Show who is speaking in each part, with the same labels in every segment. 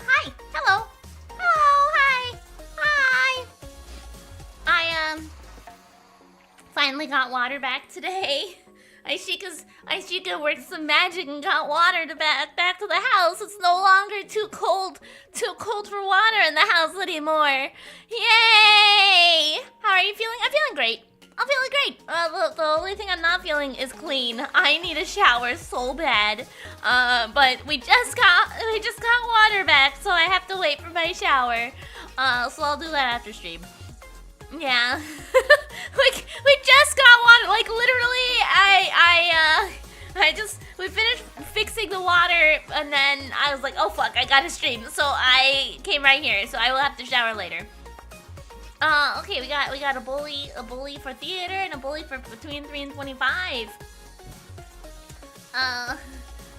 Speaker 1: Hi. Hello. Hello. Hi. Hi. Finally got water back today. Aishika worked some magic and got water back to the house. It's no longer too cold for water in the house anymore. Yay! How are you feeling? I'm feeling great. I'm feeling great. The only thing I'm not feeling is clean. I need a shower so bad. But we just got water back, so I have to wait for my shower. So I'll do that after stream. Yeah. we just got water. Like literally, we finished fixing the water, and then I was like, oh fuck, I gotta stream. So I came right here. So I will have to shower later. Okay, we got a bully for theater and a bully for between 3 and 25.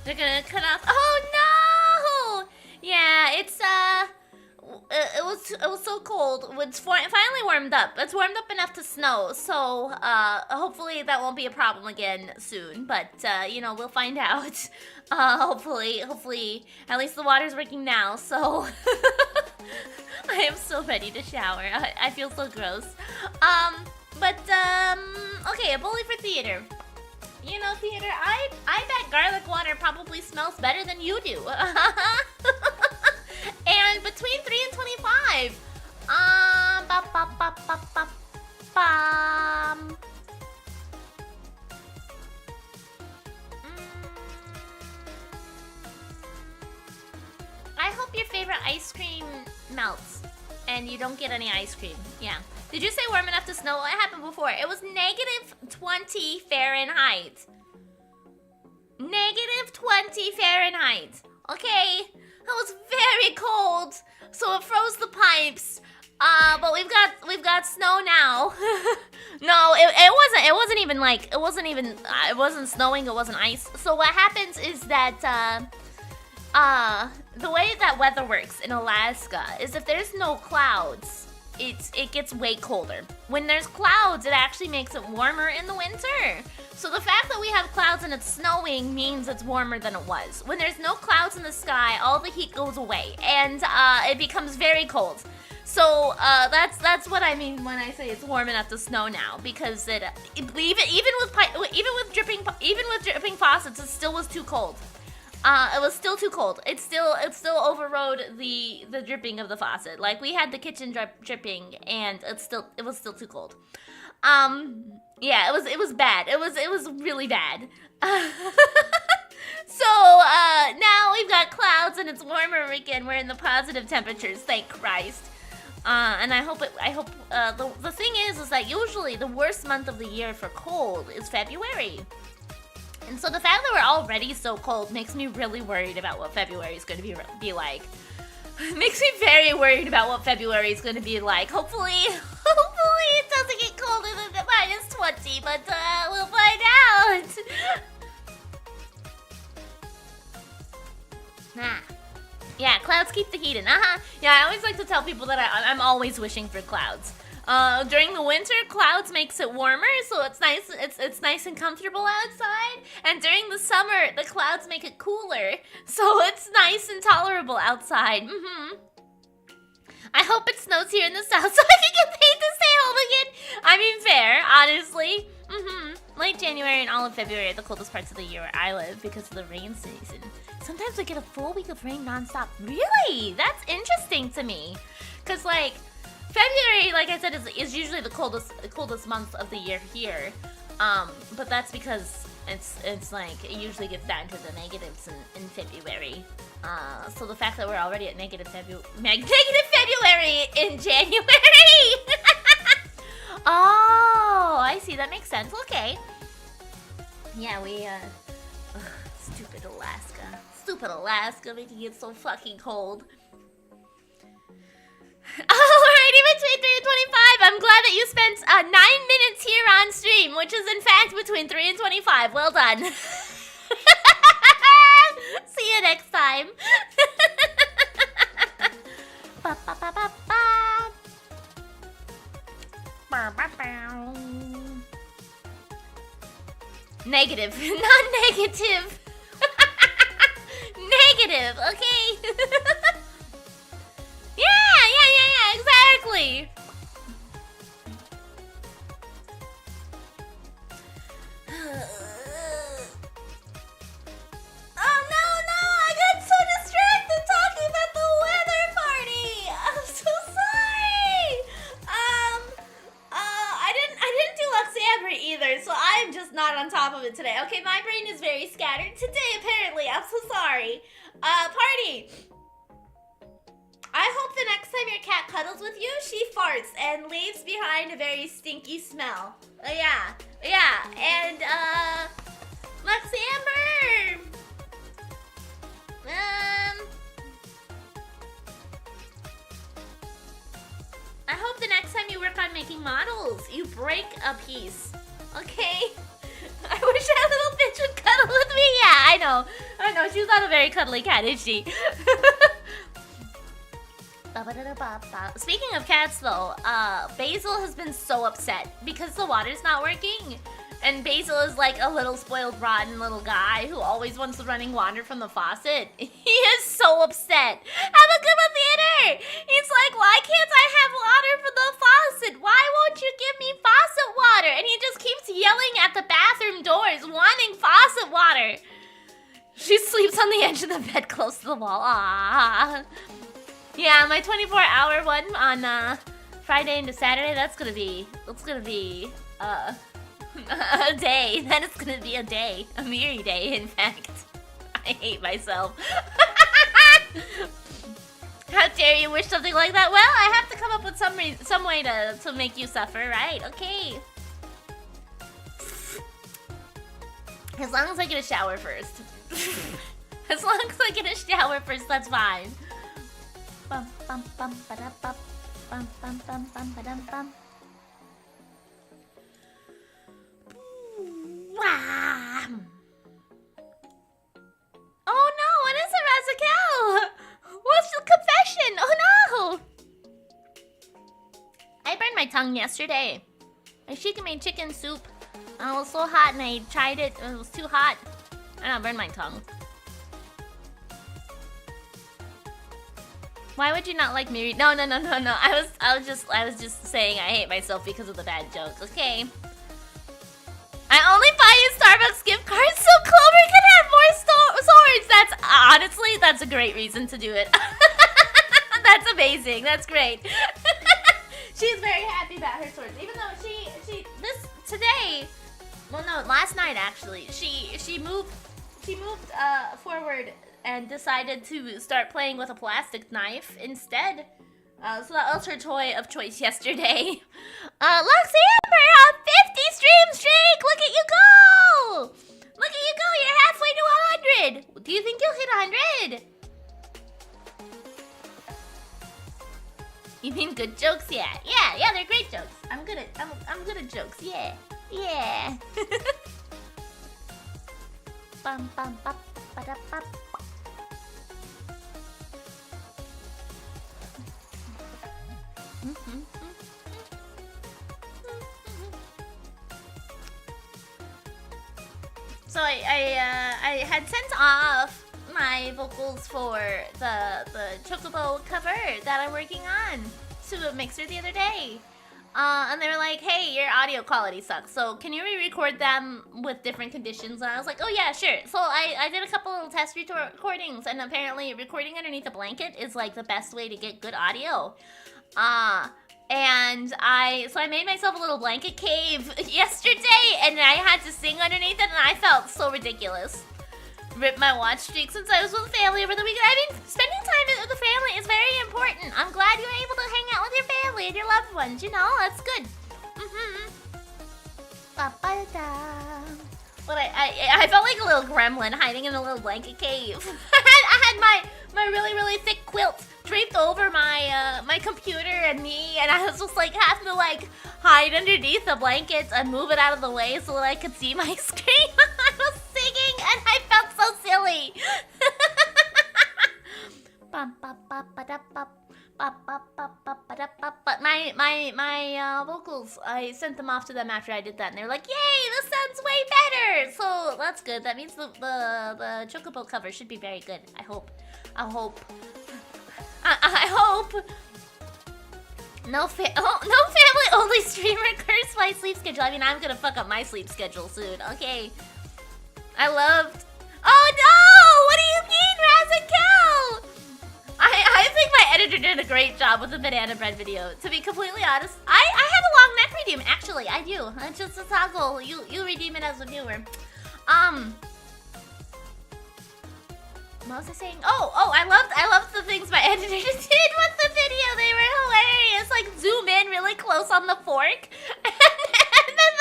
Speaker 1: They're gonna cut off. Oh no! Yeah, it's it was so cold. It's finally warmed up. It's warmed up enough to snow. So hopefully that won't be a problem again soon. But you know, we'll find out. Hopefully at least the water's working now. So. I am so ready to shower. I feel so gross. Okay, a bully for theater. You know, theater, I bet garlic water probably smells better than you do. And between 3 and 25. I hope your favorite ice cream melts and you don't get any ice cream. Yeah. Did you say warm enough to snow? What happened before? It was -20 Fahrenheit. -20 Fahrenheit. Okay. That was very cold. So it froze the pipes. But we've got snow now. No, it wasn't snowing, it wasn't ice. So what happens is that the way that weather works in Alaska is if there's no clouds, it gets way colder. When there's clouds, it actually makes it warmer in the winter. So the fact that we have clouds and it's snowing means it's warmer than it was. When there's no clouds in the sky, all the heat goes away and it becomes very cold. So that's what I mean when I say it's warm enough to snow now, because even with dripping faucets, it still was too cold. It was still too cold. It still overrode the dripping of the faucet. Like we had the kitchen dripping, and it was still too cold. Yeah, it was bad. It was really bad. So now we've got clouds and it's warmer again. We're in the positive temperatures, thank Christ. And I hope the thing is that usually the worst month of the year for cold is February. And so the fact that we're already so cold makes me really worried about what February is going to be like. Makes me very worried about what February is going to be like. Hopefully it doesn't get colder than the -20, but we'll find out. Yeah, clouds keep the heat in. Yeah, I always like to tell people that I'm always wishing for clouds. During the winter, clouds makes it warmer, so it's nice. It's nice and comfortable outside. And during the summer, the clouds make it cooler, so it's nice and tolerable outside. I hope it snows here in the south so I can get paid to stay home again. I mean, fair, honestly. Late January and all of February are the coldest parts of the year where I live because of the rain season. Sometimes I get a full week of rain nonstop. Really? That's interesting to me. Because, like, February, like I said, is usually the coldest month of the year here. But that's because it's like, it usually gets down to the negatives in February. So the fact that we're already at negative February in January! Oh, I see. That makes sense. Okay. Yeah, stupid Alaska. Stupid Alaska making it so fucking cold. Alrighty, between 3 and 25. I'm glad that you spent 9 minutes here on stream, which is in fact between 3 and 25. Well done. See you next time. Negative, not negative. Negative, okay. Yeah, exactly. Oh no, I got so distracted talking about the weather party. I'm so sorry. I didn't do Lux Amber either, so I'm just not on top of it today. Okay, my brain is very scattered today, apparently. I'm so sorry. Party. I hope the next time your cat cuddles with you, she farts and leaves behind a very stinky smell. Yeah, and, Lux Amber! I hope the next time you work on making models, you break a piece. Okay? I wish that little bitch would cuddle with me. Yeah, I know. She's not a very cuddly cat, is she? Speaking of cats, though, Basil has been so upset because the water's not working. And Basil is like a little spoiled, rotten little guy who always wants the running water from the faucet. He is so upset. Have a good one, Theater! He's like, why can't I have water from the faucet? Why won't you give me faucet water? And he just keeps yelling at the bathroom doors, wanting faucet water. She sleeps on the edge of the bed close to the wall. Aww. Yeah, my 24-hour one on Friday into Saturday, that's gonna be a day. That is gonna be a day. A Miridae, in fact. I hate myself. How dare you wish something like that? Well, I have to come up with some way to make you suffer, right? Okay. As long as I get a shower first. As long as I get a shower first, that's fine. Bum bum bum ba da bum bum bum bum bum ba dum bum. Wow. Oh no, what is it, Razakel? What's the confession? Oh no! I burned my tongue yesterday. I made chicken soup. It was so hot and I tried it. It was too hot. And I burned my tongue. Why would you not like me? No. I was just saying I hate myself because of the bad joke. Okay. I only buy you Starbucks gift cards so Clover can have more swords. That's great reason to do it. That's amazing. That's great. She's very happy about her swords, even though last night actually, she moved forward and decided to start playing with a plastic knife instead. So that was her toy of choice yesterday. Lux Amber, a 50 stream streak! Look at you go! Look at you go, you're halfway to 100! Do you think you'll hit 100? You mean good jokes? Yeah, they're great jokes. I'm good at jokes, yeah. Bum bum bum ba bum. So I had sent off my vocals for the Chocobo cover that I'm working on to a mixer the other day. And they were like, hey, your audio quality sucks, so can you re-record them with different conditions? And I was like, oh yeah, sure. So I did a couple little test recordings, and apparently recording underneath a blanket is like the best way to get good audio. And I made myself a little blanket cave yesterday, and I had to sing underneath it, and I felt so ridiculous. Ripped my watch streak since I was with family over the weekend. I mean, spending time with the family is very important. I'm glad you were able to hang out with your family and your loved ones, you know? That's good. But I felt like a little gremlin hiding in a little blanket cave. I had my really, really thick quilt draped over my computer and me, and I was just like having to like hide underneath the blankets and move it out of the way so that I could see my screen. I was singing and I felt so silly. But my vocals, I sent them off to them after I did that, and they were like, "Yay, this sounds way better!" So that's good. That means the Chocobo cover should be very good. I hope. No family only streamer curse my sleep schedule. I mean, I'm gonna fuck up my sleep schedule soon. Okay. I loved. Oh no! What do you mean, Razakel? I think my editor did a great job with the banana bread video. To be completely honest, I have a long neck redeem. Actually, I do. It's just a toggle. You redeem it as a viewer. What was I saying? Oh, I loved the things my editor did with the video. They were hilarious. Like zoom in really close on the fork, and then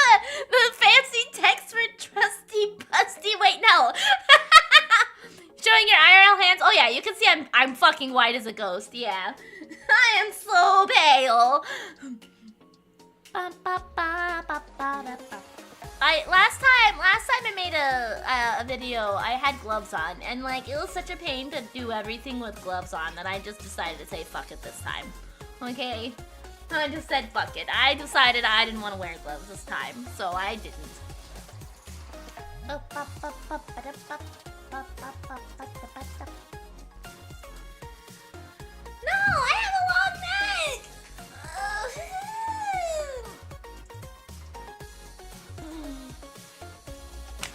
Speaker 1: the fancy text for trusty busty. Wait, no. Showing your IRL hands. Oh yeah, you can see I'm fucking white as a ghost. Yeah, I am so pale. Last time I made a video, I had gloves on, and like it was such a pain to do everything with gloves on that I just decided to say fuck it this time. Okay, I just said fuck it. I decided I didn't want to wear gloves this time, so I didn't. No, I have a long neck!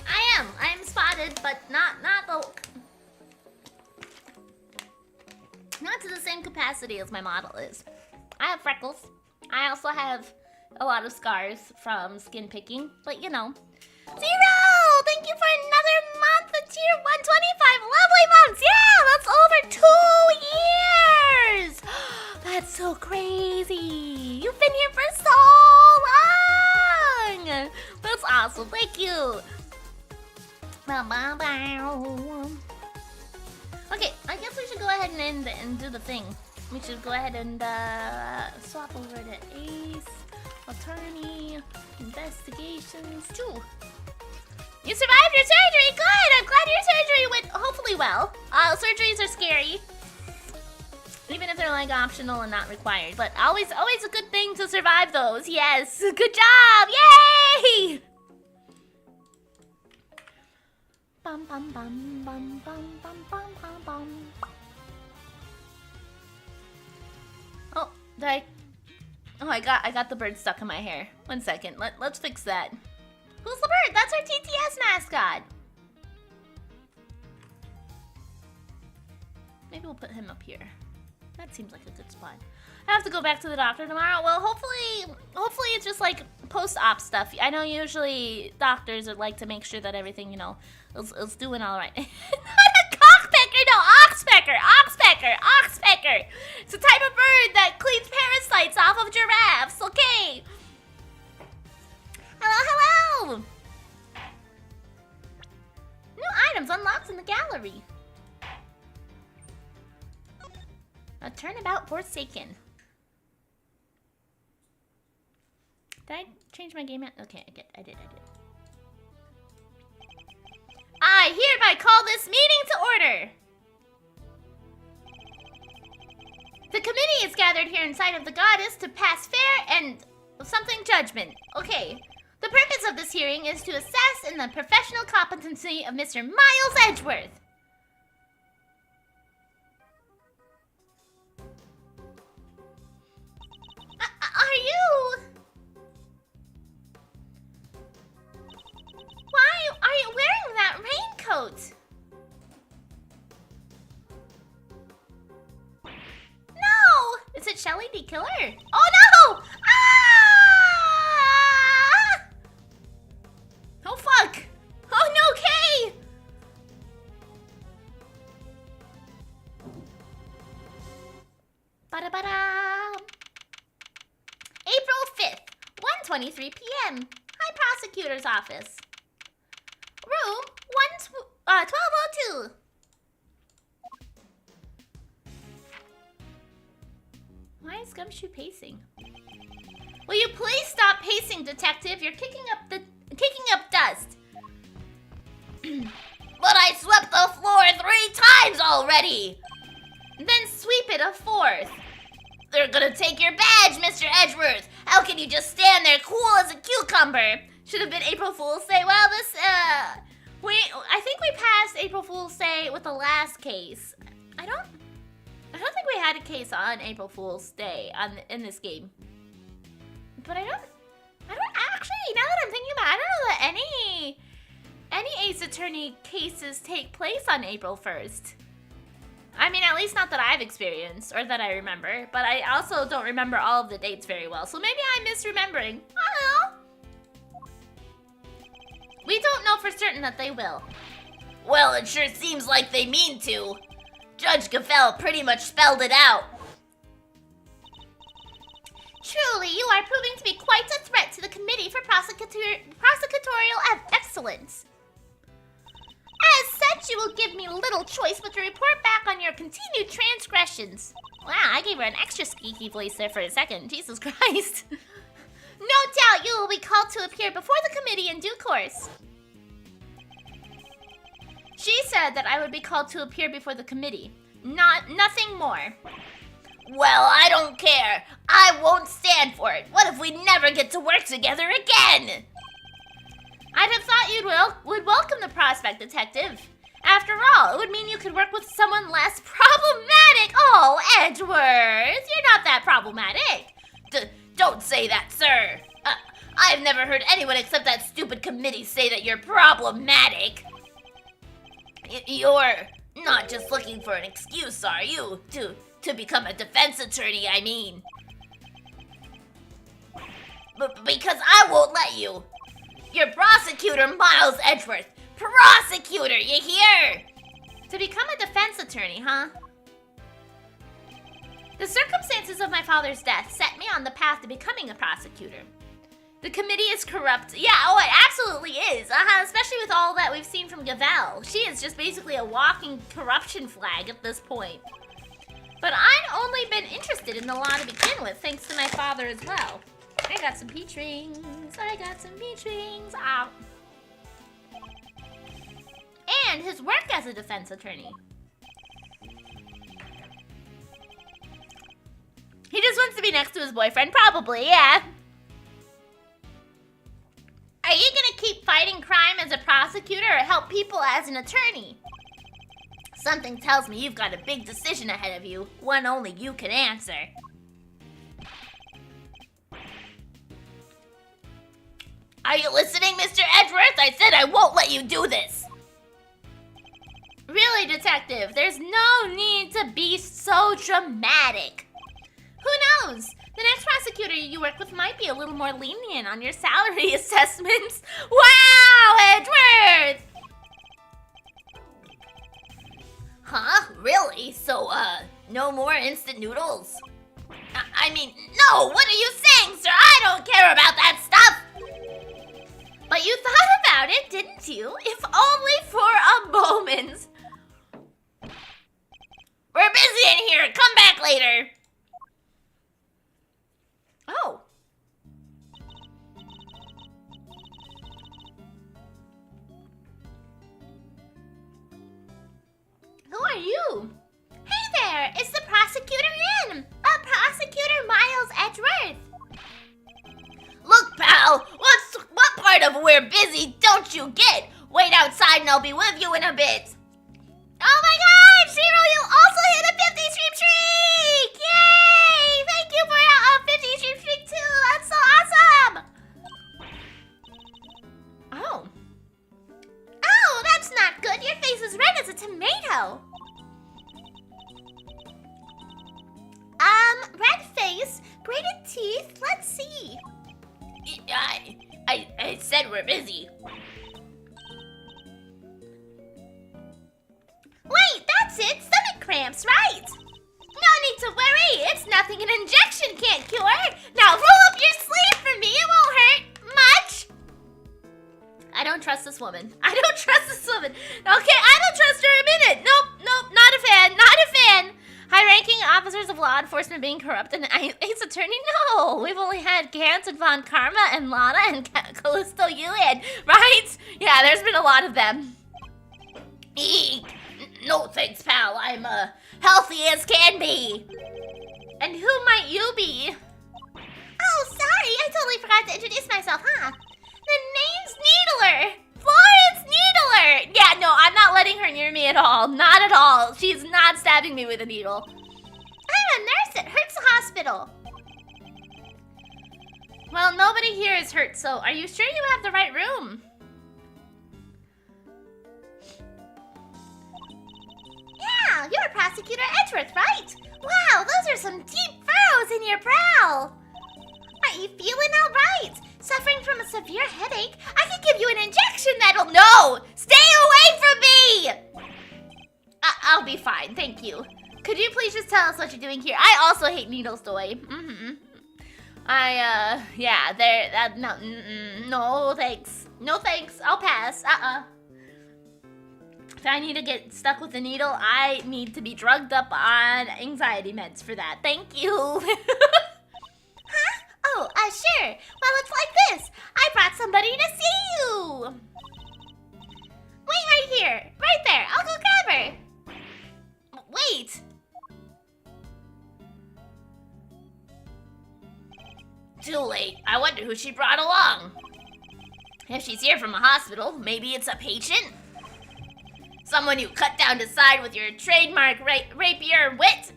Speaker 1: I am spotted, but not to the same capacity as my model is. I have freckles. I also have a lot of scars from skin picking, but you know. Zero! Thank you for another month of tier 125 lovely months! Yeah, that's over 2 years! That's so crazy! You've been here for so long! That's awesome, thank you! Okay, I guess we should go ahead and do the thing. We should go ahead and swap over to Ace, Attorney, Investigations 2. You survived your surgery! Good! I'm glad your surgery went hopefully well. Surgeries are scary. Even if they're like optional and not required. But always a good thing to survive those. Yes! Good job! Yay! Bum bum bum bum bum bum bum bum bum. Oh, I got the bird stuck in my hair. 1 second. Let's fix that. Who's the bird? That's our TTS mascot. maybe we'll put him up here. That seems like a good spot. I have to go back to the doctor tomorrow. Well, hopefully it's just like post-op stuff. I know usually doctors would like to make sure that everything, you know, is doing all right. Not a cockpecker, no, oxpecker, oxpecker, oxpecker. It's a type of bird that cleans parasites off of giraffes, okay? Hello, hello! New items unlocked in the gallery. A turnabout Forsaken. Did I change my game? Okay, I did. I hereby call this meeting to order. The committee is gathered here inside of the goddess to pass fair and something judgment. Okay. The purpose of this hearing is to assess in the professional competency of Mr. Miles Edgeworth. Are you? Why are you wearing that raincoat? No! Is it Shelly the Killer? Oh no! Ah! Oh fuck! Oh no, Kay! Ba-da-ba-da! April 5th, 1:23 p.m. High Prosecutor's Office. Room 1202. Why is Gumshoe pacing? Will you please stop pacing, detective? You're kicking up dust. But I swept the floor 3 times already. Then sweep it a 4th. They're gonna take your badge, Mr. Edgeworth. How can you just stand there cool as a cucumber? Should have been April Fool's Day. Well, I think we passed April Fool's Day with the last case. I don't think we had a case on April Fool's Day in this game. But I don't actually, now that I'm thinking about it, I don't know that any Ace Attorney cases take place on April 1st. I mean, at least not that I've experienced or that I remember, but I also don't remember all of the dates very well, so maybe I'm misremembering. I don't know. We don't know for certain that they will. Well, it sure seems like they mean to. Judge Gaffel pretty much spelled it out. Truly, you are proving to be quite a threat to the Committee for Prosecutorial Excellence. As such, you will give me little choice but to report back on your continued transgressions. Wow, I gave her an extra squeaky voice there for a second. Jesus Christ. No doubt you will be called to appear before the committee in due course. She said that I would be called to appear before the committee. Nothing more. Well, I don't care. I won't stand for it. What if we never get to work together again? I'd have thought you would welcome the prospect, detective. After all, it would mean you could work with someone less problematic. Oh, Edgeworth, you're not that problematic. Don't say that, sir. I've never heard anyone except that stupid committee say that you're problematic. You're not just looking for an excuse, are you? To become a defense attorney, I mean. Because I won't let you. You're Prosecutor Miles Edgeworth. Prosecutor, you hear? To become a defense attorney, huh? The circumstances of my father's death set me on the path to becoming a prosecutor. The committee is corrupt. Yeah, oh, it absolutely is. Especially with all that we've seen from Gavel. She is just basically a walking corruption flag at this point. But I'd only been interested in the law to begin with, thanks to my father as well. I got some peach rings. Ow. And his work as a defense attorney. He just wants to be next to his boyfriend, probably, yeah. Are you gonna keep fighting crime as a prosecutor or help people as an attorney? Something tells me you've got a big decision ahead of you, one only you can answer. Are you listening, Mr. Edgeworth? I said I won't let you do this. Really, sorry, detective. There's no need to be so dramatic. Who knows? The next prosecutor you work with might be a little more lenient on your salary assessments. Wow, Edward! Huh? Really? So, no more instant noodles? I mean, no! What are you saying, sir? I don't care about that stuff! But you thought about it, didn't you? If only for a moment. We're busy in here. Come back later. Oh. Who are you? Hey there, it's the prosecutor in. Prosecutor Miles Edgeworth. Look, pal, what part of we're busy don't you get? Wait outside and I'll be with you in a bit. Oh my god, Zero, you also hit a 50 stream streak! Yay! Thank you for a 50 stream streak too, that's so awesome! Oh. Oh, that's not good. Your face is red as a tomato. Red face, braided teeth, let's see. I said we're busy. Wait, that's it, stomach cramps, right? No need to worry, it's nothing an injection can't cure. Now roll up your sleeve for me, it won't hurt much. I don't trust this woman. I don't trust this woman. Okay, I don't trust her a minute. Nope, not a fan, not a fan. High-ranking officers of law enforcement being corrupt and Ace Attorney? No, we've only had Gantz and Von Karma and Lana and Callisto Yuan, right? Yeah, there's been a lot of them. Eek. No thanks, pal. I'm healthy as can be. And who might you be? Oh, sorry. I totally forgot to introduce myself, huh? The name's Needler. Florence Needler. Yeah, no, I'm not letting her near me at all. Not at all. She's not stabbing me with a needle. I'm a nurse at Hertz Hospital. Well, nobody here is hurt, so are you sure you have the right room? Yeah, you're Prosecutor Edgeworth, right? Wow, those are some deep furrows in your brow. Are you feeling all right? Suffering from a severe headache? I could give you an injection that'll— No! Stay away from me! I'll be fine, thank you. Could you please just tell us what you're doing here? I also hate needles, Doy. Yeah, no thanks. No thanks, I'll pass, If I need to get stuck with a needle, I need to be drugged up on anxiety meds for that. Thank you. Huh? Oh, sure. Well, it's like this. I brought somebody to see you. Wait right here. Right there. I'll go grab her. Wait. Too late. I wonder who she brought along. If she's here from a hospital, maybe it's a patient? Someone you cut down to side with your trademark rapier wit?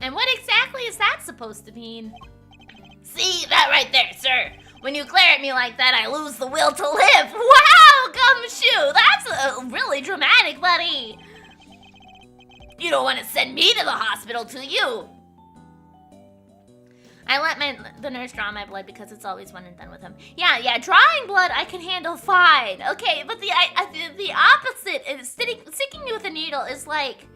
Speaker 1: And what exactly is that supposed to mean? See, that right there, sir. When you glare at me like that, I lose the will to live. Wow, Gumshoe, that's really dramatic, buddy. You don't want to send me to the hospital, do you? I let the nurse draw my blood because it's always one and done with him. Yeah, drawing blood I can handle fine. Okay, but the opposite is sticking me with a needle is like,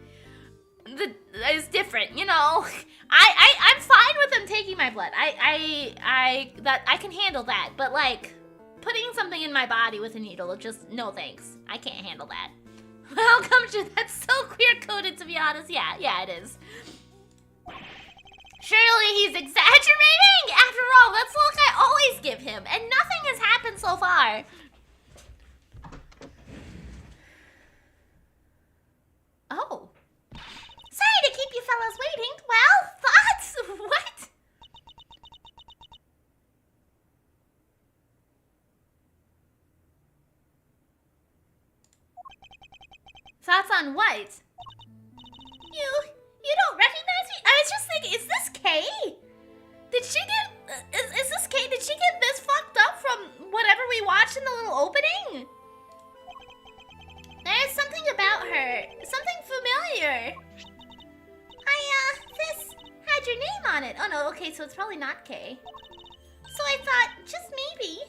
Speaker 1: is different, you know. I'm fine with him taking my blood. I can handle that, but like putting something in my body with a needle, just no thanks. I can't handle that. Well, Gumshoe, that's so queer-coded to be honest. Yeah, it is. Surely he's exaggerating? After all, that's the look I always give him, and nothing has happened so far. Oh. Sorry to keep you fellas waiting. Well, thoughts? What? Thoughts on what? You don't recognize me? I was just thinking, is this Kay? Did she get, is this Kay? Did she get this fucked up from whatever we watched in the little opening? Okay, so it's probably not K. So I thought, just maybe.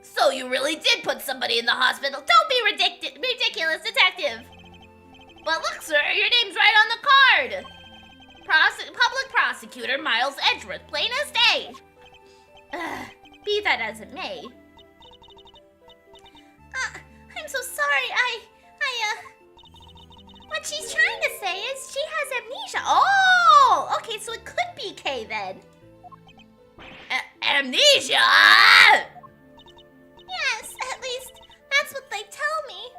Speaker 1: So you really did put somebody in the hospital. Don't be ridiculous, detective. But look, sir, your name's right on the card. Public Prosecutor Miles Edgeworth, plain as day. Be that as it may. I'm so sorry, what she's trying to say is she has amnesia. Oh, okay, so it could be K then. Amnesia? Yes, at least that's what they tell me.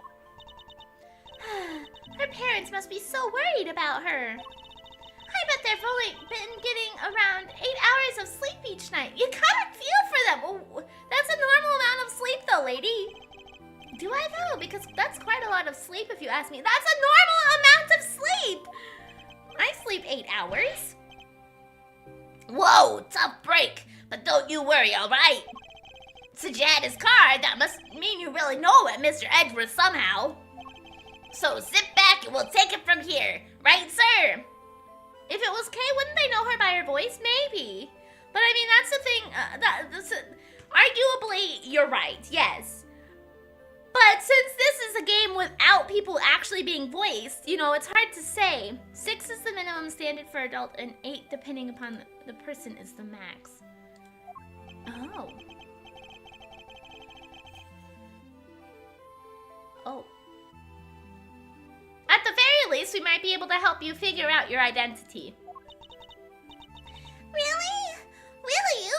Speaker 1: Her parents must be so worried about her. I bet they've only been getting around 8 hours of sleep each night. You gotta feel for them. Oh, that's a normal amount of sleep though, lady. Do I though? Because that's quite a lot of sleep if you ask me. That's a normal amount of sleep. I sleep 8 hours. Whoa, tough break. But don't you worry, alright? Since you had his card, that must mean you really know it, Mr. Edgeworth, somehow. So sit back and we'll take it from here. Right, sir? If it was Kay, wouldn't they know her by her voice? Maybe. But I mean, that's the thing. Arguably, you're right, yes. But since this is a game without people actually being voiced, you know, it's hard to say. 6 is the minimum standard for adult, and 8, depending upon the person, is the max. Oh. Oh. At the very least, we might be able to help you figure out your identity. Really? Will you?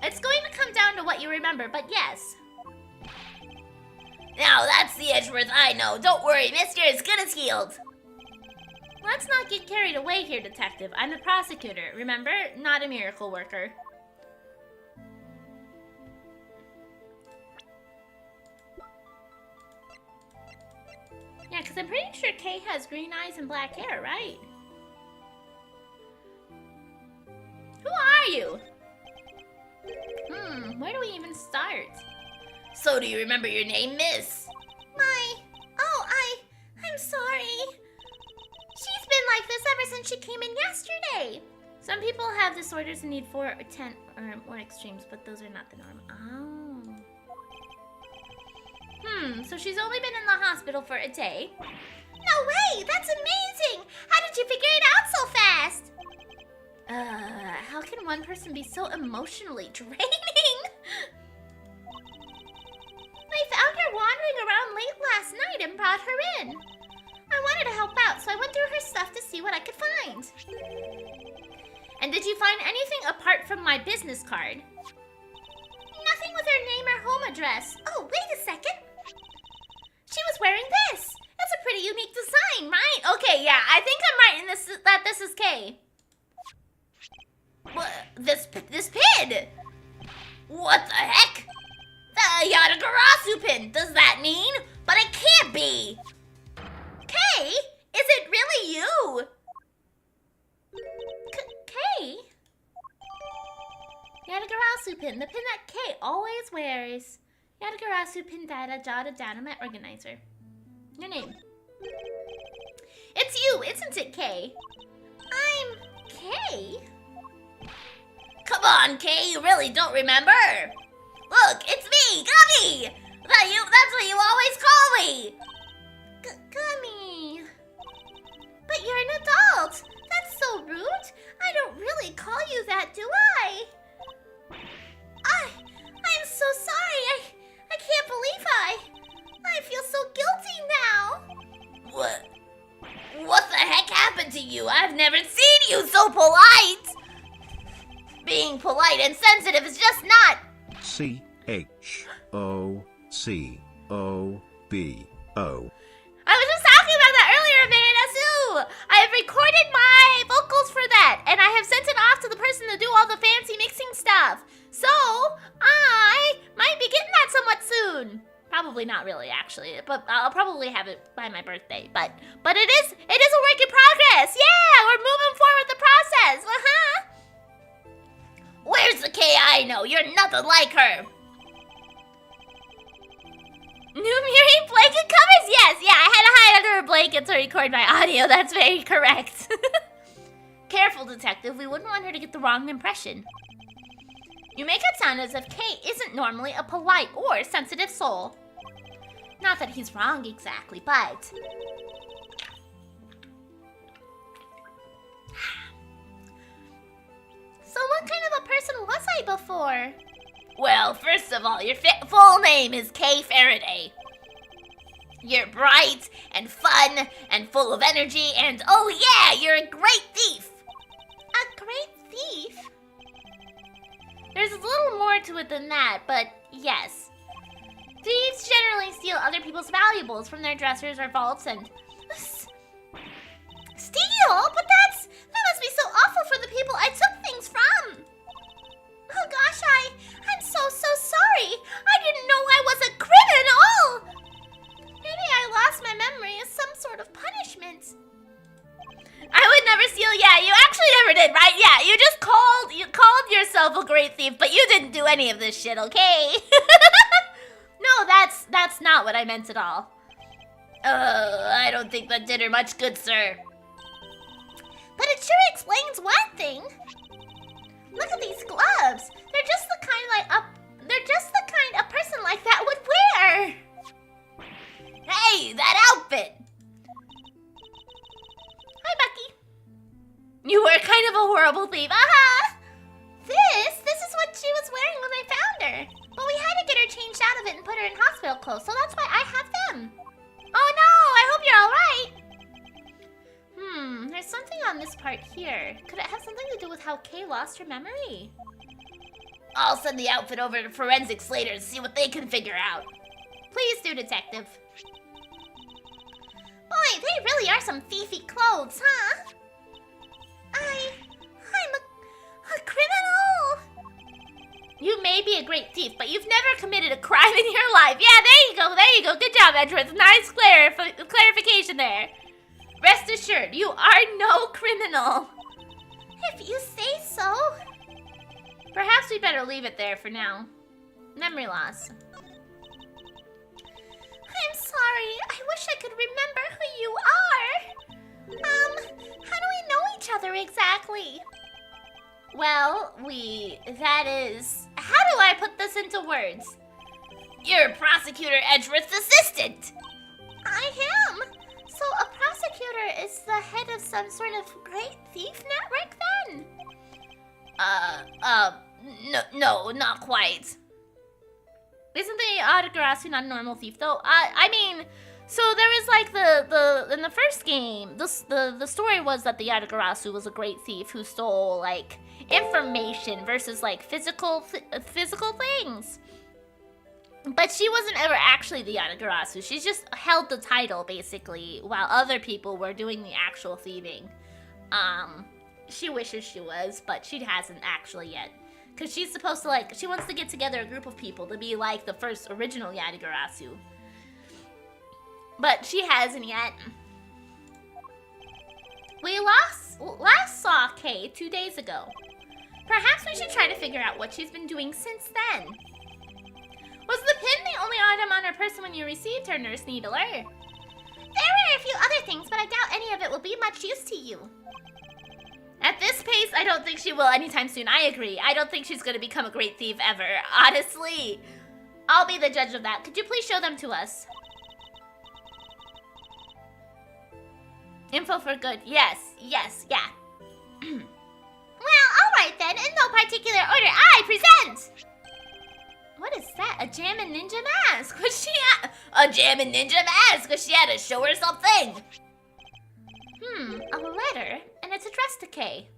Speaker 1: It's going to come down to what you remember, but yes. Now, that's the Edgeworth I know. Don't worry, mister, as good as healed. Let's not get carried away here, detective. I'm the prosecutor, remember? Not a miracle worker. Yeah, because I'm pretty sure Kay has green eyes and black hair, right? Who are you? Where do we even start? So do you remember your name, miss? I'm sorry. She's been like this ever since she came in yesterday. Some people have disorders and need 4 or 10 or more extremes, but those are not the norm. Oh. So she's only been in the hospital for a day. No way, that's amazing. How did you figure it out so fast? How can one person be so emotionally draining? I found her wandering around late last night and brought her in. I wanted to help out, so I went through her stuff to see what I could find. And did you find anything apart from my business card? Nothing with her name or home address. Oh, wait a second. She was wearing this. That's a pretty unique design, right? Okay, yeah, I think I'm right in this that this is Kay. What? This pin? What the heck? The Yatagarasu pin. Does that mean? But it can't be. Kay, is it really you? Kay? Yatagarasu pin, the pin that Kay always wears. Yatagarasu pin data jotted down in my organizer. Your name. It's you, isn't it, Kay? I'm Kay? Come on, Kay, you really don't remember? Look, it's me, Gummy! That's what you always call me! Gummy. But you're an adult. That's so rude. I don't really call you that, do I? I'm so sorry. I can't believe I feel so guilty now. What the heck happened to you? I've never seen you so polite. Being polite and sensitive is just not.
Speaker 2: CHOCOBO.
Speaker 1: I was just talking about that earlier, Miridae. I have recorded my vocals for that, and I have sent it off to the person to do all the fancy mixing stuff. So, I might be getting that somewhat soon. Probably not really, actually, but I'll probably have it by my birthday. But it is a work in progress. Yeah, we're moving forward with the process. Where's the Kay I know? You're nothing like her. New Miri blanket covers? Yes, yeah, I had to hide under a blanket to record my audio. That's very correct. Careful, Detective. We wouldn't want her to get the wrong impression. You make it sound as if Kay isn't normally a polite or sensitive soul. Not that he's wrong exactly, but... So what kind of a person was I before? Well, first of all, your full name is Kay Faraday. You're bright and fun and full of energy and, oh yeah, you're a great thief. A great thief? There's a little more to it than that, but yes. Thieves generally steal other people's valuables from their dressers or vaults and... Steal? But that must be so awful for the people I took things from. Oh gosh, I'm so sorry. I didn't know I was a criminal. Maybe I lost my memory as some sort of punishment. I would never steal. Yeah, you actually never did, right? Yeah, you just called yourself a great thief, but you didn't do any of this shit, okay? No, that's not what I meant at all. I don't think that did her much good, sir. But it sure explains one thing. Look at these gloves. They're just the kind a person like that would wear. Hey, that outfit. Hi, Bucky. You were kind of a horrible thief. This is what she was wearing when I found her. But we had to get her changed out of it and put her in hospital clothes, so that's why I have them. Oh no, I hope you're all right. There's something on this part here. Could it have something to do with how Kay lost her memory? I'll send the outfit over to forensics later to see what they can figure out. Please do, Detective. Boy, they really are some thiefy clothes, huh? I'm a criminal. You may be a great thief, but you've never committed a crime in your life. Yeah, there you go. Good job, Edgeworth. Nice clarification there. Rest assured, you are no criminal. If you say so. Perhaps we better leave it there for now. Memory loss. I'm sorry. I wish I could remember who you are. How do we know each other exactly? Well, how do I put this into words? You're Prosecutor Edgeworth's assistant. I am. So a prosecutor is the head of some sort of great thief network then? No, not quite. Isn't the Adagarasu not a normal thief though? I mean, so there was like in the first game, the story was that the Adagarasu was a great thief who stole like information versus like physical things. But she wasn't ever actually the Adagarasu. She just held the title basically while other people were doing the actual thieving. She wishes she was, but she hasn't actually yet. Because she's supposed to she wants to get together a group of people to be like the first original Yatagarasu. But she hasn't yet. We last saw Kay 2 days ago. Perhaps we should try to figure out what she's been doing since then. Was the pin the only item on her person when you received her, Nurse Needler? There were a few other things, but I doubt any of it will be much use to you. At this pace, I don't think she will anytime soon. I agree. I don't think she's going to become a great thief ever. Honestly. I'll be the judge of that. Could you please show them to us? Info for good. Yes, yeah. Well, alright then. In no particular order, I present! What is that? A Jammin' Ninja mask? A Jammin' Ninja mask? Was she had to show her something? A letter, and it's addressed to Kay.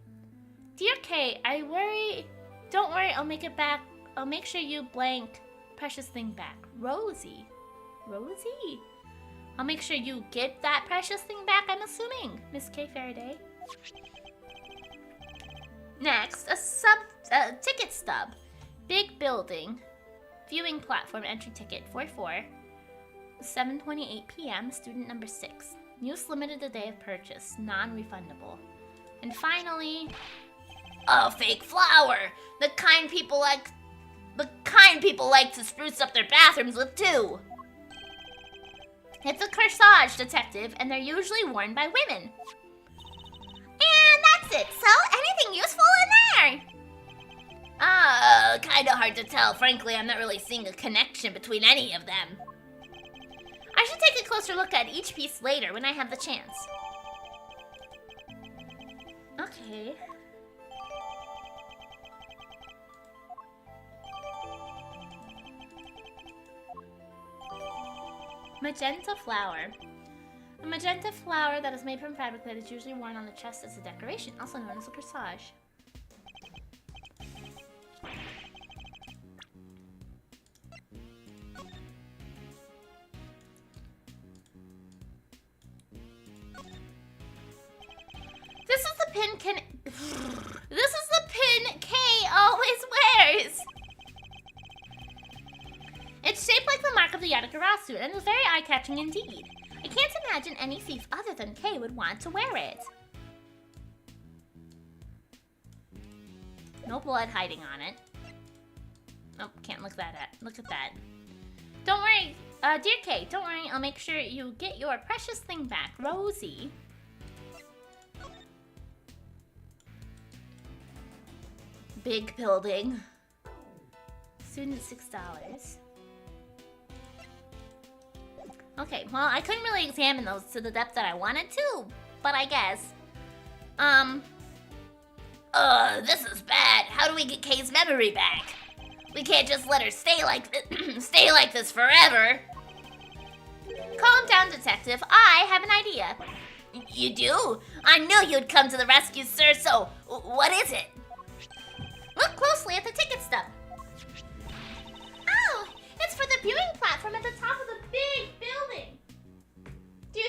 Speaker 1: Dear Kay, I worry. Don't worry, I'll make it back. I'll make sure you blank precious thing back. Rosie. I'll make sure you get that precious thing back, I'm assuming, Miss Kay Faraday. Next, a ticket stub. Big building. Viewing platform entry ticket 44. 7:28 p.m. Student number 6. Use limited the day of purchase. Non-refundable. And finally, a fake flower. The kind people like to spruce up their bathrooms with too. It's a corsage, Detective, and they're usually worn by women. And that's it. So, anything useful in there? Kinda hard to tell. Frankly, I'm not really seeing a connection between any of them. I should take a closer look at each piece later when I have the chance. Okay. Magenta flower. A magenta flower that is made from fabric that is usually worn on the chest as a decoration, also known as a corsage. This is the pin This is the pin Kay always wears. It's shaped like the mark of the Yatagarasu and is very eye-catching indeed. I can't imagine any thief other than Kay would want to wear it. No blood hiding on it. Oh, can't look that at. Look at that. Don't worry, dear Kay, don't worry. I'll make sure you get your precious thing back, Rosie. Big building. Student $6. Okay, well, I couldn't really examine those to the depth that I wanted to, but I guess. This is bad. How do we get Kay's memory back? We can't just let her stay like this forever. Calm down, detective. I have an idea. You do? I knew you'd come to the rescue, sir, so what is it? Look closely at the ticket stub. Oh, it's for the viewing platform at the top of the big building. Do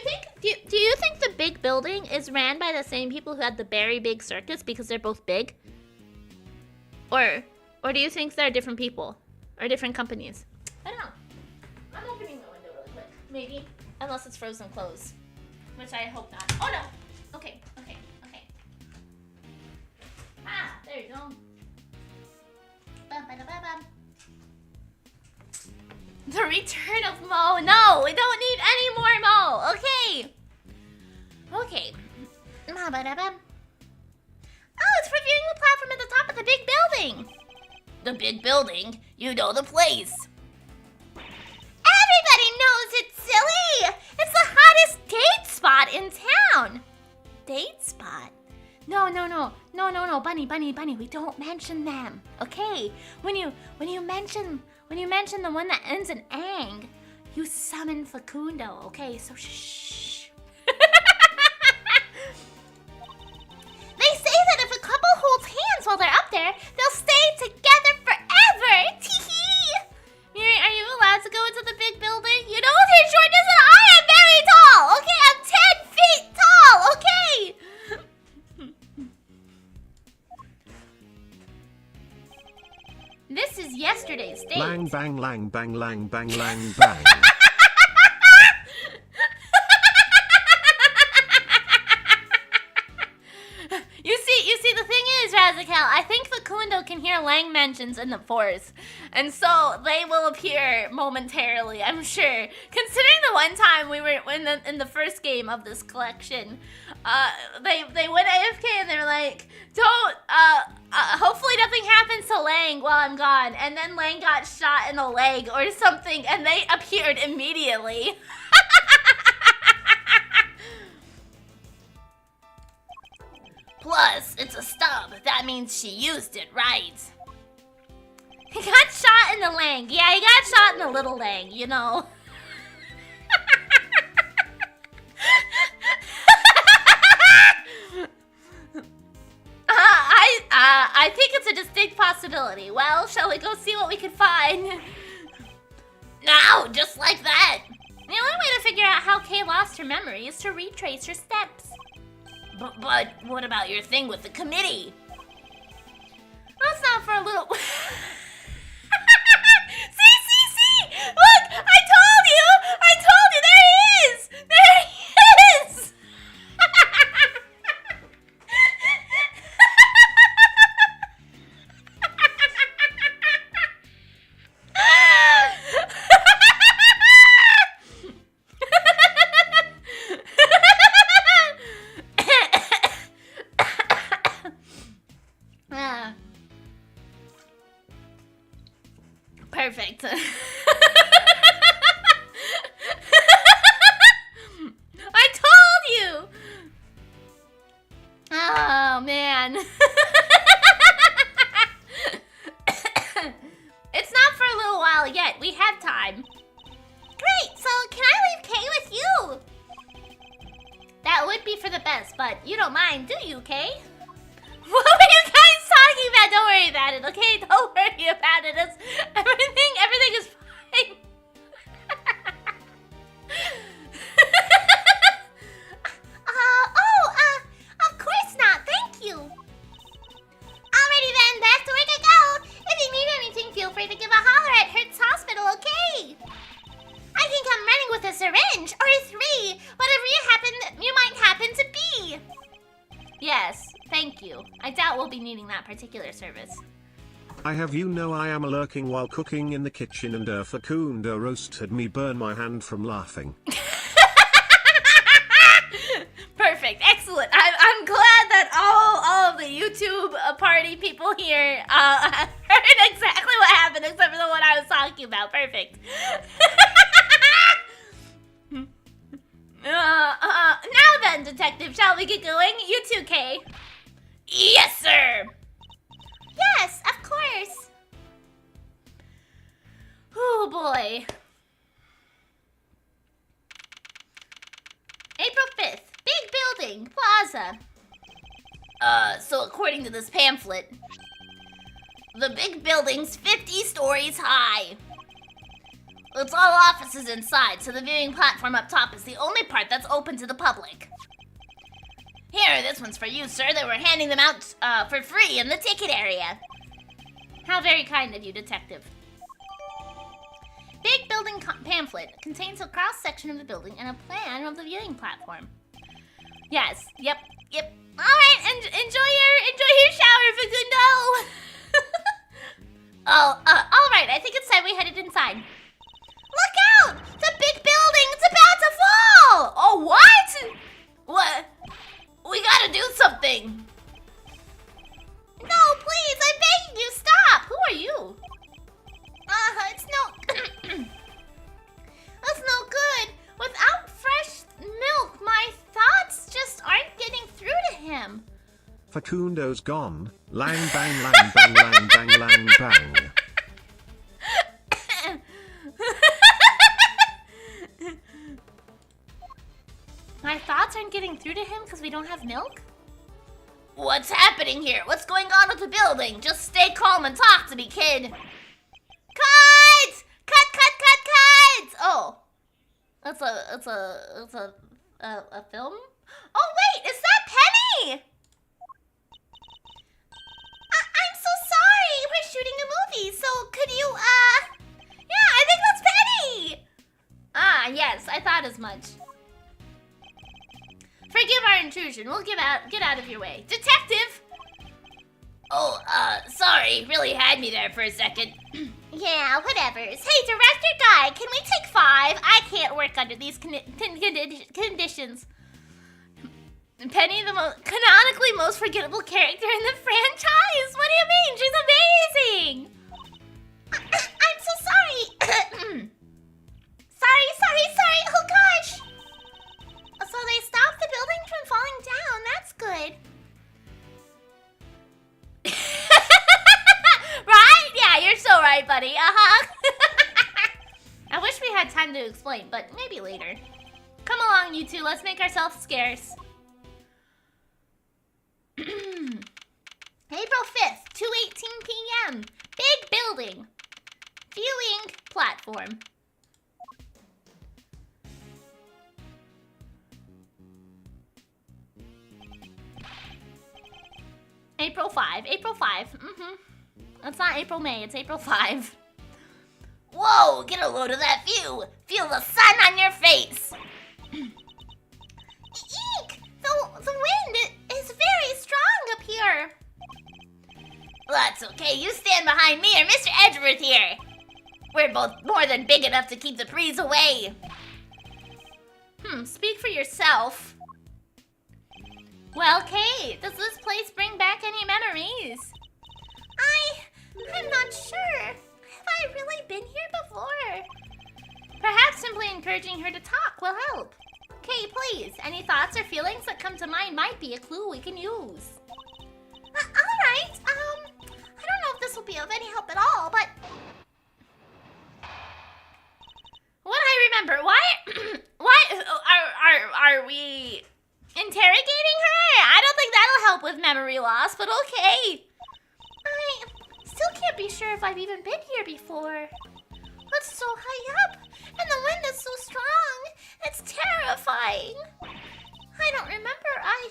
Speaker 1: you think the big building is ran by the same people who had the very big circus because they're both big? Or do you think they're different people or different companies? I don't know. I'm opening the window really quick. Maybe, unless it's frozen closed, which I hope not. Oh no. Okay. Ah, there you go. The return of Mo. No, we don't need any more Mo. Okay. Oh, it's for viewing the platform at the top of the big building. The big building? You know the place. Everybody knows it, silly. It's the hottest date spot in town. Date spot? No. Bunny. We don't mention them. Okay? When you mention the one that ends in ang, you summon Facundo. Okay? So shh. They say that if a couple holds hands while they're up there, they'll stay together forever. Tee-hee. Miri, are you allowed to go into the big building? You know with your shortness and I am very tall. Okay? I'm 10 feet tall. Okay? This is yesterday's date.
Speaker 2: Lang bang lang bang lang bang lang bang.
Speaker 1: You see, the thing is, Razikel, I think Facundo can hear Lang mentions in the forest, and so they will appear momentarily, I'm sure. Considering the one time we were in the first game of this collection, they went AFK and they were like, don't, hopefully nothing happens to Lang while I'm gone, and then Lang got shot in the leg or something, and they appeared immediately. Plus, it's a stub. That means she used it right. He got shot in the leg. Yeah, he got shot in the little leg, you know. I think it's a distinct possibility. Well, shall we go see what we can find? No, just like that. The only way to figure out how Kay lost her memory is to retrace her steps. But what about your thing with the committee? That's not for a little... See! Look! I told you! There he is! time. Great, so can I leave Kay with you? That would be for the best, but you don't mind, do you, Kay? What were you guys talking about? Don't worry about it, okay? Don't worry about it. Everything is fine. Of course not. Thank you. Alrighty then, back to work I go. If you need anything, feel free to give a holler at Hertz Hospital, okay? I can come running with a syringe, or 3, whatever you might happen to be. Yes, thank you. I doubt we'll be needing that particular service.
Speaker 2: I have you know I am lurking while cooking in the kitchen and Facundo roasted me burn my hand from laughing.
Speaker 1: Perfect, excellent. I'm glad that all of the YouTube party people here heard exactly what happened except for the one I was talking about. Perfect. Now then, detective, shall we get going? You too, Kay. Yes, sir. Yes, of course. Oh boy. April 5th, big building, plaza. So according to this pamphlet, the big building's 50 stories high. It's all offices inside, so the viewing platform up top is the only part that's open to the public. Here, this one's for you, sir. They were handing them out for free in the ticket area. How very kind of you, detective. Big building pamphlet contains a cross-section of the building and a plan of the viewing platform. Yes, yep. All right, and enjoy your shower, Facundo. All right. I think it's time we headed inside. Look out! The big building! It's about to fall! Oh, what? What? We gotta do something. No, please, I'm begging you, stop! Who are you? It's no good. Without fresh milk, my thoughts just aren't getting through to him.
Speaker 2: Facundo's gone. Lang bang lang bang lang bang lang bang.
Speaker 1: My thoughts aren't getting through to him because we don't have milk? What's happening here? What's going on with the building? Just stay calm and talk to me, kid. Cut! Cut! Oh. That's a film? Oh, wait, is that Penny? I'm so sorry. We're shooting a movie, so could you, yeah, I think that's Penny. Ah, yes, I thought as much. Forgive our intrusion. We'll get out of your way. Detective! Oh, sorry. Really had me there for a second. Yeah, whatevers. Hey, director guy, can we take 5? I can't work under these conditions. Penny, the canonically most forgettable character in the franchise. What do you mean? She's amazing. I'm so sorry. sorry. Oh, gosh. So they stopped the building from falling down. That's good. Right? Yeah, you're so right, buddy. I wish we had time to explain, but maybe later. Come along, you two. Let's make ourselves scarce. April 5th, 2:18 p.m. Big building. Viewing platform. April 5. It's not April, May. It's April 5. Whoa, get a load of that view. Feel the sun on your face. Eek! The wind is very strong up here. That's okay. You stand behind me or Mr. Edgeworth here. We're both more than big enough to keep the breeze away. Speak for yourself. Well, Kate, does this place bring back any memories? I'm not sure. Have I really been here before? Perhaps simply encouraging her to talk will help. Kay, please, any thoughts or feelings that come to mind might be a clue we can use. Alright, I don't know if this will be of any help at all, but... remember. Why are we interrogating her? I don't think that'll help with memory loss, but okay. I still can't be sure if I've even been here before. It's so high up, and the wind is so strong. It's terrifying. I don't remember. I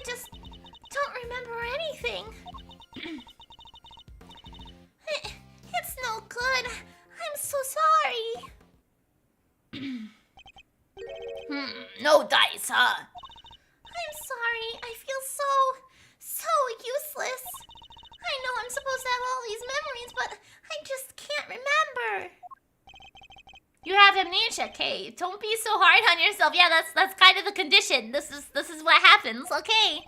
Speaker 1: just don't remember anything. It's no good. I'm so sorry. No dice, huh? I'm sorry. I feel so useless. I know I'm supposed to have all these memories, but I just can't remember. You have amnesia, Kay. Don't be so hard on yourself. Yeah, that's kind of the condition. This is what happens, okay?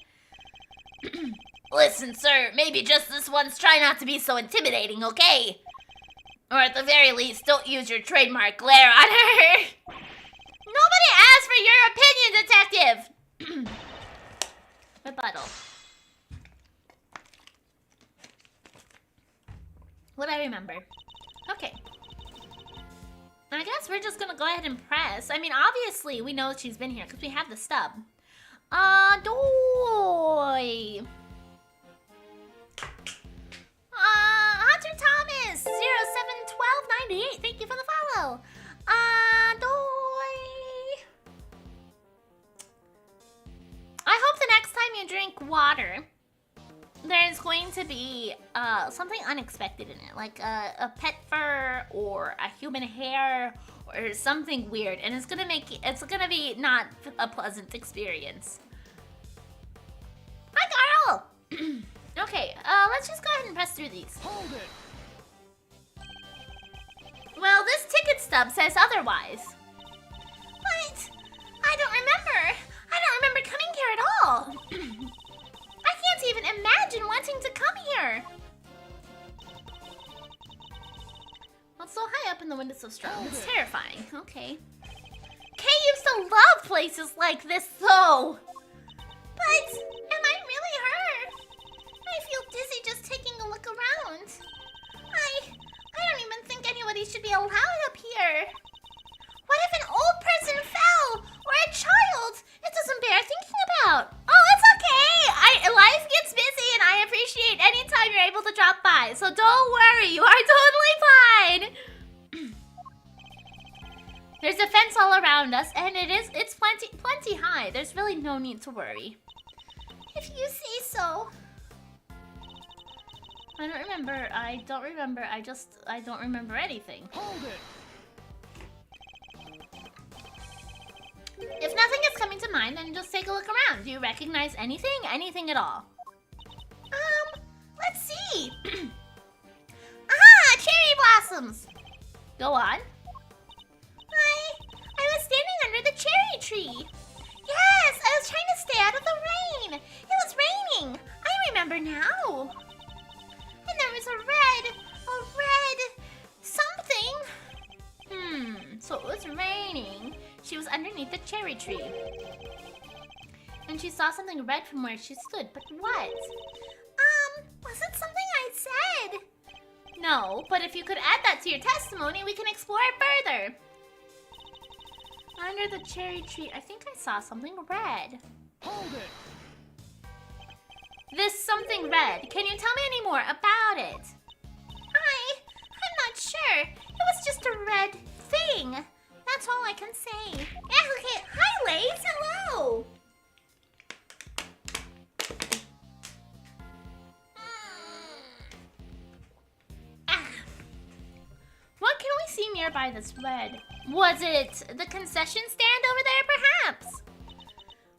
Speaker 1: Listen, sir, maybe just this once try not to be so intimidating, okay? Or at the very least, don't use your trademark glare on her. Nobody asked for your opinion, detective! Rebuttal. What I remember. Okay. I guess we're just gonna go ahead and press. I mean, obviously, we know she's been here because we have the stub. Doy. Hunter Thomas 071298. Thank you for the follow. Doy. I hope the next time you drink water, there's going to be something unexpected in it, like a pet fur or a human hair or something weird, and it's gonna be not a pleasant experience. Hi, Carl. Okay, let's just go ahead and press through these.
Speaker 3: Hold it.
Speaker 1: Well, this ticket stub says otherwise. But I don't remember. I don't remember coming here at all. I can't even imagine wanting to come here. Well, it's so high up and the wind is so strong. It's terrifying. Okay. Kay used to love places like this, though. But am I really her? I feel dizzy just taking a look around. I don't even think anybody should be allowed up here. What if an old person fell? Or a child? It doesn't bear thinking about. Oh, it's okay. Life gets busy and I appreciate any time you're able to drop by. So don't worry, you are totally fine. There's a fence all around us and it's plenty high. There's really no need to worry. If you say so. I don't remember. I don't remember anything.
Speaker 3: Hold it.
Speaker 1: If nothing is coming to mind, then just take a look around. Do you recognize anything? Anything at all? Let's see. Aha! Cherry blossoms! Go on. I was standing under the cherry tree. Yes, I was trying to stay out of the rain. It was raining. I remember now. And there was a red something. So it was raining. She was underneath the cherry tree. And she saw something red from where she stood. But what? Was it something I said? No, but if you could add that to your testimony, we can explore it further. Under the cherry tree, I think I saw something red.
Speaker 3: Hold it.
Speaker 1: This something red. Can you tell me any more about it? I'm not sure. It was just a red thing. That's all I can say. Yeah, okay. Hi, Lace. Hello. What can we see nearby that's red? Was it the concession stand over there, perhaps?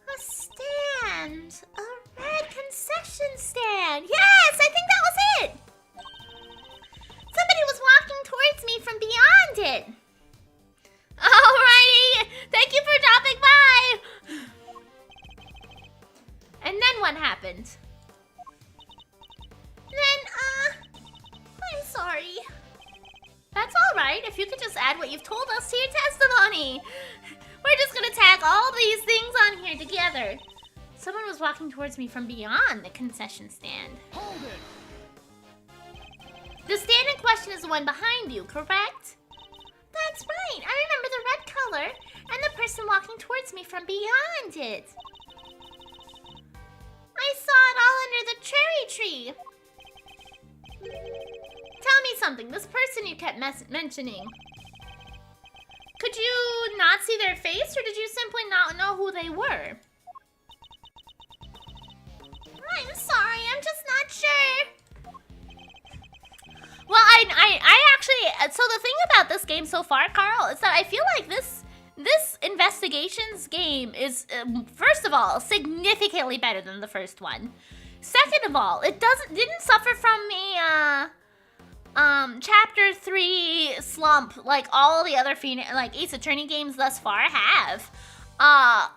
Speaker 1: A stand. A red concession stand. Yes, I think that was it. Somebody was walking towards me from beyond it. Alrighty. Thank you for dropping by. And then what happened? Then, I'm sorry. That's alright, if you could just add what you've told us to your testimony. We're just gonna tag all these things on here together. Someone was walking towards me from beyond the concession stand.
Speaker 3: Hold it.
Speaker 1: The stand in question is the one behind you, correct? That's right, I remember the red person walking towards me from beyond it. I saw it all under the cherry tree. Tell me something, this person you kept mentioning. Could you not see their face, or did you simply not know who they were? I'm sorry, I'm just not sure. Well, I actually, so the thing about this game so far, Carl, is that I feel like this investigations game is, first of all, significantly better than the first one. Second of all, it didn't suffer from the, chapter 3 slump like all the other Ace Attorney games thus far have.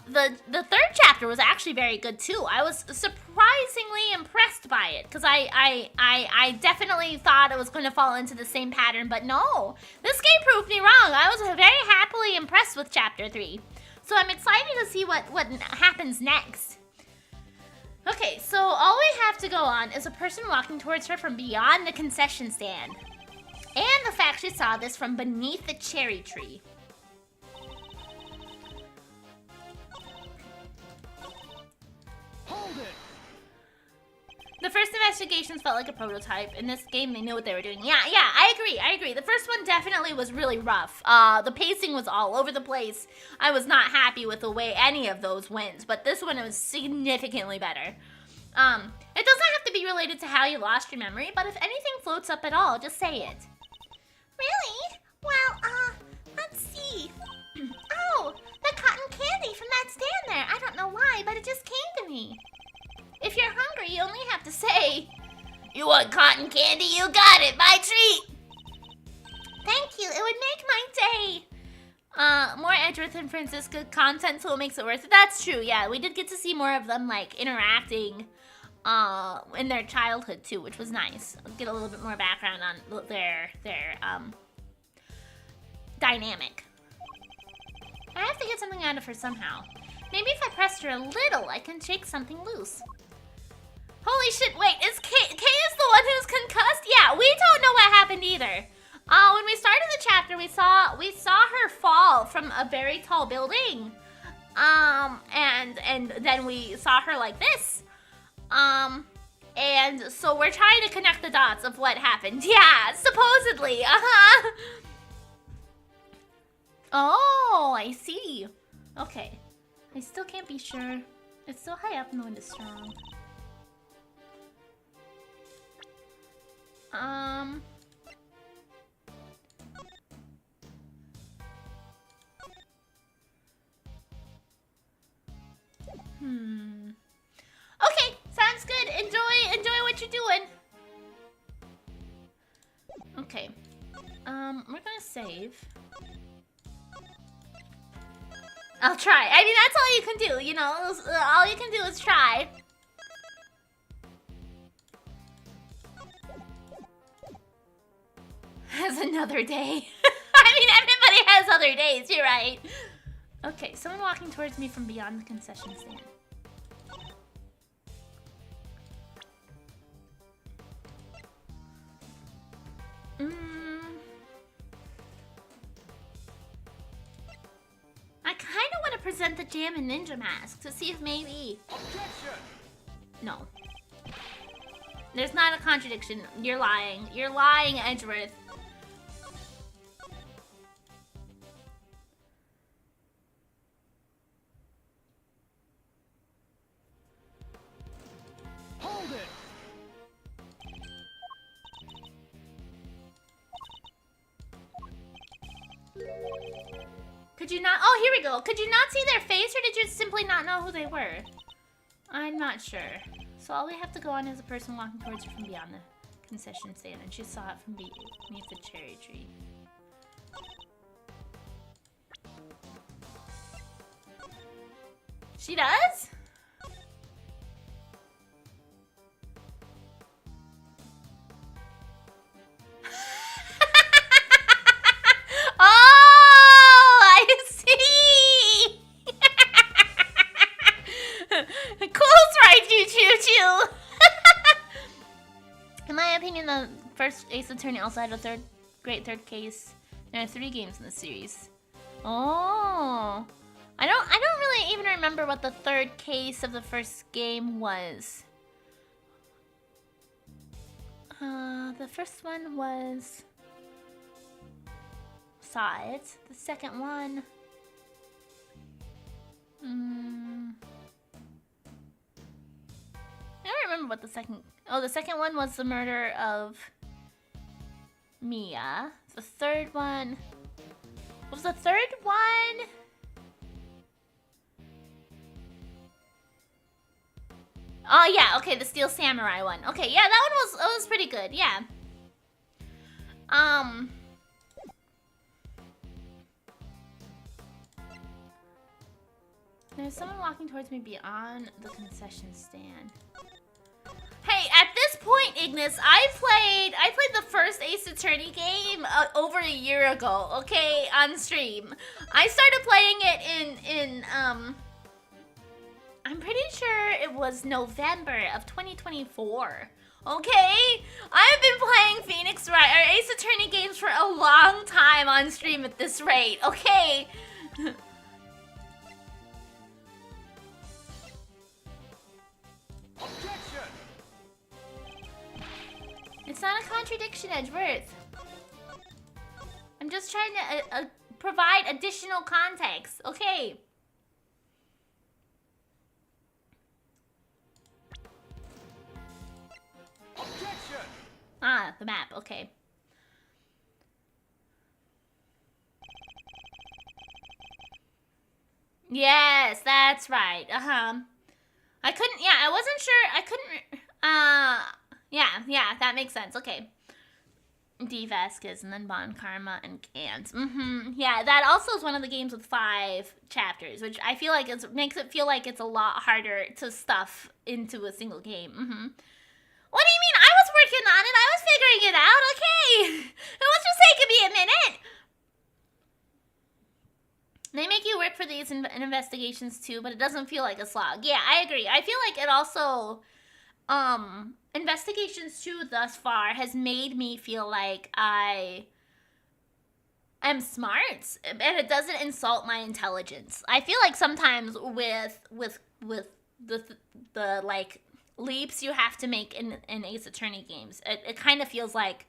Speaker 1: The third chapter was actually very good too. I was surprisingly impressed by it because I definitely thought it was going to fall into the same pattern, but no, this game proved me wrong. I was very happily impressed with chapter 3, so I'm excited to see what happens next. Okay, so all we have to go on is a person walking towards her from beyond the concession stand, and the fact she saw this from beneath the cherry tree.
Speaker 3: Hold it!
Speaker 1: The first investigations felt like a prototype. In this game, they knew what they were doing. Yeah, I agree. The first one definitely was really rough. The pacing was all over the place. I was not happy with the way any of those went, but this one was significantly better. It doesn't have to be related to how you lost your memory, but if anything floats up at all, just say it. Really? Well, let's see. Oh, the cotton candy from that stand there. I don't know why, but it just came to me. If you're hungry, you only have to say, "You want cotton candy? You got it. My treat." Thank you. It would make my day. More Edgeworth and Francisca content, so it makes it worth it. That's true. Yeah, we did get to see more of them like interacting in their childhood too, which was nice. Get a little bit more background on their dynamic. I have to get something out of her somehow. Maybe if I pressed her a little, I can shake something loose. Holy shit, wait, is Kay is the one who's concussed? Yeah, we don't know what happened either. When we started the chapter, we saw her fall from a very tall building. And then we saw her like this. And so we're trying to connect the dots of what happened. Yeah, supposedly, Oh, I see. Okay. I still can't be sure. It's still high up and the wind is strong. Okay, sounds good. Enjoy what you're doing. Okay. We're gonna save. I'll try. I mean, that's all you can do, you know? All you can do is try. Has another day. I mean, everybody has other days, you're right. Okay, someone walking towards me from beyond the concession stand. I kind of want to present the Jam and Ninja mask to see if maybe...
Speaker 3: Objection!
Speaker 1: No. There's not a contradiction. You're lying. You're lying, Edgeworth.
Speaker 3: Hold it!
Speaker 1: Could you not... Oh, here we go. Could you not see their face, or did you simply not know who they were? I'm not sure. So all we have to go on is a person walking towards her from beyond the concession stand, and she saw it from beneath the cherry tree. She does? Oh, I see! Cool's right, Choo-Choo-Choo! In my opinion, the first Ace Attorney also had a great third case. There are 3 games in the series. Oh, I don't really even remember what the third case of the first game was. The first one was saw it. The second one, I don't remember what the second. Oh, the second one was the murder of Mia. The third one was the third one. Oh yeah, okay, the Steel Samurai one. Okay, yeah, that one was pretty good. Yeah. There's someone walking towards me beyond the concession stand. Hey, at this point, Ignis, I played the first Ace Attorney game over a year ago, okay, on stream. I started playing it in I'm pretty sure it was November of 2024. Okay? I've been playing Phoenix Wright or Ace Attorney games for a long time on stream at this rate, okay?
Speaker 3: Objection!
Speaker 1: It's not a contradiction, Edgeworth. I'm just trying to provide additional context, okay?
Speaker 3: Objection!
Speaker 1: Ah, the map, okay. Yes, that's right. I couldn't, yeah, I wasn't sure, I couldn't, yeah, that makes sense, okay. D. Vasquez, and then Bon Karma, and Gantz. Yeah, that also is one of the games with 5 chapters, which I feel like makes it feel like it's a lot harder to stuff into a single game. What do you mean? I was working on it. I was figuring it out, okay? It was just taking me a minute. They make you work for these investigations too, but it doesn't feel like a slog. Yeah, I agree. I feel like it also, Investigations 2 thus far has made me feel like I am smart, and it doesn't insult my intelligence. I feel like sometimes with the like leaps you have to make in Ace Attorney games, it kind of feels like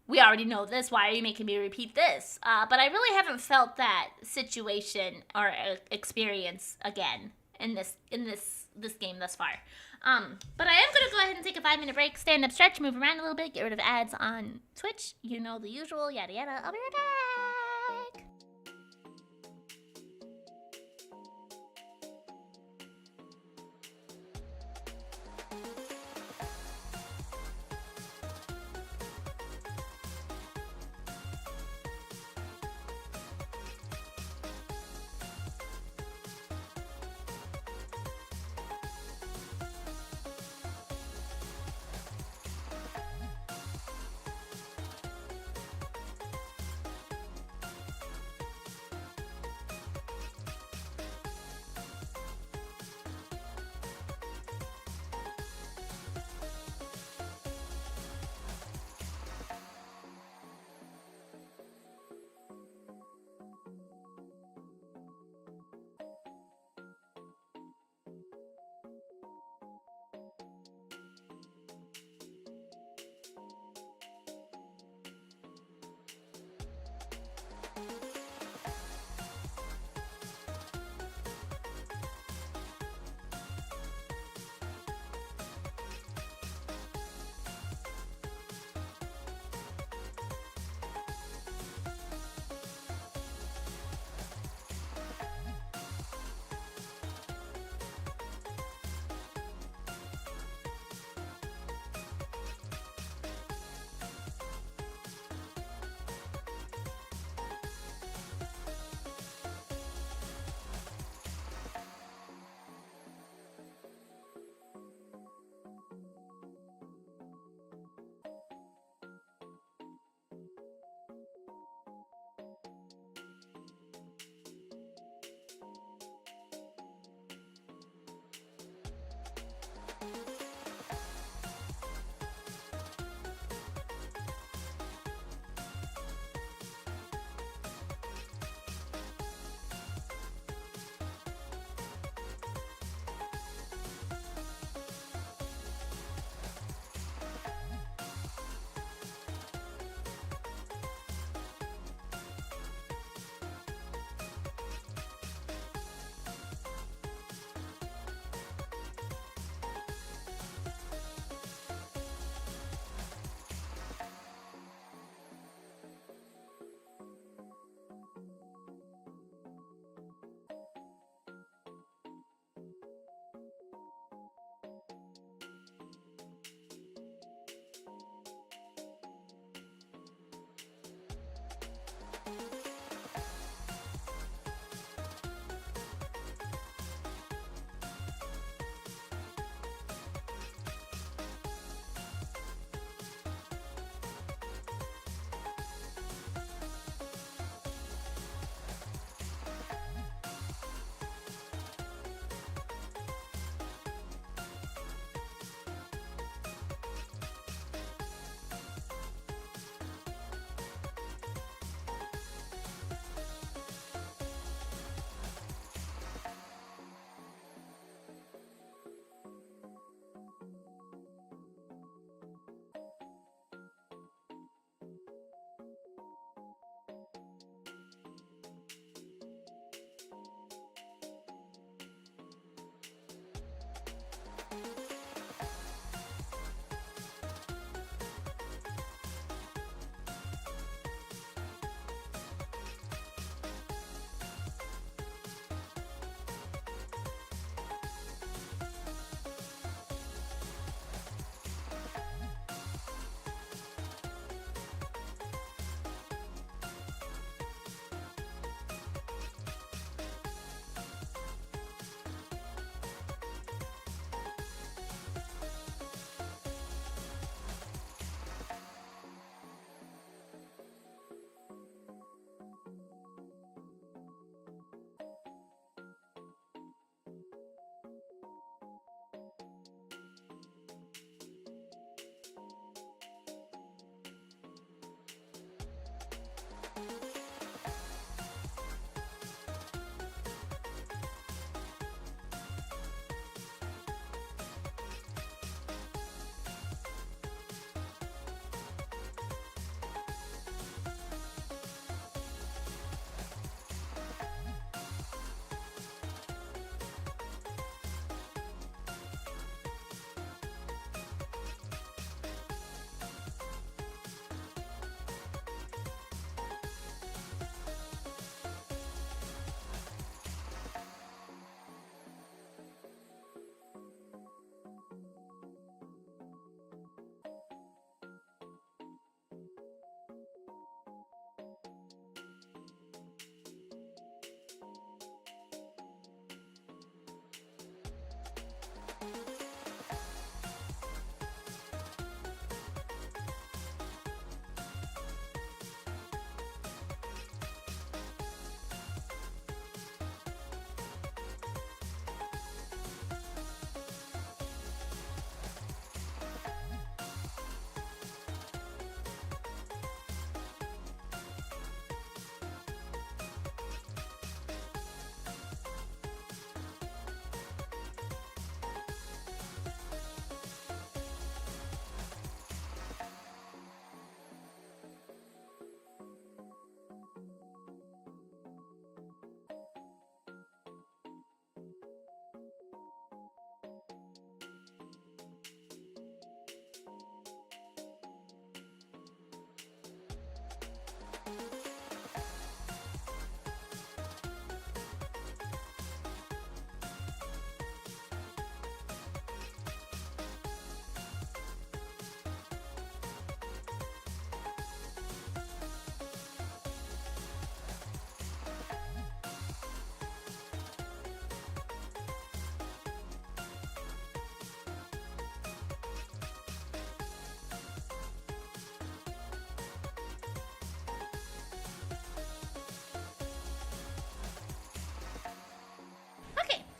Speaker 1: we already know this. Why are you making me repeat this? But I really haven't felt that situation or experience again in this game thus far. But I am gonna go ahead and take a 5-minute break, stand up, stretch, move around a little bit, get rid of ads on Twitch. You know the usual, yada yada. I'll be right back.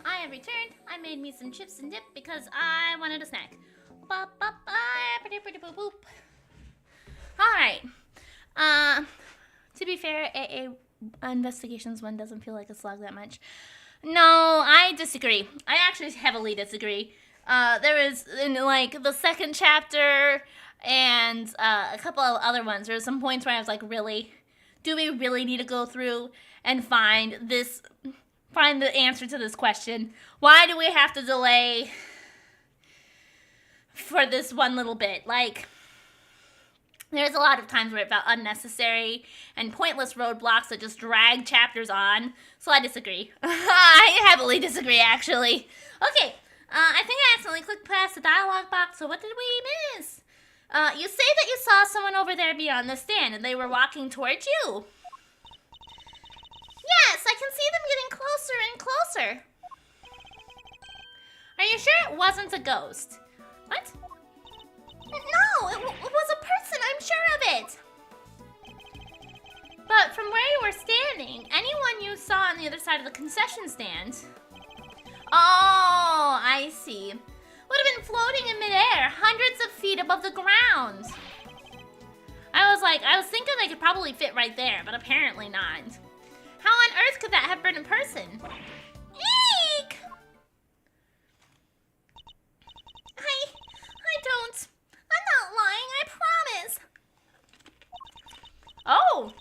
Speaker 1: I have returned. I made me some chips and dip because I wanted a snack. Alright. To be fair, AA Investigations 1 doesn't feel like a slog that much. No, I disagree. I actually heavily disagree. There is, in like, the second chapter and a couple of other ones, there were some points where I was like, really? Do we really need to go through and find the answer to this question? Why do we have to delay for this one little bit? Like, there's a lot of times where it felt unnecessary and pointless roadblocks that just drag chapters on. So I disagree. I heavily disagree, actually. Okay, I think I accidentally clicked past the dialogue box, so what did we miss? You say that you saw someone over there beyond the stand and they were walking towards you. Yes, I can see them getting closer and closer. Are you sure it wasn't a ghost? What? No, it was a person, I'm sure of it. But from where you were standing, anyone you saw on the other side of the concession stand... Oh, I see. Would have been floating in midair, hundreds of feet above the ground. I was thinking they could probably fit right there, but apparently not. How on earth could that have been a person? Eek! I don't. I'm not lying, I promise. Oh.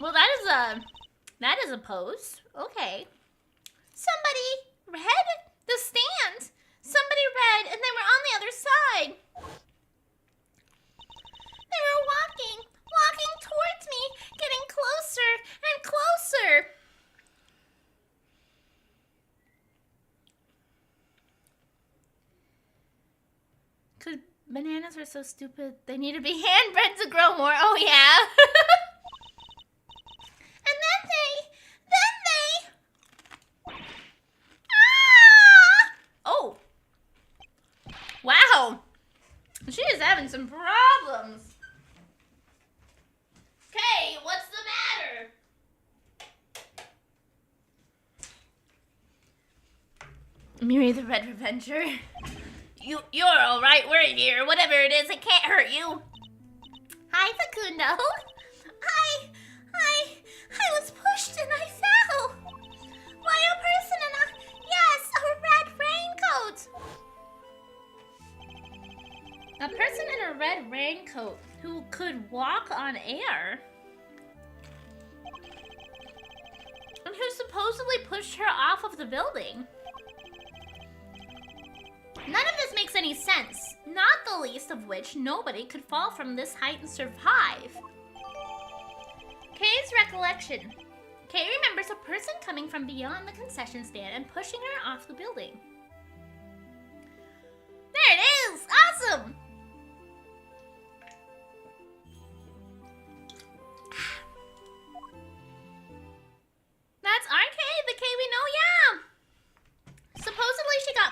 Speaker 1: Well, that is a pose. Okay. Somebody read the stand. Somebody read, and they were on the other side. They were walking towards me, getting closer and closer. Could bananas are so stupid, they need to be hand-bred to grow more. Oh, yeah. And then they... Ah! Oh. Wow. She is having some problems. Okay, what's the matter? Miridae the Red Revenger. You're alright, we're here. Whatever it is, it can't hurt you. Hi, Facundo. I was pushed and I fell. Why, a person in a red raincoat. A person in a red raincoat who could walk on air. And who supposedly pushed her off of the building. None of this makes any sense, not the least of which nobody could fall from this height and survive. Kay's recollection. Kay remembers a person coming from beyond the concession stand and pushing her off the building. There it is! Awesome! That's our Kay, the Kay we know, yeah! Supposedly she got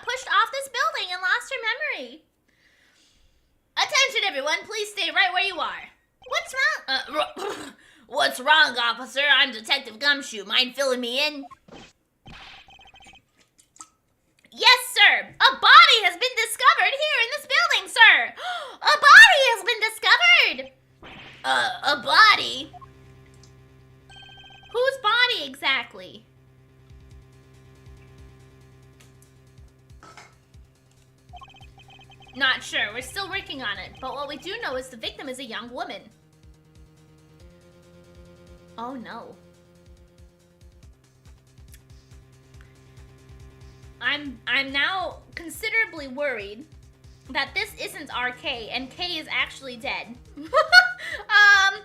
Speaker 1: wrong, officer? I'm Detective Gumshoe. Mind filling me in? Yes, sir. A body has been discovered here in this building, sir. A body has been discovered. A body? Whose body exactly? Not sure. We're still working on it. But what we do know is the victim is a young woman. Oh no. I'm now considerably worried that this isn't our K and K is actually dead. I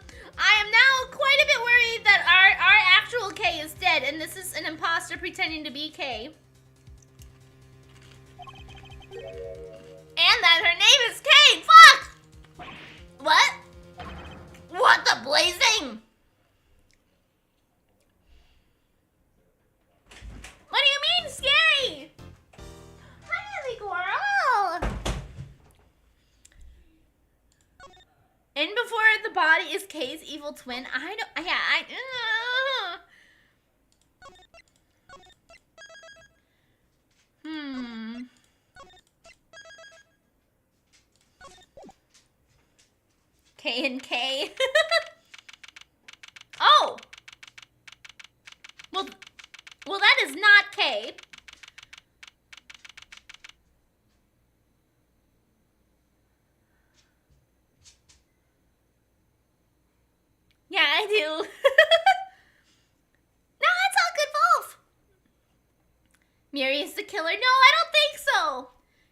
Speaker 1: am now quite a bit worried that our actual K is dead and this is an imposter pretending to be K. And that her name is K. Fuck! What? What the blazing? What do you mean scary? Hi, girl. In before the body is Kay's evil twin. I don't. Yeah, K and K. Oh. Well, that is not K. Yeah, I do. No, that's all good, Wolf. Miri is the killer. No, I don't think so.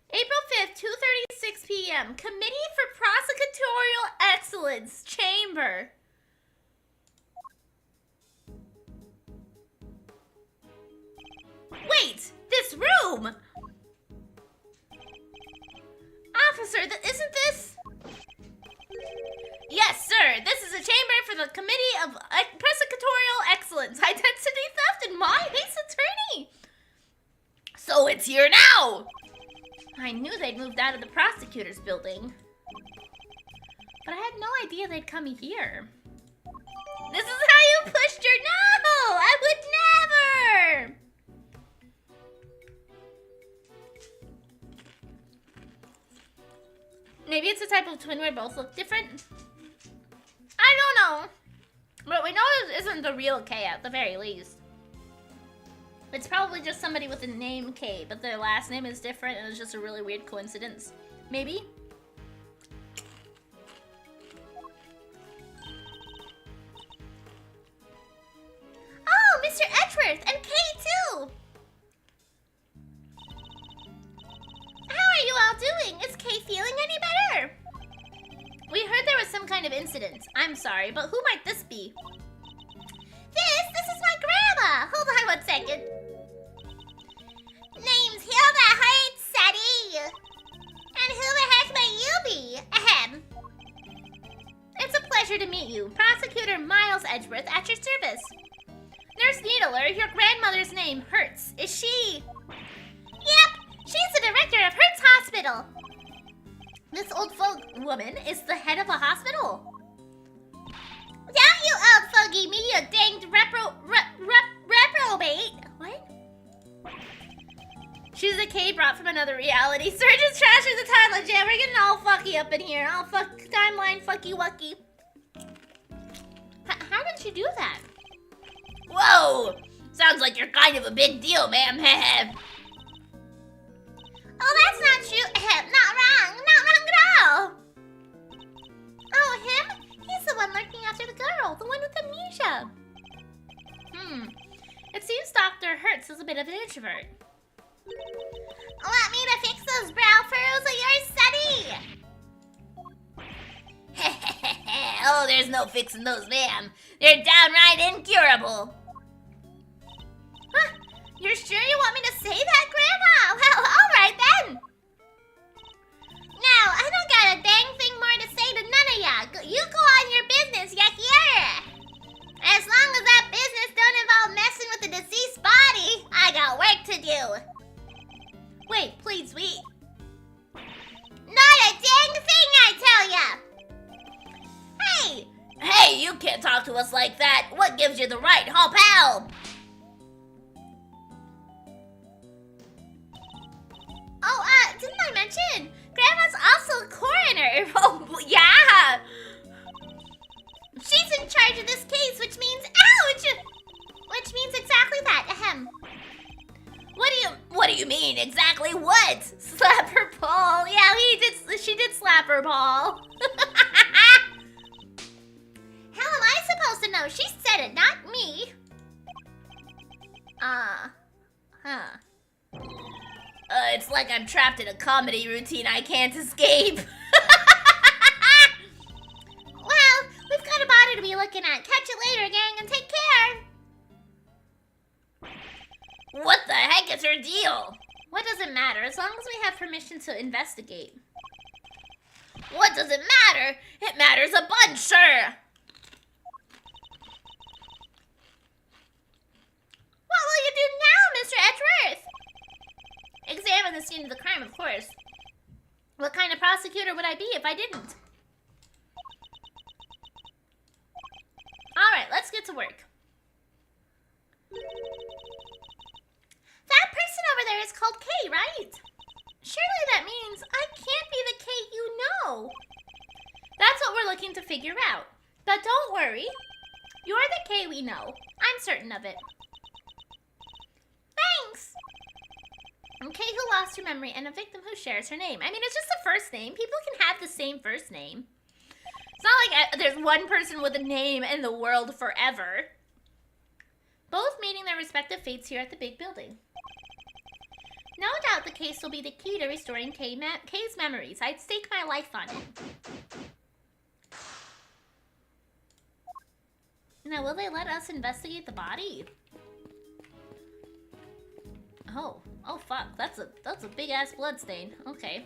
Speaker 1: April 5th, 2:36 p.m. Committee for Prosecutorial Excellence Chamber. Wait, this room! Officer, isn't this... Yes, sir. This is a chamber for the Committee of Prosecutorial Excellence, Identity Theft, and My Ace Attorney. So it's here now! I knew they'd moved out of the prosecutor's building. But I had no idea they'd come here. This is how you pushed your... No! I would never! Maybe it's a type of twin where both look different? I don't know. But we know this isn't the real K at the very least. It's probably just somebody with the name K, but their last name is different and it's just a really weird coincidence. Maybe? Oh, Mr. Edgeworth and K too! How are you all doing? Is Kay feeling any better? We heard there was some kind of incident. I'm sorry, but who might this be? This is my grandma. Hold on one second. Name's Hilda Hurtsetti. And who the heck may you be? Ahem. It's a pleasure to meet you. Prosecutor Miles Edgeworth at your service. Nurse Needler, your grandmother's name, Hertz. Is she... Yep. She's the director of Hertz Hospital. This old folk woman is the head of a hospital. Don't you old fogey me, you danged reprobate. What? She's a K brought from another reality. Surgeon's trashing the timeline jam. We're getting all fucky up in here. All fuck timeline fucky wucky. How did you do that? Whoa! Sounds like you're kind of a big deal, ma'am. Oh, that's not true. Not wrong. Not wrong at all. Oh, him? He's the one lurking after the girl. The one with amnesia. It seems Dr. Hertz is a bit of an introvert. Want me to fix those brow furrows of yours, Sonny? Oh, there's no fixing those, ma'am. They're downright incurable. Huh? You're sure you want me to say that, Grandma? Well, alright then. Now, I don't got a dang thing more to say to none of ya. You go on your business, ya hear? As long as that business don't involve messing with the deceased body, I got work to do. Wait, please, wait. Not a dang thing, I tell ya! Hey! Hey, you can't talk to us like that? What gives you the right, huh, pal? Oh, didn't I mention? Grandma's also a coroner. Oh, yeah. She's in charge of this case, which means, ouch! Which means exactly that, ahem. What do you mean, exactly what? Slap her, Paul. Yeah, she did slap her, Paul. How am I supposed to know? She said it, not me. It's like I'm trapped in a comedy routine I can't escape. Well, we've got a body to be looking at. Catch it later, gang, and take care. What the heck is her deal? What does it matter, as long as we have permission to investigate? What does it matter? It matters a bunch, sir. What will you do now, Mr. Edgeworth? Examine the scene of the crime, of course. What kind of prosecutor would I be if I didn't? Alright, let's get to work. That person over there is called Kay, right? Surely that means I can't be the Kay you know. That's what we're looking to figure out. But don't worry. You're the Kay we know. I'm certain of it. Thanks. A Kay who lost her memory and a victim who shares her name. I mean, it's just a first name. People can have the same first name. It's not like there's one person with a name in the world forever. Both meeting their respective fates here at the big building. No doubt the case will be the key to restoring Kay's memories. I'd stake my life on it. Now, will they let us investigate the body? Oh fuck, that's a big ass blood stain. Okay.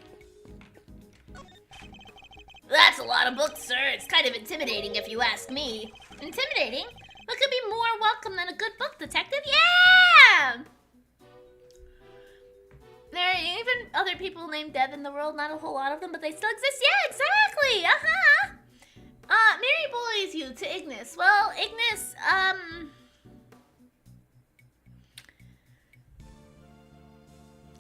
Speaker 1: That's a lot of books, sir. It's kind of intimidating if you ask me. Intimidating? What could be more welcome than a good book, detective? Yeah! There are even other people named Dev in the world, not a whole lot of them, but they still exist. Yeah, exactly! Mary bullies you to Ignis. Well, Ignis,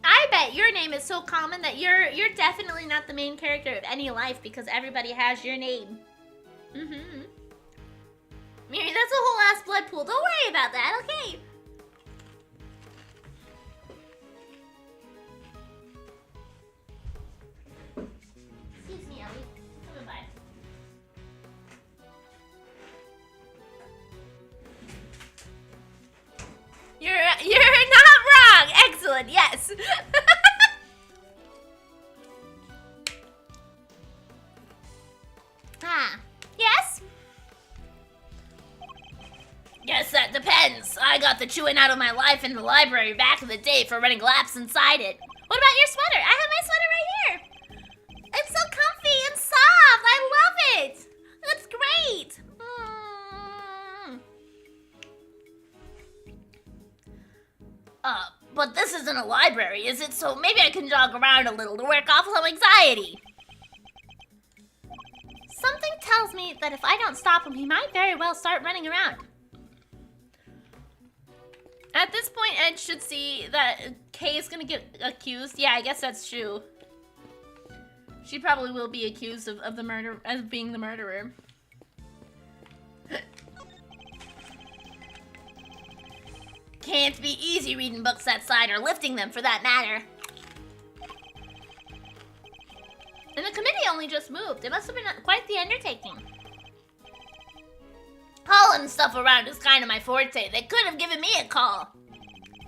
Speaker 1: I bet your name is so common that you're definitely not the main character of any life because everybody has your name. Mm-hmm. Mary, that's a whole ass blood pool. Don't worry about that, okay? Excuse me, Ellie. Coming by. You're not wrong. Excellent. Yes. Yes? Guess that depends. I got the chewing out of my life in the library back in the day for running laps inside it. What about your sweater? I have my sweater right here. It's so comfy and soft. I love it. That's great. But this isn't a library, is it? So maybe I can jog around a little to work off some anxiety. Something tells me that if I don't stop him, he might very well start running around. At this point, Ed should see that Kay is gonna get accused. Yeah, I guess that's true. She probably will be accused of the murder, as being the murderer. Can't be easy reading books that side, or lifting them for that matter. And the committee only just moved. It must have been quite the undertaking. Hauling stuff around is kind of my forte. They could have given me a call.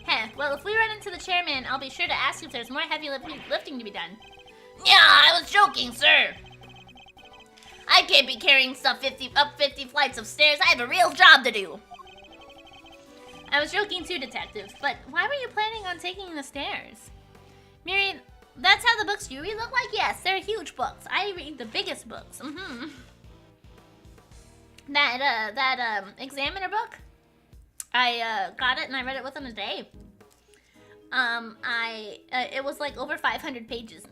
Speaker 1: Heh, well, if we run into the chairman, I'll be sure to ask if there's more heavy lifting to be done. Yeah, I was joking, sir. I can't be carrying stuff up 50 flights of stairs. I have a real job to do. I was joking too, detective, but why were you planning on taking the stairs? Miri, that's how the books you read look like? Yes, they're huge books. I read the biggest books. That examiner book, I got it and I read it within a day. It was like over 500 pages.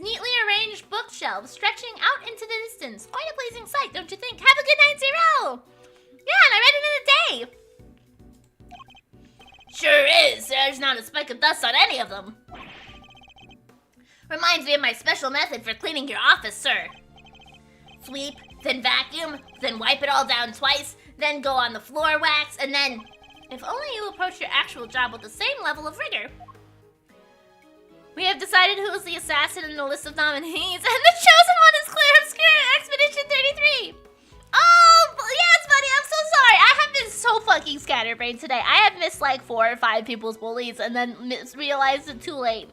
Speaker 1: neatly arranged bookshelves stretching out into the distance. Quite a pleasing sight, don't you think? Have a good night, Zero! Yeah, and I read it in a day. Sure is. There's not a speck of dust on any of them. Reminds me of my special method for cleaning your office, sir. Sweep, then vacuum, then wipe it all down twice, then go on the floor wax, and then... If only you approach your actual job with the same level of rigor. We have decided who is the assassin in the list of nominees, and the chosen one is Clear Obscure Expedition 33. Oh, yes, buddy, I'm so sorry. I have been so fucking scatterbrained today. I have missed like 4 or 5 people's bullies and then realized it too late.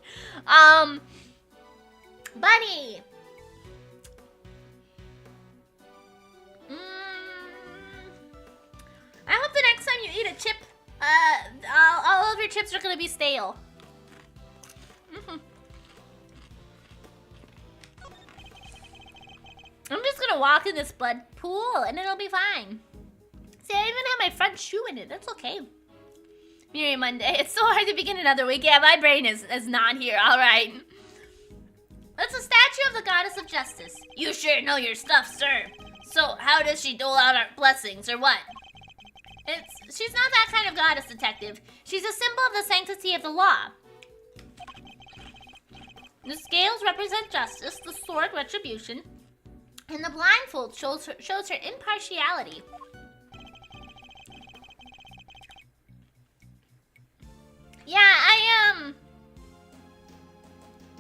Speaker 1: Bunny. I hope the next time you eat a chip, all of your chips are gonna be stale. I'm just gonna walk in this blood pool and it'll be fine. See, I even have my front shoe in it. That's okay. Miri Monday. It's so hard to begin another week. Yeah, my brain is not here. All right. That's a statue of the goddess of justice. You sure know your stuff, sir. So, how does she dole out our blessings, or what? She's not that kind of goddess, detective. She's a symbol of the sanctity of the law. The scales represent justice, the sword retribution, and the blindfold shows her impartiality. Yeah,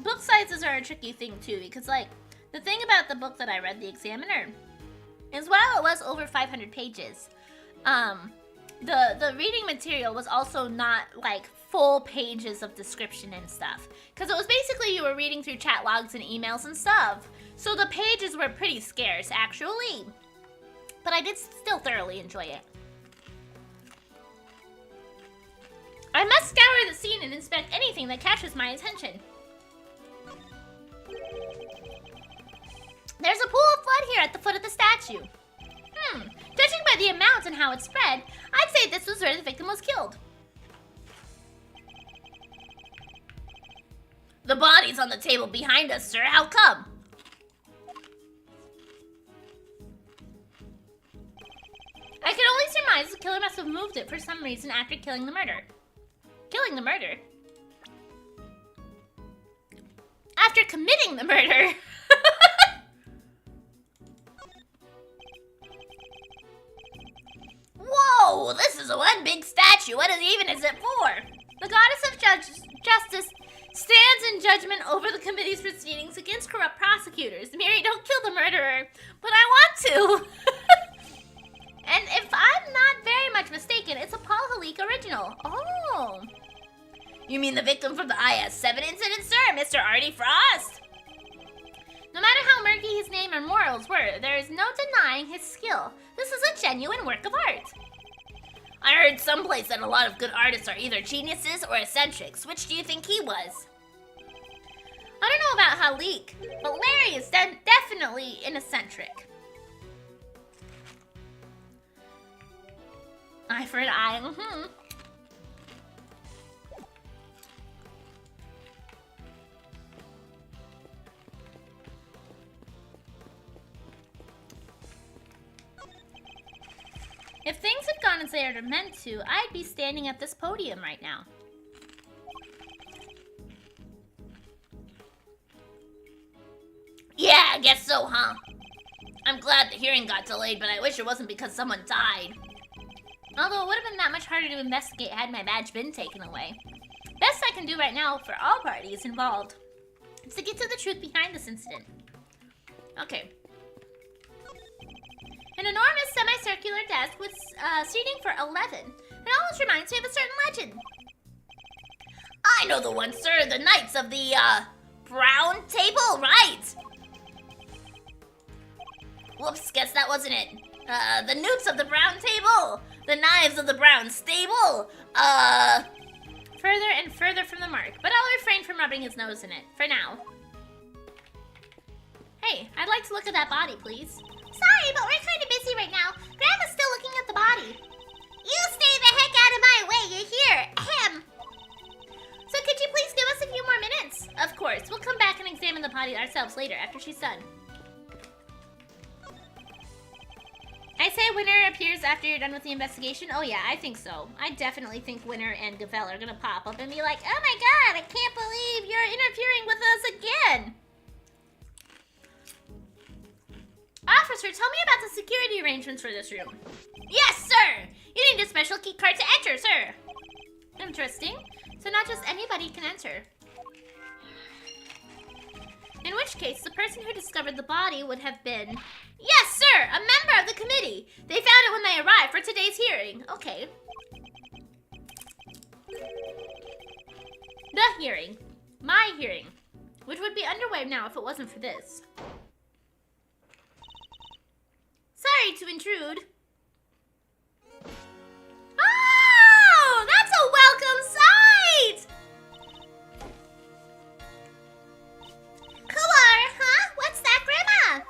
Speaker 1: book sizes are a tricky thing too, because like, the thing about the book that I read, The Examiner, is while it was over 500 pages, the reading material was also not like full pages of description and stuff, because it was basically you were reading through chat logs and emails and stuff, so the pages were pretty scarce actually, but I did still thoroughly enjoy it. I must scour the scene and inspect anything that catches my attention. There's a pool of blood here at the foot of the statue. Judging by the amount and how it spread, I'd say this was where the victim was killed. The body's on the table behind us, sir. How come? I can only surmise the killer must have moved it for some reason after killing the murder. Killing the murder? After committing the murder! Whoa! This is one big statue. What even is it for? The goddess of justice stands in judgment over the committee's proceedings against corrupt prosecutors. Miri, don't kill the murderer, but I want to. And if I'm not very much mistaken, it's a Paul Halik original. Oh. You mean the victim from the IS-7 incident, sir, Mr. Artie Frost? No matter how murky his name and morals were, there is no denying his skill. This is a genuine work of art. I heard someplace that a lot of good artists are either geniuses or eccentrics. Which do you think he was? I don't know about Halik, but Larry is definitely an eccentric. Eye for an eye, If things had gone as they are meant to, I'd be standing at this podium right now. Yeah, I guess so, huh? I'm glad the hearing got delayed, but I wish it wasn't because someone died. Although it would have been that much harder to investigate had my badge been taken away. Best I can do right now for all parties involved is to get to the truth behind this incident. Okay. An enormous semicircular desk with seating for 11. It almost reminds me of a certain legend. I know the one, sir. The Knights of the, Brown Table, right? Whoops, guess that wasn't it. The Newts of the Brown Table. The Knives of the Brown Stable. Further and further from the mark. But I'll refrain from rubbing his nose in it, for now. Hey, I'd like to look at that body, please. Sorry, but we're kind of busy right now. Grandma's still looking at the body. You stay the heck out of my way, you hear? Ahem. So could you please give us a few more minutes? Of course, we'll come back and examine the the body ourselves later after she's done. I say Winner appears after you're done with the investigation. Oh yeah, I think so. I definitely think Winner and Gavel are gonna pop up and be like, oh my god, I can't believe you're interfering with us again. Officer, tell me about the security arrangements for this room. Yes, sir! You need a special key card to enter, sir. Interesting. So not just anybody can enter. In which case, the person who discovered the body would have been... Yes, sir! A member of the committee! They found it when they arrived for today's hearing. Okay. The hearing. My hearing. Which would be underway now if it wasn't for this. Sorry to intrude. Oh! That's a welcome sight! Cool, huh? What's that, Grandma?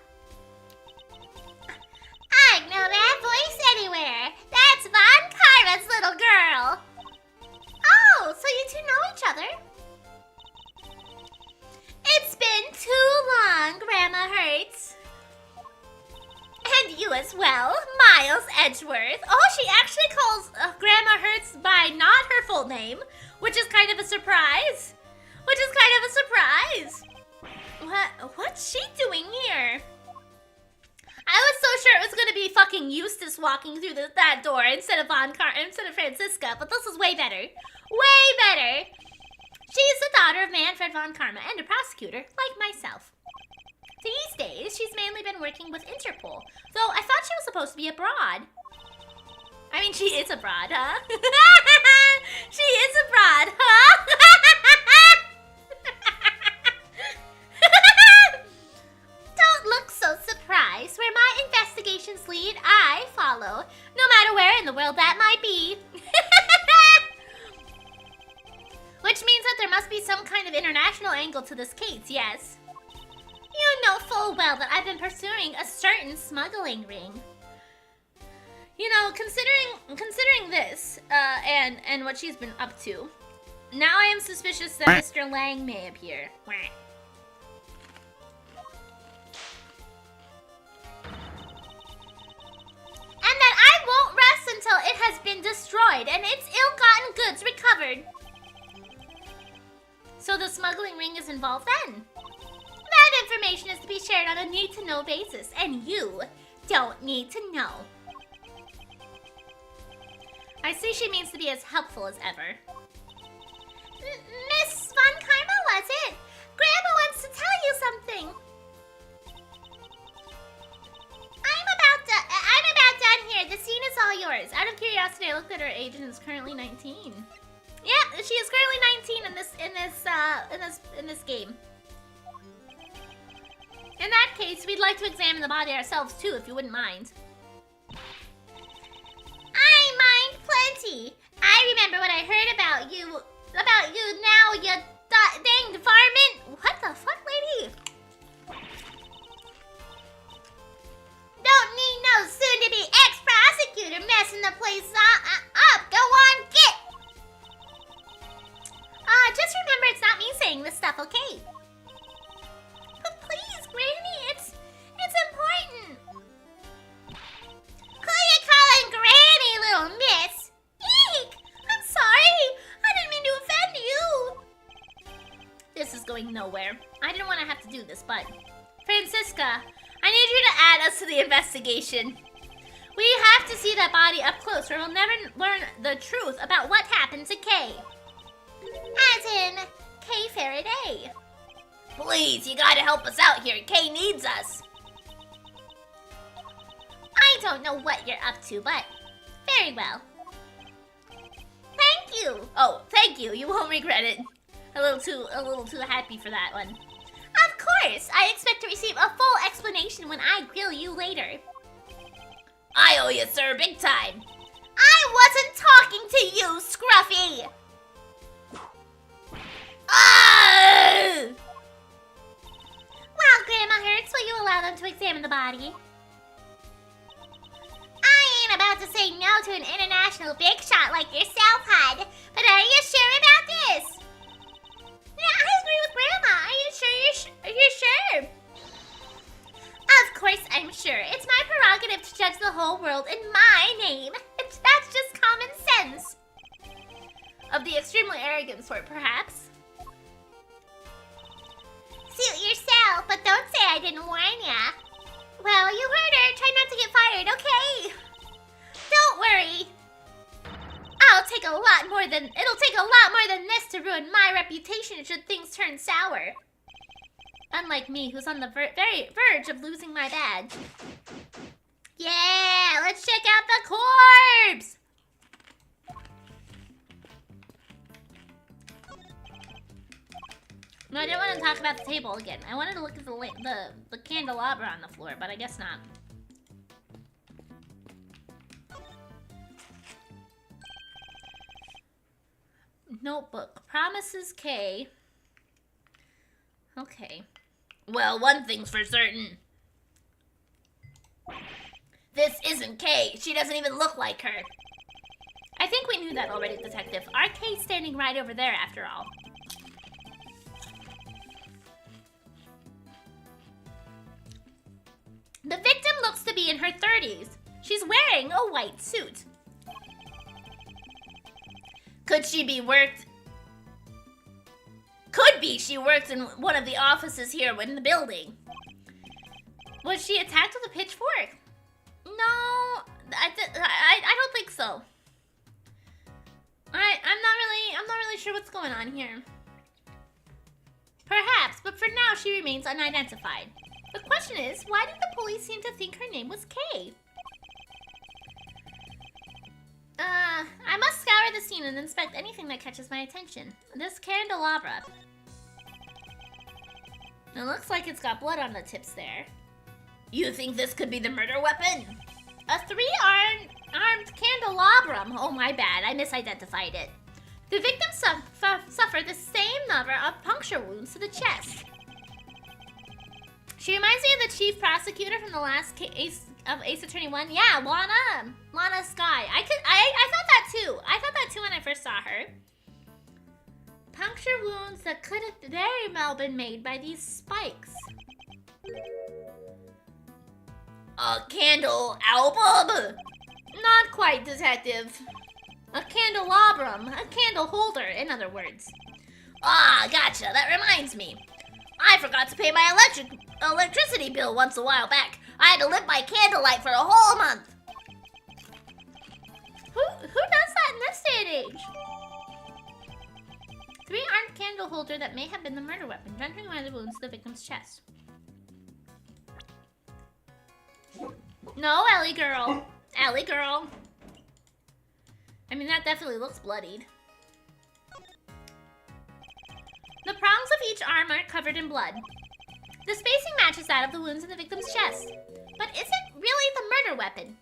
Speaker 1: I know that voice anywhere. That's Von Karma's little girl. Oh, so you two know each other? It's been too long, Grandma Hertz. And you as well, Miles Edgeworth. Oh, she actually calls Grandma Hertz by not her full name, which is kind of a surprise. What's she doing here? I was so sure it was gonna be fucking Eustace walking through that door instead of Francisca, but this is way better. Way better. She's the daughter of Manfred von Karma and a prosecutor, like myself. These days, she's mainly been working with Interpol, though I thought she was supposed to be abroad. I mean, she is abroad, huh? She is abroad, huh? Don't look so surprised. Where my investigations lead, I follow, no matter where in the world that might be. Which means that there must be some kind of international angle to this case, yes? You know full well that I've been pursuing a certain smuggling ring. You know, considering this, and what she's been up to, now I am suspicious that Mr. Lang may appear. And that I won't rest until it has been destroyed and its ill-gotten goods recovered. So the smuggling ring is involved then? That information is to be shared on a need-to-know basis, and you don't need to know. I see she means to be as helpful as ever. Miss Von Karma, was it? Grandma wants to tell you something. I'm about done here. The scene is all yours. Out of curiosity, I looked at her age and is currently 19. Yeah, she is currently 19 in this game. In that case, we'd like to examine the body ourselves too, if you wouldn't mind. I mind plenty. I remember what I heard about you now, you danged varmint. What the fuck, lady? Don't need no soon-to-be ex-prosecutor messing the place up. Go on, get. Just remember it's not me saying this stuff, okay? But please, Granny, it's important. Who you calling Granny, little miss? Eek! I'm sorry. I didn't mean to offend you. This is going nowhere. I didn't want to have to do this, but... Francisca, I need you to add us to the investigation. We have to see that body up close, or we'll never learn the truth about what happened to Kay. As in, Kay Faraday. Please, you gotta help us out here. Kay needs us. I don't know what you're up to, but very well. Thank you. Oh, thank you. You won't regret it. A little too happy for that one. Of course. I expect to receive a full explanation when I grill you later. I owe you, sir, big time. I wasn't talking to you, Scruffy. Well, Grandma Hertz, will you allow them to examine the body? I ain't about to say no to an international big shot like yourself, Hud. But are you sure about this? Yeah, I agree with Grandma. Are you feelings for, perhaps. Suit yourself, but don't say I didn't warn ya. Well, you heard her. Try not to get fired, okay? Don't worry. It'll take a lot more than this to ruin my reputation should things turn sour. Unlike me, who's on the very verge of losing my badge. Yeah, let's check out the corpse! No, I didn't want to talk about the table again. I wanted to look at the candelabra on the floor, but I guess not. Notebook. Promises K. Okay. Well, one thing's for certain. This isn't Kay. She doesn't even look like her. I think we knew that already, Detective. Our Kay's standing right over there, after all. The victim looks to be in her 30s. She's wearing a white suit. Could she be worked? Could be she works in one of the offices here in the building. Was she attacked with a pitchfork? No, I don't think so. I'm not really sure what's going on here. Perhaps, but for now she remains unidentified. The question is, why did the police seem to think her name was Kay? I must scour the scene and inspect anything that catches my attention. This candelabra. It looks like it's got blood on the tips there. You think this could be the murder weapon? A three-armed candelabrum. Oh, my bad. I misidentified it. The victim suffered the same number of puncture wounds to the chest. She reminds me of the chief prosecutor from the last case of Ace Attorney 1. Yeah, Lana Skye. I thought that too. I thought that too when I first saw her. Puncture wounds that could have very well been made by these spikes. A candle album? Not quite, Detective. A candelabrum. A candle holder, in other words. Ah, gotcha. That reminds me. I forgot to pay my electricity bill once a while back. I had to live by candlelight for a whole month. Who does that in this day and age? Three-armed candle holder that may have been the murder weapon, rendering one of the wounds to the victim's chest. No, Ellie girl. Ellie girl. I mean, that definitely looks bloodied. The prongs of each arm are covered in blood. The spacing matches that of the wounds in the victim's chest. But is it really the murder weapon?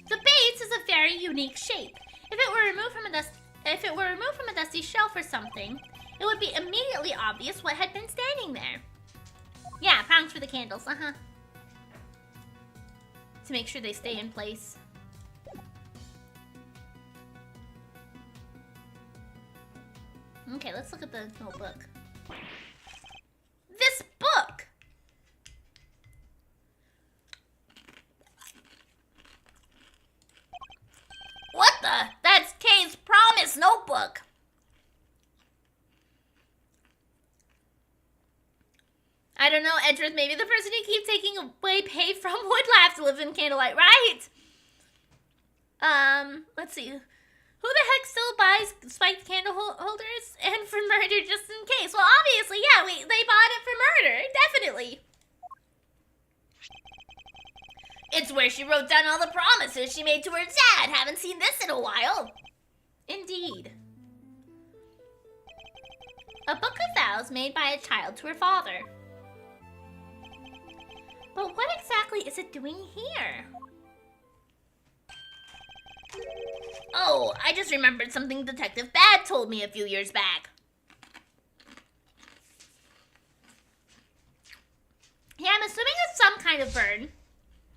Speaker 1: The base is a very unique shape. If it were removed from a dusty shelf or something, it would be immediately obvious what had been standing there. Yeah, prongs for the candles, to make sure they stay in place. Okay, let's look at the notebook. This book! What the? That's Kay's promise notebook! I don't know, Edgeworth, maybe the person you keep taking away pay from would have to live in candlelight, right? Let's see. Who the heck still buys spiked candle holders and for murder just in case? Well, obviously, yeah, they bought it for murder, definitely. It's where she wrote down all the promises she made to her dad. Haven't seen this in a while. Indeed. A book of vows made by a child to her father. But what exactly is it doing here? Oh, I just remembered something Detective Bad told me a few years back. Yeah, I'm assuming it's some kind of bird.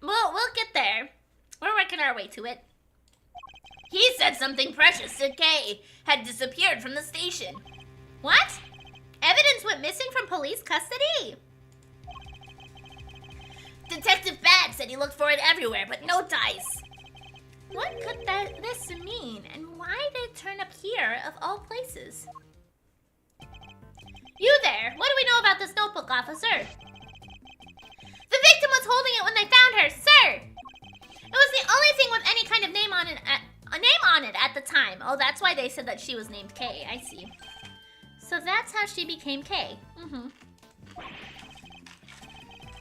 Speaker 1: We'll get there. We're working our way to it. He said something precious to Kay had disappeared from the station. What? Evidence went missing from police custody? Detective Bad said he looked for it everywhere, but no dice. What could this mean? And why did it turn up here, of all places? You there! What do we know about this notebook, officer? The victim was holding it when they found her, sir! It was the only thing with any kind of name on it, at the time. Oh, that's why they said that she was named Kay. I see. So that's how she became Kay.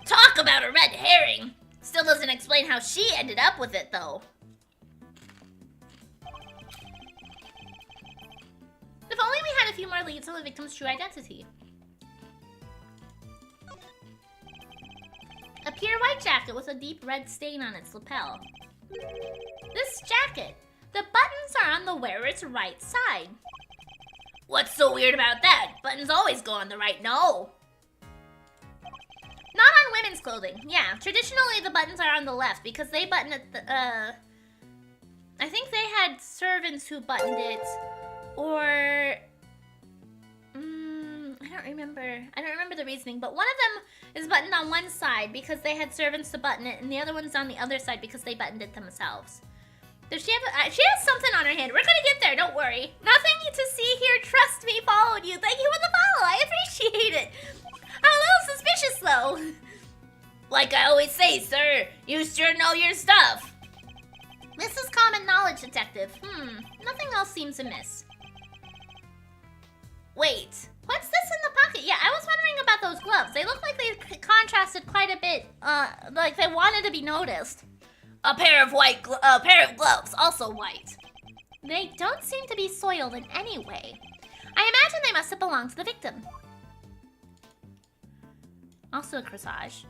Speaker 1: Talk about a red herring! Still doesn't explain how she ended up with it, though. If only we had a few more leads on the victim's true identity. A pure white jacket with a deep red stain on its lapel. This jacket. The buttons are on the wearer's right side. What's so weird about that? Buttons always go on the right, no. Not on women's clothing. Yeah, traditionally the buttons are on the left because they button at the, I think they had servants who buttoned it. Or, I don't remember the reasoning, but one of them is buttoned on one side because they had servants to button it, and the other one's on the other side because they buttoned it themselves. Does she have she has something on her hand. We're gonna get there, don't worry. Nothing to see here, trust me, followed you. Thank you for the follow, I appreciate it. I'm a little suspicious, though. Like I always say, sir, you sure know your stuff. This is common knowledge, detective. Nothing else seems amiss. Wait, what's this in the pocket? Yeah, I was wondering about those gloves. They look like they contrasted quite a bit, like they wanted to be noticed. A pair of gloves, also white. They don't seem to be soiled in any way. I imagine they must have belonged to the victim. Also a corsage.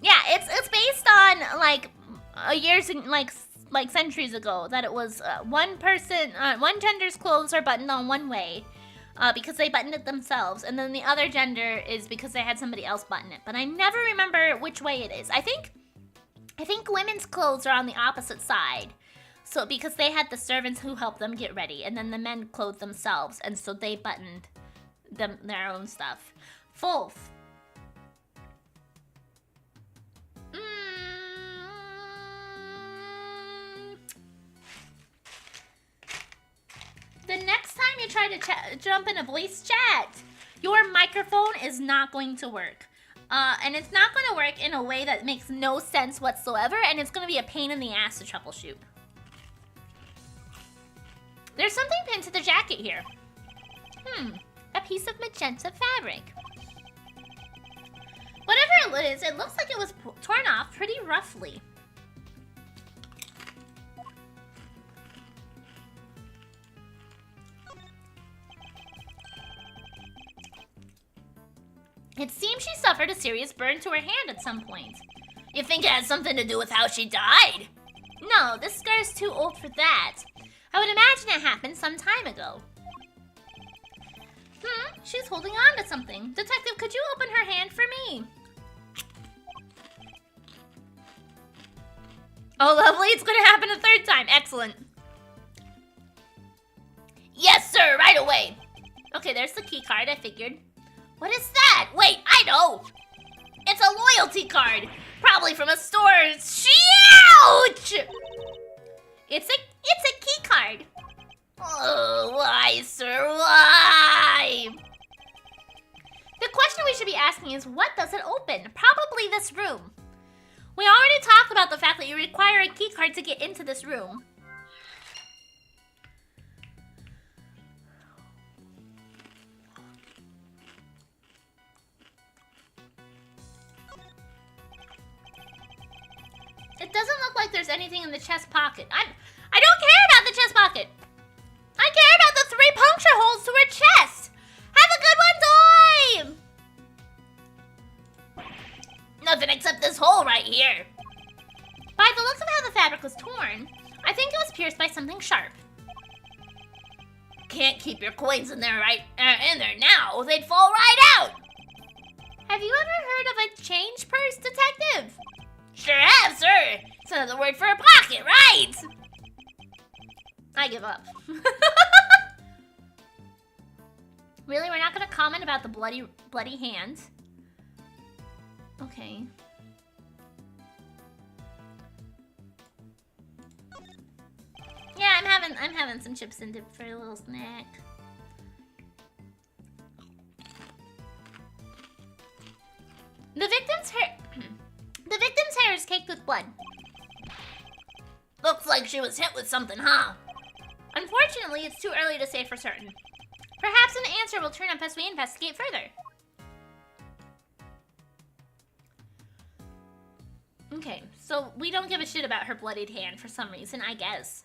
Speaker 1: Yeah, it's based on like years and like centuries ago that it was one gender's clothes are buttoned on one way. Because they buttoned it themselves, and then the other gender is because they had somebody else button it. But I never remember which way it is. I think women's clothes are on the opposite side. So because they had the servants who helped them get ready, and then the men clothed themselves, and so they buttoned their own stuff. Fourth. The next time you try to jump in a voice chat, your microphone is not going to work. And it's not going to work in a way that makes no sense whatsoever, and it's going to be a pain in the ass to troubleshoot. There's something pinned to the jacket here. A piece of magenta fabric. Whatever it is, it looks like it was torn off pretty roughly. It seems she suffered a serious burn to her hand at some point. You think it has something to do with how she died? No, this scar's too old for that. I would imagine it happened some time ago. She's holding on to something. Detective, could you open her hand for me? Oh, lovely, it's gonna happen a third time. Excellent. Yes, sir, right away. Okay, there's the key card, I figured. What is that? Wait, I know! It's a loyalty card! Probably from a store. Ouch! It's a key card. Oh, why, sir? Why? The question we should be asking is, what does it open? Probably this room. We already talked about the fact that you require a key card to get into this room. It doesn't look like there's anything in the chest pocket. I don't care about the chest pocket. I care about the 3 puncture holes to her chest. Have a good one, Toy! Nothing except this hole right here. By the looks of how the fabric was torn, I think it was pierced by something sharp. Can't keep your coins in there in there now. They'd fall right out. Have you ever heard of a change purse, detective? Sure have, sir. It's another word for a pocket, right? I give up. Really, we're not gonna comment about the bloody hand? Okay. having some chips and dip for a little snack. The victim's hair is caked with blood. Looks like she was hit with something, huh? Unfortunately, it's too early to say for certain. Perhaps an answer will turn up as we investigate further. Okay, so we don't give a shit about her bloodied hand for some reason, I guess.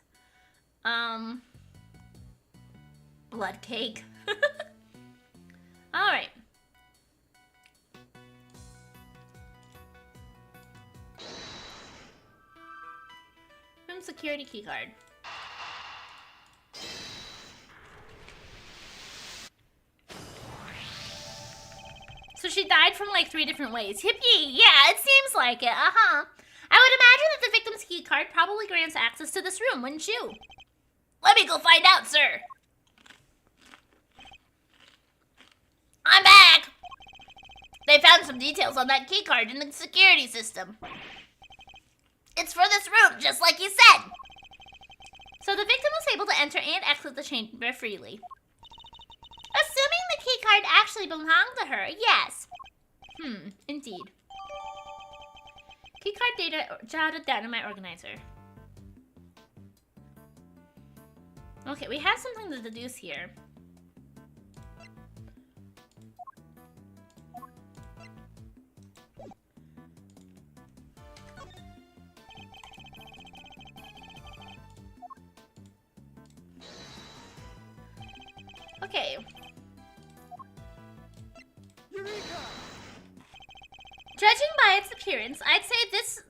Speaker 1: Blood cake. Alright. Room security keycard. So she died from like 3 different ways. Hippie! Yeah, it seems like it. Uh-huh. I would imagine that the victim's key card probably grants access to this room, wouldn't you? Let me go find out, sir. I'm back! They found some details on that key card in the security system. It's for this room, just like you said. So the victim was able to enter and exit the chamber freely. Assuming the key card actually belonged to her, yes. Indeed. Keycard data jotted down in my organizer. Okay, we have something to deduce here. Okay. Judging by its appearance, I'd say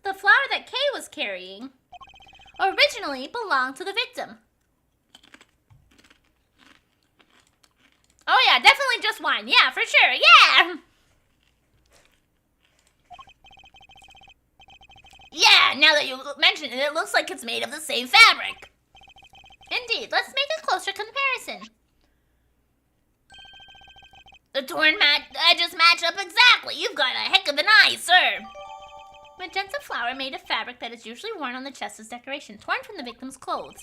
Speaker 1: the flower that Kay was carrying originally belonged to the victim. Oh yeah, definitely just wine. Yeah, for sure. Yeah! Yeah, now that you mention it, it looks like it's made of the same fabric. Indeed, let's make a closer comparison. The torn edges match up exactly. You've got a heck of an eye, sir. Magenta flower made of fabric that is usually worn on the chest as decoration, torn from the victim's clothes.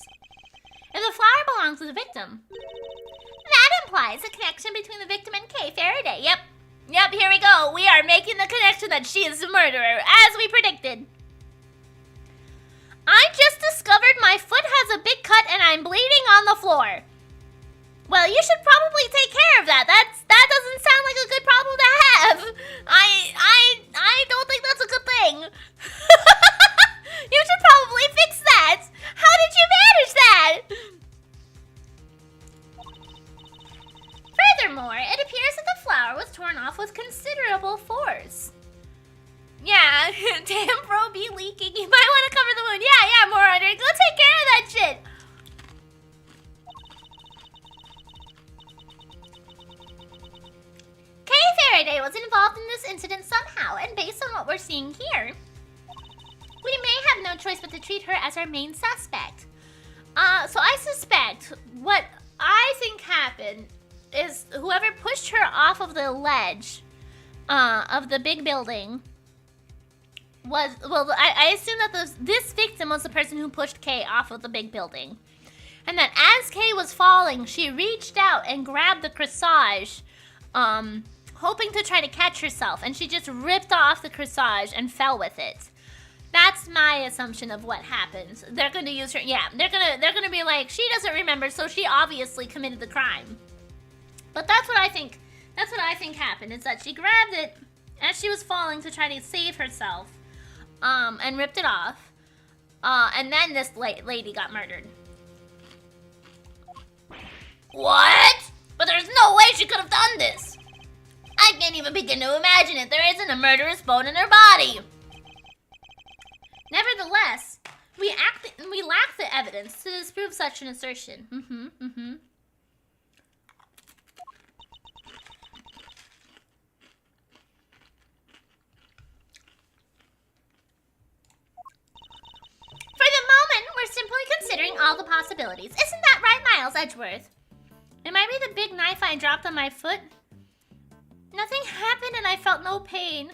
Speaker 1: If the flower belongs to the victim, that implies a connection between the victim and Kay Faraday. Yep, here we go. We are making the connection that she is the murderer, as we predicted. I just discovered my foot has a big cut and I'm bleeding on the floor. Well, you should probably take care of that. That doesn't sound like a good problem to have. I don't think that's a good thing. You should probably fix that. How did you manage that? Furthermore, it appears that the flower was torn off with considerable force. Yeah, damn bro be leaking. You might want to cover the wound. Yeah, Moronder, go take care of that shit. Kay Faraday was involved in this incident somehow, and based on what we're seeing here, we may have no choice but to treat her as our main suspect. So I suspect what I think happened is whoever pushed her off of the ledge of the big building was, well, I assume that this victim was the person who pushed Kay off of the big building. And that as Kay was falling, she reached out and grabbed the corsage, hoping to try to catch herself, and she just ripped off the corsage and fell with it. That's my assumption of what happened. They're going to use her. Yeah, they're gonna be like, she doesn't remember, so she obviously committed the crime. But that's what I think. That's what I think happened. Is that she grabbed it as she was falling to try to save herself, and ripped it off. And then this lady got murdered. What? But there's no way she could have done this. I can't even begin to imagine it. There isn't a murderous bone in her body. Nevertheless, we lack the evidence to disprove such an assertion. For the moment, we're simply considering all the possibilities. Isn't that right, Miles Edgeworth? It might be the big knife I dropped on my foot. Nothing happened and I felt no pain.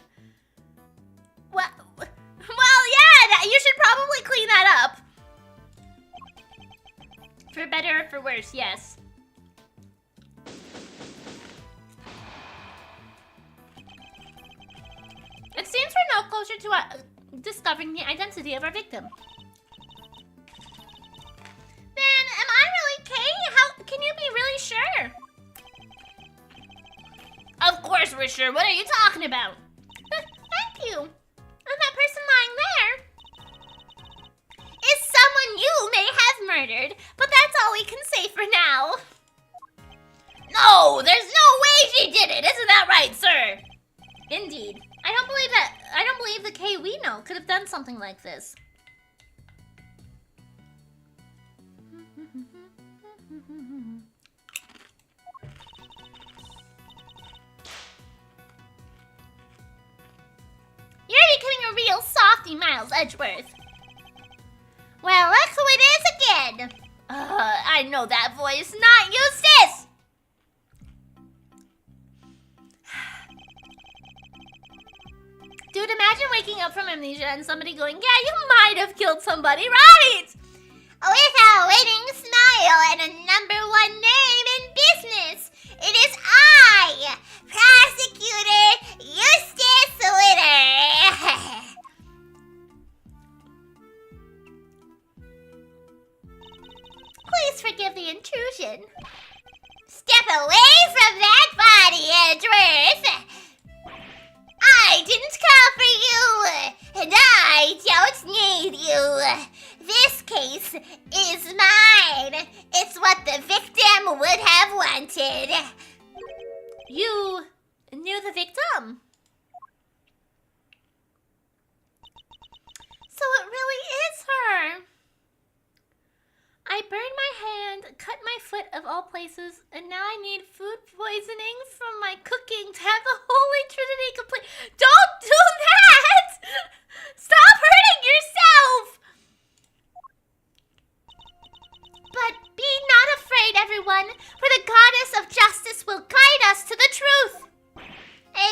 Speaker 1: Well, yeah, you should probably clean that up. For better or for worse, yes. It seems we're no closer to discovering the identity of our victim. Then, am I really Kay? How can you be really sure? Of course we're sure. What are you talking about? Thank you. And that person lying there is someone you may have murdered, but that's all we can say for now. No, there's no way she did it. Isn't that right, sir? Indeed. I don't believe the Kay we know could have done something like this. You're becoming a real softy, Miles Edgeworth. Well, look who it is again. I know that voice. Not Eustace! Dude, imagine waking up from amnesia and somebody going, yeah, you might have killed somebody, right? With a winning smile and a #1 name in business, it is I, Prosecutor Eustace Winter. Please forgive the intrusion. Step away from that body, Edgeworth. I didn't call for you, and I don't need you. This case is mine. It's what the victim would have wanted. You knew the victim? So it really is her. I burned my hand, cut my foot of all places, and now I need food poisoning from my cooking to have the Holy Trinity complete. Don't do that! Stop hurting yourself! But be not afraid, everyone, for the goddess of justice will guide us to the truth.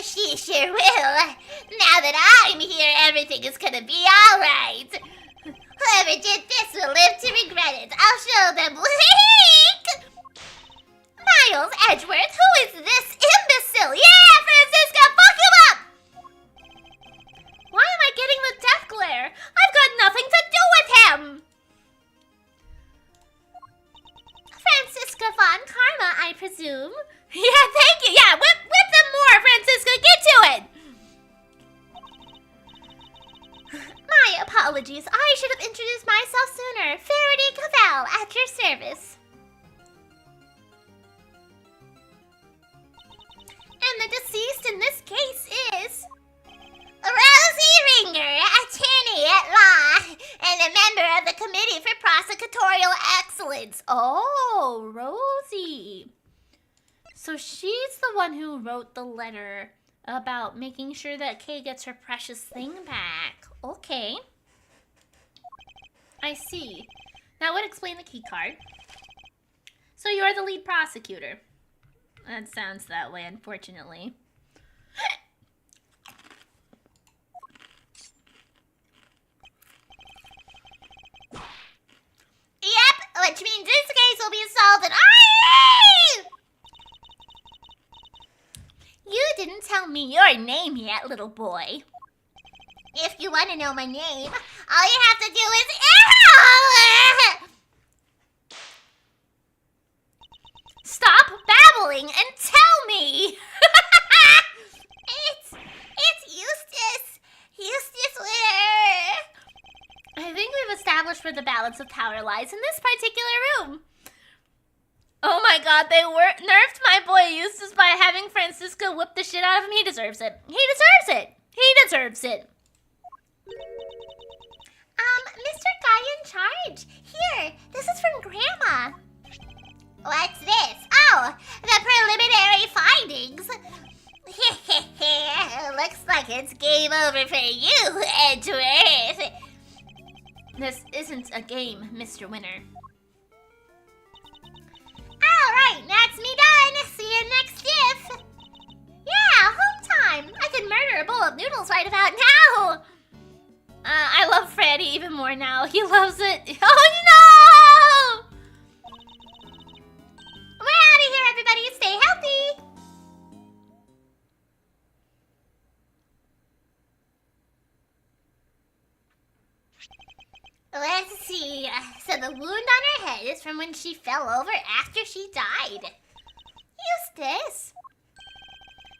Speaker 1: She sure will. Now that I'm here, everything is gonna be all right. Whoever did this will live to regret it. I'll show them. Blink! Miles Edgeworth, who is this imbecile? Yeah, Francisca, fuck him up! Why am I getting the death glare? I've got nothing to do with him! Francisca von Karma, I presume. Yeah, thank you. Yeah, whip them more, Francisca. Get to it! My apologies. I should have introduced myself sooner. Faraday Cavell, at your service. And the deceased in this case is Rosie Ringer, attorney at law, and a member of the Committee for Prosecutorial Excellence. Oh, Rosie. So she's the one who wrote the letter about making sure that Kay gets her precious thing back. Okay. I see. That would explain the key card. So you're the lead prosecutor. That sounds that way, unfortunately. Yep, which means this case will be solved and You didn't tell me your name yet, little boy. If you want to know my name, all you have to do is... Stop babbling and tell me! It's Eustace. Eustace Winter. I think we've established where the balance of power lies in this particular room. Oh my god, they nerfed my boy Eustace by having Francisco whip the shit out of him. He deserves it. He deserves it. He deserves it. Mr. Guy in charge. Here, this is from Grandma. What's this? Oh, the preliminary findings. Looks like it's game over for you, Edgeworth. This isn't a game, Mr. Winter. Alright, that's me done. See you next shift. Yeah, home time. I could murder a bowl of noodles right about now. I love Freddy even more now. He loves it. Oh no! wound on her head is from when she fell over after she died. Eustace?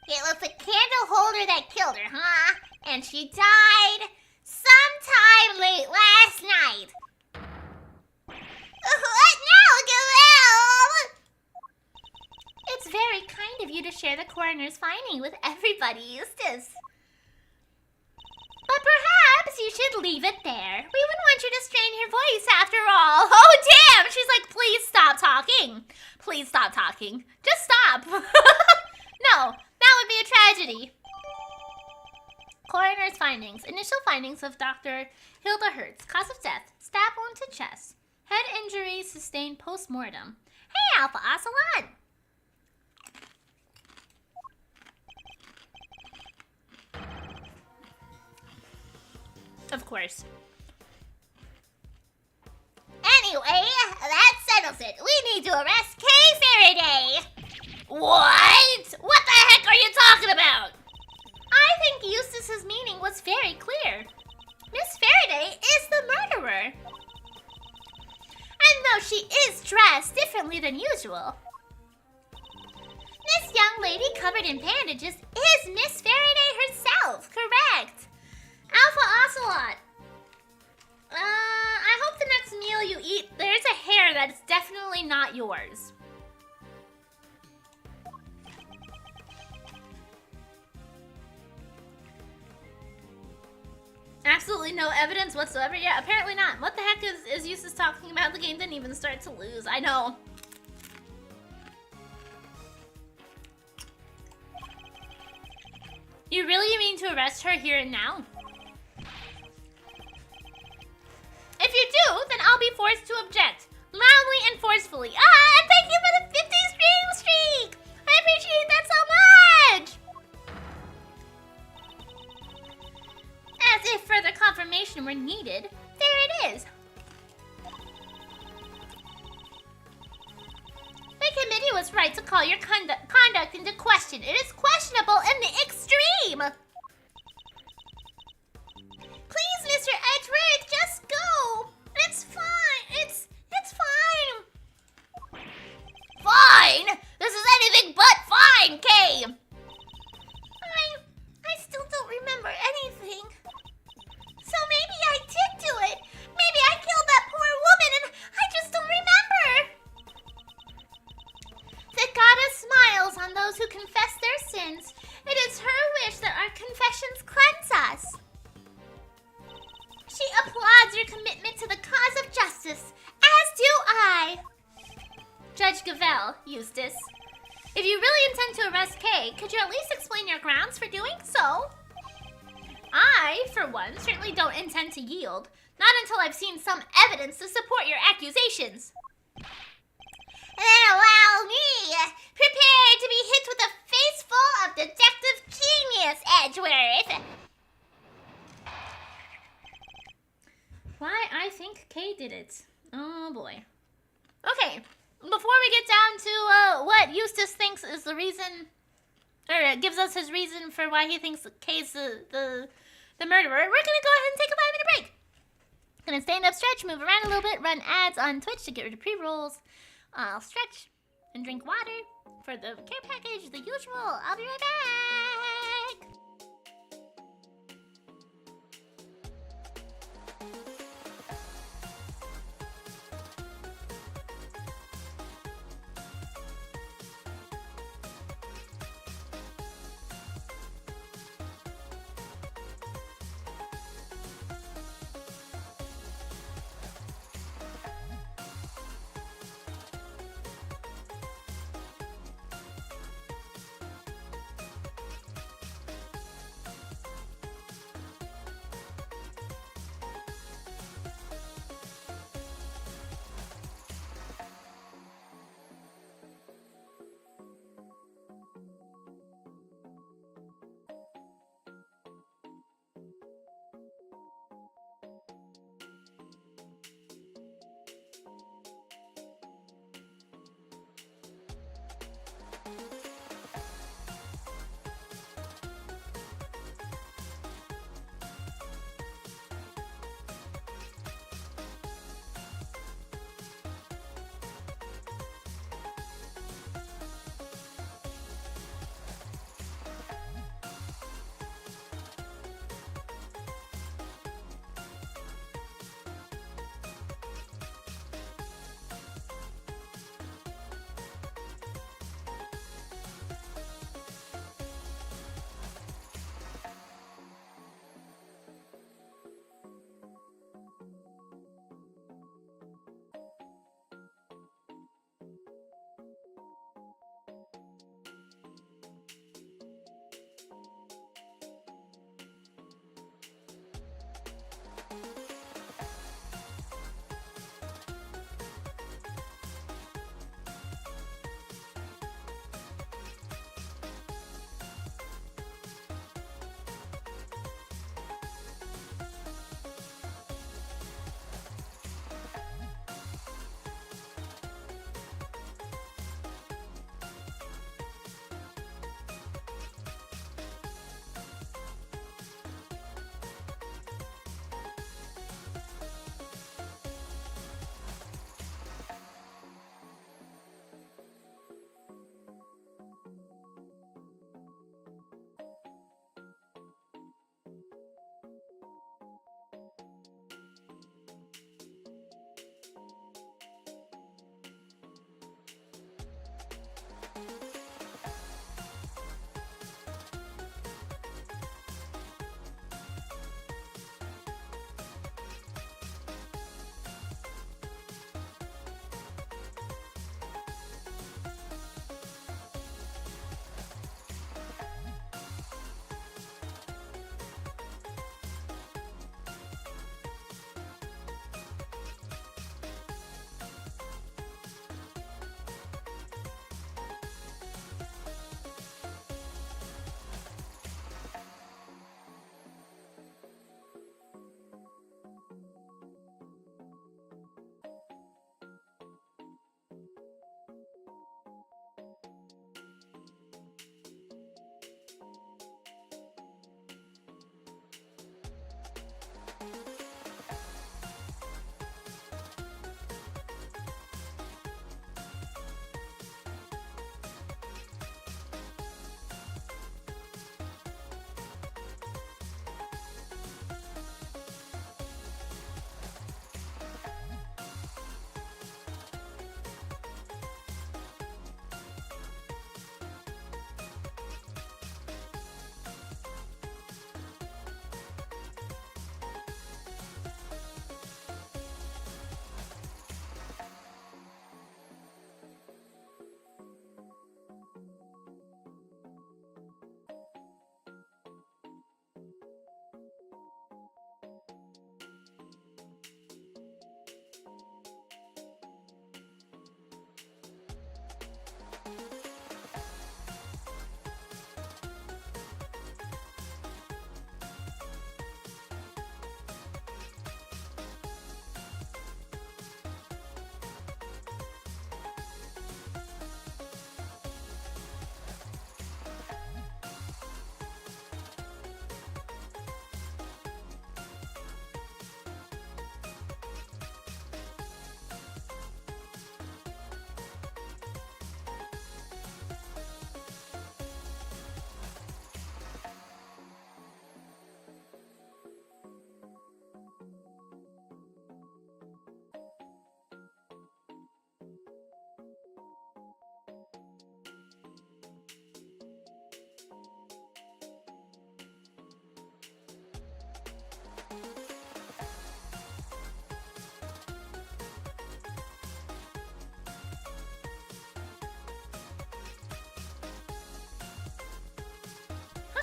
Speaker 1: It was the candle holder that killed her, huh? And she died sometime late last night. What now, Gavel? It's very kind of you to share the coroner's finding with everybody, Eustace. But perhaps you should leave it there. We wouldn't want you to strain your voice after all. Oh, damn! She's like, please stop talking. Please stop talking. Just stop. No, that would be a tragedy. Coroner's findings. Initial findings of Dr. Hilda Hertz. Cause of death. Stab wound to chest. Head injury sustained post-mortem. Hey, Alpha Ocelot! Of course. Anyway, that settles it. We need to arrest Kay Faraday. What? What the heck are you talking about? I think Eustace's meaning was very clear. Miss Faraday is the murderer. And though she is dressed differently than usual, this young lady covered in bandages is Miss Faraday herself, correct? Alpha Ocelot. I hope the next meal you eat, there's a hair that's definitely not yours. Absolutely no evidence whatsoever. Yeah, apparently not. What the heck is Eustace talking about? The game didn't even start to lose. I know. You really mean to arrest her here and now? If you do, then I'll be forced to object. Loudly and forcefully. And thank you for the 50 streak! I appreciate that so much! As if further confirmation were needed, there it is. The committee was right to call your conduct into question. It is questionable in the extreme. Please, Mr. Edgeworth, just go. It's fine. It's fine. Fine? This is anything but fine, Kay. I still don't remember anything. So maybe I did do it. Maybe I killed that poor woman and I just don't remember. The goddess smiles on those who confess their sins. It is her wish that our confessions cleanse us. She applauds your commitment to the cause of justice, as do I. Judge Gavel, Eustace. If you really intend to arrest Kay, could you at least explain your grounds for doing so? I, for one, certainly don't intend to yield. Not until I've seen some evidence to support your accusations. Then allow me, prepared to be hit with a face full of detective genius, Edgeworth. Why, I think Kay did it. Oh boy. Okay, before we get down to what Eustace thinks is the reason, or gives us his reason for why he thinks Kay's the murderer, we're gonna go ahead and take a 5-minute break. Gonna stand up, stretch, move around a little bit, run ads on Twitch to get rid of pre-rolls. I'll stretch and drink water for the care package, the usual. I'll be right back.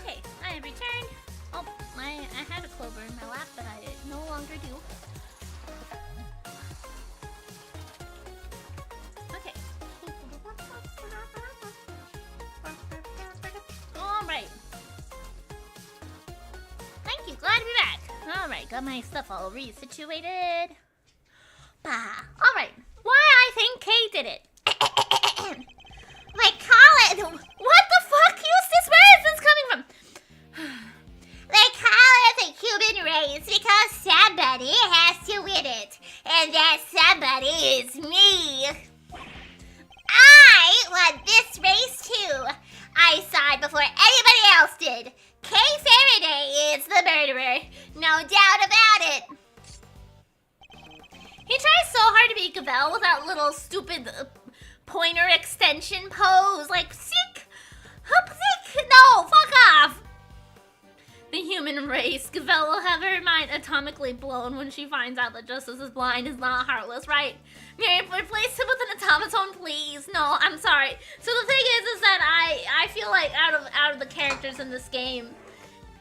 Speaker 1: Okay, I have returned. Oh, I had a clover in my lap, but I no longer do. Okay. Alright. Thank you, glad to be back. Alright, got my stuff all resituated. Bah. Alright, why I think Kay did it. They call it... What the fuck, Eustace? Where is this coming from? They call it the human race because somebody has to win it. And that somebody is me. I won this race too. I saw it before anybody else did. Kay Faraday is the murderer. No doubt about it. He tries so hard to be Gavel with that little stupid pointer extension pose. Like, sick. No, fuck off. The human race. Gavel will have her mind atomically blown when she finds out that Justice is blind is not heartless, right? Miriam, replace him with an automaton, please. No, I'm sorry. So the thing is that I feel like out of the characters in this game,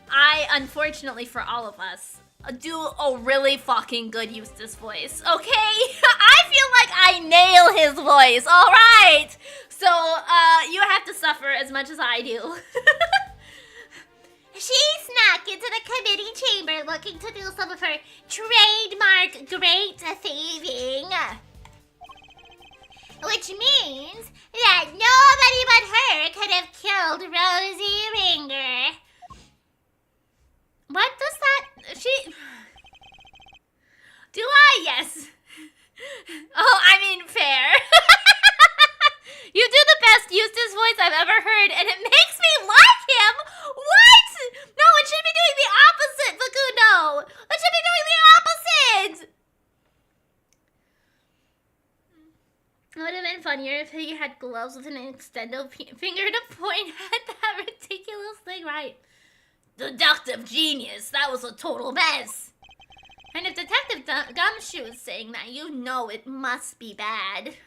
Speaker 1: I, unfortunately for all of us, do a really fucking good Eustace voice, okay? I feel like I nail his voice, alright? So, you have to suffer as much as I do. She snuck into the committee chamber looking to do some of her trademark great thieving. Which means that nobody but her could have killed Rosie Ringer. What does that... Do I? Yes. Oh, I mean, fair. You do the best Eustace voice I've ever heard, and it makes me like him! What? No, it should be doing the opposite, Facundo! It should be doing the opposite! It would have been funnier if he had gloves with an extendo finger to point at that ridiculous thing, right? Deductive genius, that was a total mess. And if Detective Gumshoe is saying that, you know it must be bad.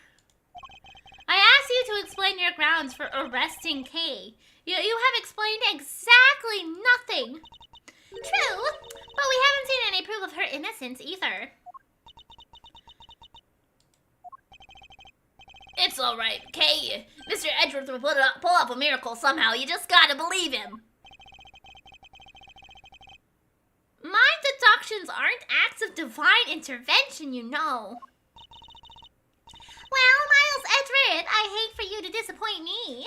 Speaker 1: I asked you to explain your grounds for arresting Kay. You have explained exactly nothing. True, but we haven't seen any proof of her innocence either. It's alright, Kay. Mr. Edgeworth will pull off a miracle somehow. You just gotta believe him. My deductions aren't acts of divine intervention, you know. Well, Miles Edgeworth, I hate for you to disappoint me.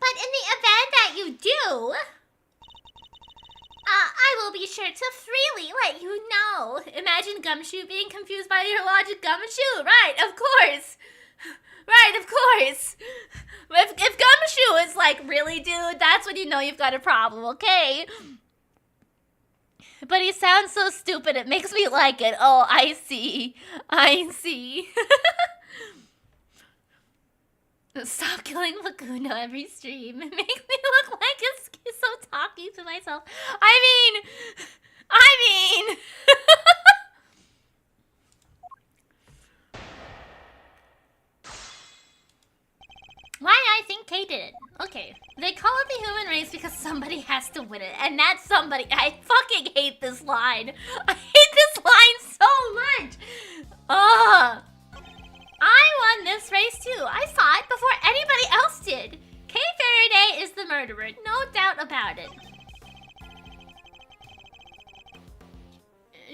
Speaker 1: But in the event that you do, I will be sure to freely let you know. Imagine Gumshoe being confused by your logic, Gumshoe. Right, of course. Right, of course. If Gumshoe is like, really, dude, that's when you know you've got a problem, okay? But he sounds so stupid, it makes me like it. Oh, I see. I see. Stop killing Facundo every stream. It makes me look like a schizo talking to myself. I mean... Why I think Kay did it. Okay. They call it the human race because somebody has to win it. And that somebody... I fucking hate this line. I hate this line so much. Ugh. I won this race too. I saw it before anybody else did. Kay Faraday is the murderer. No doubt about it.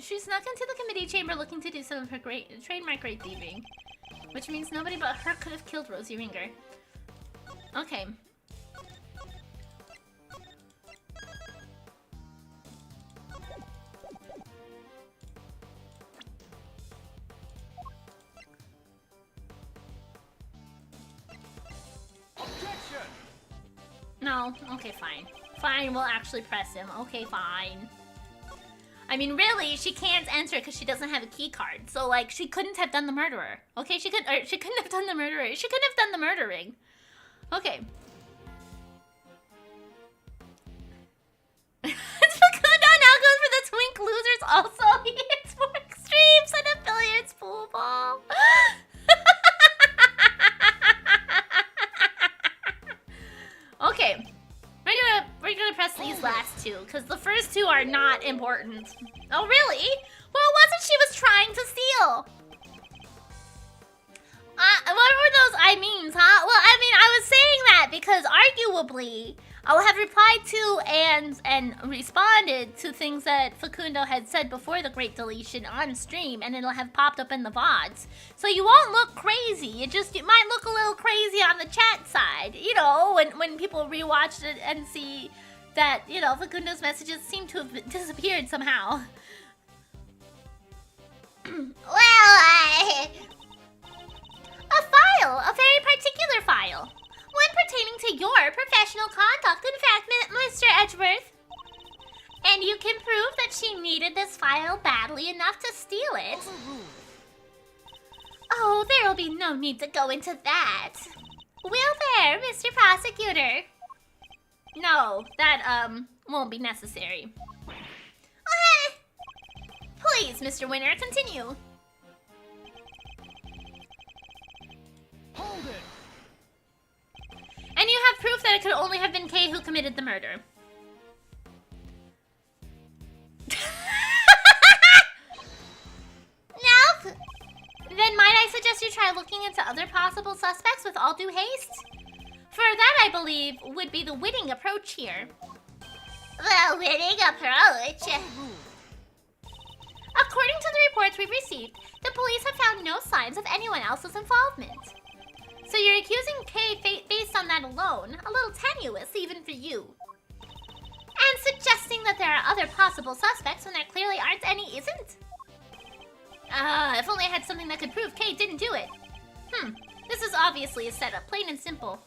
Speaker 1: She snuck into the committee chamber looking to do some of her trademark great thieving. Which means nobody but her could have killed Rosie Ringer. Okay.
Speaker 3: Objection!
Speaker 1: No, okay, fine. Fine, we'll actually press him. Okay, fine. I mean, really, she can't enter because she doesn't have a key card. So, like, she couldn't have done the murderer. Okay, she couldn't have done the murderer. She couldn't have done the murdering. Okay. Facundo now goes for the twink losers also. He hits more extremes and a billiards pool ball. Okay. We're gonna press these last two, because the first two are not important. Oh, really? Well, it wasn't she was trying to steal. What were those I means, huh? Well, I mean, I was saying that because arguably I'll have replied to and responded to things that Facundo had said before the Great Deletion on stream, and it'll have popped up in the VODs. So you won't look crazy. It might look a little crazy on the chat side, you know, when people rewatch it and see that, you know, Facundo's messages seem to have disappeared somehow. A file, a very particular file. One pertaining to your professional conduct, in fact, Mr. Edgeworth. And you can prove that she needed this file badly enough to steal it. Oh, there'll be no need to go into that. Will there, Mr. Prosecutor? No, that, won't be necessary. Please, Mr. Winner, continue.
Speaker 3: Hold it!
Speaker 1: And you have proof that it could only have been Kay who committed the murder. Nope. Then might I suggest you try looking into other possible suspects with all due haste? For that, I believe, would be the winning approach here. The winning approach? According to the reports we've received, the police have found no signs of anyone else's involvement. So you're accusing Kay based on that alone, a little tenuous even for you. And suggesting that there are other possible suspects when there clearly aren't any isn't? If only I had something that could prove Kay didn't do it. This is obviously a setup, plain and simple.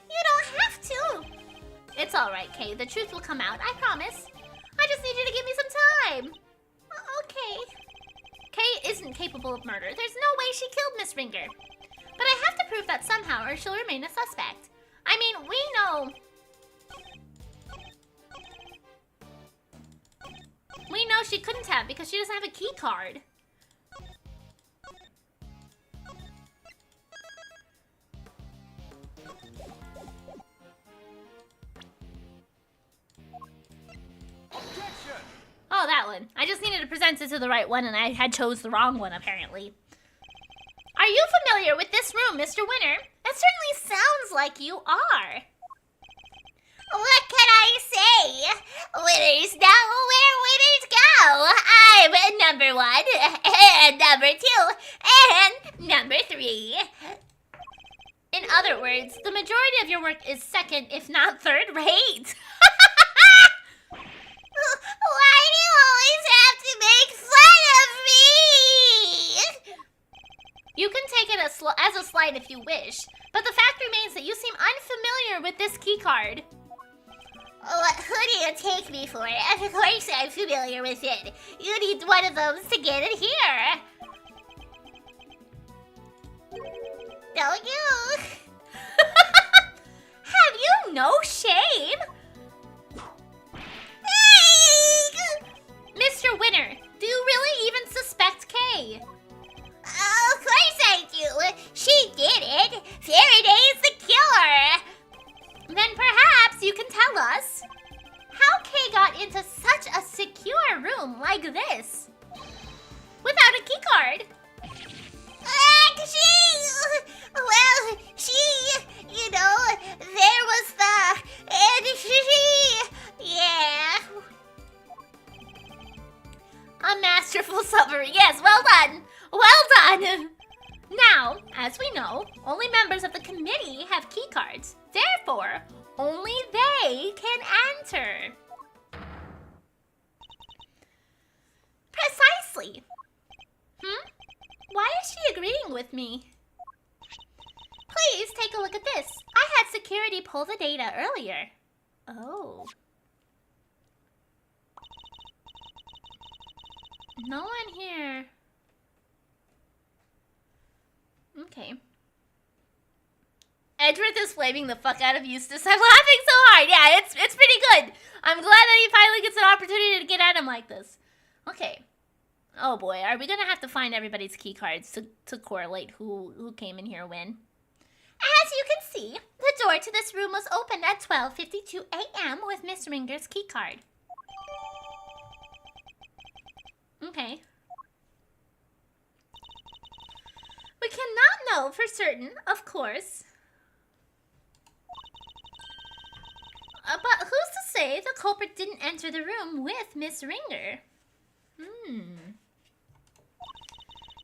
Speaker 1: You don't have to. It's alright, Kay, the truth will come out, I promise. I just need you to give me some time. Okay. Kay isn't capable of murder. There's no way she killed Miss Ringer. But I have to prove that somehow or she'll remain a suspect. I mean, we know... We know she couldn't have because she doesn't have a key card.
Speaker 3: Objection!
Speaker 1: Oh, that one. I just needed to present it to the right one and I had chose the wrong one, apparently. Are you familiar with this room, Mr. Winner? It certainly sounds like you are. What can I say? Winners know where winners go. I'm number 1, and number 2, and number 3. In other words, the majority of your work is second, if not third rate. take it as a slight if you wish, but the fact remains that you seem unfamiliar with this keycard. Who do you take me for? Of course I'm familiar with it. You need one of those to get it here. Don't you? Have you no shame? Mr. Winner, do you really even suspect Kay? Of course I do. She did it. Faraday's the killer. Then perhaps you can tell us how Kay got into such a secure room like this without a keycard. There was yeah. A masterful summary. Yes, well done. Well done. Now, as we know, only members of the committee have keycards. Therefore, only they can enter. Precisely. Why is she agreeing with me? Please take a look at this. I had security pull the data earlier. Oh. No one here. Okay. Edgeworth is flaming the fuck out of Eustace. I'm laughing so hard. Yeah, it's pretty good. I'm glad that he finally gets an opportunity to get at him like this. Okay. Oh boy, are we gonna have to find everybody's key cards to correlate who came in here when? As you can see, the door to this room was opened at 12:52 a.m. with Miss Ringer's key card. Okay. We cannot know for certain, of course. But who's to say the culprit didn't enter the room with Miss Ringer? And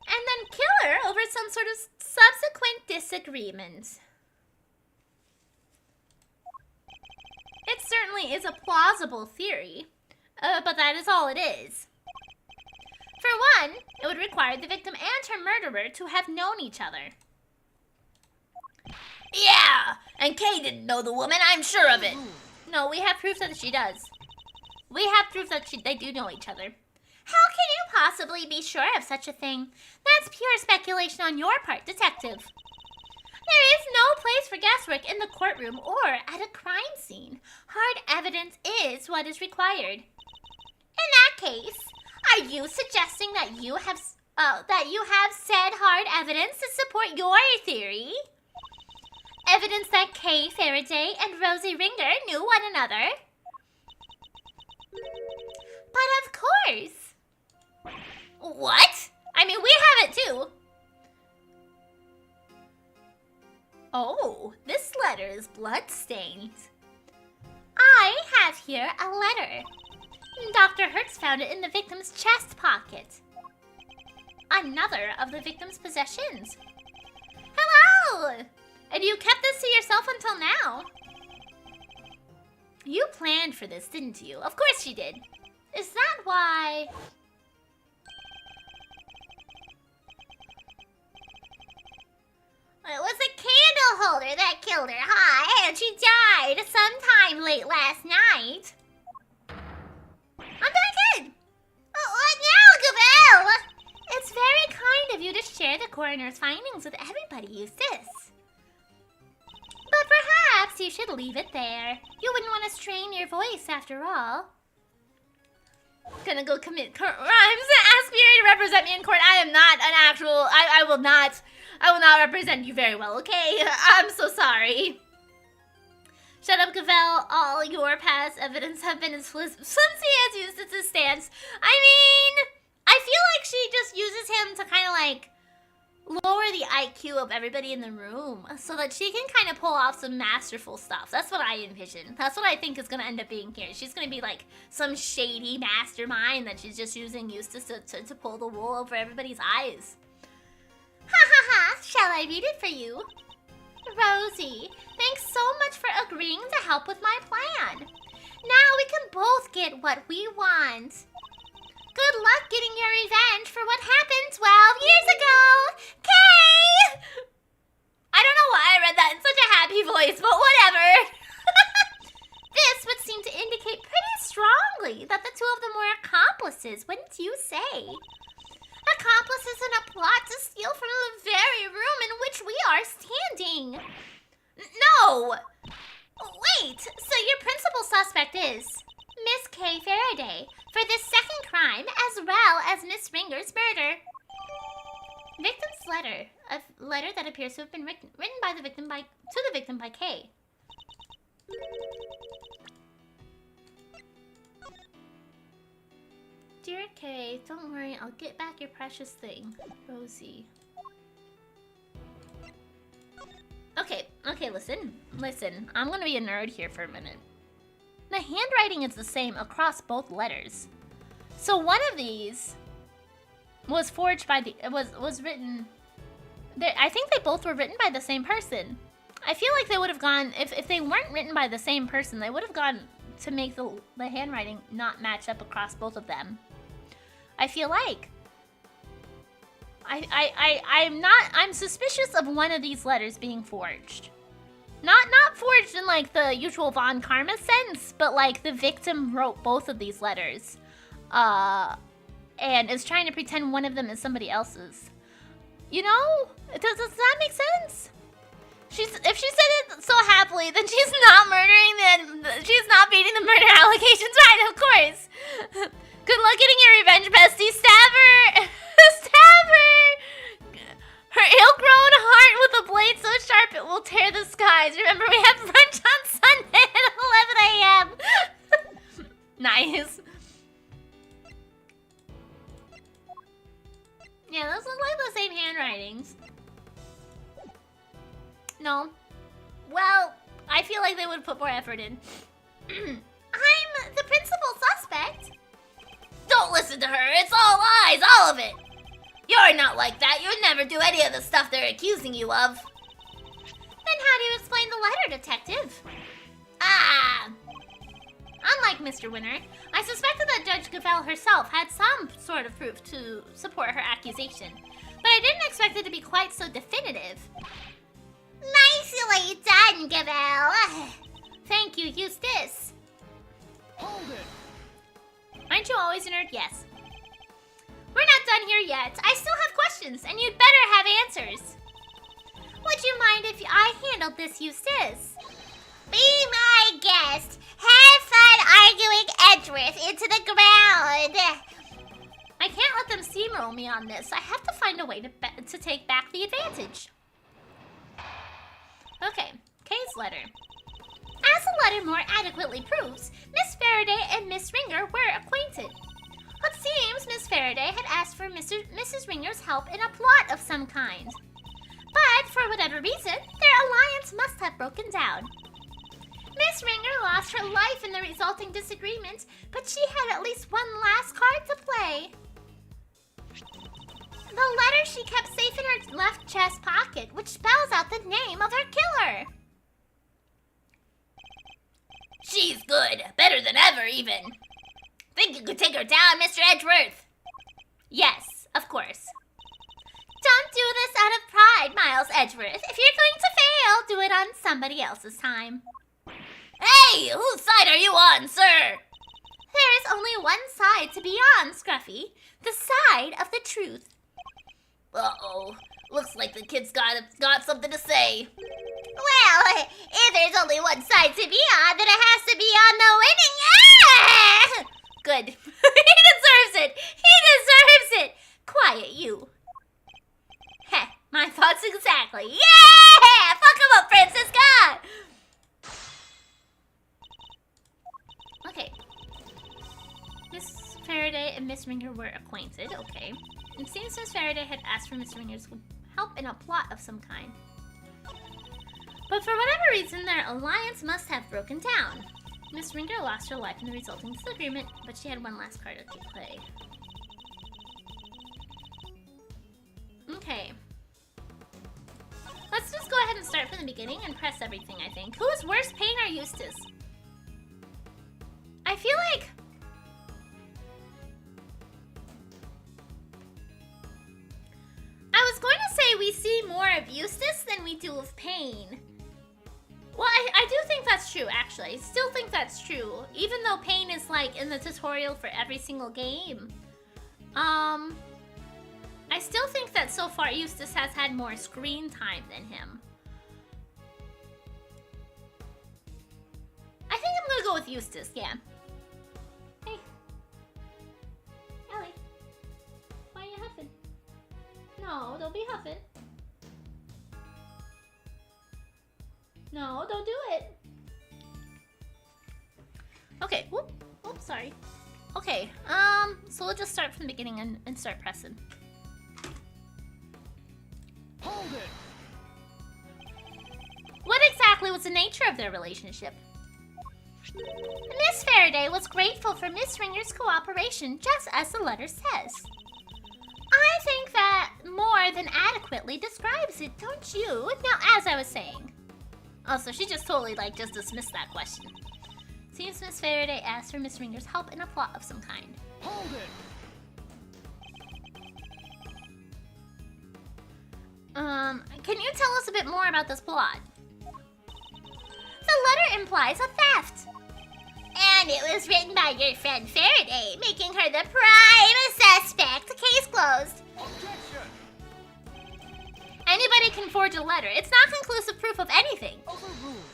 Speaker 1: then kill her over some sort of subsequent disagreement. It certainly is a plausible theory, but that is all it is. For one, it would require the victim and her murderer to have known each other. Yeah, and Kay didn't know the woman, I'm sure of it. No, we have proof that she does. We have proof that they do know each other. How can you possibly be sure of such a thing? That's pure speculation on your part, detective. There is no place for guesswork in the courtroom or at a crime scene. Hard evidence is what is required. In that case, are you suggesting that you have said hard evidence to support your theory? Evidence that Kay Faraday and Rosie Ringer knew one another? But of course. What? I mean, we have it too. Oh, this letter is blood-stained. I have here a letter. Dr. Hertz found it in the victim's chest pocket. Another of the victim's possessions. Hello! And you kept this to yourself until now. You planned for this, didn't you? Of course you did. Is that why... It was a candle holder that killed her, huh? And she died sometime late last night. I'm doing good. What now, Gavel? It's very kind of you to share the coroner's findings with everybody, Eustace. But perhaps you should leave it there. You wouldn't want to strain your voice after all. Gonna go commit crimes. Ask Miri to represent me in court. I am not an actual... I will not represent you very well, okay? I'm so sorry. Shut up, Gavel. All your past evidence have been as flimsy as Eustace's stance. I mean, I feel like she just uses him to kind of like lower the IQ of everybody in the room so that she can kind of pull off some masterful stuff. That's what I envision. That's what I think is going to end up being here. She's going to be like some shady mastermind that she's just using Eustace to pull the wool over everybody's eyes. Ha ha ha! Shall I read it for you? Rosie, thanks so much for agreeing to help with my plan. Now we can both get what we want. Good luck getting your revenge for what happened 12 years ago! Kay! I don't know why I read that in such a happy voice, but whatever. This would seem to indicate pretty strongly that the two of them were accomplices, wouldn't you say? Accomplices in a plot to steal from the very room in which we are standing. No! Wait, so your principal suspect is Miss Kay Faraday for this second crime as well as Miss Ringer's murder. Victim's letter. A letter that appears to have been written by the victim to the victim by Kay. Dear Kay, don't worry, I'll get back your precious thing. Rosie. Okay, listen. I'm gonna be a nerd here for a minute. The handwriting is the same across both letters. So one of these was forged by was written. I think they both were written by the same person. I feel like they would have gone if they weren't written by the same person. They would have gone to make the handwriting not match up across both of them. I feel like I'm suspicious of one of these letters being forged. Not forged in like the usual Von Karma sense, but like the victim wrote both of these letters. And is trying to pretend one of them is somebody else's. You know? Does that make sense? If she said it so happily, then she's not murdering she's not beating the murder allegations, right? Of course. Good luck getting your revenge, bestie. Stab her! Stab her! Her ill-grown heart with a blade so sharp it will tear the skies. Remember, we have brunch on Sunday at 11 a.m. Nice. Yeah, those look like the same handwritings. No. Well, I feel like they would put more effort in. I'm the principal suspect. Don't listen to her. It's all lies, all of it. You're not like that. You'd never do any of the stuff they're accusing you of. Then how do you explain the letter, detective? Unlike Mr. Winter, I suspected that Judge Gavelle herself had some sort of proof to support her accusation, but I didn't expect it to be quite so definitive. Nicely done, Gavelle. Thank you, Eustace.
Speaker 3: Hold it!
Speaker 1: Aren't you always a nerd? Yes. We're not done here yet. I still have questions, and you'd better have answers. Would you mind if I handled this, Eustace? Be my guest. Have fun arguing Edgeworth into the ground. I can't let them steamroll me on this. I have to find a way to take back the advantage. Okay, Kay's letter. As the letter more adequately proves, Miss Faraday and Miss Ringer were acquainted. It seems Miss Faraday had asked for Mrs. Ringer's help in a plot of some kind. But for whatever reason, their alliance must have broken down. Miss Ringer lost her life in the resulting disagreement, but she had at least one last card to play. The letter she kept safe in her left chest pocket, which spells out the name of her killer. She's good. Better than ever, even. Think you could take her down, Mr. Edgeworth? Yes, of course. Don't do this out of pride, Miles Edgeworth. If you're going to fail, do it on somebody else's time. Hey, whose side are you on, sir? There is only one side to be on, Scruffy. The side of the truth. Uh-oh. Looks like the kid's got something to say. Well, if there's only one side to be on, then it has to be on the winning. Ah! Good. He deserves it. He deserves it. Quiet, you. Heh, my thoughts exactly. Yeah! Fuck him up, Francisca! Okay. Miss Faraday and Miss Ringer were acquainted, okay. It seems Miss Faraday had asked for Miss Ringer's help in a plot of some kind. But for whatever reason, their alliance must have broken down. Miss Ringer lost her life in the resulting disagreement, but she had one last card to play. Okay. Let's just go ahead and start from the beginning and press everything, I think. Who's worse, Payne or Eustace? I feel like... I was going to say we see more do with pain. Well, I do think that's true, actually. I still think that's true. Even though pain is like in the tutorial for every single game. I still think that so far Eustace has had more screen time than him. I think I'm gonna go with Eustace, yeah. Hey. Ellie. Why are you huffing? No, don't be huffing. No, don't do it. Okay, whoop, whoop, sorry. Okay, so we'll just start from the beginning and start pressing.
Speaker 3: Hold it.
Speaker 1: What exactly was the nature of their relationship? Miss Faraday was grateful for Miss Ringer's cooperation, just as the letter says. I think that more than adequately describes it, don't you? Now, as I was saying. Oh, so she just totally, like, just dismissed that question. Seems Miss Faraday asked for Miss Ringer's help in a plot of some kind.
Speaker 3: Hold it.
Speaker 1: Can you tell us a bit more about this plot? The letter implies a theft. And it was written by your friend Faraday, making her the prime suspect. Case closed.
Speaker 3: Objection.
Speaker 1: Anybody can forge a letter. It's not conclusive proof of anything.
Speaker 3: Overruled.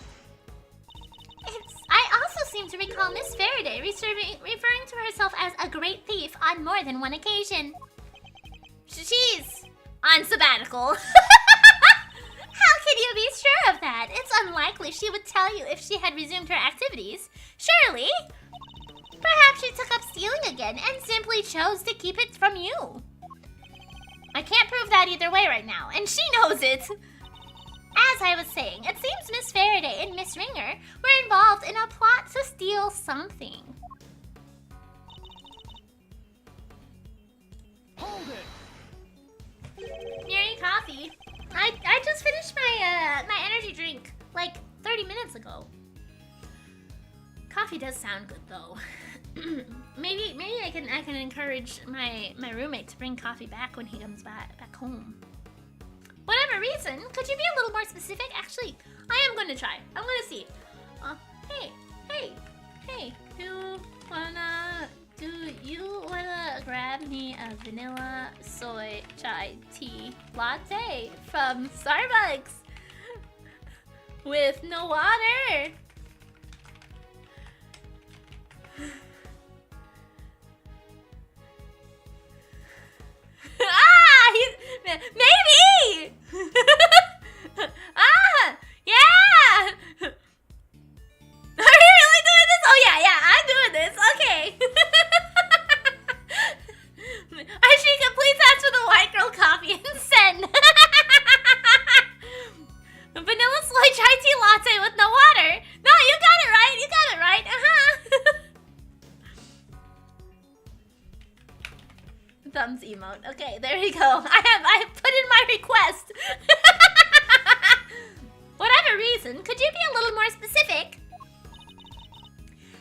Speaker 1: I also seem to recall Miss Faraday referring to herself as a great thief on more than one occasion. She's on sabbatical. How can you be sure of that? It's unlikely she would tell you if she had resumed her activities. Surely. Perhaps she took up stealing again and simply chose to keep it from you. I can't prove that either way right now, and she knows it. As I was saying, it seems Miss Faraday and Miss Ringer were involved in a plot to steal something.
Speaker 3: Hold it.
Speaker 1: Mary coffee. I just finished my my energy drink like 30 minutes ago. Coffee does sound good though. maybe I can encourage my roommate to bring coffee back when he comes back home. Whatever reason, could you be a little more specific? Actually, I am gonna try. I'm gonna see. Hey, do you wanna grab me a vanilla soy chai tea latte from Starbucks with no water? Maybe! Yeah! Are you really doing this? Oh yeah, I'm doing this. Okay. Ashika, please ask for the white girl coffee and send. Vanilla soy chai tea latte with no water. No, you got it right. Thumbs emote. Okay, there we go. I put in my request. Whatever reason, could you be a little more specific?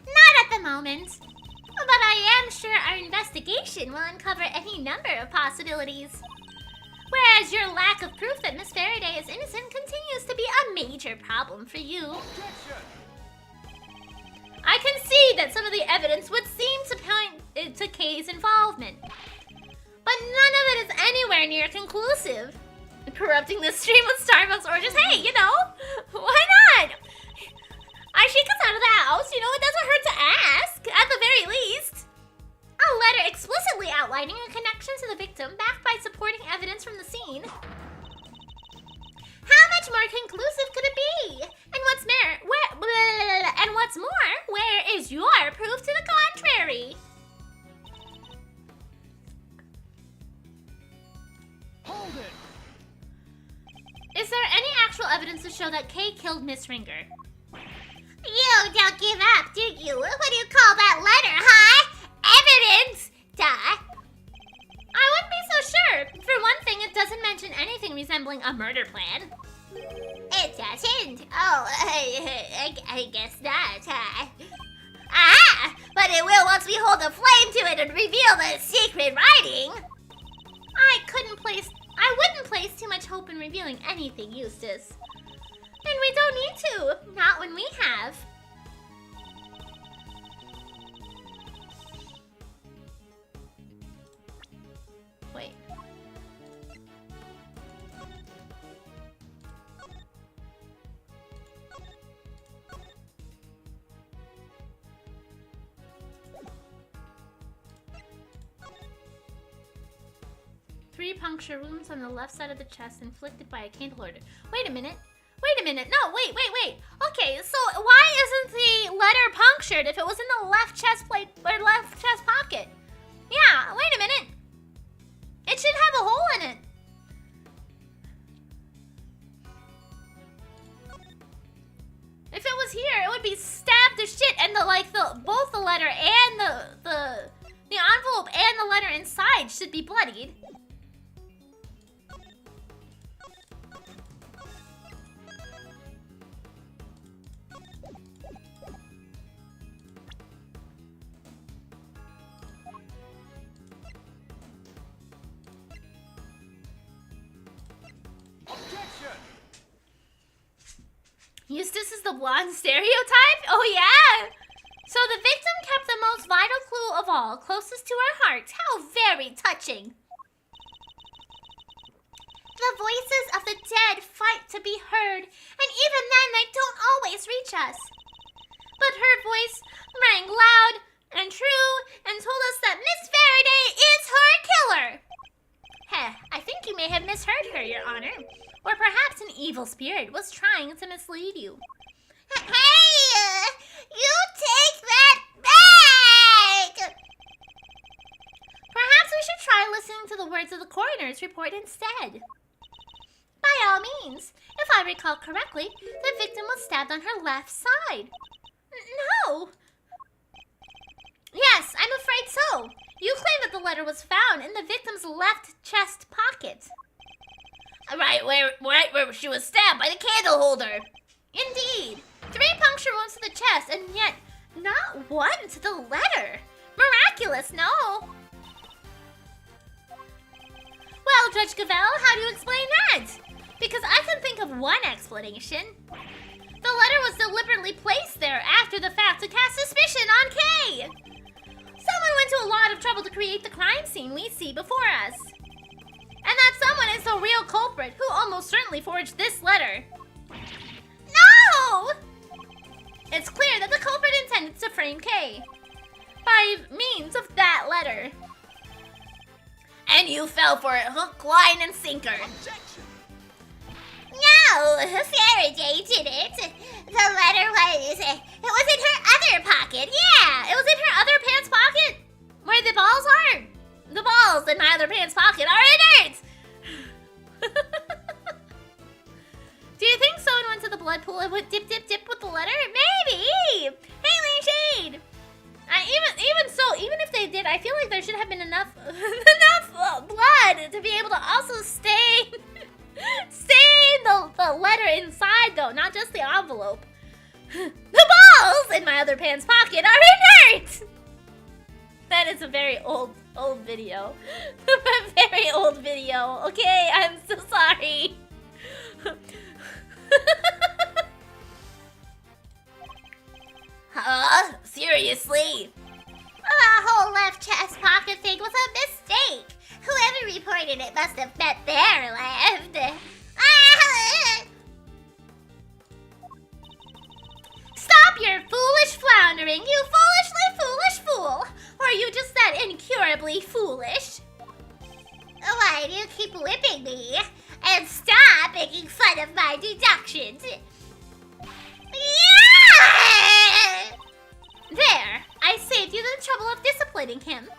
Speaker 1: Not at the moment. But I am sure our investigation will uncover any number of possibilities. Whereas your lack of proof that Miss Faraday is innocent continues to be a major problem for you.
Speaker 3: Objection.
Speaker 1: I can see that some of the evidence would seem to point to Kay's involvement. But none of it is anywhere near conclusive. Corrupting the stream with Starbucks or just, hey, you know, why not? Ashika's out of the house, you know, it doesn't hurt to ask, at the very least. A letter explicitly outlining a connection to the victim backed by supporting evidence from the scene. How much more conclusive could it be? And what's more, where is your proof to the contrary?
Speaker 3: Hold it.
Speaker 1: Is there any actual evidence to show that Kay killed Miss Ringer? You don't give up, do you? What do you call that letter, huh? Evidence! Duh. I wouldn't be so sure. For one thing, it doesn't mention anything resembling a murder plan. It doesn't? Oh, I guess not, huh? Ah! But it will once we hold a flame to it and reveal the secret writing. I I wouldn't place too much hope in revealing anything, Eustace. And we don't need to. Not when we have. Wait. Three puncture wounds on the left side of the chest inflicted by a candle holder. Wait a minute. Wait a minute. No, wait. Okay, so why isn't the letter punctured if it was in the left chest plate or left chest pocket? Yeah, wait a minute. It should have a hole in it. If it was here, it would be stabbed to shit, and both the letter and the envelope and the letter inside should be bloodied.
Speaker 3: Objection!
Speaker 1: Eustace is the blonde stereotype? Oh yeah! So the victim kept the most vital clue of all, closest to her heart. How very touching. The voices of the dead fight to be heard, and even then they don't always reach us. But her voice rang loud and true and told us that Miss Faraday is her killer. Heh, I think you may have misheard her, Your Honor. Or perhaps an evil spirit was trying to mislead you. Hey! You take that back! Perhaps we should try listening to the words of the coroner's report instead. By all means. If I recall correctly, the victim was stabbed on her left side. No! Yes, I'm afraid so. You claim that the letter was found in the victim's left chest pocket. Right where she was stabbed by the candle holder. Indeed. 3 puncture wounds to the chest, and yet not one to the letter. Miraculous, no? Well, Judge Cavell, how do you explain that? Because I can think of one explanation. The letter was deliberately placed there after the fact to cast suspicion on Kay. Someone went to a lot of trouble to create the crime scene we see before us. And that someone is the real culprit who almost certainly forged this letter. No! It's clear that the culprit intended to frame Kay by means of that letter. And you fell for it, hook, line, and sinker.
Speaker 3: Objection!
Speaker 1: No, Faraday did it. The letter was in her other pocket. Yeah, it was in her other pants pocket where the balls are. The balls in my other pants pocket are in it. Do you think someone went to the blood pool and would dip with the letter? Maybe. Haley Shade. Even if they did, I feel like there should have been enough blood to be able to also stain the letter inside, though, not just the envelope. The balls in my other pants pocket are inert. That is a very old video. A very old video. Okay, I'm so sorry. Huh? Seriously? The whole left chest pocket thing was a mistake. Whoever reported it must have meant their left. Stop your foolish floundering, you foolishly foolish fool! Or are you just that incurably foolish? Why do you keep whipping me? And stop making fun of my deductions. Yeah! There, I saved you the trouble of disciplining him.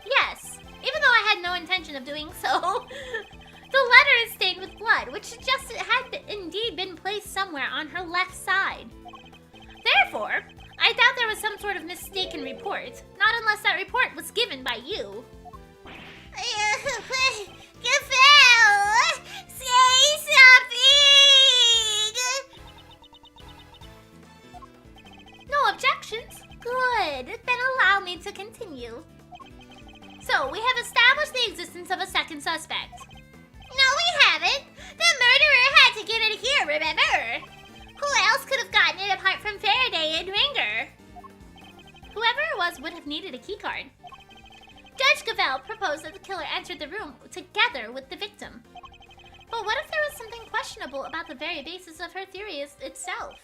Speaker 1: Yes, even though I had no intention of doing so. The letter is stained with blood, which suggests it had indeed been placed somewhere on her left side. Therefore, I doubt there was some sort of mistaken report, not unless that report was given by you. Gaffel! Say something! No objections? Good. Then allow me to continue. So, we have established the existence presence of a second suspect. No, we haven't. The murderer had to get it here, remember? Who else could have gotten it apart from Faraday and Ringer? Whoever it was would have needed a keycard. Judge Gavelle proposed that the killer entered the room together with the victim. But what if there was something questionable about the very basis of her theory itself?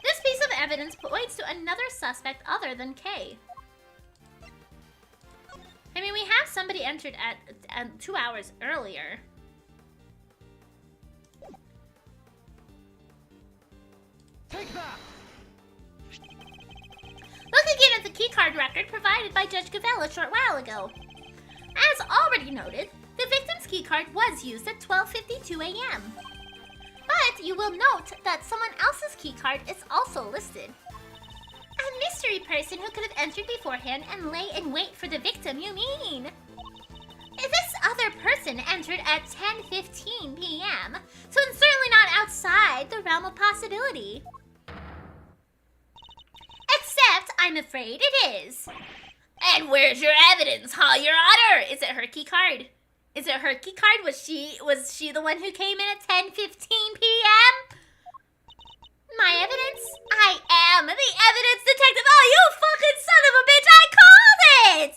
Speaker 1: This piece of evidence points to another suspect other than Kay. I mean, we have somebody entered at 2 hours earlier.
Speaker 3: Take that!
Speaker 1: Look again at the keycard record provided by Judge Gavelle a short while ago. As already noted, the victim's keycard was used at 12:52 a.m. But you will note that someone else's keycard is also listed. A mystery person who could have entered beforehand and lay in wait for the victim, you mean? This other person entered at 10:15 p.m., so it's certainly not outside the realm of possibility. Except, I'm afraid it is. And where's your evidence, huh, Your Honor? Is it her keycard? Is it her keycard? Was she the one who came in at 10:15 p.m.? My evidence? I am the evidence detective. Oh, you fucking son of a bitch! I called it!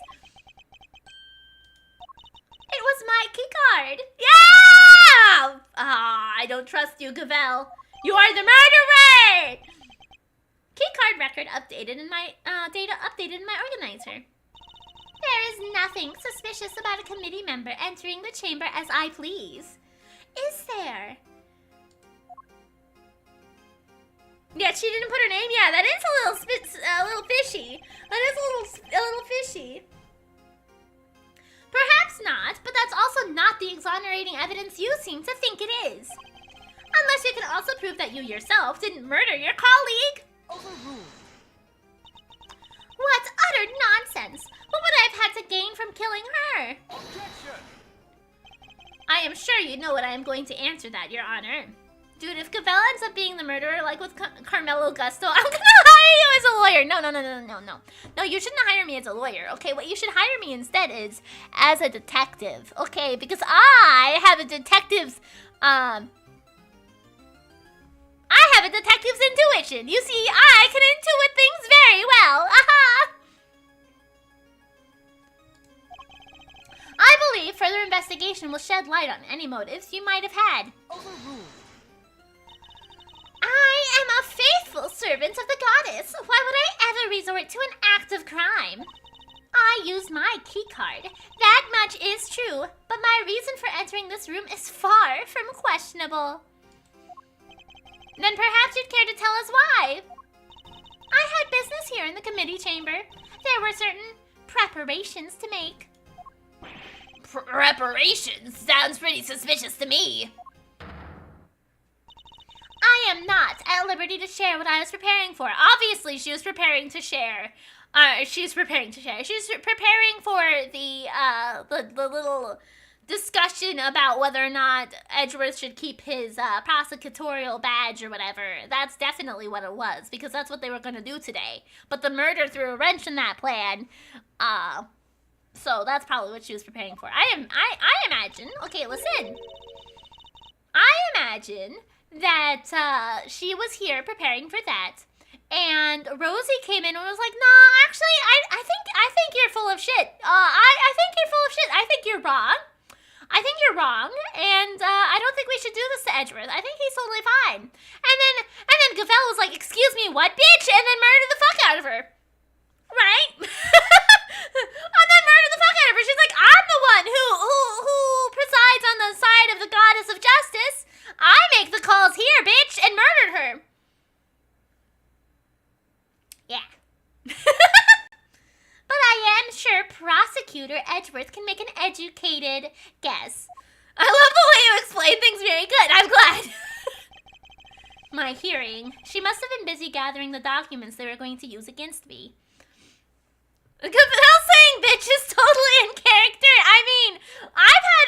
Speaker 1: It was my keycard. Yeah! Ah, I don't trust you, Gavelle. You are the murderer! Keycard record updated in my data updated in my organizer. There is nothing suspicious about a committee member entering the chamber as I please. Is there? Yeah, she didn't put her name. Yeah, that is a little fishy. That is a little fishy. Perhaps not, but that's also not the exonerating evidence you seem to think it is. Unless you can also prove that you yourself didn't murder your colleague.
Speaker 3: Overruled.
Speaker 1: What utter nonsense! What would I have had to gain from killing her?
Speaker 3: Objection!
Speaker 1: I am sure you know what I am going to answer that, Your Honor. Dude, if Gavelle ends up being the murderer, like with Carmelo Gusto, I'm gonna hire you as a lawyer. No. No, you shouldn't hire me as a lawyer, okay? What you should hire me instead is as a detective, okay? Because I have a detective's, intuition. You see, I can intuit things very well. Aha! I believe further investigation will shed light on any motives you might have had.
Speaker 3: Overruled.
Speaker 1: I am a faithful servant of the goddess. Why would I ever resort to an act of crime? I used my keycard. That much is true, but my reason for entering this room is far from questionable. Then perhaps you'd care to tell us why. I had business here in the committee chamber. There were certain preparations to make. Preparations? Sounds pretty suspicious to me. I am not at liberty to share what I was preparing for. Obviously, she was preparing to share. She's preparing for the little discussion about whether or not Edgeworth should keep his prosecutorial badge or whatever. That's definitely what it was, because that's what they were going to do today. But the murder threw a wrench in that plan. So that's probably what she was preparing for. I imagine. Okay, listen. I imagine that she was here preparing for that, and Rosie came in and was like, "Nah, actually, I think you're full of shit. I think you're full of shit. I think you're wrong. I think you're wrong, and I don't think we should do this to Edgeworth. I think he's totally fine." And then Gavelle was like, "Excuse me, what, bitch?" And then murdered the fuck out of her. Right? And then murdered the fuck out of her. She's like, "I'm the one who presides on the side of the goddess of justice. I make the calls here, bitch," and murdered her. Yeah. But I am sure Prosecutor Edgeworth can make an educated guess. I love the way you explain things very good. I'm glad. My hearing. She must have been busy gathering the documents they were going to use against me. Gavelle saying bitch is totally in character. I mean, I've had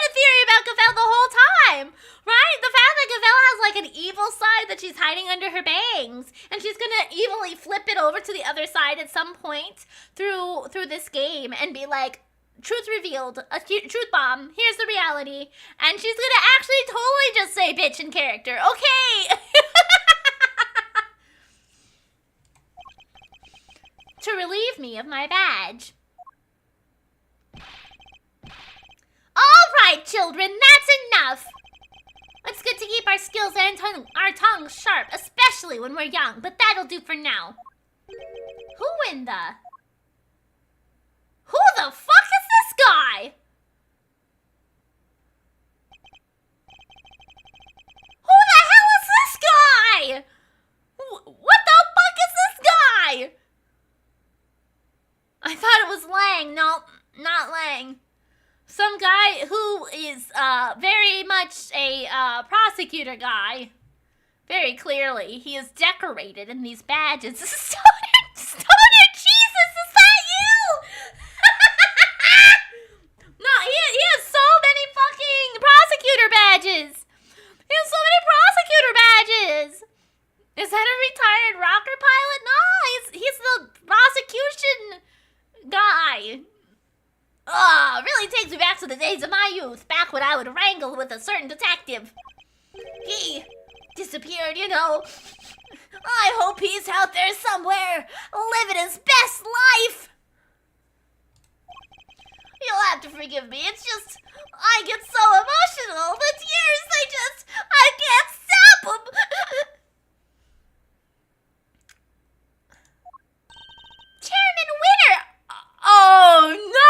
Speaker 1: a theory about Gavelle the whole time, right? The fact that Gavelle has like an evil side that she's hiding under her bangs, and she's gonna evilly flip it over to the other side at some point through this game and be like, truth revealed, a truth bomb. Here's the reality. And she's gonna actually totally just say bitch in character. Okay! To relieve me of my badge. Alright, children, that's enough. It's good to keep our skills and our tongues sharp, especially when we're young, but that'll do for now. Who the fuck is this guy? Who the hell is this guy? What the fuck is this guy? I thought it was Lang. No, not Lang. Some guy who is very much a prosecutor guy. Very clearly. He is decorated in these badges. Stoner Jesus, is that you? No, he has so many fucking prosecutor badges. He has so many prosecutor badges. Is that a retired rocker pilot? No, he's the prosecution guy. Oh, really takes me back to the days of my youth, back when I would wrangle with a certain detective. He disappeared, you know. I hope he's out there somewhere, living his best life. You'll have to forgive me, it's just, I get so emotional. The tears, I can't stop them. Chairman Winner! Oh, no!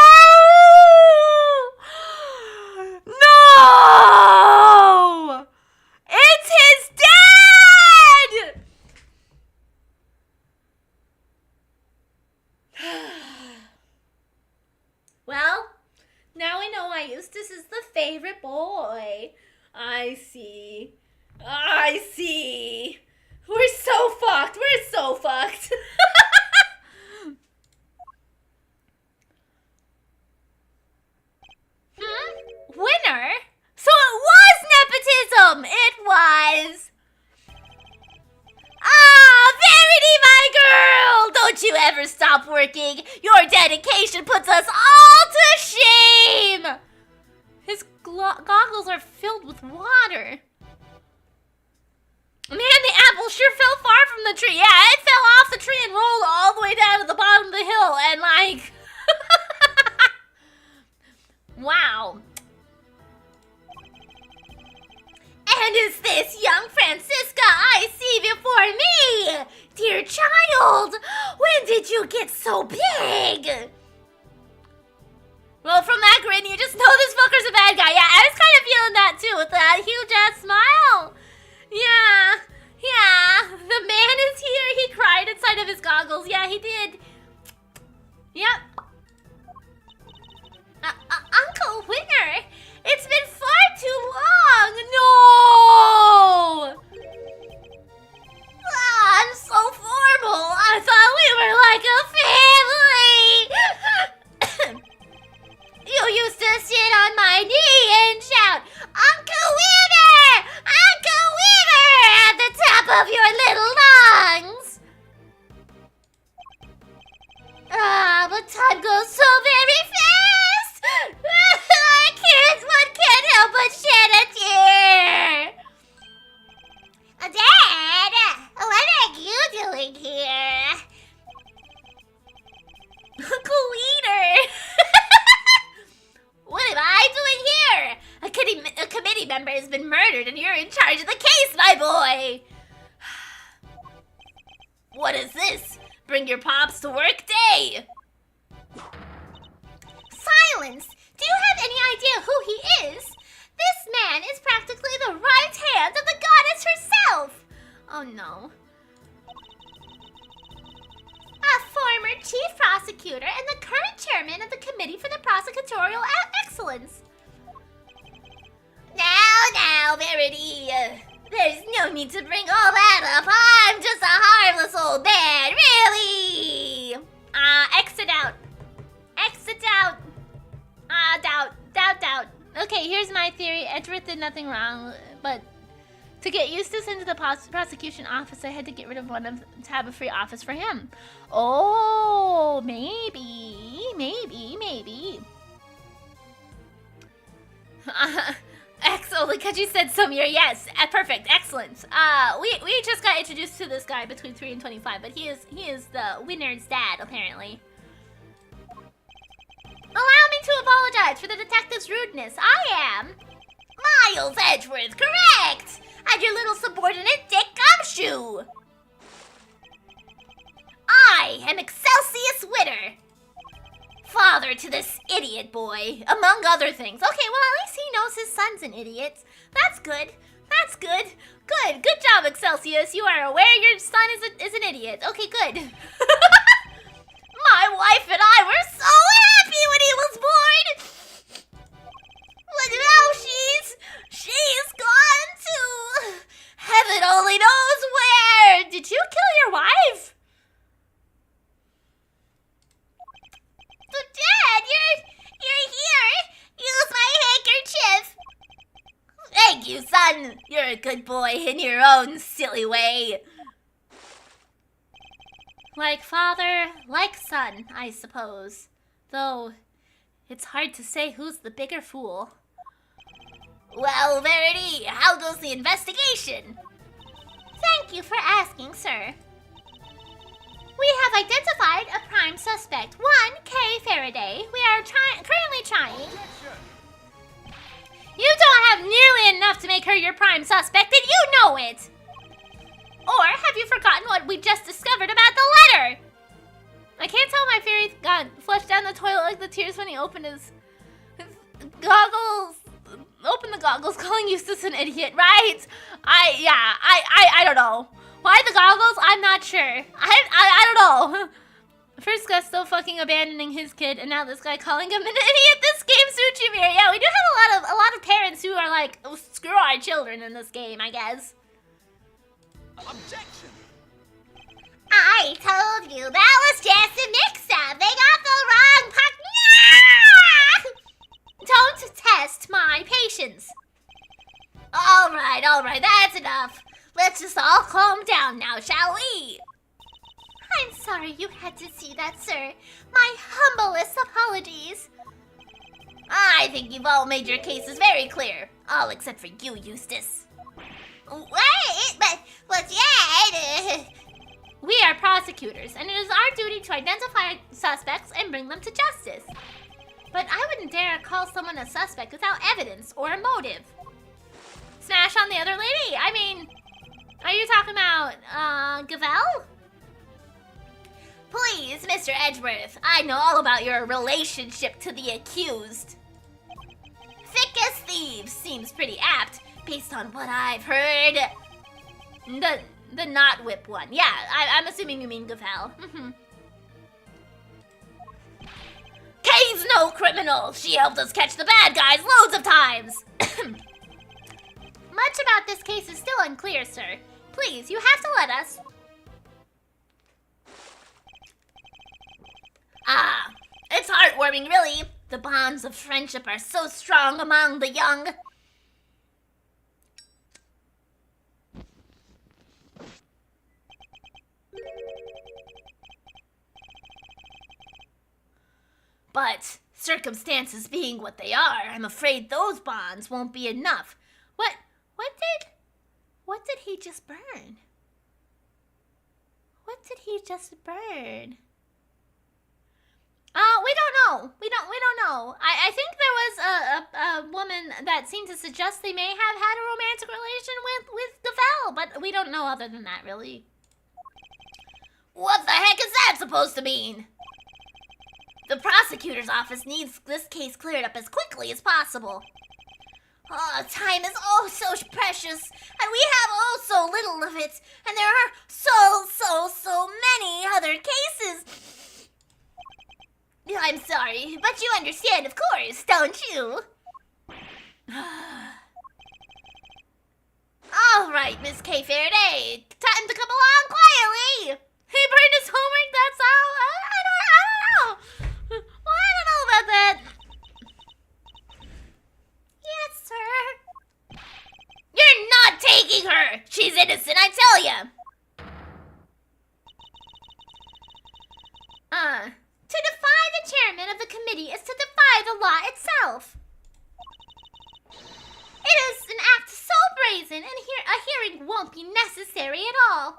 Speaker 1: No! It's his dad! Well, now I know why Eustace is the favorite boy. I see. We're so fucked. Winner? So it was nepotism! It was! Ah, Verity, my girl! Don't you ever stop working! Your dedication puts us all to shame! His goggles are filled with water. Man, the apple sure fell far from the tree. Yeah, it fell off the tree and rolled all the way down to the bottom of the hill and like... Wow. And is this young Francisca I see before me? Dear child, when did you get so big? Well, from that grin, you just know this fucker's a bad guy. Yeah, I was kind of feeling that too with that huge-ass smile. Yeah. The man is here. He cried inside of his goggles. Yeah, he did. Yep. Uncle Winner, it's been far too long. No. I'm so formal. I thought we were like a family. You used to sit on my knee and shout, Uncle Winner! Uncle Winner! At the top of your little lungs. But time goes so very fast. One can't help but shed a tear. Dad, what are you doing here? Uncle Wiener! What am I doing here? A committee member has been murdered and you're in charge of the case, my boy! What is this? Bring your pops to work day! Silence! Do you have any idea who he is? This man is practically the right hand of the goddess herself! Oh no. A former chief prosecutor and the current chairman of the Committee for the Prosecutorial Excellence. Now, Verity. There's no need to bring all that up. I'm just a harmless old man, really. Exit out. Exit out. Doubt. Okay, here's my theory. Edgeworth did nothing wrong, but to get Eustace into the prosecution office, I had to get rid of one to have a free office for him. Oh, maybe. Excellent, because you said some year. Yes, perfect, excellent. We just got introduced to this guy between 3 and 25, but he is the winner's dad, apparently. Allow me to apologize for the detective's rudeness. I am Miles Edgeworth, correct! And your little subordinate, Dick Gumshoe. I am Excelsius Witter, father to this idiot boy, among other things. Okay, well, at least he knows his son's an idiot. That's good. That's good. Good. Good job, Excelsius. You are aware your son is an idiot. Okay, good. My wife and I were so happy when he was born. Look at how she's gone to heaven only knows where. Did you kill your wife? So, Dad, you're here. Use my handkerchief. Thank you, son. You're a good boy in your own silly way. Like father, like son, I suppose. Though, it's hard to say who's the bigger fool. Well, Verity, how goes the investigation? Thank you for asking, sir. We have identified a prime suspect, one K. Faraday. We are currently trying.
Speaker 3: Objection.
Speaker 1: You don't have nearly enough to make her your prime suspect, and you know it! Or have you forgotten what we just discovered about the letter? I can't tell my fairy got flushed down the toilet like the tears when he opened his goggles. Open the goggles, calling Eustace an idiot, right? I don't know. Why the goggles? I'm not sure. I don't know. First guy still fucking abandoning his kid, and now this guy calling him an idiot. This game suits you, Miri. Yeah, we do have a lot of parents who are like, oh, screw our children in this game, I guess.
Speaker 3: Objection.
Speaker 1: I told you that was just a mix-up. They got the wrong part. Don't test my patience. All right, that's enough. Let's just all calm down now, shall we? I'm sorry you had to see that, sir. My humblest apologies. I think you've all made your cases very clear. All except for you, Eustace. Wait, but yet... We are prosecutors, and it is our duty to identify suspects and bring them to justice. But I wouldn't dare call someone a suspect without evidence or a motive. Smash on the other lady? I mean, are you talking about, Gavel? Please, Mr. Edgeworth, I know all about your relationship to the accused. Thick as thieves seems pretty apt, based on what I've heard. The not whip one. Yeah, I'm assuming you mean Gavel. Kay's no criminal. She helped us catch the bad guys loads of times. Much about this case is still unclear, sir. Please, you have to let us. Ah, it's heartwarming, really. The bonds of friendship are so strong among the young. But circumstances being what they are, I'm afraid those bonds won't be enough. What did he just burn? What did he just burn? We don't know. We don't know. I think there was a woman that seemed to suggest they may have had a romantic relation with Gavel, but we don't know other than that, really. What the heck is that supposed to mean? The prosecutor's office needs this case cleared up as quickly as possible. Oh, time is oh so precious, and we have oh so little of it, and there are so many other cases. I'm sorry, but you understand, of course, don't you? All right, Miss K. Faraday, time to come along quietly. He burned his homework, that's all. I don't know. Well, I don't know about that. Yes, sir. You're not taking her. She's innocent, I tell ya. To defy the chairman of the committee is to defy the law itself. brazen, and a hearing won't be necessary at all.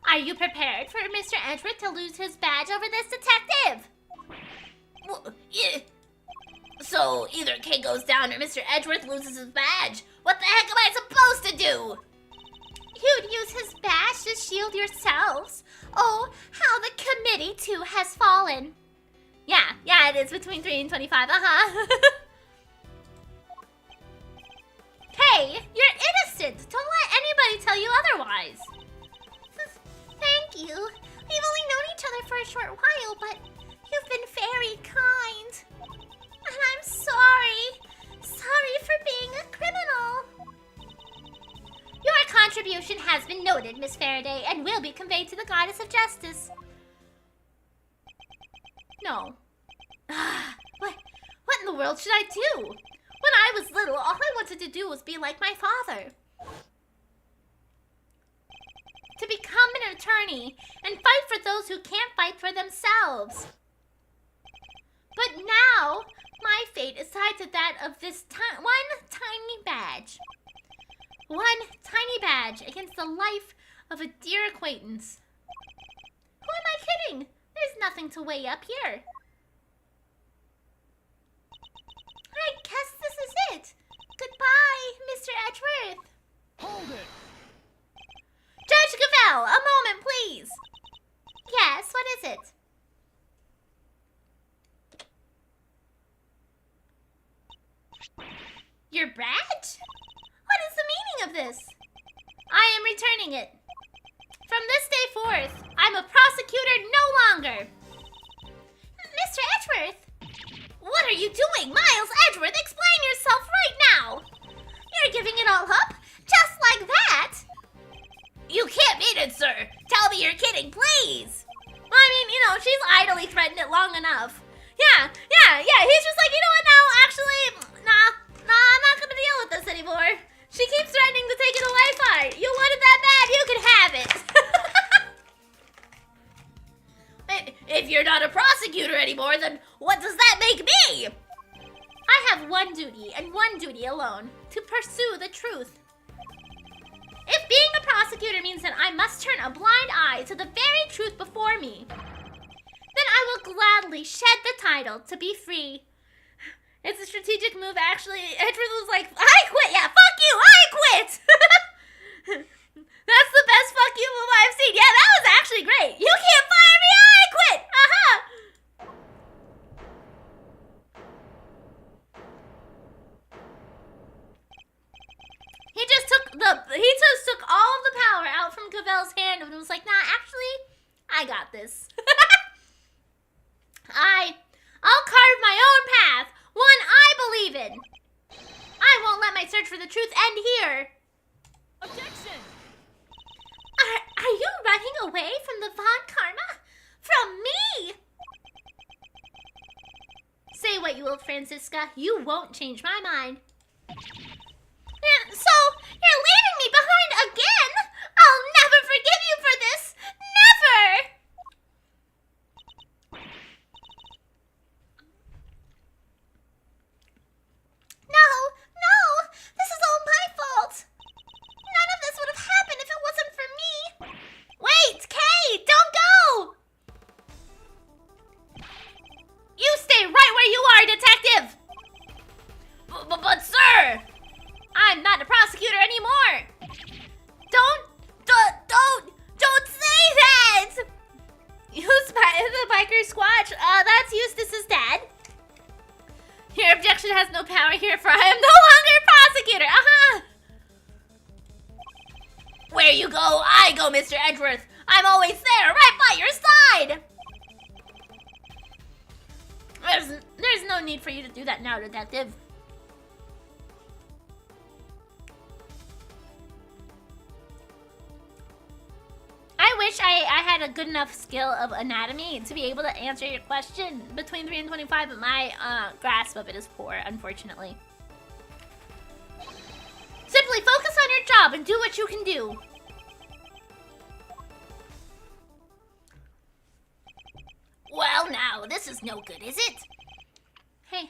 Speaker 1: Are you prepared for Mr. Edgeworth to lose his badge over this detective?
Speaker 4: Well, yeah. So either Kay goes down or Mr. Edgeworth loses his badge. What the heck am I supposed to do?
Speaker 1: You'd use his badge to shield yourselves. Oh, how the committee too has fallen. Yeah, it is between 3 and 25, Hey, you're innocent. Don't let anybody tell you otherwise. Thank you. We've only known each other for a short while, but you've been very kind. And I'm sorry. Sorry for being a criminal. Your contribution has been noted, Miss Faraday, and will be conveyed to the Goddess of Justice. No. What in the world should I do? When I was little, all I wanted to do was be like my father. To become an attorney and fight for those who can't fight for themselves. But now, my fate is tied to that of this one tiny badge. One tiny badge against the life of a dear acquaintance. Who am I kidding? There's nothing to weigh up here. I guess this is it. Goodbye, Mr. Edgeworth.
Speaker 3: Hold it!
Speaker 1: Judge Gavel, a moment, please. Yes, what is it? Your badge? What is the meaning of this? I am returning it. From this day forth, I'm a prosecutor no longer. Mr. Edgeworth? What are you doing? Miles Edgeworth, explain yourself right now. You're giving it all up? Just like that?
Speaker 4: You can't mean it, sir. Tell me you're kidding, please.
Speaker 1: I mean, she's idly threatened it long enough. Yeah. He's just like, you know what, no, actually, nah, I'm not gonna deal with this anymore. She keeps threatening to take it away, fine. You wanted that bad, you can have it.
Speaker 4: If you're not a prosecutor anymore, then what does that make me?
Speaker 1: I have one duty, and one duty alone, to pursue the truth. If being a prosecutor means that I must turn a blind eye to the very truth before me, then I will gladly shed the title to be free. It's a strategic move, actually. Edgeworth was like, I quit! Yeah, fuck you! I quit! That's the best fuck you move I've seen. Yeah, that was actually great. You can't fire me! I quit! He just took all of the power out from Gavel's hand and was like, nah, actually, I got this. I'll carve my own path, one I believe in. I won't let my search for the truth end here.
Speaker 3: Objection!
Speaker 1: Are you running away from the Von Karma? From me? Say what you will, Francisca. You won't change my mind. So, you're leaving me behind again? I'll never forgive you for this. Never! No, this is all my fault. None of this would have happened if it wasn't for me. Wait, Kay, don't go! You stay right where you are, detective!
Speaker 4: But sir!
Speaker 1: I'm not a prosecutor anymore. Don't say that! Who's the biker squatch? That's Eustace's dad. Your objection has no power here, for I am no longer a prosecutor.
Speaker 4: Where you go, I go, Mr. Edgeworth. I'm always there, right by your side.
Speaker 1: There's no need for you to do that now, detective. I wish I had a good enough skill of anatomy to be able to answer your question between 3 and 25, but my grasp of it is poor, unfortunately. Simply focus on your job and do what you can do.
Speaker 4: Well, now, this is no good, is it?
Speaker 1: Hey.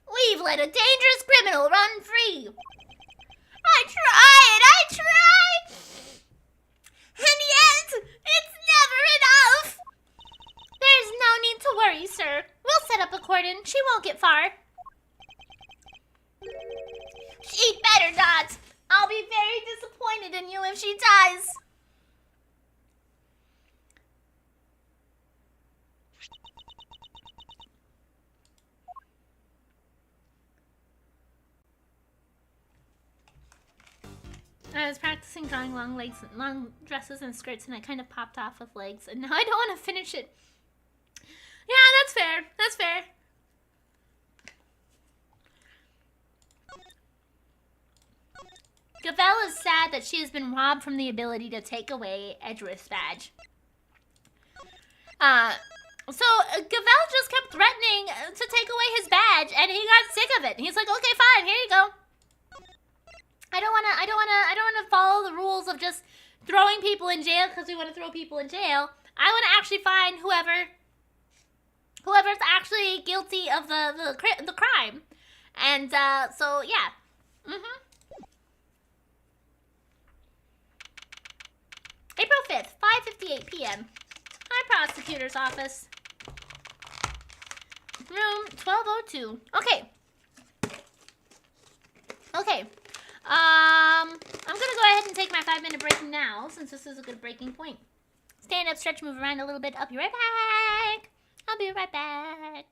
Speaker 1: We've let a dangerous criminal run free. I tried. And yet, it's never enough. There's no need to worry, sir. We'll set up a cordon. She won't get far. She better not. I'll be very disappointed in you if she does. I was practicing drawing long dresses and skirts, and I kind of popped off with legs, and now I don't want to finish it. Yeah, that's fair. That's fair. Gavel is sad that she has been robbed from the ability to take away Edgeworth's badge. So Gavel just kept threatening to take away his badge, and he got sick of it. He's like, okay, fine, here you go. I don't wanna follow the rules of just throwing people in jail because we want to throw people in jail. I want to actually find whoever's actually guilty of the crime. And so yeah. April 5th, 5:58 p.m. Hi, prosecutor's office. Room 1202. Okay. I'm gonna go ahead and take my 5-minute break now, since this is a good breaking point. Stand up, stretch, move around a little bit. I'll be right back. I'll be right back.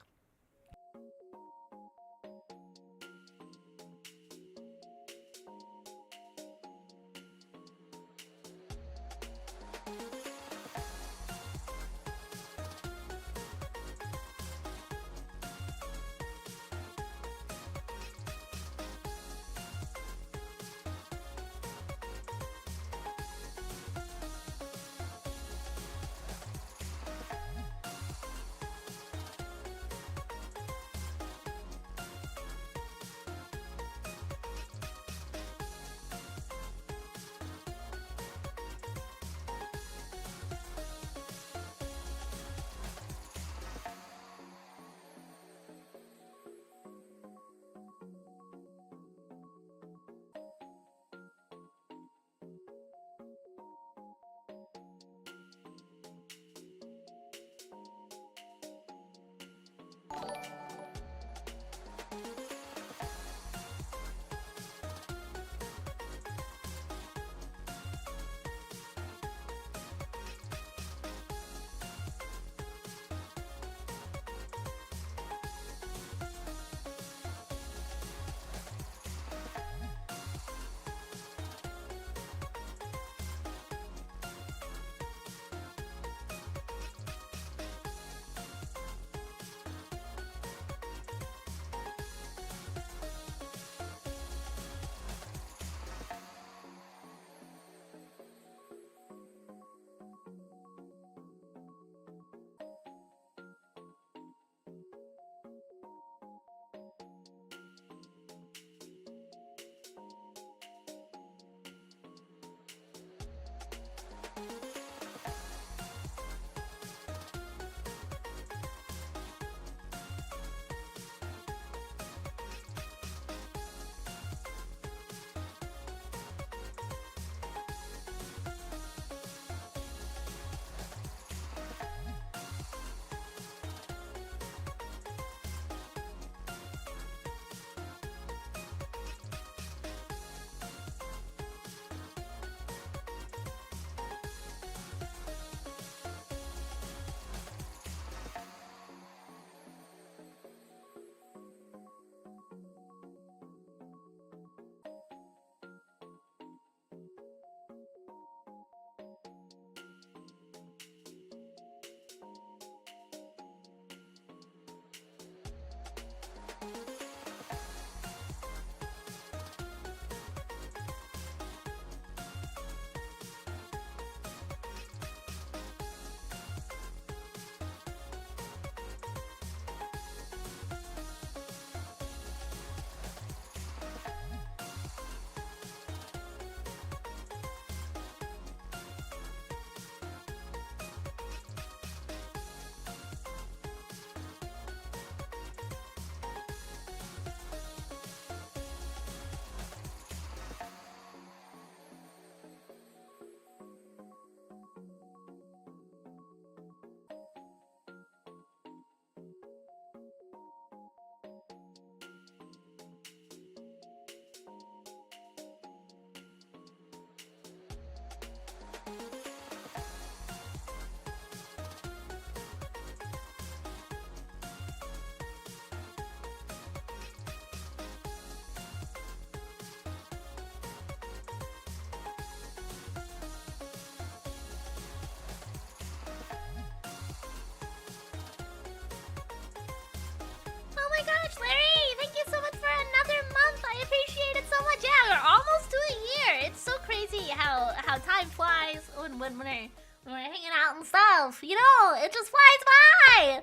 Speaker 1: Oh my gosh, Larry! Thank you so much for another month. I appreciate it so much. Yeah, we're almost to a year. It's so crazy how time flies when we're hanging out and stuff. You know, it just flies by.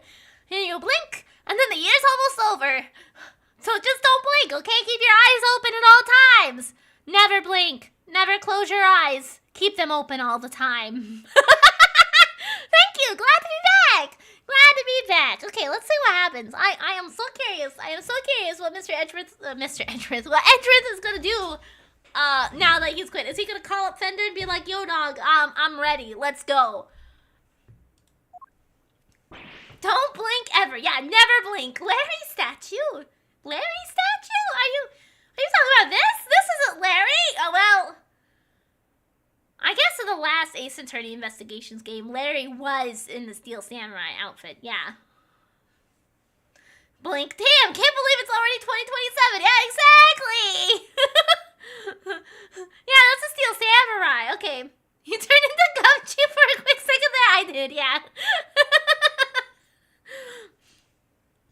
Speaker 1: And you blink, and then the year's almost over. So just don't blink, okay? Keep your eyes open at all times. Never blink. Never close your eyes. Keep them open all the time. Thank you. Glad to be back. Glad to be back. Okay, let's see what happens. I am so curious. I am so curious what Mr. Edgeworth, what Edgeworth is gonna do. Now that he's quit, is he gonna call up Fender and be like, "Yo, dog, I'm ready. Let's go." Don't blink ever. Yeah, never blink. Larry statue. Larry statue? Are you talking about this? This isn't Larry. Oh well. I guess in the last Ace Attorney Investigations game, Larry was in the Steel Samurai outfit, yeah. Blink. Damn, can't believe it's already 2027. Yeah, exactly! Yeah, that's a Steel Samurai. Okay. You turned into Gumshoe for a quick second there. I did, yeah.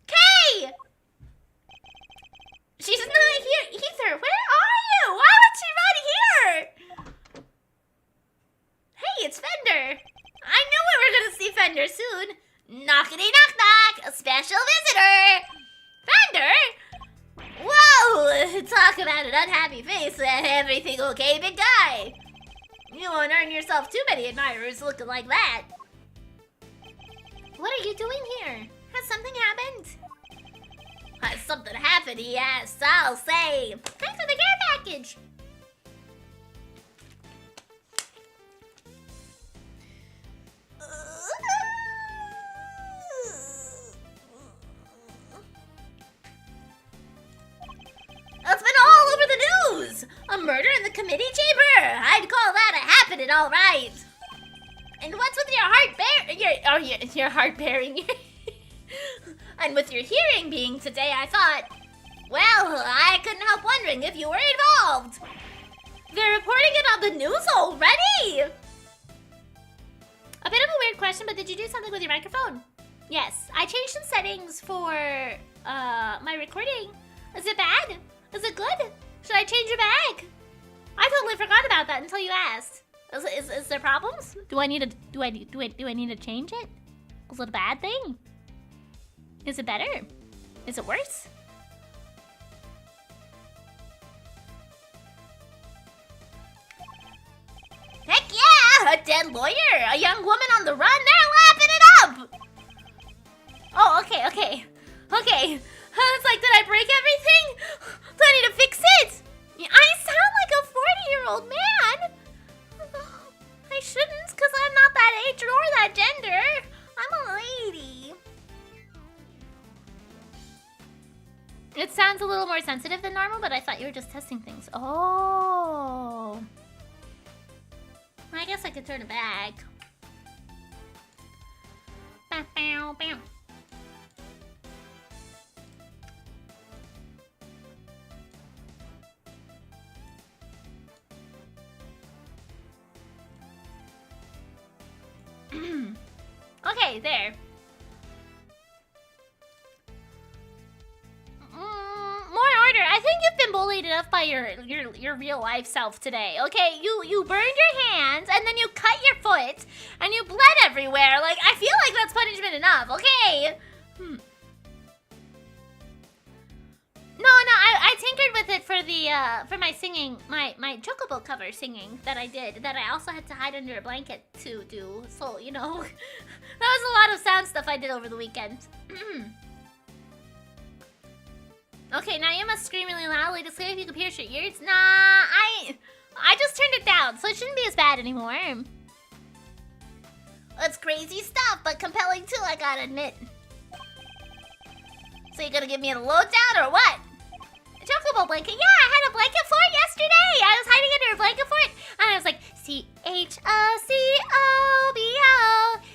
Speaker 1: Kay! She's not here. Ether, where are you? Why would she run here? Hey, it's Fender. I knew we were gonna see Fender soon. Knockity knock knock, a special visitor. Fender? Whoa, talk about an unhappy face. Everything okay, big guy? You won't earn yourself too many admirers looking like that. What are you doing here? Has something happened? Has something happened, yes, I'll say. Thanks for the care package. It's been all over the news! A murder in the committee chamber! I'd call that a happening, all right. And what's with your heart your heart bearing? And with your hearing being today, I thought, well, I couldn't help wondering if you were involved. They're reporting it on the news already? A bit of a weird question, but did you do something with your microphone? Yes, I changed some settings for my recording. Is it bad? Is it good? Should I change it back? I totally forgot about that until you asked. Is there problems? Do I need to change it? Is it a bad thing? Is it better? Is it worse? Heck yeah! A dead lawyer! A young woman on the run! They're lapping it up! Oh, okay. It's like, did I break everything? Do I need to fix it? I sound like a 40-year-old man! I shouldn't, because I'm not that age nor that gender. I'm a lady. It sounds a little more sensitive than normal, but I thought you were just testing things. Oh. I guess I could turn it back. Bow, bow, bow. Okay, there. More order. I think you've been bullied enough by your real life self today. Okay, you burned your hands and then you cut your foot and you bled everywhere. Like, I feel like that's punishment enough. Okay. No, I tinkered with it for the for my singing, my Chocobo cover singing that I did, that I also had to hide under a blanket to do. So, you know, that was a lot of sound stuff I did over the weekend. Okay, now you must scream really loudly to see if you can pierce your ears. Nah, I just turned it down, so it shouldn't be as bad anymore. It's crazy stuff, but compelling too, I gotta admit. So you gonna give me a lowdown or what? Chocobo blanket. Yeah, I had a blanket for it yesterday. I was hiding under a blanket for it, and I was like, CHOCOBO.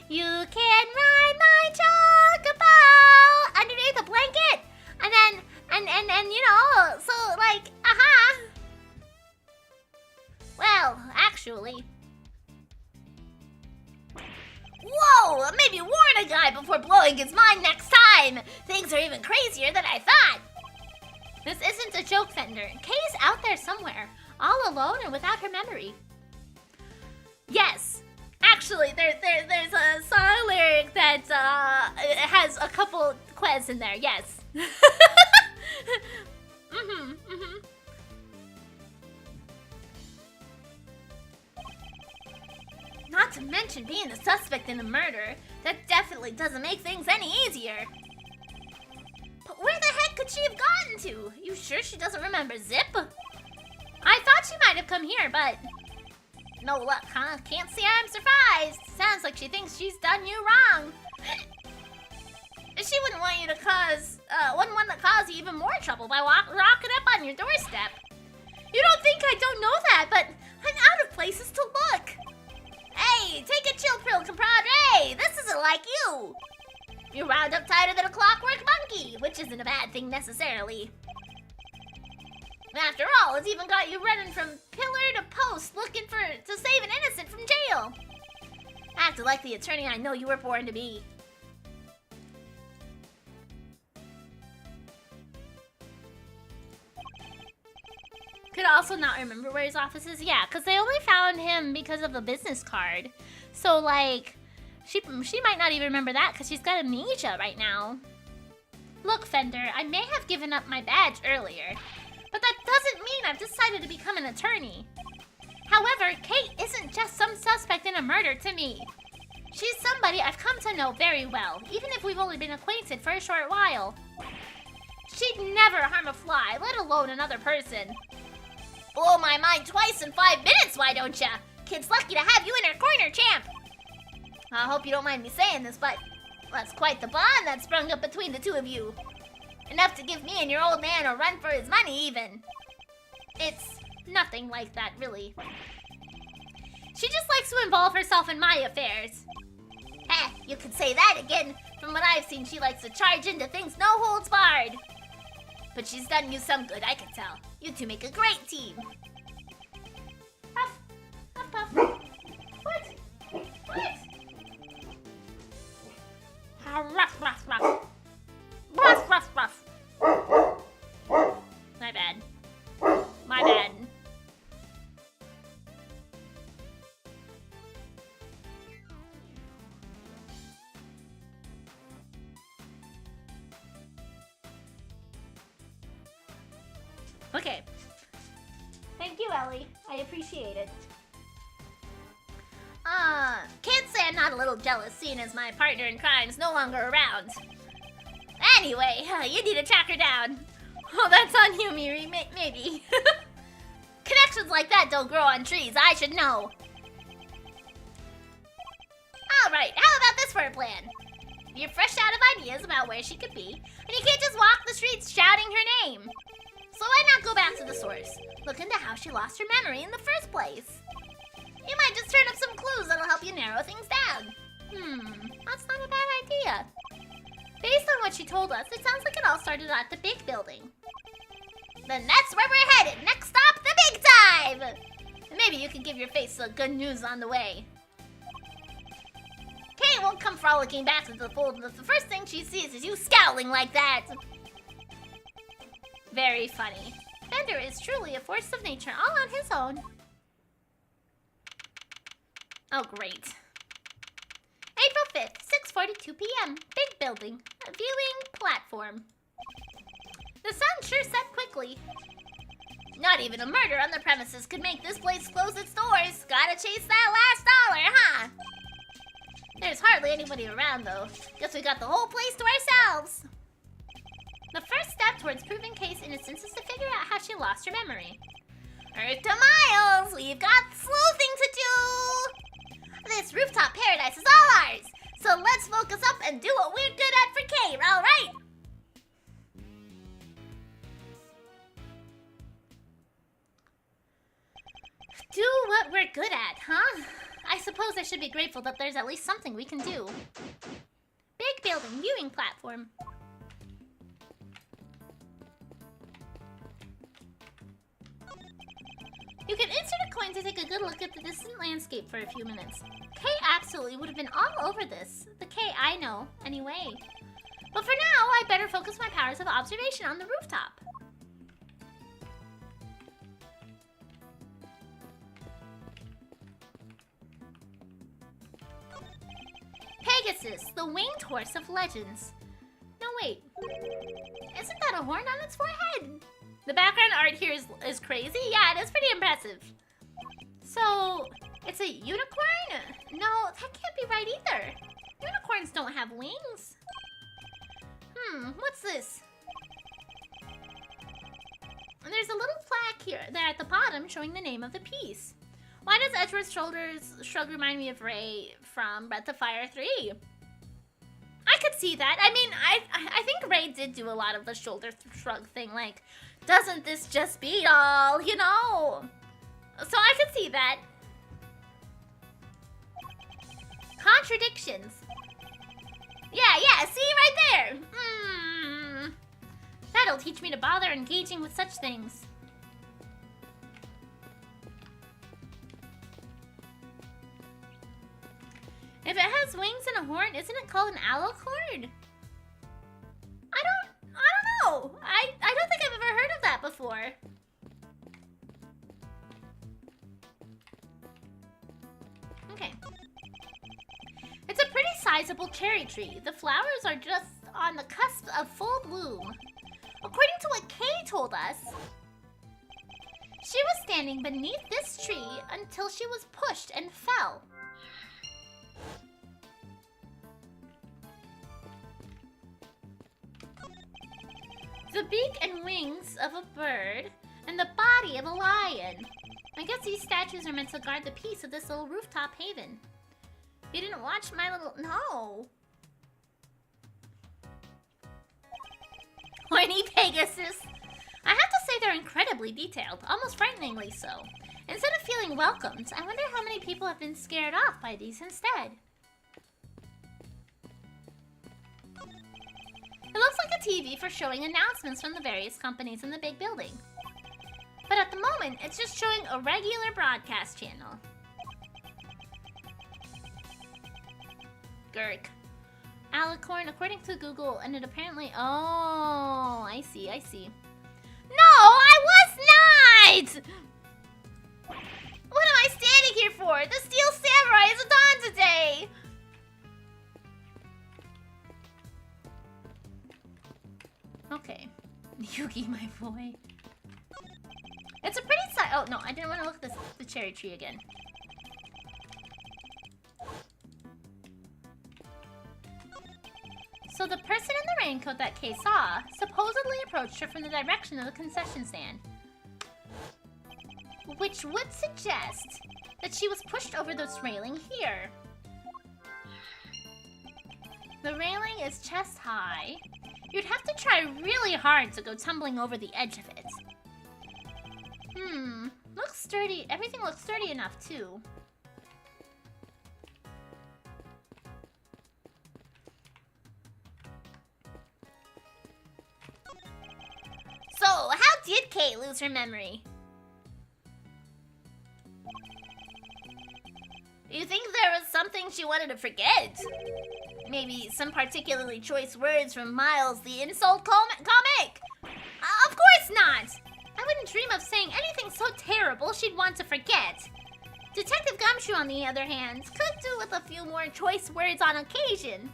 Speaker 1: You can ride my chocobo underneath the blanket, and then you know, so like, Well, actually. Whoa! Maybe warn a guy before blowing his mind next time! Things are even crazier than I thought! This isn't a joke, Fender. Kay's out there somewhere, all alone and without her memory. Yes! Actually, there's a song lyric that has a couple ques in there, yes. Not to mention being the suspect in the murder. That definitely doesn't make things any easier. But where the heck could she have gotten to? You sure she doesn't remember Zip? I thought she might have come here, but... No luck, huh? Can't say I'm surprised. Sounds like she thinks she's done you wrong. She wouldn't want you to wouldn't want to cause you even more trouble by rocking up on your doorstep. You don't think I don't know that, but I'm out of places to look. Hey, take a chill pill, compadre. This isn't like you. You're wound up tighter than a clockwork monkey, which isn't a bad thing necessarily. After all, it's even got you running from pillar to post looking to save an innocent from jail. Acted like the attorney I know you were born to be. Could also not remember where his office is. Yeah, because they only found him because of the business card. So, like, she might not even remember that because she's got amnesia right now. Look, Fender, I may have given up my badge earlier, but that doesn't mean I've decided to become an attorney. However, Kate isn't just some suspect in a murder to me. She's somebody I've come to know very well, even if we've only been acquainted for a short while. She'd never harm a fly, let alone another person. Blow my mind twice in 5 minutes, why don't ya? Kid's lucky to have you in her corner, champ. I hope you don't mind me saying this, but that's quite the bond that sprung up between the two of you. Enough to give me and your old man a run for his money, even. It's nothing like that, really. She just likes to involve herself in my affairs. You could say that again. From what I've seen, she likes to charge into things no holds barred. But she's done you some good, I can tell. You two make a great team. Puff, puff, puff. What? Ruff, ruff, ruff. Ruff, ruff, ruff. My bad. My bad. Okay. Thank you, Ellie. I appreciate it. Can't say I'm not a little jealous, seeing as my partner in crime's no longer around. Anyway, you need to track her down. Oh, that's on you, Miri. Maybe. Connections like that don't grow on trees. I should know. Alright, how about this for a plan? You're fresh out of ideas about where she could be, and you can't just walk the streets shouting her name. So why not go back to the source? Look into how she lost her memory in the first place. You might just turn up some clues that'll help you narrow things down. That's not a bad idea. Based on what she told us, it sounds like it all started at the big building. Then that's where we're headed. Next stop, the big time! And maybe you could give your face some good news on the way. Kate won't come frolicking back to the fold if the first thing she sees is you scowling like that. Very funny. Fender is truly a force of nature all on his own. Oh, great. April 5th, 6:42 p.m. Big building. A viewing platform. The sun sure set quickly. Not even a murder on the premises could make this place close its doors. Gotta chase that last dollar, huh? There's hardly anybody around, though. Guess we got the whole place to ourselves. The first step towards proving Kate's innocence is to figure out how she lost her memory. Earth to Miles! We've got sleuthing to do! This rooftop paradise is all ours! So let's focus up and do what we're good at for Kate, alright? Huh? I suppose I should be grateful that there's at least something we can do. Big building, viewing platform. You can insert a coin to take a good look at the distant landscape for a few minutes. Kay absolutely would have been all over this. The Kay I know, anyway. But for now, I better focus my powers of observation on the rooftop. Pegasus, the winged horse of legends. No, wait. Isn't that a horn on its forehead? The background art here is crazy. Yeah, it is pretty impressive. So, it's a unicorn? No, that can't be right either. Unicorns don't have wings. What's this? And there's a little plaque here, there at the bottom, showing the name of the piece. Why does Edgeworth's shoulders shrug remind me of Ray from Breath of Fire 3? I could see that. I mean, I think Ray did do a lot of the shoulder shrug thing, like, doesn't this just beat all, you know? So I could see that. Contradictions. Yeah, see right there. That'll teach me to bother engaging with such things. If it has wings and a horn, isn't it called an alicorn? I don't know. I don't think I've ever heard of that before. Okay. It's a pretty sizable cherry tree. The flowers are just on the cusp of full bloom. According to what Kay told us, she was standing beneath this tree until she was pushed and fell. The beak and wings of a bird, and the body of a lion. I guess these statues are meant to guard the peace of this little rooftop haven. You didn't watch my little... No! Horny Pegasus! I have to say they're incredibly detailed, almost frighteningly so. Instead of feeling welcomed, I wonder how many people have been scared off by these instead. It looks like a TV for showing announcements from the various companies in the big building. But at the moment, it's just showing a regular broadcast channel. Gurk. Alicorn, according to Google, and it apparently... Oh, I see. No, I was not! What am I standing here for? The Steel Samurai isn't on today! Okay. Yugi, my boy. It's a pretty sight. Oh, no, I didn't want to look at the cherry tree again. So the person in the raincoat that Kay saw supposedly approached her from the direction of the concession stand. Which would suggest that she was pushed over this railing here. The railing is chest high. You'd have to try really hard to go tumbling over the edge of it. Looks sturdy. Everything looks sturdy enough, too. So, how did Kay lose her memory? You think there was something she wanted to forget? Maybe some particularly choice words from Miles, the insult comic? Of course not! I wouldn't dream of saying anything so terrible she'd want to forget. Detective Gumshoe, on the other hand, could do with a few more choice words on occasion.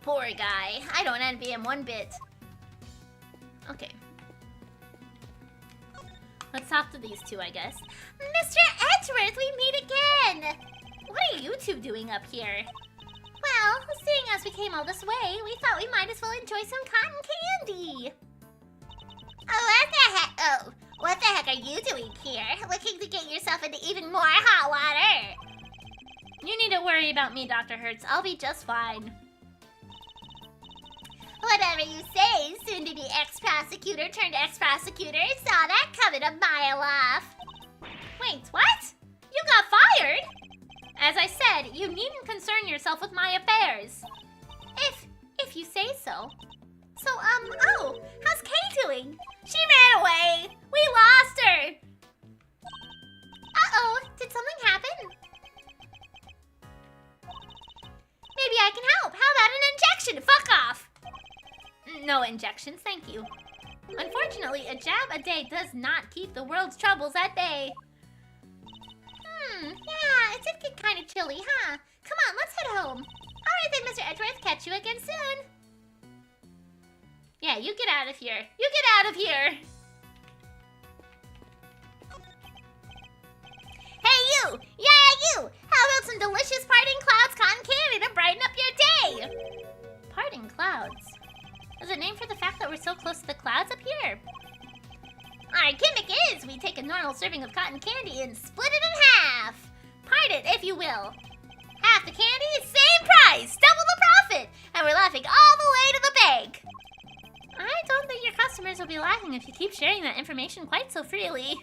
Speaker 1: Poor guy. I don't envy him one bit. Okay. Let's talk to these two, I guess. Mr. Edgeworth, we meet again! What are you two doing up here? Well, seeing as we came all this way, we thought we might as well enjoy some cotton candy. What the heck are you doing here? Looking to get yourself into even more hot water? You need to worry about me, Dr. Hertz. I'll be just fine. Whatever you say, soon-to-be ex-prosecutor turned ex-prosecutor. Saw that coming a mile off. Wait, what? you got fired? As I said, you needn't concern yourself with my affairs. If you say so. So, oh, how's Kay doing? She ran away. We lost her. Uh-oh, did something happen? Maybe I can help. How about an injection? Fuck off. No injections, thank you. Unfortunately, a jab a day does not keep the world's troubles at bay. Yeah, it did get kind of chilly, huh? Come on, let's head home. Alright then, Mr. Edgeworth, catch you again soon. Yeah, you get out of here. You get out of here! Hey, you! Yeah, you! How about some delicious parting clouds cotton candy to brighten up your day? Parting clouds? Is it named for the fact that we're so close to the clouds up here? Our gimmick is we take a normal serving of cotton candy and split it in half. Part it, if you will. Half the candy, same price, double the profit, and we're laughing all the way to the bank. I don't think your customers will be laughing if you keep sharing that information quite so freely.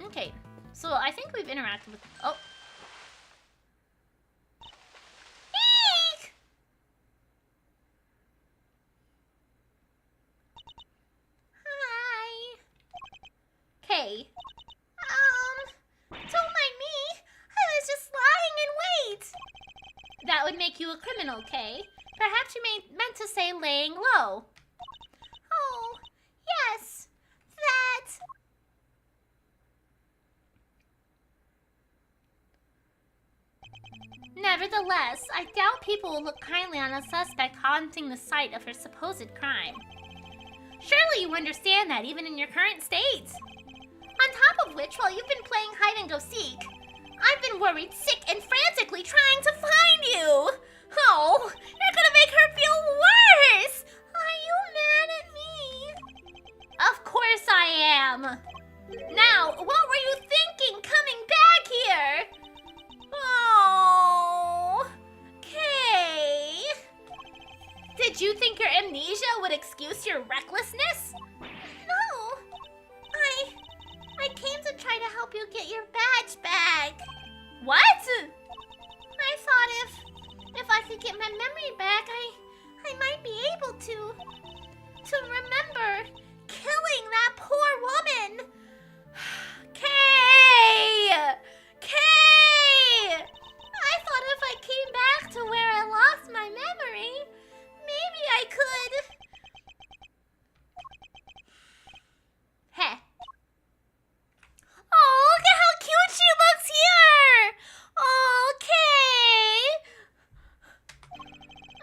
Speaker 1: Okay, so I think we've interacted with... Oh. Eek! Hi. Kay. Don't mind me. I was just lying in wait. That would make you a criminal, Kay. Perhaps you meant to say laying low. Oh, yes. That... Nevertheless, I doubt people will look kindly on a suspect haunting the site of her supposed crime. Surely you understand that even in your current state. On top of which, while you've been playing hide-and-go-seek, I've been worried, sick, and frantically trying to find you! Oh, you're gonna make her feel worse! Are you mad at me? Of course I am! Now, what were you thinking coming back here? Oh, Kay! Did you think your amnesia would excuse your recklessness? No, I came to try to help you get your badge back. What? I thought if I could get my memory back, I might be able to remember killing that poor woman. Kay! Kay! I thought if I came back to where I lost my memory, maybe I could. Heh. Oh, look at how cute she looks here! Okay.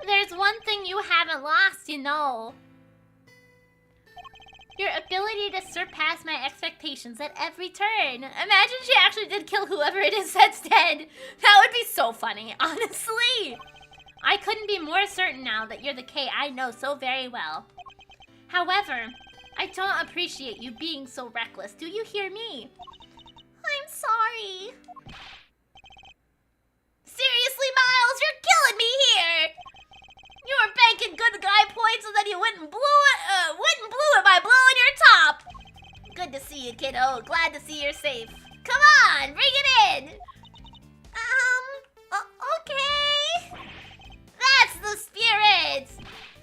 Speaker 1: There's one thing you haven't lost, you know. Your ability to surpass my expectations at every turn. Imagine she actually did kill whoever it is that's dead. That would be so funny, honestly. I couldn't be more certain now that you're the Kay I know so very well. However, I don't appreciate you being so reckless. Do you hear me? I'm sorry. Seriously, Miles, you're killing me here. You were banking good guy points so that you wouldn't blow it by blowing your top. Good to see you, kiddo. Glad to see you're safe. Come on, bring it in. Okay. That's the spirit.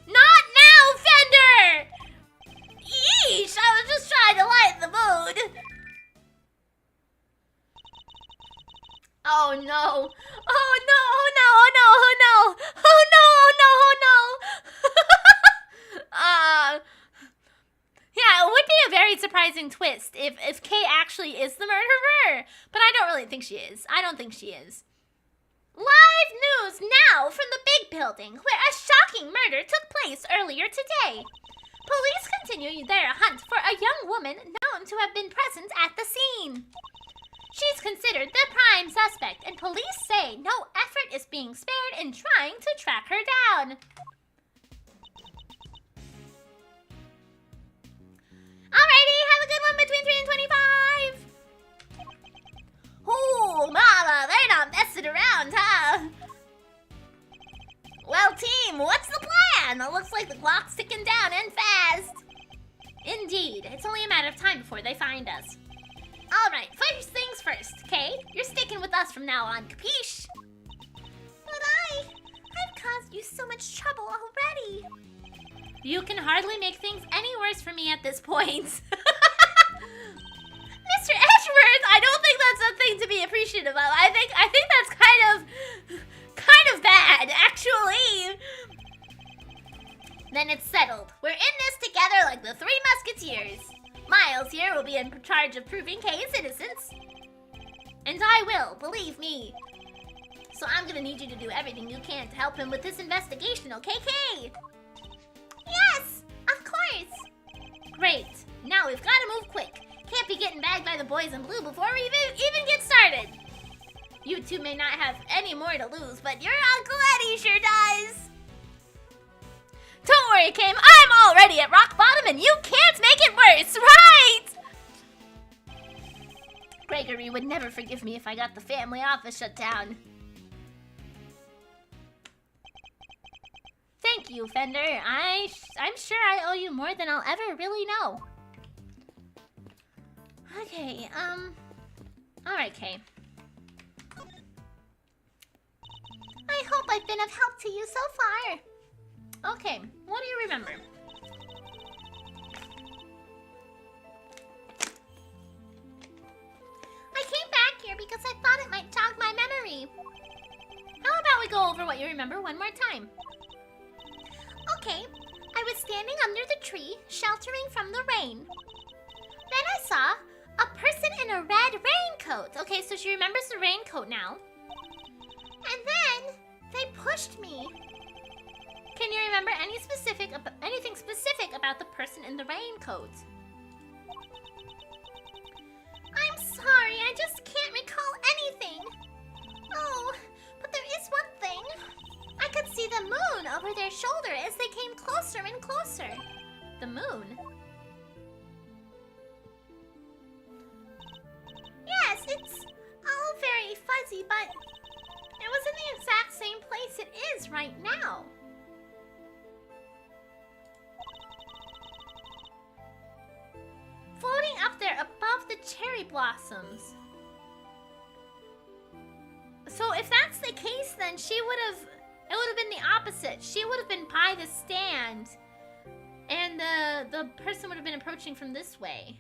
Speaker 1: Not now, Fender. Yeesh, I was just trying to lighten the mood. Oh no! Oh no! Oh no! Oh no! Oh no! Oh no! Oh no! Oh no! Yeah, it would be a very surprising twist if Kay actually is the murderer, but I don't really think she is. I don't think she is. Live news now from the big building, where a shocking murder took place earlier today. Police continue their hunt for a young woman known to have been present at the scene. She's considered the prime suspect, and police say no effort is being spared in trying to track her down. Alrighty, have a good one between 3 and 25. Ooh, mama, they're not messing around, huh? Well, team, what's the plan? It looks like the clock's ticking down and fast. Indeed, it's only a matter of time before they find us. Alright, first things first, okay? You're sticking with us from now on, capiche? But I've caused you so much trouble already. You can hardly make things any worse for me at this point. Mr. Edgeworth, I don't think that's something to be appreciative of. I think that's kind of bad, actually. Then it's settled. We're in this together like the Three Musketeers. Miles here will be in charge of proving Kay's innocence. And I will, believe me. So I'm gonna need you to do everything you can to help him with this investigation, okay, Kay? Yes, of course. Great. Now we've gotta move quick. Can't be getting bagged by the boys in blue before we even get started. You two may not have any more to lose, but your Uncle Eddie sure does. Don't worry, Kim. I'm already at rock bottom and you can't make it worse, right? Gregory would never forgive me if I got the family office shut down. Thank you, Fender. I'm sure I owe you more than I'll ever really know. Okay, alright, Kay. I hope I've been of help to you so far. Okay, what do you remember? I came back here because I thought it might jog my memory. How about we go over what you remember one more time? Okay, I was standing under the tree, sheltering from the rain. Then I saw a person in a red raincoat. Okay, so she remembers the raincoat now. And then they pushed me. Can you remember anything specific about the person in the raincoat? I'm sorry, I just can't recall anything. Oh, but there is one thing. I could see the moon over their shoulder as they came closer and closer. The moon? Yes, it's all very fuzzy, but it was in the exact same place it is right now. Floating up there above the cherry blossoms. So if that's the case, then it would have been the opposite. She would have been by the stand, and the person would have been approaching from this way.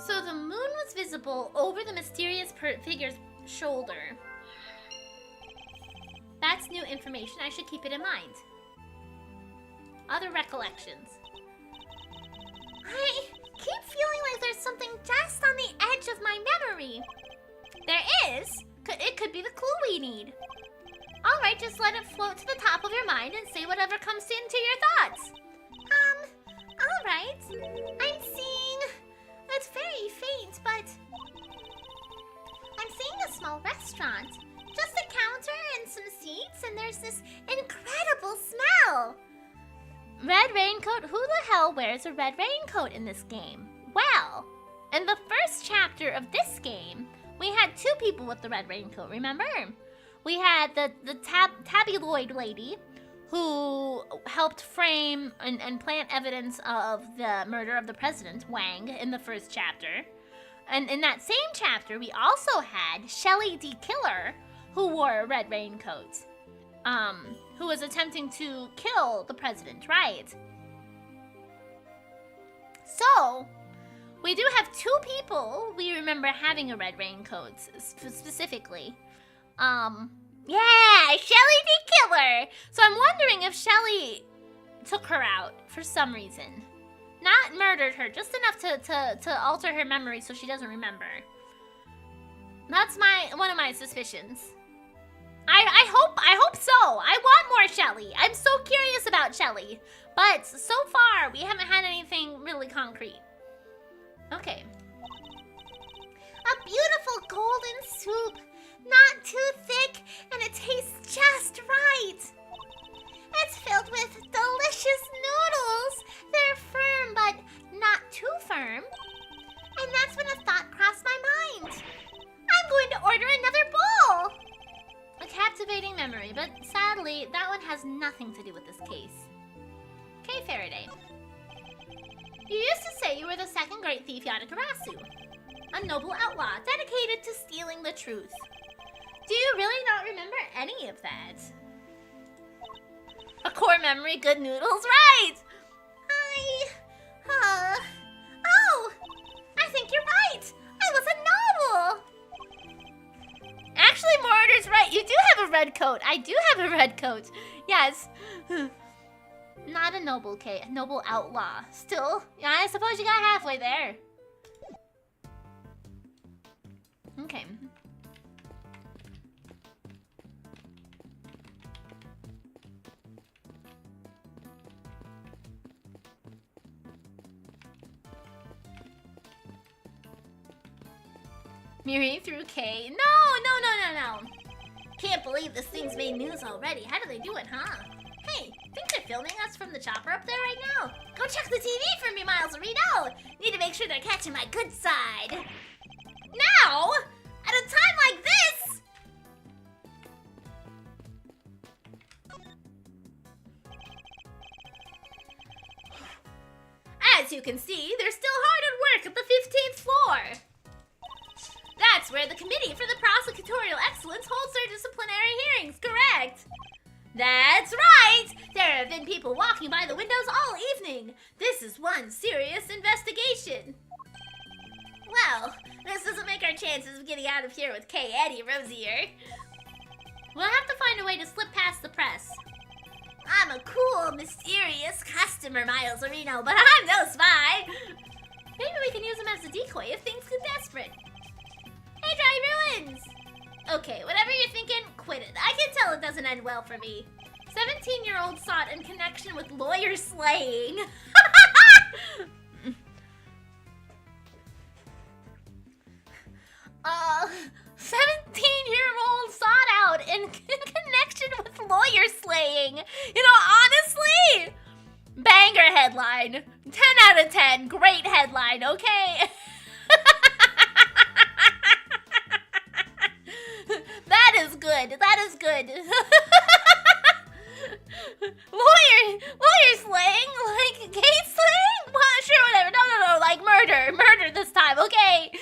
Speaker 1: So the moon was visible over the mysterious figure's shoulder. That's new information. I should keep it in mind. Other recollections. I keep feeling like there's something just on the edge of my memory. There is. It could be the clue we need. Alright, just let it float to the top of your mind and say whatever comes into your thoughts. Alright. I'm seeing... It's very faint, but... I'm seeing a small restaurant. Just a counter and some seats, and there's this incredible smell. Red raincoat? Who the hell wears a red raincoat in this game? Well, in the first chapter of this game, we had two people with the red raincoat, remember? We had the tabloid lady who helped frame and plant evidence of the murder of the president, Wang, in the first chapter. And in that same chapter, we also had Shelly D. Killer, who wore a red raincoat. Who was attempting to kill the president, right? So, we do have two people we remember having a red raincoat, specifically. Yeah, Shelly D. Killer! So I'm wondering if Shelly took her out for some reason. Not murdered her, just enough to alter her memory so she doesn't remember. That's one of my suspicions. I hope so. I want more Shelly. I'm so curious about Shelly. But so far, we haven't had anything really concrete. Okay. A beautiful golden soup. Not too thick, and it tastes just right. It's filled with delicious noodles. They're firm, but not too firm. And that's when a thought crossed my mind. I'm going to order another bowl. A captivating memory, but sadly, that one has nothing to do with this case. Okay, Faraday. You used to say say you were the second great thief Yadagarasu. A noble outlaw dedicated to stealing the truth. Do you really not remember any of that? A core memory, good noodles, right! Oh! I think you're right! I was a noble! Actually, Morider's right. You do have a red coat. I do have a red coat. Yes. Not a noble, Kay. A noble outlaw. Still, yeah, I suppose you got halfway there. Okay. Miri through K. No.
Speaker 4: Can't believe this thing's made news already. How do they do it, huh? Hey, think they're filming us from the chopper up there right now? Go check the TV for me, Miles Reno. Need to make sure they're catching my good side. Now? At a time like this? As you can see, they're still hard at work at the 15th floor. That's where the Committee for the Prosecutorial Excellence holds their disciplinary hearings, correct? That's right! There have been people walking by the windows all evening. This is one serious investigation. Well, this doesn't make our chances of getting out of here with Kay any rosier.
Speaker 1: We'll have to find a way to slip past the press.
Speaker 4: I'm a cool, mysterious customer, Miles Reno, but I'm no spy.
Speaker 1: Maybe we can use him as a decoy if things get desperate.
Speaker 4: Hey, Dry Ruins!
Speaker 1: Okay, whatever you're thinking, quit it. I can tell it doesn't end well for me. 17-year-old sought in connection with lawyer slaying. 17-year-old sought out in connection with lawyer slaying. You know, honestly, banger headline. 10 out of 10, great headline, okay? That is good. Lawyer slaying? Like gay slaying? Well, sure, whatever. No, like murder this time, okay?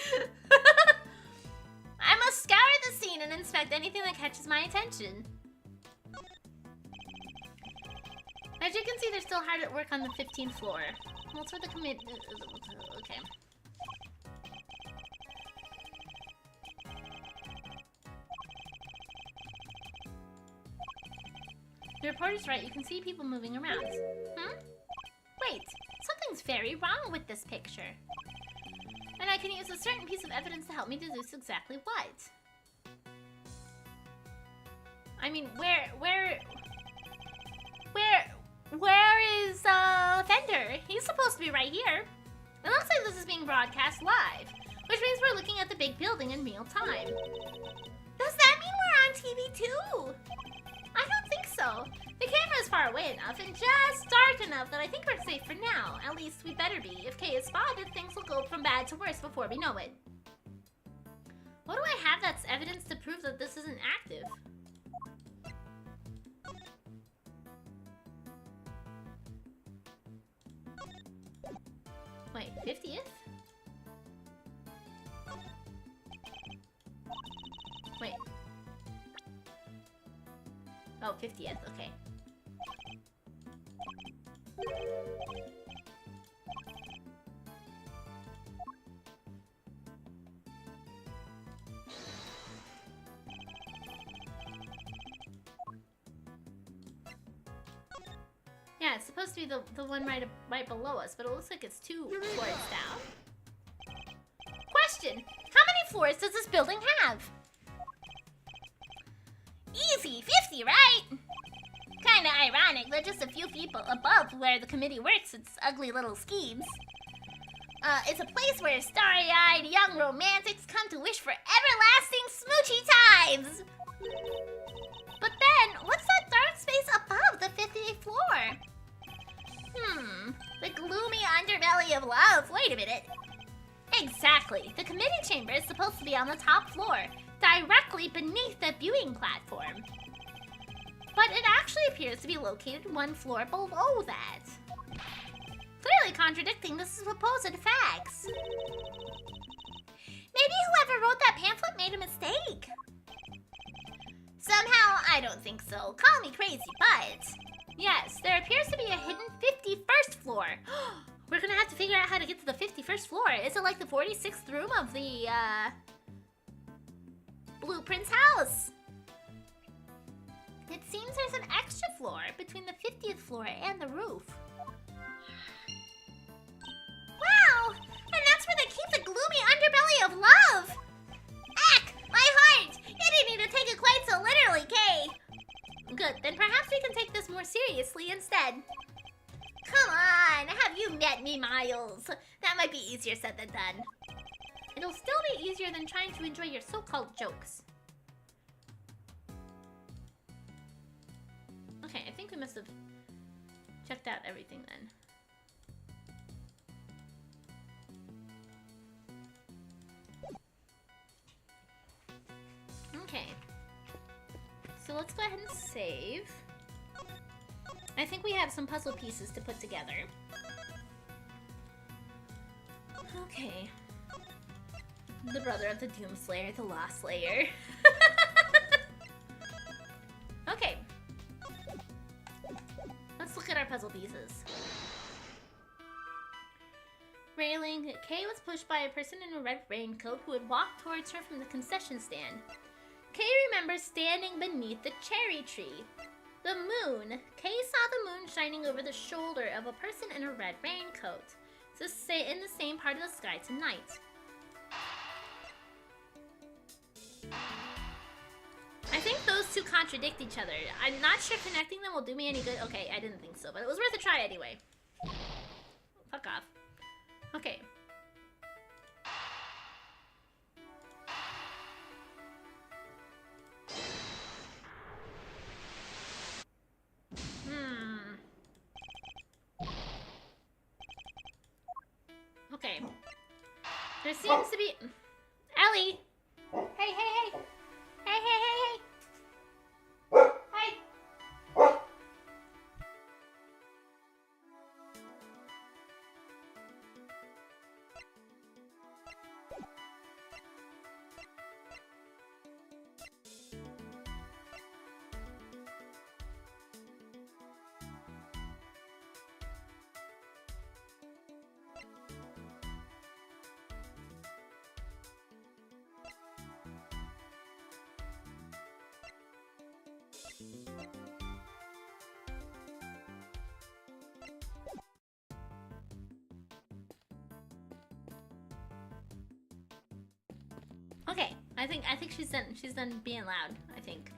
Speaker 1: I must scour the scene and inspect anything that catches my attention. As you can see, they're still hard at work on the 15th floor. Well, it's where the commit... Okay. The reporter's right, you can see people moving around. Wait, something's very wrong with this picture. And I can use a certain piece of evidence to help me deduce exactly what. I mean, where is, Fender? He's supposed to be right here. It looks like this is being broadcast live, which means we're looking at the big building in real time.
Speaker 4: Does that mean we're on TV too?
Speaker 1: I don't think so. The camera is far away enough and just dark enough that I think we're safe for now. At least we better be. If Kay is spotted, things will go from bad to worse before we know it. What do I have that's evidence to prove that this isn't active? Wait, 50th? Wait. Oh, 50th, okay. Yeah, it's supposed to be the one right below us, but it looks like it's 2 floors down. Question! How many floors does this building have?
Speaker 4: Easy, 50, right? Kinda ironic that just a few people above where the committee works its ugly little schemes. It's a place where starry-eyed young romantics come to wish for everlasting smoochy times! But then, what's that dark space above the 50th floor? The gloomy underbelly of love. Wait a minute.
Speaker 1: Exactly. The committee chamber is supposed to be on the top floor, directly beneath the viewing platform. But it actually appears to be located 1 floor below that.
Speaker 4: clearly contradicting the supposed facts. Maybe whoever wrote that pamphlet made a mistake. Somehow, I don't think so. Call me crazy, but... Yes, there appears to be a hidden 51st floor. We're gonna have to figure out how to get to the 51st floor. Is it like the 46th room of the, Blueprint's house? It seems there's an extra floor between the 50th floor and the roof. Wow! And that's where they keep the gloomy underbelly of love! Ack! My heart! You didn't need to take it quite so literally, Kay! Good, then perhaps we can take this more seriously instead. Come on, have you met me, Miles? That might be easier said than done. It'll still be easier than trying to enjoy your so-called jokes. Okay, I think we must have checked out everything then. Okay. So let's go ahead and save. I think we have some puzzle pieces to put together. Okay. The brother of the Doomslayer, the Lost Slayer. Okay. Let's look at our puzzle pieces. Railing. Kay was pushed by a person in a red raincoat who had walked towards her from the concession stand. Kay remembers standing beneath the cherry tree. The moon. Kay saw the moon shining over the shoulder of a person in a red raincoat. So stay in the same part of the sky tonight. I think those two contradict each other. I'm not sure connecting them will do me any good. Okay, I didn't think so, but it was worth a try anyway. Fuck off. Okay. Okay. There seems to be... Ellie! Hey, hey, hey! Hey, hey, hey, hey! Hey! Okay, I think she's done being loud, I think.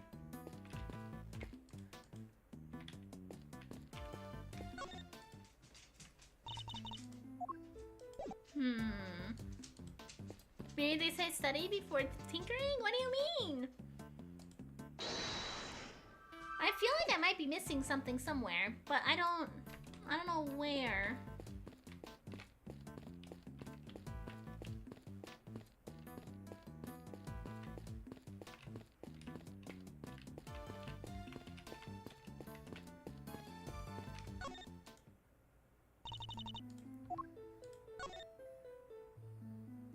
Speaker 4: Maybe they say study before tinkering? What do you mean? I feel like I might be missing something somewhere, but I don't know where.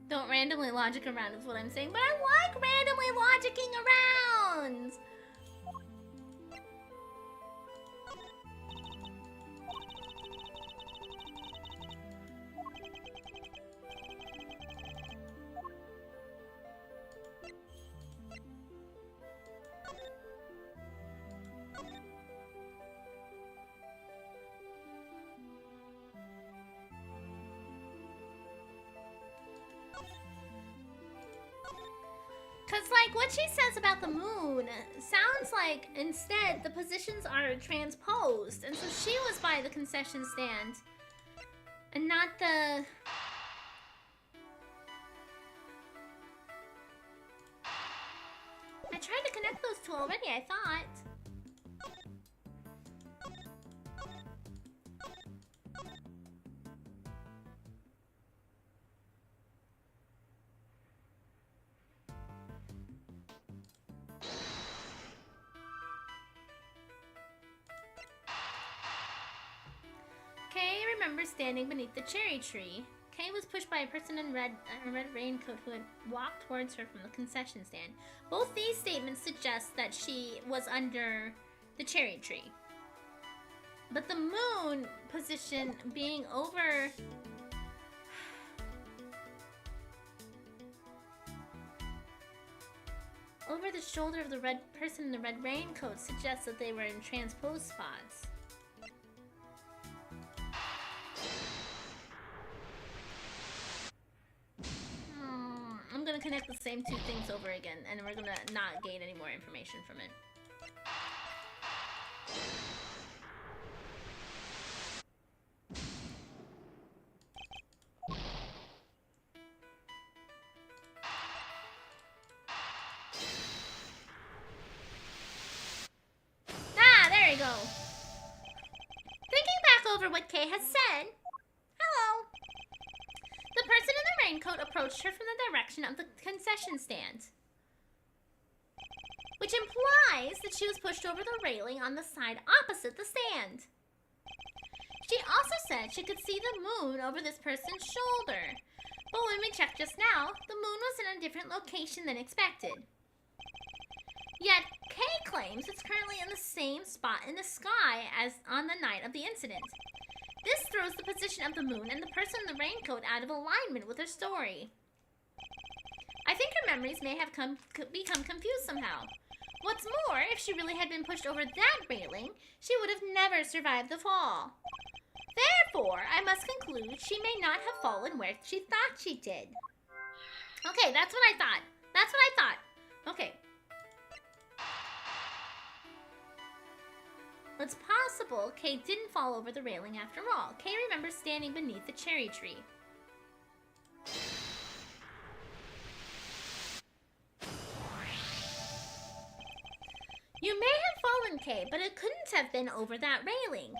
Speaker 4: Don't randomly logic around is what I'm saying, but I like randomly logicking around! Cause like what she says about the moon sounds like instead the positions are transposed, and so she was by the concession stand and not the... I tried to connect those two already, I thought. remembers standing beneath the cherry tree. Kay was pushed by a person in a red raincoat who had walked towards her from the concession stand. Both these statements suggest that she was under the cherry tree. But the moon position being over the shoulder of the red person in the red raincoat suggests that they were in transposed spots. I'm gonna connect the same two things over again, and we're gonna not gain any more information from it. There we go. Thinking back over what Kay has said. Hello. The person in the raincoat approached her from the direction of the concession stand, which implies that she was pushed over the railing on the side opposite the stand. She also said she could see the moon over this person's shoulder, but when we checked just now, the moon was in a different location than expected. Yet, Kay claims it's currently in the same spot in the sky as on the night of the incident. This throws the position of the moon and the person in the raincoat out of alignment with her story. I think her memories may have become confused somehow. What's more, if she really had been pushed over that railing, she would have never survived the fall. Therefore, I must conclude she may not have fallen where she thought she did. Okay, that's what I thought. That's what I thought. Okay. It's possible Kay didn't fall over the railing after all. Kay remembers standing beneath the cherry tree. You may have fallen, Kay, but it couldn't have been over that railing.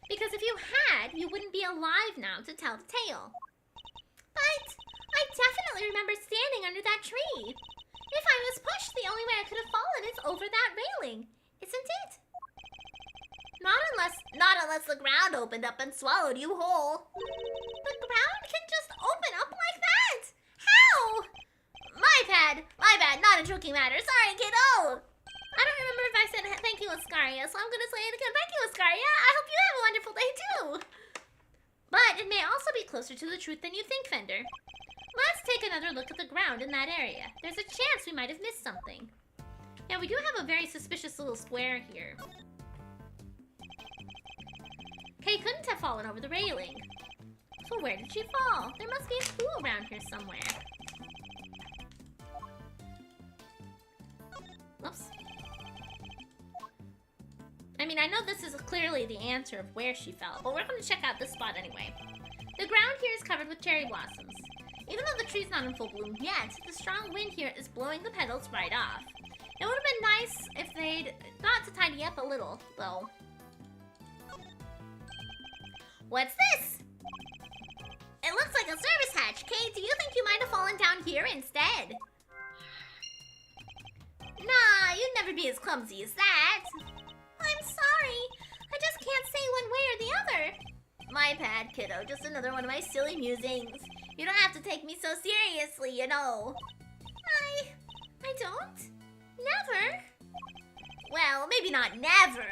Speaker 4: Because if you had, you wouldn't be alive now to tell the tale. But I definitely remember standing under that tree. If I was pushed, the only way I could have fallen is over that railing, isn't it? Not unless the ground opened up and swallowed you whole. The ground can just open up like that? How? My bad, not a joking matter. Sorry, kiddo. I don't remember if I said thank you, Ascaria, so I'm gonna say it again. Thank you, Ascaria. I hope you have a wonderful day too. But it may also be closer to the truth than you think, Fender. Let's take another look at the ground in that area. There's a chance we might have missed something. Now, we do have a very suspicious little square here. Kay couldn't have fallen over the railing. So where did she fall? There must be a clue around here somewhere. Oops. I mean, I know this is clearly the answer of where she fell, but we're going to check out this spot anyway. The ground here is covered with cherry blossoms. Even though the tree's not in full bloom yet, the strong wind here is blowing the petals right off. It would have been nice if they'd thought to tidy up a little, though. What's this? It looks like a service hatch. Kay, do you think you might have fallen down here instead? Nah, you'd never be as clumsy as that. I'm sorry. I just can't say one way or the other. My bad, kiddo. Just another one of my silly musings. You don't have to take me so seriously, you know. I don't. Never. Well, maybe not never.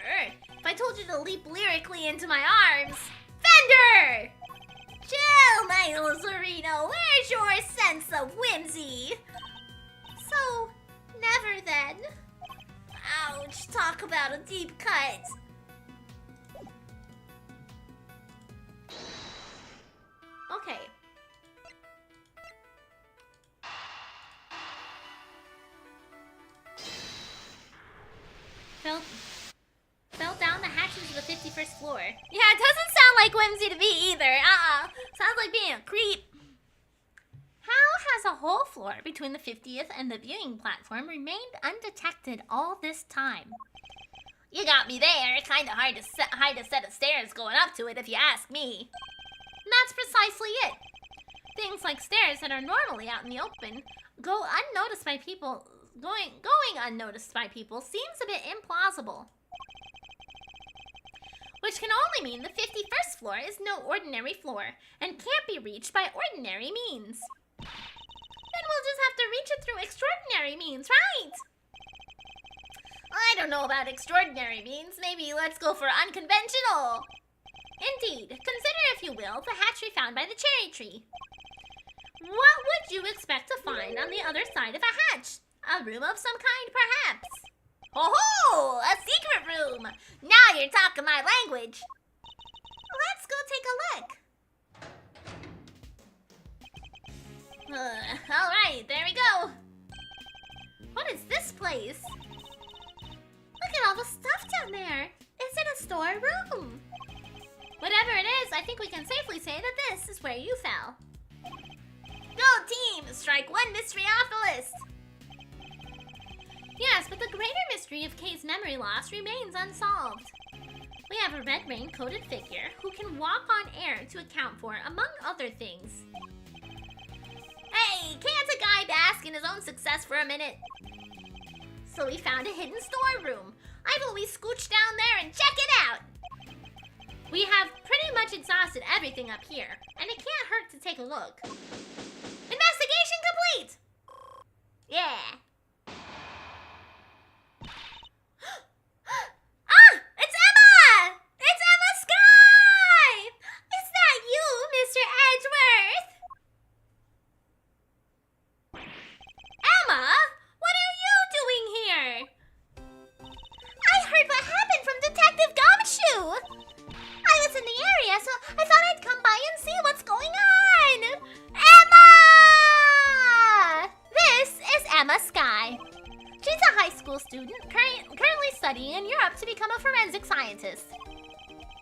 Speaker 4: If I told you to leap lyrically into my arms. Fender! Chill, my little Sereno. Where's your sense of whimsy? So, never then. Ouch, talk about a deep cut. Okay. Fell down the hatches of the 51st floor. Yeah, it doesn't sound like whimsy to me either. Sounds like being a creep. How has a whole floor between the 50th and the viewing platform remained undetected all this time? You got me there. Kinda hard to hide a set of stairs going up to it if you ask me. And that's precisely it. Things like stairs that are normally out in the open going unnoticed by people seems a bit implausible. which can only mean the 51st floor is no ordinary floor and can't be reached by ordinary means. Then we'll just have to reach it through extraordinary means, right? I don't know about extraordinary means. Maybe let's go for unconventional. Indeed. Consider, if you will, the hatchery found by the cherry tree. What would you expect to find on the other side of a hatch? A room of some kind, perhaps? Oh-ho! A secret room! Now you're talking my language. Let's go take a look. Alright, there we go. What is this place? Look at all the stuff down there. Is it a storeroom? Whatever it is, I think we can safely say that this is where you fell. Go team! Strike one mystery off the list! Yes, but the greater mystery of Kay's memory loss remains unsolved. We have a red rain-coated figure who can walk on air to account for, among other things. Hey, can't a guy bask in his own success for a minute? So we found a hidden storeroom. I vote we scooch down there and check it out. We have pretty much exhausted everything up here, and it can't hurt to take a look. Investigation complete! Yeah. Ah! It's Emma! It's Emma Sky! Is that you, Mr. Edgeworth? Emma? What are you doing here? I heard what happened from Detective Gumshoe. I was in the area, so I thought I'd come by and see what's going on. Emma! This is Emma Sky. She's a high school student currently studying in Europe to become a forensic scientist.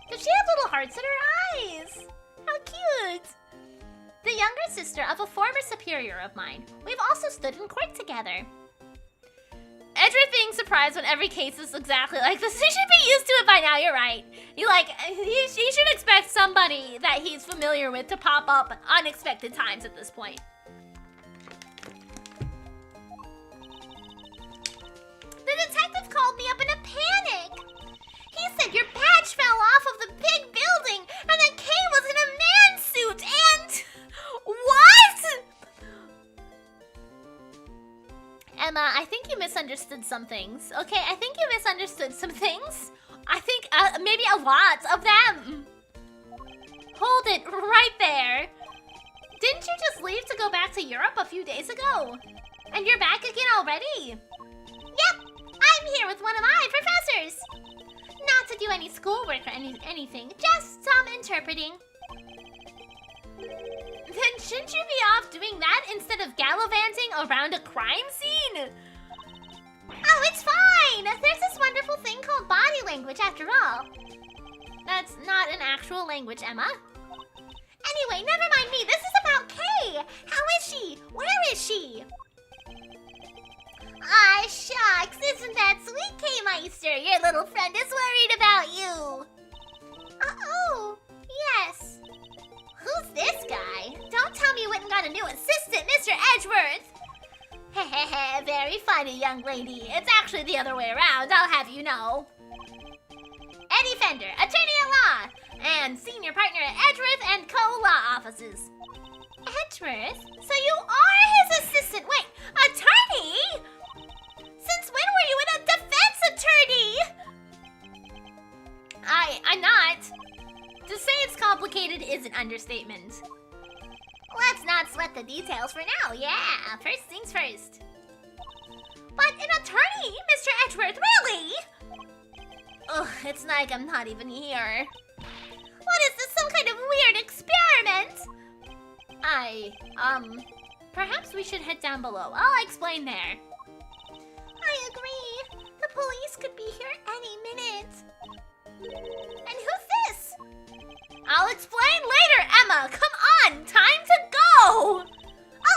Speaker 4: Does she have little hearts in her eyes? How cute! The younger sister of a former superior of mine. We've also stood in court together. Edward being surprised when every case is exactly like this. He should be used to it by now, you're right. He should expect somebody that he's familiar with to pop up unexpected times at this point. The detective called me up in a panic. He said your badge fell off of the big building and that Kay was in a man suit and... What? Emma, I think you misunderstood some things. Okay, I think you misunderstood some things. I think maybe a lot of them. Hold it right there. Didn't you just leave to go back to Europe a few days ago? And you're back again already? Yep, I'm here with one of my professors. Not to do any schoolwork or anything, just some interpreting. Then shouldn't you be off doing that instead of gallivanting around a crime scene? Oh, it's fine! There's this wonderful thing called body language after all. That's not an actual language, Emma. Anyway, never mind me. This is about Kay. How is she? Where is she? Ah, shucks. Isn't that sweet, Kay Meister? Your little friend is worried about you. Oh, yes. Who's this guy? Don't tell me you went and got a new assistant, Mr. Edgeworth. Hehehe, very funny, young lady. It's actually the other way around, I'll have you know. Eddie Fender, attorney at law, and senior partner at Edgeworth and co-law offices. Edgeworth? So you are his assistant. Wait, attorney? Since when were you a defense attorney? I'm not. To say it's complicated is an understatement. Let's not sweat the details for now, yeah. First things first. But an attorney, Mr. Edgeworth, really? Ugh, it's like I'm not even here. What is this, some kind of weird experiment? Perhaps we should head down below. I'll explain there. I agree. The police could be here any minute. And who's this? I'll explain later, Emma. Come on, time to go. Oh,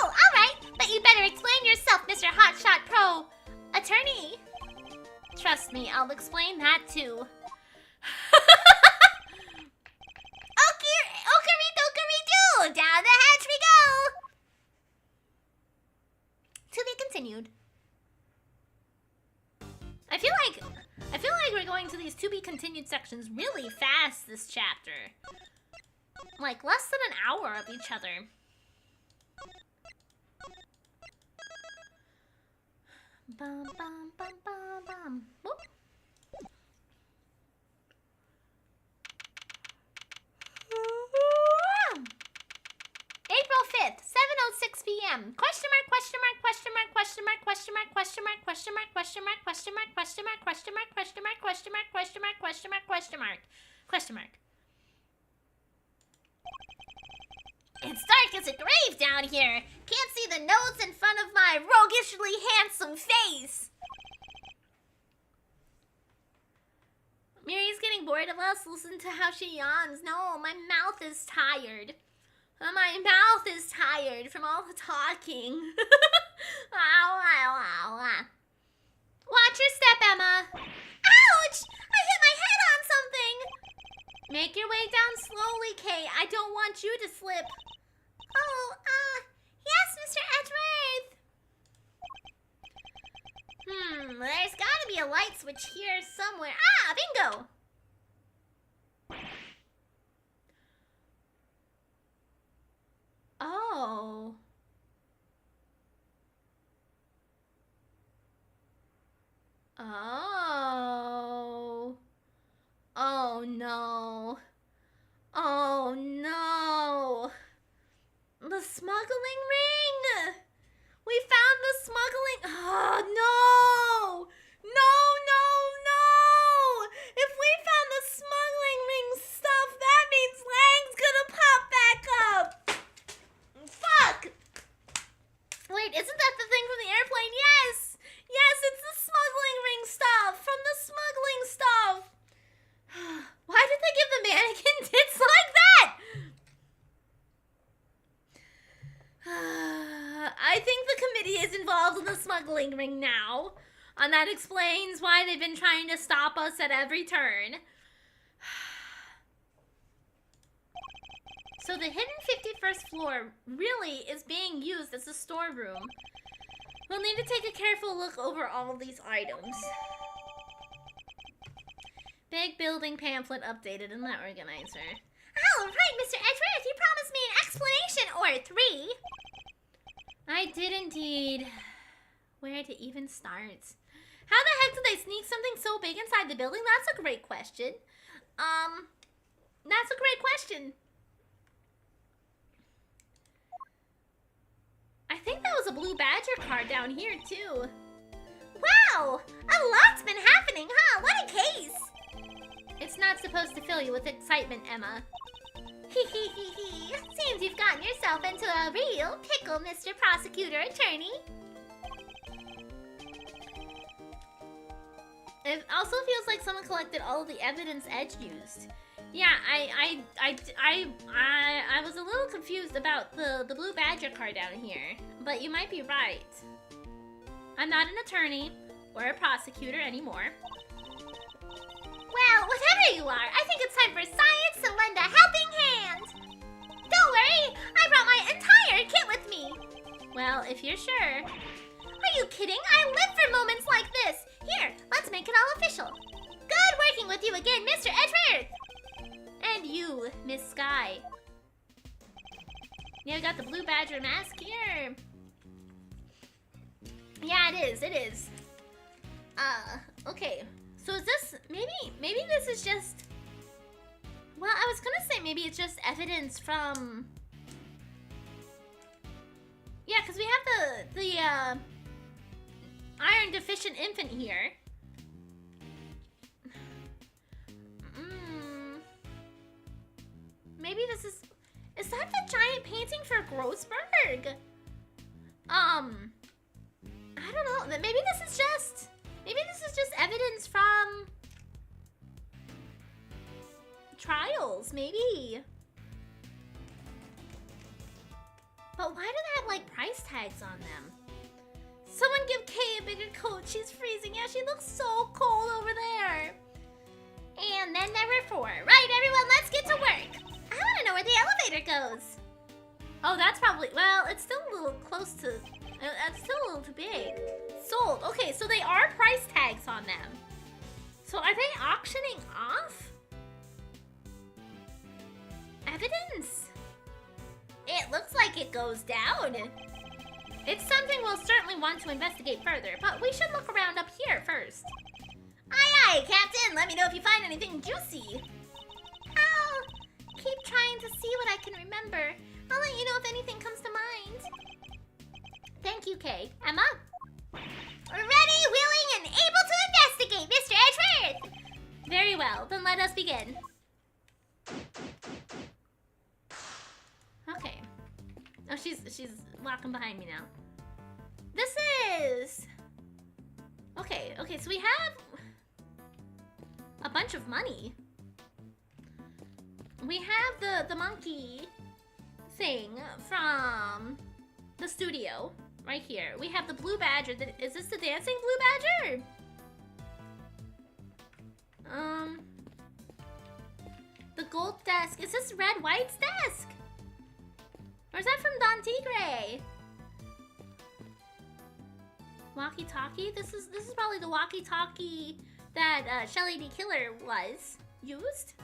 Speaker 4: all right. But you better explain yourself, Mr. Hotshot Pro Attorney. Trust me, I'll explain that too. Okaree-dokaree-doo! Down the hatch we go! To be continued. I feel like we're
Speaker 1: going to these to-be-continued sections really fast this chapter. Like, less than an hour of each other. Bum, bum, bum, bum, bum. Whoop. April 5th, 7:06 p.m. Question mark, question mark, question mark, question mark, question mark, question mark, question mark, question mark, question mark, question mark, question mark, question mark, question mark, question mark, question mark, question mark, question mark. It's dark as a grave down here. Can't see the notes in front of my roguishly handsome face. Miri's getting bored of us. Listen to how she yawns. No, my mouth is tired. My mouth is tired from all the talking. Ow, ow, ow, ow. Watch your step, Emma. Ouch! I hit my head on something. Make your way down slowly, Kay. I don't want you to slip. Oh, yes, Mr. Edgeworth. There's gotta be a light switch here somewhere. Ah, bingo! Oh. Oh. Oh no. Oh no. The smuggling ring! We found the smuggling... Oh no! No, no, no! If we found the smuggling ring stuff, that means Lang's gonna pop back up! Fuck! Wait, isn't that the thing from the airplane? Yes! Yes, it's the smuggling ring stuff! From the smuggling stuff! Why did they give the mannequin tits like that? I think the committee is involved in the smuggling ring now. And that explains why they've been trying to stop us at every turn. So the hidden 51st floor really is being used as a storeroom. We'll need to take a careful look over all of these items. Big building pamphlet updated in that organizer. Oh, right, Mr. Edgeworth, you promised me an explanation or three. I did indeed. Where to even start? How the heck did they sneak something so big inside the building? That's a great question. That's a great question. I think that was a blue badger card down here, too. Wow! A lot's been happening, huh? What a case! It's not supposed to fill you with excitement, Emma. Hee hee hee hee. Seems you've gotten yourself into a real pickle, Mr. Prosecutor Attorney. It also feels like someone collected all of the evidence Edge used. Yeah, I was a little confused about the blue badger card down here, but you might be right. I'm not an attorney or a prosecutor anymore. Well, whatever you are, I think it's time for science to lend a helping hand. Don't worry, I brought my entire kit with me. Well, if you're sure. Are you kidding? I live for moments like this. Here, let's make it all official. Good working with you again, Mr. Edgeworth. And you, Miss Sky. Yeah, I got the blue badger mask here. Yeah, it is, it is. Okay. So is this, maybe this is just, well, I was gonna say maybe it's just evidence from, yeah, because we have the iron deficient infant here. Maybe this is that the giant painting for Grossberg? I don't know, maybe this is just evidence from trials, maybe. But why do they have like price tags on them? Someone give Kay a bigger coat, she's freezing. Yeah, she looks so cold over there. And then number 4. Right, everyone, let's get to work. I want to know where the elevator goes. Oh, that's probably, well, it's still a little close to, it's still a little too big. Sold. Okay, so they are price tags on them. So
Speaker 4: So are they auctioning off evidence? It looks like it goes down. It's something we'll certainly want to investigate further, but we should look around up here first. Aye, aye, Captain. Let me know if you find anything juicy. I'll keep trying to see what I can remember. I'll let you know if anything comes to mind. Thank you, Kay. Emma? Ready, willing, and able to investigate, Mr. Edgeworth! Very well, then let us begin. Okay. Oh, she's walking behind me now. This is... Okay, so we have a bunch of money. We have the monkey thing from the studio right here. We have the blue badger. Is this the dancing blue badger? The gold desk. Is this Red White's desk? Or is that from Don Tigre? Walkie-talkie? This is probably the walkie-talkie that Shelly the Killer used.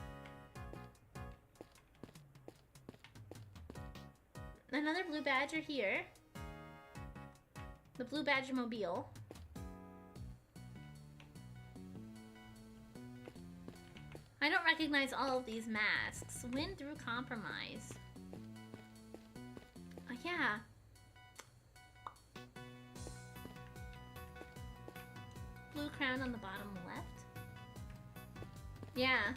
Speaker 4: Another blue badger here. The blue badger mobile. I don't recognize all of these masks. Win through compromise. Oh, yeah. Blue crown on the bottom left. Yeah.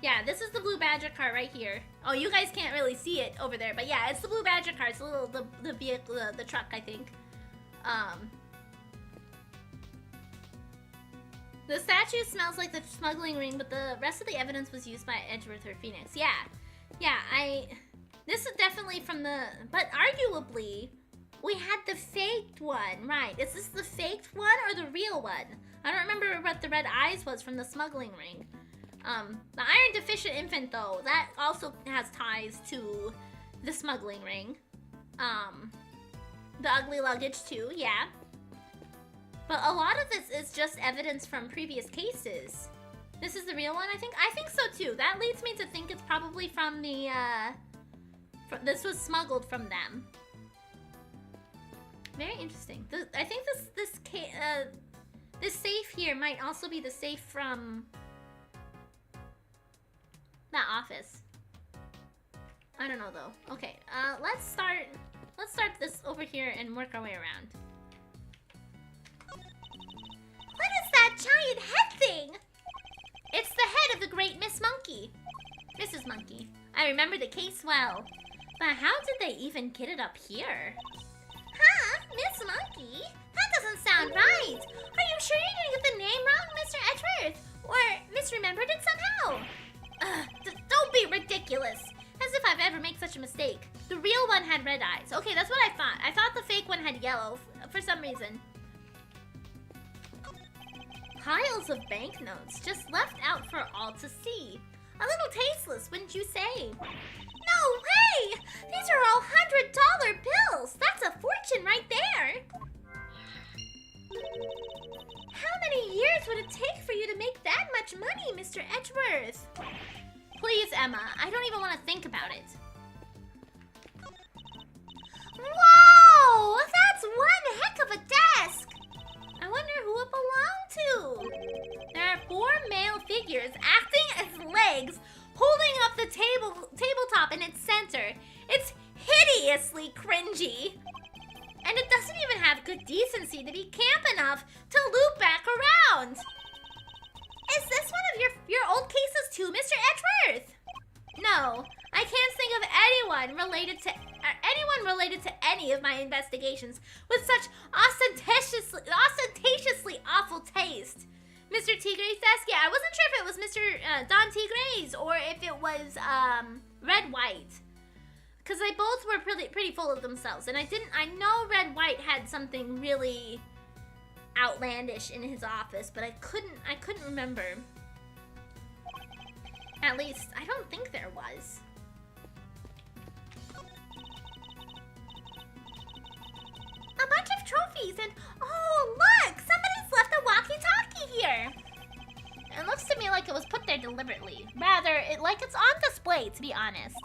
Speaker 4: Yeah, this is the blue badger car right here. Oh, you guys can't really see it over there, but yeah, it's the blue badger car. It's the vehicle, the truck, I think. The statue smells like the smuggling ring, but the rest of the evidence was used by Edgeworth or Phoenix. Yeah, this is definitely from the, but arguably, we had the faked one, right? Is this the faked one or the real one? I don't remember what the red eyes was from the smuggling ring. The iron deficient infant though, that also has ties to the smuggling ring. The ugly luggage too, yeah. But a lot of this is just evidence from previous cases. This is the real one, I think? I think so too. That leads me to think it's probably from the, this was smuggled from them. Very interesting. I think this safe here might also be the safe from that office. I don't know though. Okay, let's start this over here and work our way around. What is that giant head thing? It's the head of the great Miss Monkey. Mrs. Monkey. I remember the case well. But how did they even get it up here? Huh? Miss Monkey? That doesn't sound right. Are you sure you're gonna get the name wrong, Mr. Edgeworth? Or misremembered it somehow? Don't be ridiculous. As if I've ever made such a mistake. The real one had red eyes. Okay, that's what I thought. I thought the fake one had yellow for some reason. Piles of banknotes just left out for all to see. A little tasteless, wouldn't you say? No way! These are all $100 bills. That's a fortune right there. How many years would it take for you to make that much money, Mr. Edgeworth? Please, Emma. I don't even want to think about it. Whoa! That's one heck of a desk! I wonder who it belonged to. There are 4 male figures acting as legs, holding up the tabletop in its center. It's hideously cringy. And it doesn't even have good decency to be camp enough to loop back around. Is this one of your old cases too, Mr. Edgeworth? No, I can't think of anyone related to any of my investigations with such ostentatiously awful taste. Mr. Tigre's desk? Yeah, I wasn't sure if it was Mr. Don Tigre's or if it was Red White. Because they both were pretty full of themselves. And I know Red White had something really outlandish in his office, but I couldn't remember. At least, I don't think there was. A bunch of trophies and, oh look, somebody's left a walkie-talkie
Speaker 1: here. It looks to me like it was put there deliberately. Rather, like it's on display, to be honest.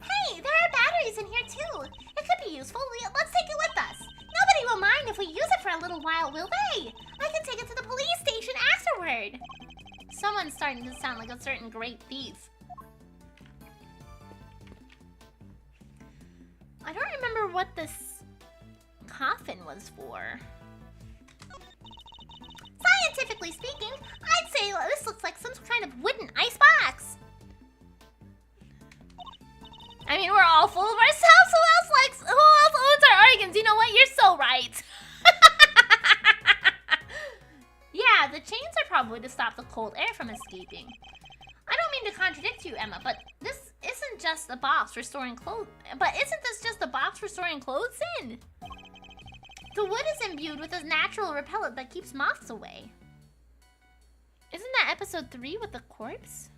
Speaker 1: Hey, there are batteries in here too. It could be useful. Let's take it with us. Nobody will mind if we use it for a little while, will they? I can take it to the police station afterward. Someone's starting to sound like a certain great thief. I don't remember what this coffin was for. Scientifically speaking, I'd say this looks like some kind of wooden icebox. I mean, we're all full of ourselves. Who else owns our organs? You know what? You're so right. Yeah, the chains are probably to stop the cold air from escaping. I don't mean to contradict you, Emma, but this isn't just a box for storing clothes. But isn't this just a box for storing clothes in? The wood is imbued with a natural repellent that keeps moths away. Isn't that episode 3 with the corpse?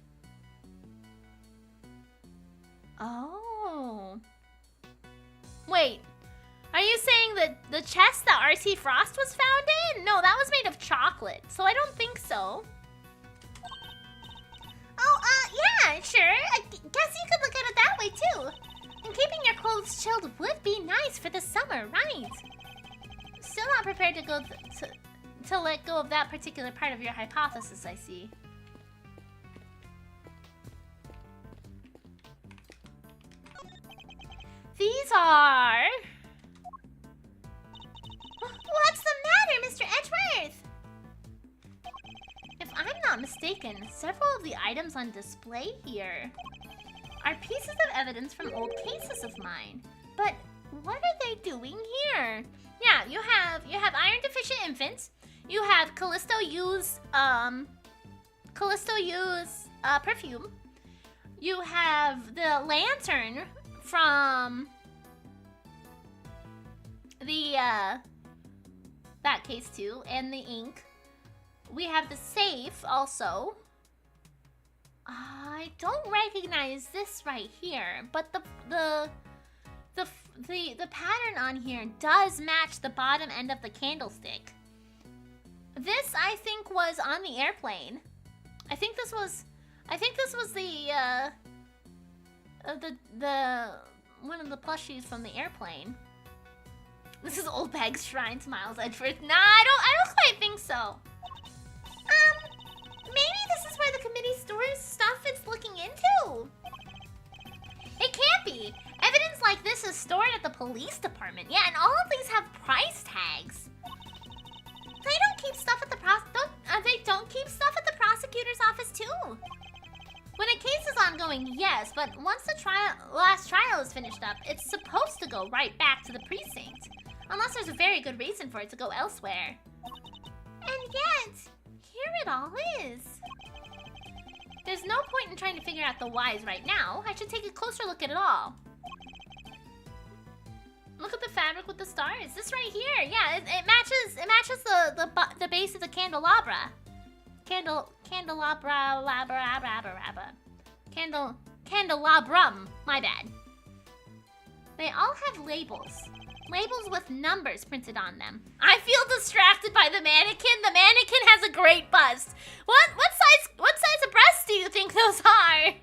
Speaker 1: Oh. Wait. Are you saying that the chest that R.C. Frost was found in? No, that was made of chocolate, so I don't think so. Oh, yeah, sure. I guess you could look at it that way, too. And keeping your clothes chilled would be nice for the summer, right? Still not prepared to to let go of that particular part of your hypothesis, I see. These are... What's the matter, Mr. Edgeworth? If I'm not mistaken, several of the items on display here are pieces of evidence from old cases of mine. But what are they doing here? Yeah, you have iron deficient infants. You have Callisto use perfume. You have the lantern from the that case too, and the ink. We have the safe also. I don't recognize this right here, but the pattern on here does match the bottom end of the candlestick. This, I think, was on the airplane. I think this was the one of the plushies from the airplane. This is Old Bag's Shrine to Miles Edgeworth. Nah, I don't quite think so. Maybe this is where the committee stores stuff it's looking into. It can't be. Evidence like this is stored at the police department. Yeah, and all of these have price tags. They don't keep stuff at the prosecutor's office too. When a case is ongoing, yes, but once the last trial is finished up, it's supposed to go right back to the precinct. Unless there's a very good reason for it to go elsewhere. And yet, here it all is. There's no point in trying to figure out the whys right now. I should take a closer look at it all. Look at the fabric with the stars. This right here, yeah, it matches the base of the candelabra. Candelabrum. My bad. They all have labels. Labels with numbers printed on them. I feel distracted by the mannequin. The mannequin has a great bust. What size of breasts do you think those are?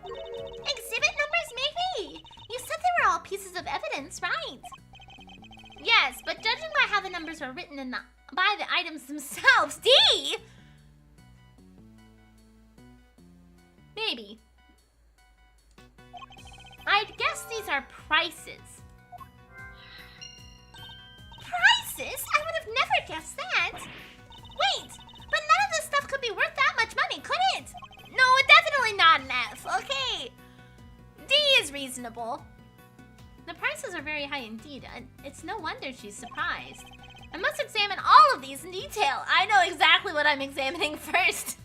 Speaker 1: Exhibit numbers, maybe. You said they were all pieces of evidence, right? Yes, but judging by how the numbers are written by the items themselves, D! Maybe. I'd guess these are prices. Prices? I would have never guessed that. Wait, but none of this stuff could be worth that much money, could it? No, definitely not an F, okay. D is reasonable. The prices are very high indeed, and it's no wonder she's surprised. I must examine all of these in detail. I know exactly what I'm examining first.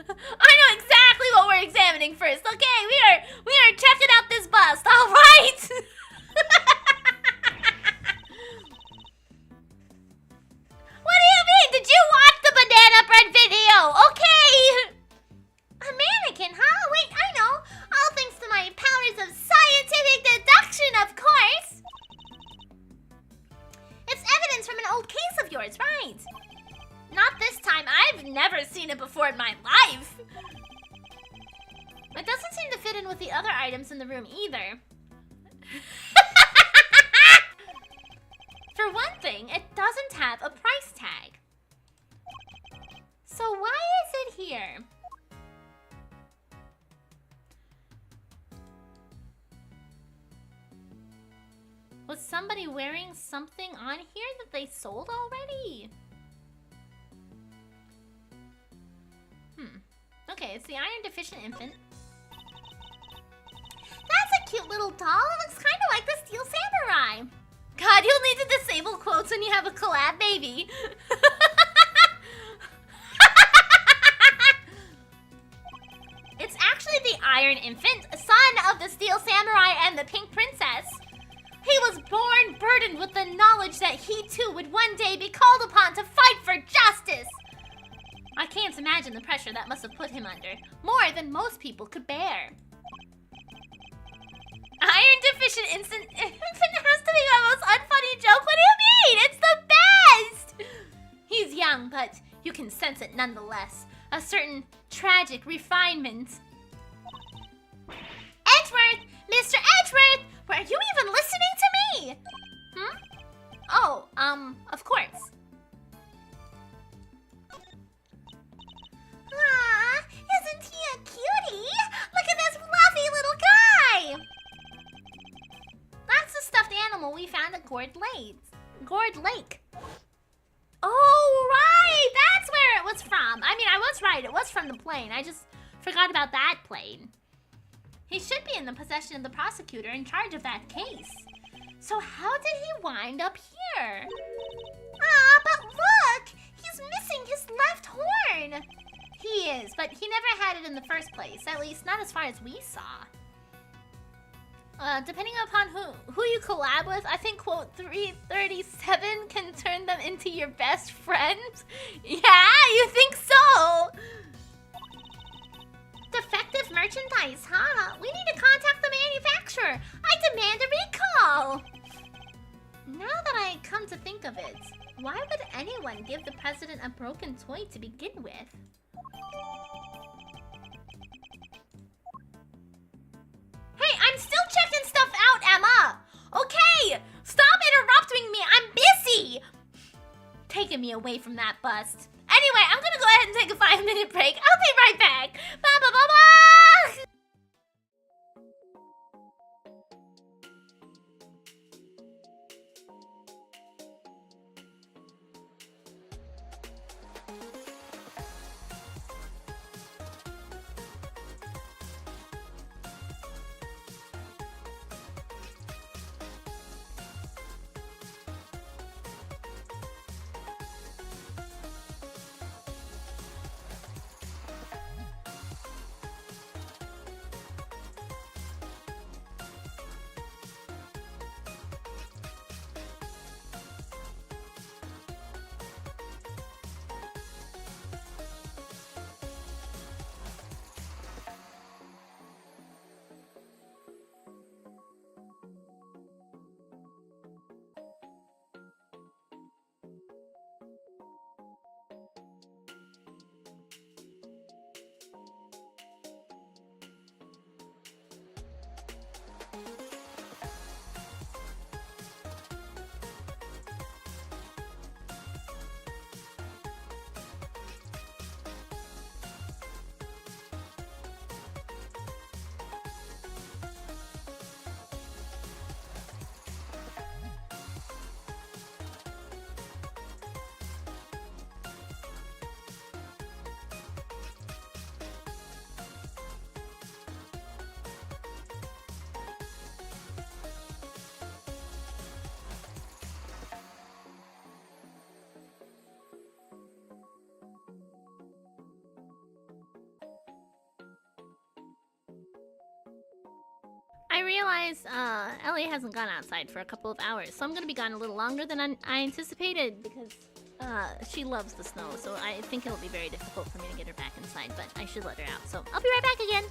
Speaker 1: I know exactly what we're examining first. Okay, we are checking out this bust. All right. What do you mean? Did you watch the banana bread video? Okay. A mannequin, huh? Wait, I know. All thanks to my powers of scientific deduction, of course. before in my life. It doesn't seem to fit in with the other items in the room either. For one thing, it doesn't have a price tag. So why is it here? Was somebody wearing something on here that they sold already? Okay, it's the iron deficient infant. That's a cute little doll. It looks kind of like the Steel Samurai. God, you'll need to disable quotes when you have a collab baby. It's actually the Iron Infant, son of the Steel Samurai and the Pink Princess. He was born burdened with the knowledge that he too would one day be called upon to fight for justice. I can't imagine the pressure that must have put him under, more than most people could bear. Iron deficient infant has to be my most unfunny joke. What do you mean? It's the best! He's young, but you can sense it nonetheless. A certain tragic refinement. Edgeworth! Mr. Edgeworth! Were you even listening to me? Oh, of course. Aw, isn't he a cutie? Look at this fluffy little guy! That's the stuffed animal we found at Gourd Lake. Oh, right! That's where it was from. I mean, I was right. It was from the plane. I just forgot about that plane. He should be in the possession of the prosecutor in charge of that case. So how did he wind up here? Ah, but look! He's missing his left horn! He is, but he never had it in the first place. At least, not as far as we saw. Depending upon who you collab with, I think quote 337 can turn them into your best friends. Yeah, you think so? Defective merchandise, huh? We need to contact the manufacturer. I demand a recall. Now that I come to think of it, why would anyone give the president a broken toy to begin with? Hey, I'm still checking stuff out, Emma! Okay! Stop interrupting me! I'm busy! Taking me away from that bust. Anyway, I'm gonna go ahead and take a 5-minute break. I'll be right back. Ba-ba-ba-ba! I realize Ellie hasn't gone outside for a couple of hours, so I'm gonna be gone a little longer than I anticipated because she loves the snow, so I think it'll be very difficult for me to get her back inside, but I should let her out. So I'll be right back again.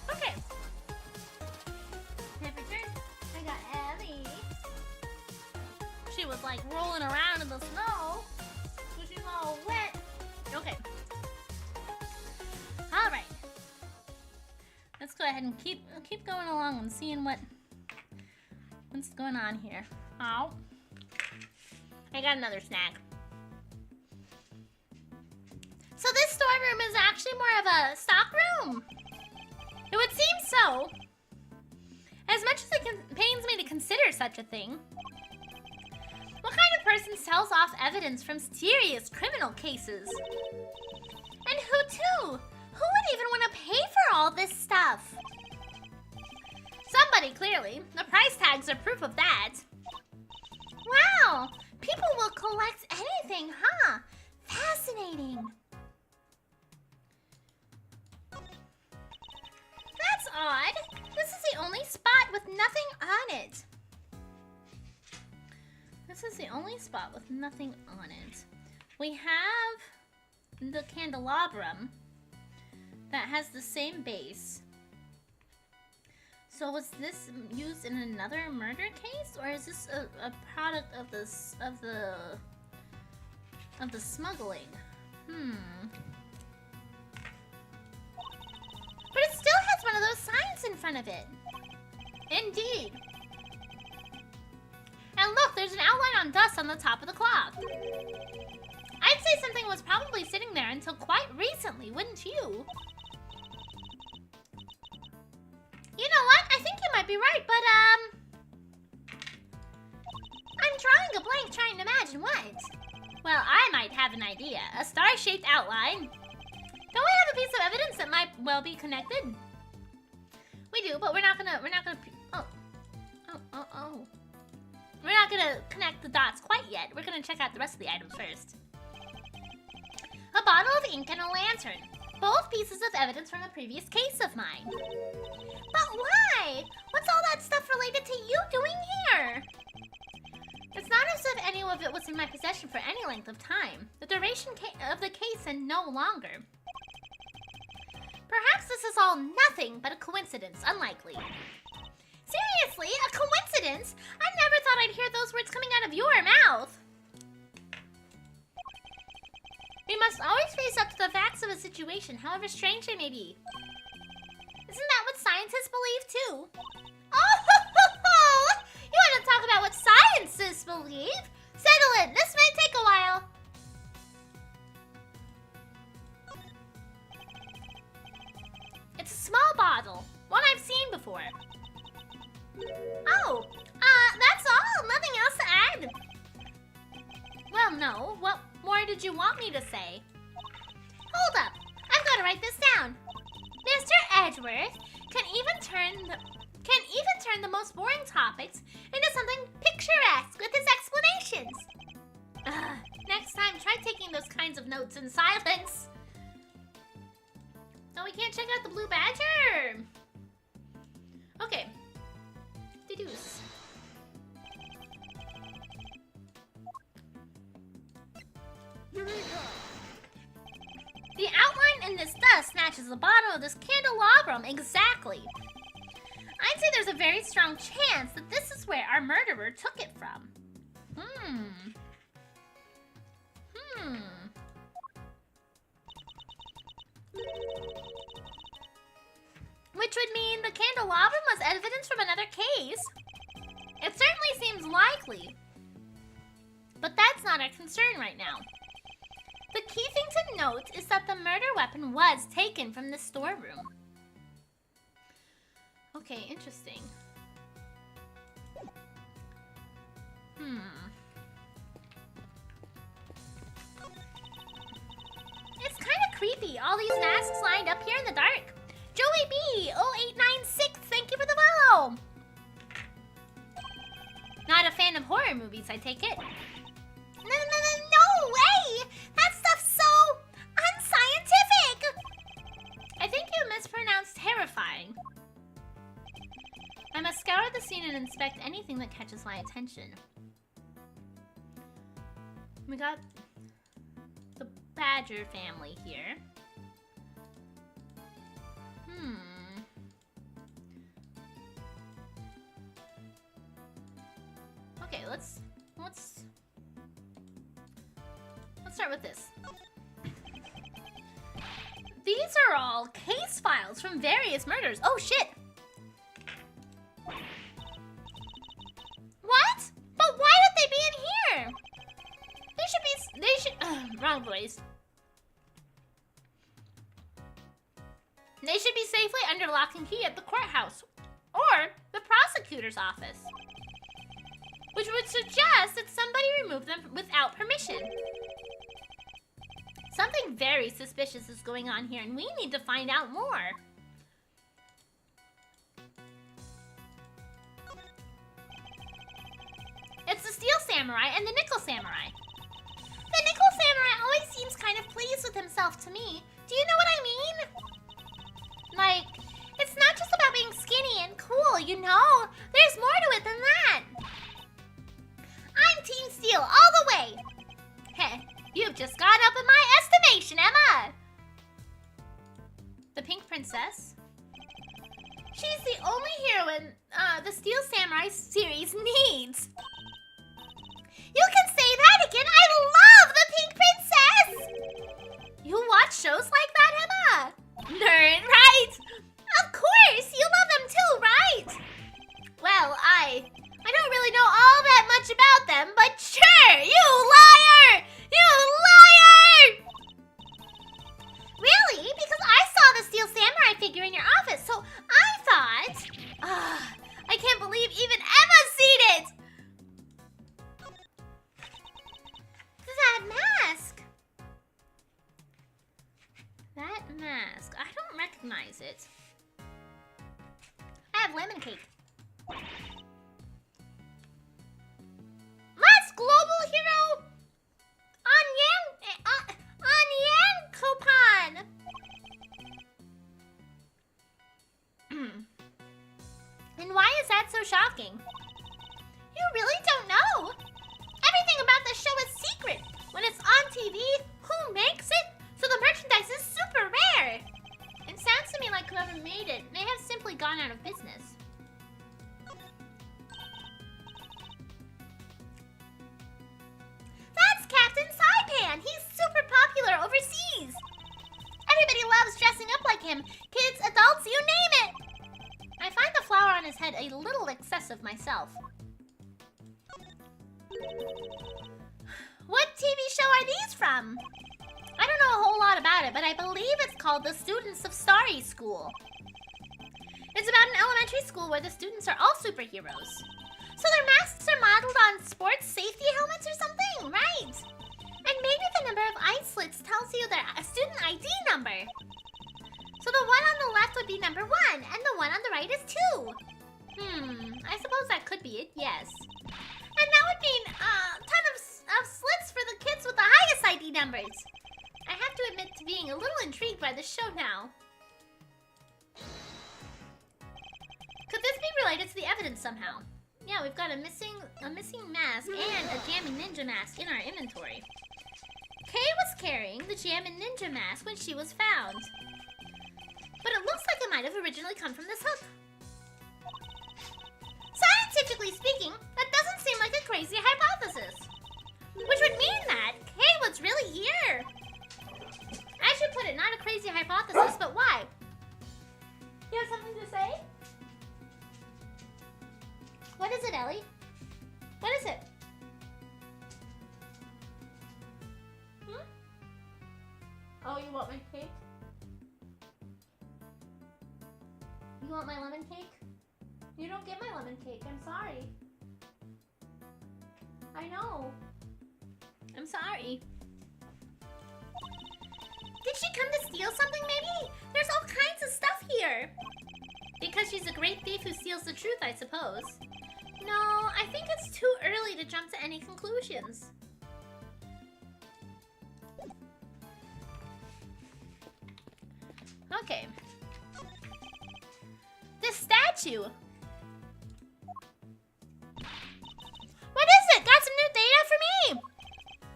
Speaker 1: Okay. Temperature. I got Ellie. She was like rolling around in the snow. So she's all wet. Okay. Alright. Let's go ahead and keep going along and seeing what's going on here. Oh. I got another snack. So this storeroom is actually more of a stock room. It would seem so. As much as it pains me to consider such a thing. What kind of person sells off evidence from serious criminal cases? And who to? Who would even want to pay for all this stuff? Somebody, clearly. The price tags are proof of that. Wow! People will collect anything, huh? Fascinating. That's odd. This is the only spot with nothing on it. This is the only spot with nothing on it. We have the candelabrum that has the same base. So was this used in another murder case, or is this a product of the smuggling? But it still has one of those signs in front of it. Indeed. And look, there's an outline on dust on the top of the clock. I'd say something was probably sitting there until quite recently, wouldn't you? You know what? I think you might be right, but, I'm drawing a blank trying to imagine what. Well, I might have an idea. A star-shaped outline. Don't we have a piece of evidence that might well be connected? We do, but we're not gonna, oh. We're not gonna connect the dots quite yet. We're gonna check out the rest of the items first. A bottle of ink and a lantern. Both pieces of evidence from a previous case of mine. But why? What's all that stuff related to you doing here? It's not as if any of it was in my possession for any length of time. The duration of the case and no longer. Perhaps this is all nothing but a coincidence. Unlikely. Seriously? A coincidence? I never thought I'd hear those words coming out of your mouth. We must always face up to the facts of a situation, however strange they may be. Isn't that what scientists believe too? Oh! You want to talk about what scientists believe? Settle it. This may take a while. It's a small bottle. One I've seen before. Oh, that's all. Nothing else to add. Well, no. What more did you want me to say? Hold up. I've got to write this down. Mr.
Speaker 4: Edgeworth can even turn the most boring topics into something picturesque with his explanations. Next time, try taking those kinds of notes in silence. Oh, we can't check out the blue badger. Okay. Deduce.
Speaker 3: Eureka!
Speaker 4: The outline in this dust matches the bottom of this candelabrum exactly. I'd say there's a very strong chance that this is where our murderer took it from. Which would mean the candelabrum was evidence from another case. It certainly seems likely. But that's not our concern right now. The key thing to note is that the murder weapon was taken from the storeroom. Okay, interesting. It's kind of creepy, all these masks lined up here in the dark. Joey B 0896, thank you for the follow. Not a fan of horror movies, I take it. No way! That stuff's so unscientific! I think you mispronounced terrifying. I must scour the scene and inspect anything that catches my attention. We got the badger family here. Okay, let's start with this. These are all case files from various murders. Oh shit! What? But why would they be in here? They should wrong voice. They should be safely under lock and key at the courthouse or the prosecutor's office. Which would suggest that somebody removed them without permission. Something very suspicious is going on here, and we need to find out more. It's the Steel Samurai and the Nickel Samurai. The Nickel Samurai always seems kind of pleased with himself to me. Do you know what I mean? Like, it's not just about being skinny and cool, you know? There's more to it than that. I'm Team Steel all the way. Heh, you've just gone up in my estimation, Emma. The Pink Princess. She's the only heroine the Steel Samurai series needs. You can say that again. I love the Pink Princess. You watch shows like that, Emma? Nerd, right? Of course, you love them too, right? Well, I don't really know all that much about them, but sure, you liar! You liar! Really? Because I saw the Steel Samurai figure in your office, so I thought... I can't believe even Emma's seen it! That mask! That mask. I don't recognize it. I have lemon cake. Last global hero! Anyan Copan! And why is that so shocking? You really don't know? Everything about the show is secret. When it's on TV, who makes it? So the merchandise is super rare. It sounds to me like whoever made it may have simply gone out of business. That's Captain Saipan. He's super popular overseas. Everybody loves dressing up like him. Kids, adults, you name it. I find the flower on his head a little excessive myself. What TV show are these from? I don't know a whole lot about it, but I believe it's called The Students of Starry School. It's about an elementary school where the students are all superheroes. So their masks are modeled on sports safety helmets or something, right? And maybe the number of eye slits tells you their student ID number. So the one on the left would be number by the show now. Could this be related to the evidence somehow? Yeah, we've got a missing mask and a Jammin' Ninja mask in our inventory. Kay was carrying the Jammin' Ninja mask when she was found. But it looks like it might have originally come from this hook. Scientifically speaking, that doesn't seem like a crazy hypothesis. Which would mean that Kay was really here. I should put it, not a crazy hypothesis, but why? You have something to say? What is it, Ellie? What is it? Hmm? Oh, you want my cake? You want my lemon cake? You don't get my lemon cake. I'm sorry. I know. I'm sorry. Did she come to steal something, maybe? There's all kinds of stuff here. Because she's a great thief who steals the truth, I suppose. No, I think it's too early to jump to any conclusions. Okay. This statue. What is it? Got some new data for me?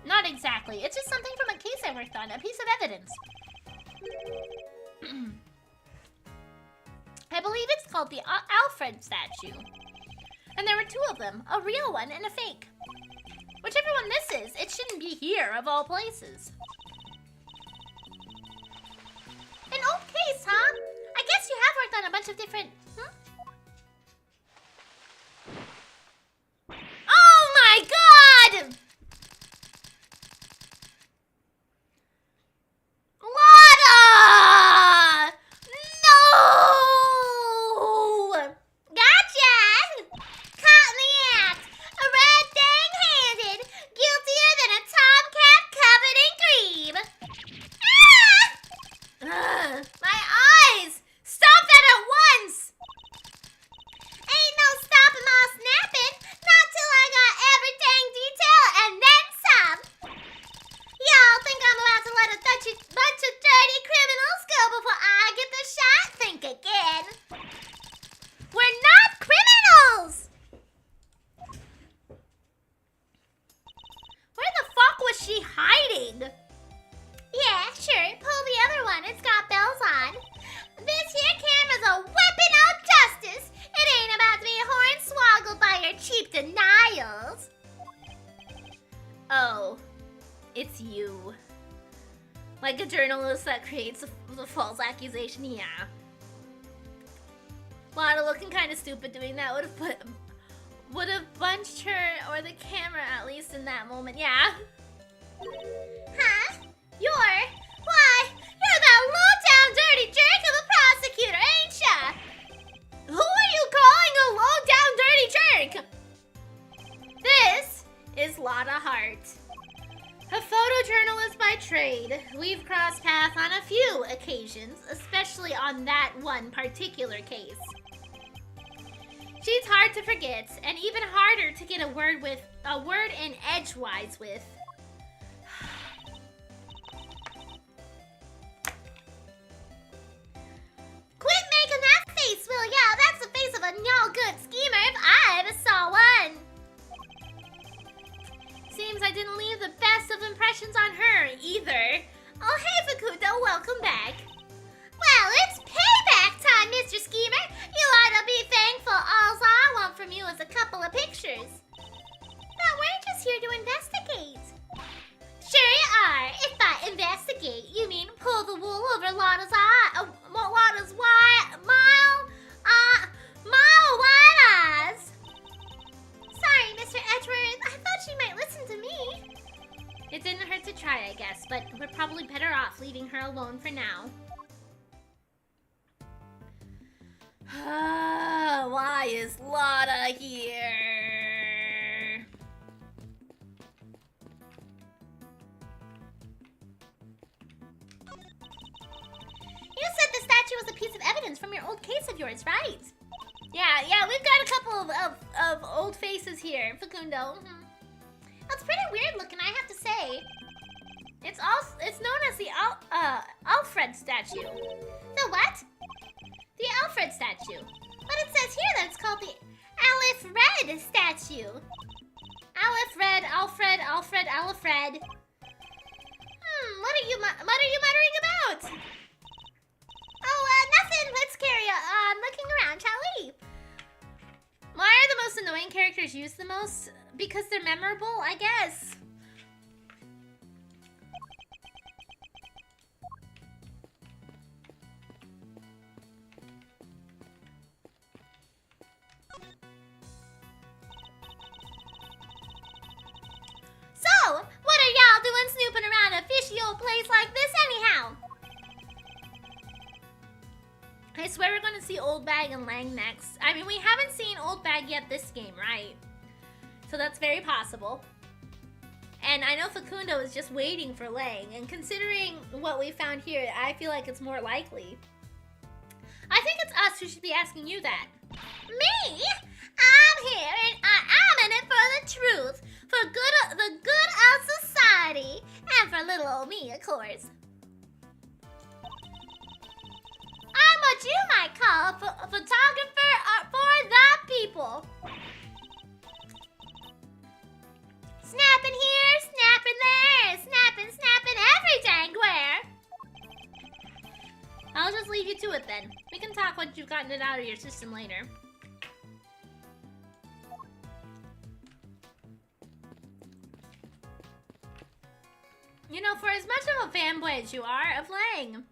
Speaker 4: Not exactly. It's just something from a case I worked on, a piece of evidence. I believe it's called the Alfred statue. And there were two of them, a real one and a fake. Whichever one this is, it shouldn't be here of all places. An old case, huh? I guess you have worked on a bunch of different... Oh my god! Lotta! No! Gotcha! Caught in the act. A red dang-handed, guiltier than a tomcat covered in grebe. Ah! My eyes! Stop that at once! Ain't no stopping my snapping, not till I got every dang detail and then some. Y'all think I'm about to let a bunch of dirty criminals go before I get the shot? Think again. We're not criminals! Where the fuck was she hiding? Yeah, sure, pull the other one, it's got bells on. This here camera's a weapon of justice. It ain't about to be hornswoggled by your cheap denials. Oh, it's you. Like a journalist that creates a false accusation, yeah. Lotta looking kind of stupid doing that would have bunched her or the camera at least in that moment, yeah. Huh? Why, you're that low-down dirty jerk of a prosecutor, ain't ya? Who are you calling a low-down dirty jerk? This is Lotta Hart. A photojournalist by trade, we've crossed paths on a few occasions, especially on that one particular case. She's hard to forget, and even harder to get a word in edgewise with. Quit making that face, will ya? That's the face of a no-good schemer if I ever saw one. Seems I didn't leave the best of impressions on her, either. Oh, hey, Fukuda, welcome back. Well, it's payback time, Mr. Schemer. You ought to be thankful all I want from you is a couple of pictures. But we're just here to investigate. Sure you are. If by investigate, you mean pull the wool over Lotta's mile-wide eyes. Sorry, Mr. Edgeworth. I thought she might listen to me. It didn't hurt to try, I guess, but we're probably better off leaving her alone for now. Why is Lotta here? You said the statue was a piece of evidence from your old case of yours, right? Yeah, we've got a couple of old faces here, Facundo. That's pretty weird looking, I have to say. It's known as the Alfred Alfred statue.
Speaker 1: The what?
Speaker 4: The Alfred statue.
Speaker 1: But it says here that it's called the Alfred statue.
Speaker 4: Alfred.
Speaker 1: What are you muttering about? Oh, nothing. Let's carry on looking around, shall we?
Speaker 4: Why are the most annoying characters used the most? Because they're memorable, I guess.
Speaker 1: So, what are y'all doing snooping around a fishy old place like this anyhow?
Speaker 4: I swear we're gonna see Old Bag and Lang next. I mean, we haven't seen Old Bag yet this game, right? So that's very possible. And I know Facundo is just waiting for Lang, and considering what we found here, I feel like it's more likely. I think it's us who should be asking you that.
Speaker 1: Me? I'm here and I'm in it for the truth, for the good of society, and for little old me, of course. I'm what you might call a photographer for the people. Snapping here, snapping there, snapping every dang where.
Speaker 4: I'll just leave you to it then. We can talk once you've gotten it out of your system later. You know, for as much of a fanboy as you are of Lang,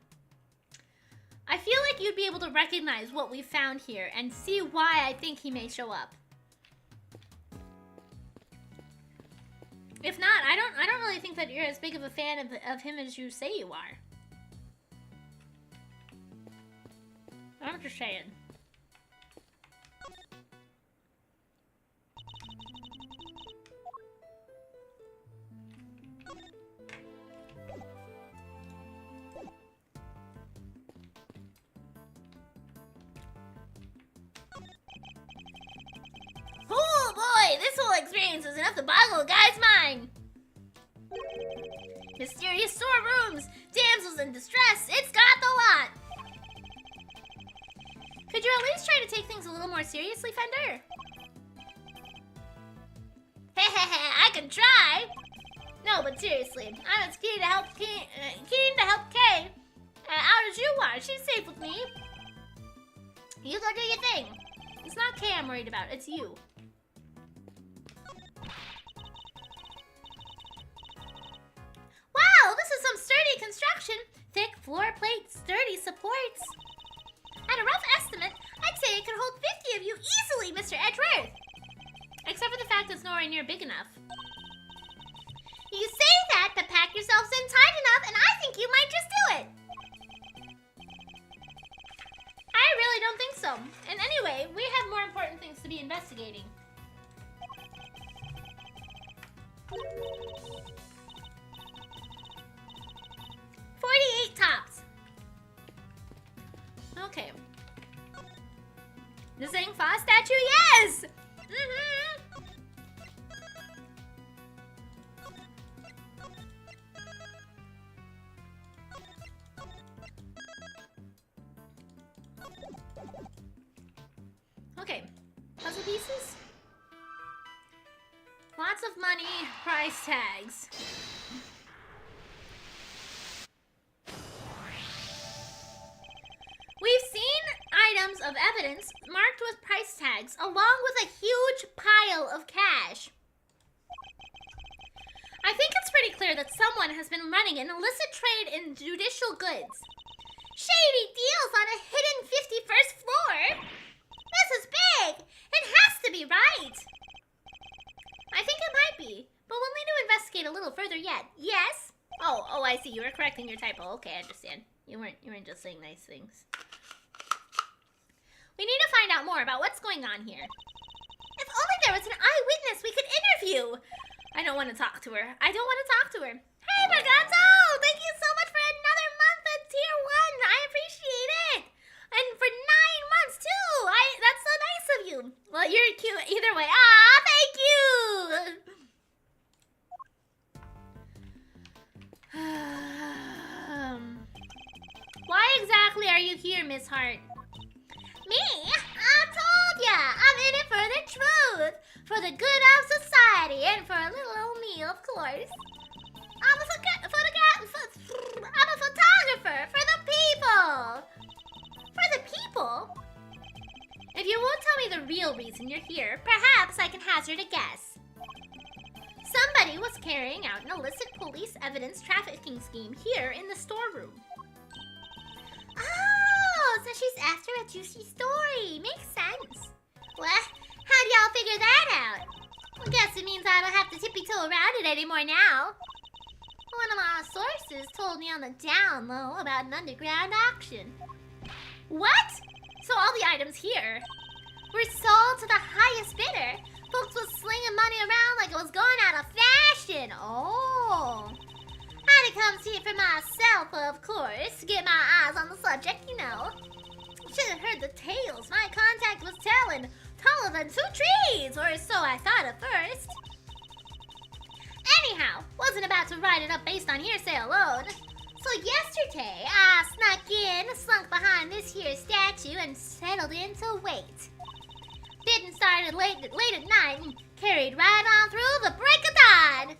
Speaker 4: I feel like you'd be able to recognize what we found here and see why I think he may show up. If not, I don't really think that you're as big of a fan of him as you say you are. I'm just saying.
Speaker 1: Oh boy, this whole experience was enough to boggle a guy's mind. Mysterious storerooms, damsels in distress, it's got the lot.
Speaker 4: Could you at least try to take things a little more seriously, Fender?
Speaker 1: I can try. No, but seriously, I'm as keen to help Kay out as you are. She's safe with me. You go do your thing.
Speaker 4: It's not Kay I'm worried about, it's you.
Speaker 1: Wow, this is some sturdy construction. Thick floor plates, sturdy supports. At a rough estimate, I'd say it could hold 50 of you easily, Mr. Edgeworth.
Speaker 4: Except for the fact it's nowhere near big enough.
Speaker 1: You say that, but pack yourselves in tight enough, and I think you might just do it.
Speaker 4: I really don't think so. And anyway, we have more important things to be investigating.
Speaker 1: $48 tops.
Speaker 4: Okay. The Zhang-Fa statue? Yes! Okay. Puzzle pieces? Lots of money, price tags. We've seen items of evidence marked with price tags along with a huge pile of cash. I think it's pretty clear that someone has been running an illicit trade in judicial goods.
Speaker 1: Shady deals on a hidden 51st floor? This is big. It has to be right.
Speaker 4: I think it might be, but we'll need to investigate a little further yet.
Speaker 1: Yes?
Speaker 4: Oh, I see. You were correcting your typo. Okay, I understand. You weren't just saying nice things. We need to find out more about what's going on here.
Speaker 1: If only there was an eyewitness we could interview.
Speaker 4: I don't want to talk to her. I don't want to talk to her.
Speaker 1: Hey, Bagato! Thank you so much for another month at Tier 1. I appreciate it. And for 9 months, too. That's so nice of you.
Speaker 4: Well, you're cute either way.
Speaker 1: Ah, thank you.
Speaker 4: exactly are you here, Miss Hart? Me? I told ya! I'm in it for the truth! For the good of society and for a little old me, of course. I'm a photographer for the people! For the people? If you won't tell me the real reason you're here, perhaps I can hazard a guess. Somebody was carrying out an illicit police evidence trafficking scheme here in the storeroom. Oh, so she's after a juicy story. Makes sense. Well, how do y'all figure that out? I guess it means I don't have to tippy-toe around it anymore now. One of my sources told me on the down low about an underground auction. What? So all the items here were sold to the highest bidder? Folks was slinging money around like it was going out of fashion. Oh. Had to come see it for myself, of course, to get my eyes on the subject, you know. Should have heard the tales my contact was telling. Taller than 2 trees, or so I thought at first. Anyhow, wasn't about to write it up based on hearsay alone. So yesterday, I snuck in, slunk behind this here statue, and settled in to wait. Bidding started late at night and carried right on through the break of dawn.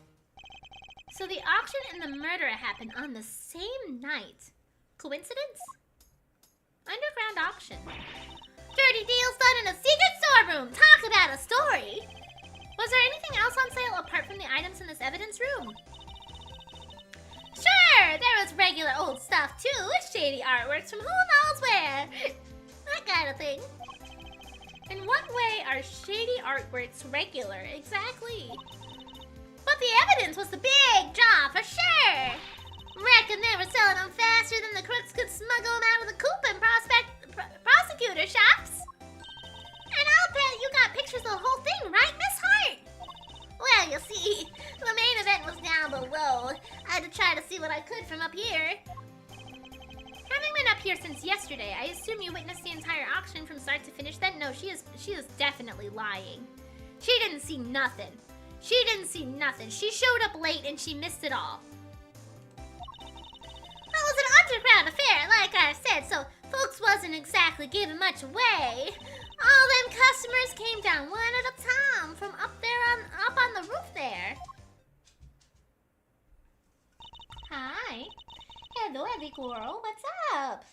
Speaker 4: So the auction and the murder happened on the same night. Coincidence? Underground auction. Dirty deals done in a secret storeroom. Talk about a story. Was there anything else on sale apart from the items in this evidence room? Sure, there was regular old stuff too. Shady artworks from who knows where. That kind of thing. In what way are shady artworks regular, exactly? But the evidence was the big draw for sure. Reckon they were selling them faster than the crooks could smuggle them out of the coop and prosecutor shops. And I'll bet you got pictures of the whole thing, right, Miss Hart? Well, you see, the main event was down below. I had to try to see what I could from up here. Having been up here since yesterday, I assume you witnessed the entire auction from start to finish. Then no, she is definitely lying. She didn't see nothing. She didn't see nothing. She showed up late and she missed it all. It was an underground affair, like I said, so folks wasn't exactly giving much away. All them customers came down one at a time from up on the roof there. Hi. Hello, every girl. What's up?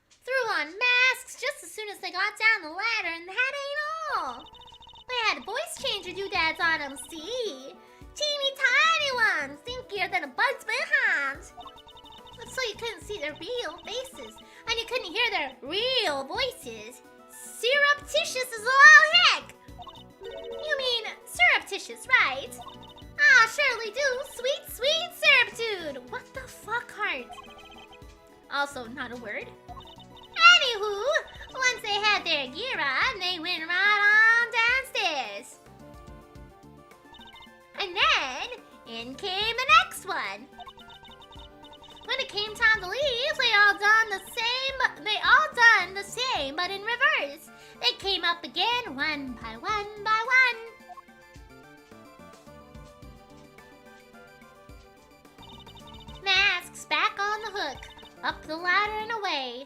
Speaker 4: Threw on masks just as soon as they got down the ladder, and that ain't all. They had voice changer doodads on them, see? Teeny tiny ones, stinkier than a bug's behind. So you couldn't see their real faces, and you couldn't hear their real voices. Surreptitious as all heck! You mean surreptitious, right? I surely do. Sweet, sweet surreptitude. What the fuck, Heart? Also, not a word. Anywho, once they had their gear on, they went right on downstairs. And then, in came the next one. When it came time to leave, they all done the same, but in reverse. They came up again, one by one by one. Masks back on the hook, up the ladder and away.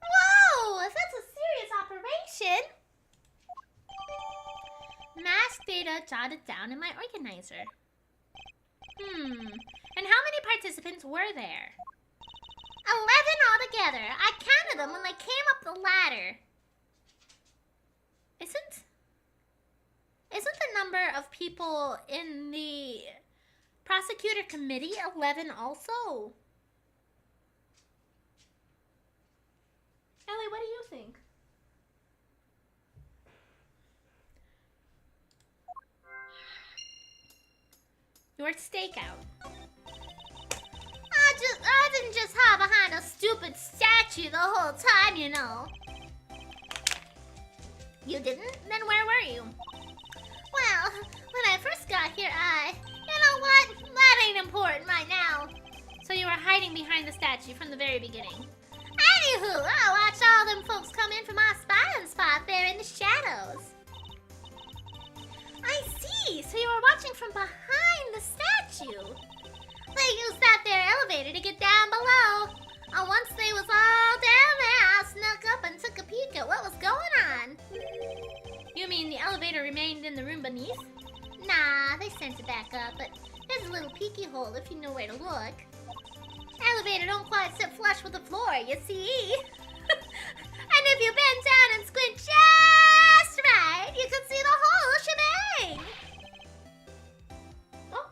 Speaker 4: Whoa! If that's a serious operation! Mask data jotted down in my organizer. And how many participants were there? 11 altogether. I counted them when they came up the ladder. Isn't the number of people in the prosecutor committee 11 also? Ellie, what do you think? Your stakeout. I didn't just hide behind a stupid statue the whole time, you know. You didn't? Then where were you? Well, when I first got here, you know what? That ain't important right now. So you were hiding behind the statue from the very beginning. Anywho, I watched all them folks come in from my spying spot there in the shadows. I see. So you were watching from behind the statue. They used that there elevator to get down below. Once they was all down there, I snuck up and took a peek at what was going on.
Speaker 1: You mean the elevator remained in the room beneath?
Speaker 4: Nah, they sent it back up, but there's a little peeky hole if you know where to look. Elevator don't quite sit flush with the floor, you see. And if you bend down and squint just right, you can see the whole shebang. Oh,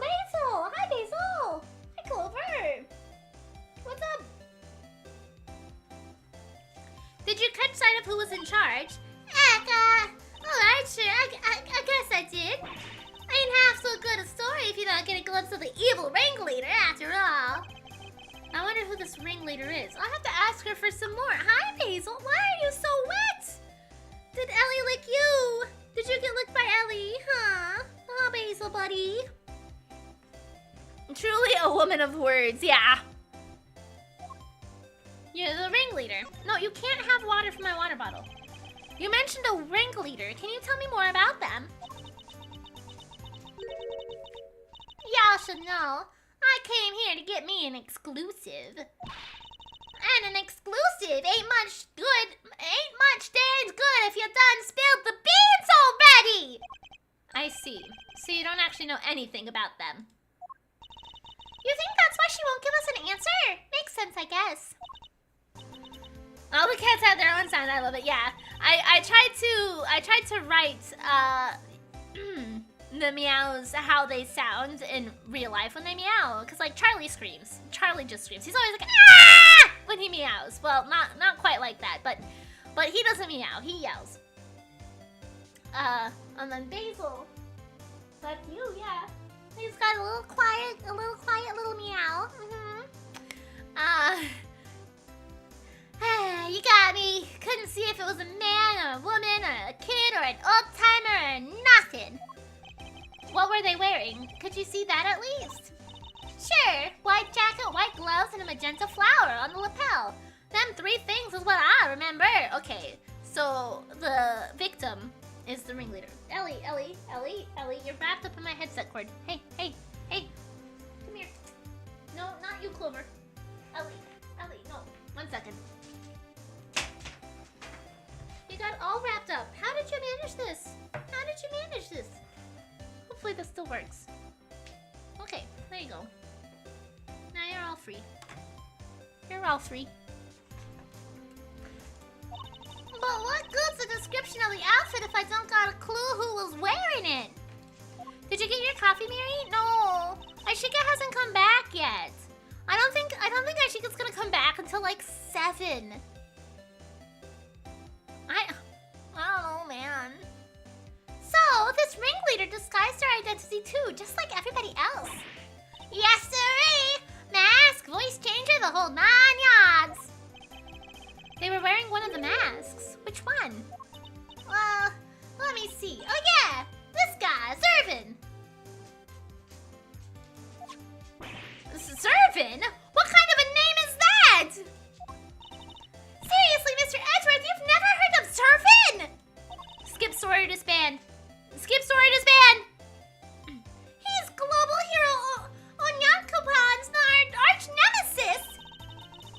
Speaker 4: Basil! Hi, Basil! Hi, Clover! What's up?
Speaker 1: Did you catch sight of who was in charge?
Speaker 4: Alright, sure, I guess I did. I ain't half so good a story if you don't get a glimpse of the evil ringleader after all.
Speaker 1: I wonder who this ringleader is.
Speaker 4: I'll have to ask her for some more. Hi, Basil. Why are you so wet? Did Ellie lick you? Did you get licked by Ellie? Huh? Oh, Basil, buddy.
Speaker 1: Truly a woman of words, yeah. You're the ringleader. No, you can't have water from my water bottle. You mentioned a ringleader. Can you tell me more about them?
Speaker 4: Y'all should know. I came here to get me an exclusive. And an exclusive ain't much darn good if you done spilled the beans already!
Speaker 1: I see. So you don't actually know anything about them.
Speaker 4: You think that's why she won't give us an answer? Makes sense, I guess.
Speaker 1: All the cats have their own sound. I love it. Yeah, I tried to write the meows how they sound in real life when they meow. Cause like Charlie screams. Charlie just screams. He's always like ah when he meows. Well, not quite like that, but he doesn't meow. He yells. And then Basil. That's you, yeah.
Speaker 4: He's got a little quiet little meow. You got me. Couldn't see if it was a man or a woman or a kid or an old timer or nothing.
Speaker 1: What were they wearing? Could you see that at least?
Speaker 4: Sure. White jacket, white gloves, and a magenta flower on the lapel.
Speaker 1: Them three things is what I remember. Okay, so the victim is the ringleader. Ellie, you're wrapped up in my headset cord. Hey, come here. No, not you, Clover. Ellie, no. 1 second. You got all wrapped up. How did you manage this? Hopefully this still works. Okay, there you go. Now you're all free.
Speaker 4: But what good's the description of the outfit if I don't got a clue who was wearing it?
Speaker 1: Did you get your coffee, Miri? No. Ashika hasn't come back yet. I don't think Ashika's gonna come back until like 7. I don't know, man.
Speaker 4: So, this ringleader disguised her identity too, just like everybody else. Yes, sirree! Mask, voice changer, the whole 9 yards.
Speaker 1: They were wearing one of the masks. Which one?
Speaker 4: Well, let me see. Oh yeah, this guy, Zervin.
Speaker 1: Zervin? What kind of a name is that?
Speaker 4: Seriously, Mr. Edgeworth, you've never heard of Zervin?
Speaker 1: Skip story disband.
Speaker 4: He's global hero Onyankopan's arch nemesis.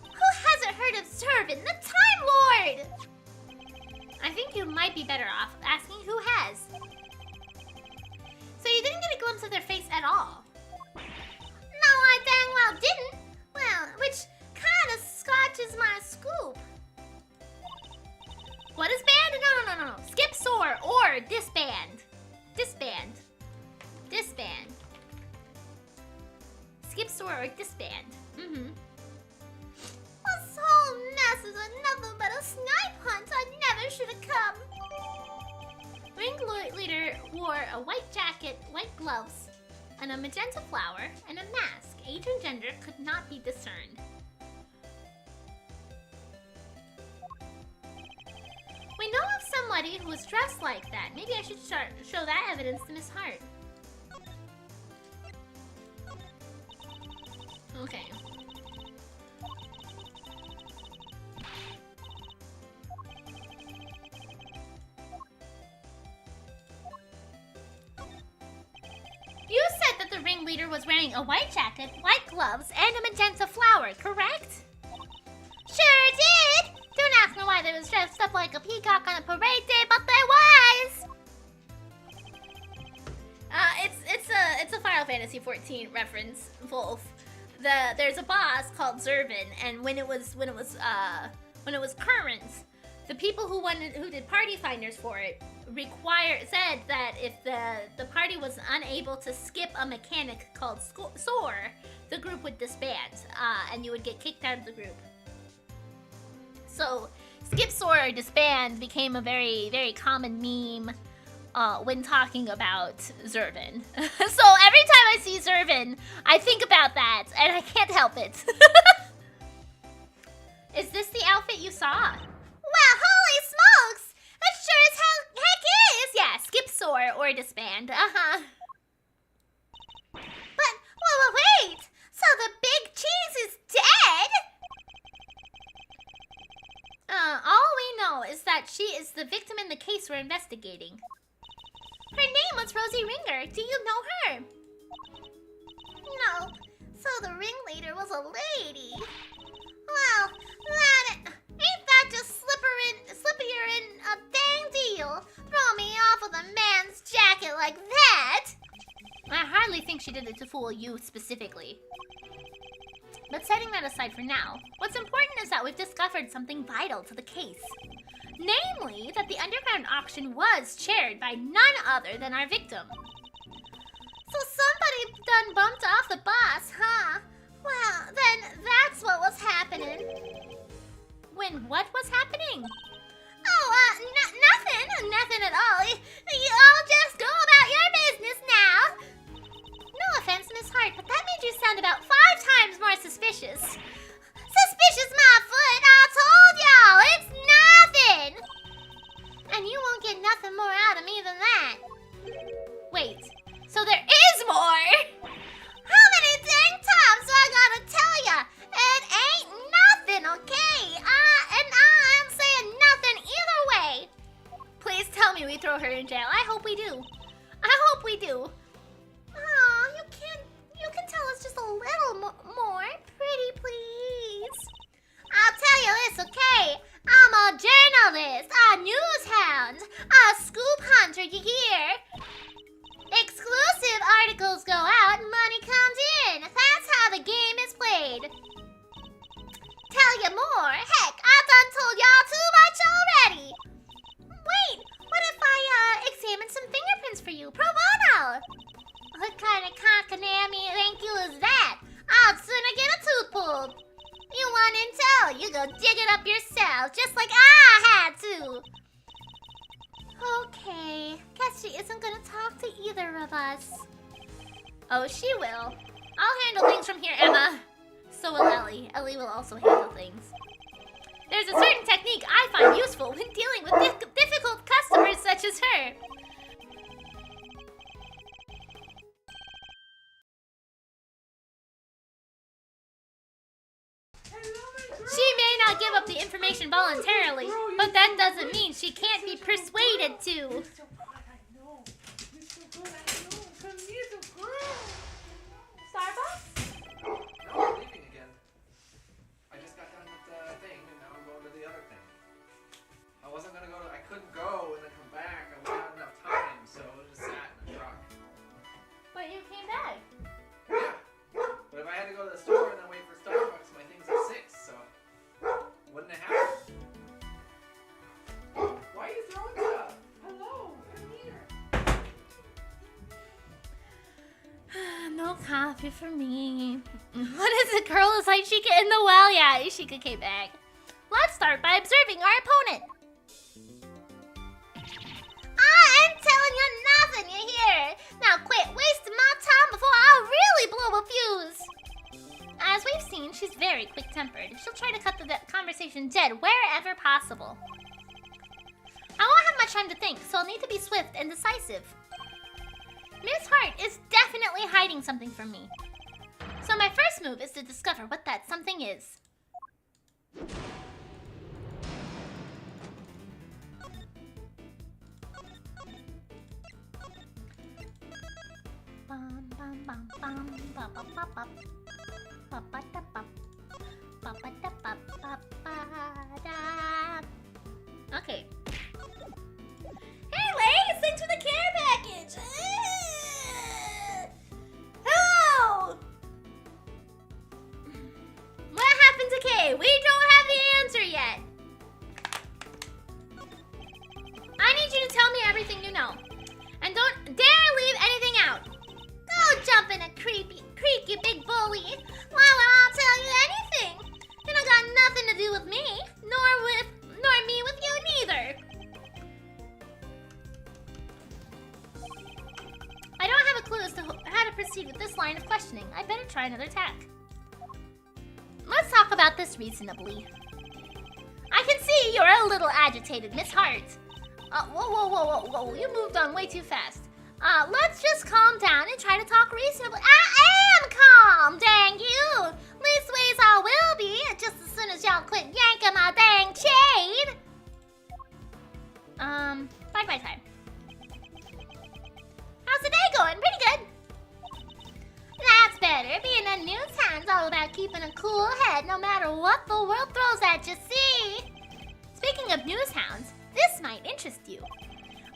Speaker 4: Who hasn't heard of Zervin, the Time Lord?
Speaker 1: I think you might be better off asking who has.
Speaker 4: So you didn't get a glimpse of their face at all? No, I dang well didn't. Well, which kind of scotches my scoop.
Speaker 1: What is band? No. Skip soar or disband. Skip soar or disband.
Speaker 4: This whole mess is nothing but a snipe hunt. I never should have come.
Speaker 1: Ringleader wore a white jacket, white gloves, and a magenta flower, and a mask. Age and gender could not be discerned. We know of somebody who was dressed like that. Maybe I should show that evidence to Miss Hart. Okay. You said that the ringleader was wearing a white jacket, white gloves, and a magenta flower, correct? Sure did! Don't ask me why they was dressed up like a peacock on a parade day, but they was! It's a Final Fantasy 14 reference, Wolf. There's a boss called Zervin, and when it was current, the people who did party finders for it said that if the party was unable to skip a mechanic called soar, the group would disband, and you would get kicked out of the group. So skip, soar, or disband became a very, very common meme when talking about Zervin. So every time I see Zervin, I think about that, and I can't help it. Is this the outfit you saw? Well, holy smokes! That sure as heck is! Yeah, skip, soar, or disband. Uh-huh. But, wait! So the big cheese is dead? All we know is that she is the victim in the case we're investigating. Her name was Rosie Ringer. Do you know her? No. So the ringleader was a lady. Well, ain't that just slippier in a dang deal? Throw me off with a man's jacket like that? I hardly think she did it to fool you specifically. But setting that aside for now, what's important is that we've discovered something vital to the case. Namely, that the underground auction was chaired by none other than our victim. So somebody done bumped off the boss, huh? Well, then that's what was happening. When what was happening? Oh, nothing at all. You all just go about your business now. No offense, Miss Hart, but that made you sound about 5 times more suspicious. Suspicious, my foot! I told y'all, it's nothing! And you won't get nothing more out of me than that. Wait, so there is more? How many dang times do I gotta tell ya? It ain't nothing, okay? And I'm saying nothing either way. Please tell me we throw her in jail. I hope we do. I hope we do. Oh, you can tell us just a little more, pretty please. I'll tell you this, okay? I'm a journalist, a news hound, a scoop hunter, you hear? Exclusive articles go out, money comes in. That's how the game is played. Tell you more, heck, I done told y'all too much already. Wait, what if I examine some fingerprints for you, pro bono? What kind of cockanammy thank you is that? I'd sooner get a tooth pulled. You want intel? You go dig it up yourself, just like I had to. Okay, guess she isn't gonna talk to either of us. Oh, she will. I'll handle things from here, Emma. So will Ellie. Ellie will also handle things. There's a certain technique I find useful when dealing with difficult customers such as her. She may not give up the information voluntarily, but that doesn't mean she can't be persuaded to.
Speaker 3: Mr. God, I know. Mr. God, I know. Come here, the girl.
Speaker 1: Starbucks?
Speaker 5: No, I'm leaving again. I just got done with the thing, and now I'm going to the other thing. I couldn't go and then come back. I wouldn't have enough time, so I just sat in the truck.
Speaker 1: But you came back.
Speaker 5: Yeah. But if I had to go to the store and then wait for Starbucks, my thing's at 6, so wouldn't it happen? Why are you throwing stuff?
Speaker 3: Hello, come here.
Speaker 1: No coffee for me. What is it, girl? Is Ishika in the well? Yeah, Ishika came back. Let's start by observing our opponent. I ain't telling you nothing, you hear? Now quit wasting my time before I really blow a fuse. As we've seen, she's very quick-tempered. She'll try to cut the conversation dead wherever possible. I won't have much time to think, so I'll need to be swift and decisive. Miss Hart is definitely hiding something from me. So my first move is to discover what that something is. bum bum bum bum ba ba ba ba ba ba da ba ba ba da ba ba ba da. Okay. Hey, Lay, thanks for the care package. Hello. What happened to Kay? We don't have the answer yet. I need you to tell me everything you know. And don't dare leave anything out. Go jump in a creek, you big bully. Why would I tell you anything? It don't got nothing to do with me, nor me with you neither. I don't have a clue as to how to proceed with this line of questioning. I better try another tack. Let's talk about this reasonably. I can see you're a little agitated, Miss Hart. Whoa, you moved on way too fast. Let's just calm down and try to talk reasonably. I am calm, dang you! Leastways I will be, just as soon as y'all quit yanking my dang chain. Bye-bye time. How's the day going? Pretty good. That's better. Being a new town's all about keeping a cool head no matter what the world throws at you, see? Speaking of news hounds, this might interest you.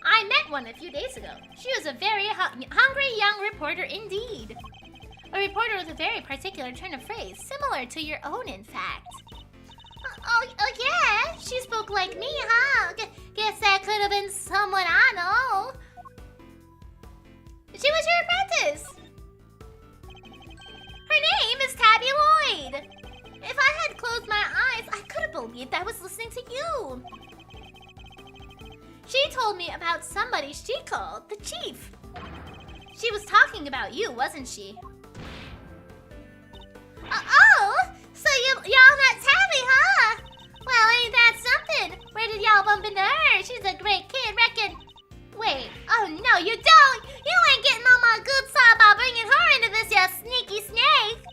Speaker 1: I met one a few days ago. She was a very hungry young reporter indeed. A reporter with a very particular turn of phrase, similar to your own, in fact. Oh yeah? She spoke like me, huh? Guess that could have been someone I know. She was your apprentice. Her name is Tabby Lloyd. If I had closed my eyes, I could have believed I was listening to you. She told me about somebody she called the Chief. She was talking about you, wasn't she? Oh, so y'all met Tabby, huh? Well, ain't that something? Where did y'all bump into her? She's a great kid, reckon. Wait, oh no, you don't! You ain't getting on my good side by bringing her into this, you sneaky snake!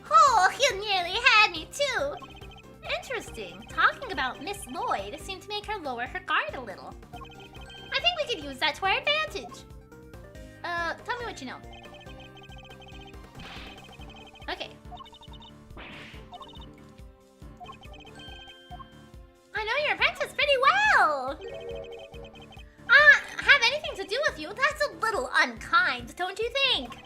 Speaker 1: Oh, you nearly had me too. Interesting. Talking about Miss Lloyd seemed to make her lower her guard a little. I think we could use that to our advantage. Tell me what you know. Okay. I know your apprentice pretty well. Have anything to do with you? That's a little unkind, don't you think?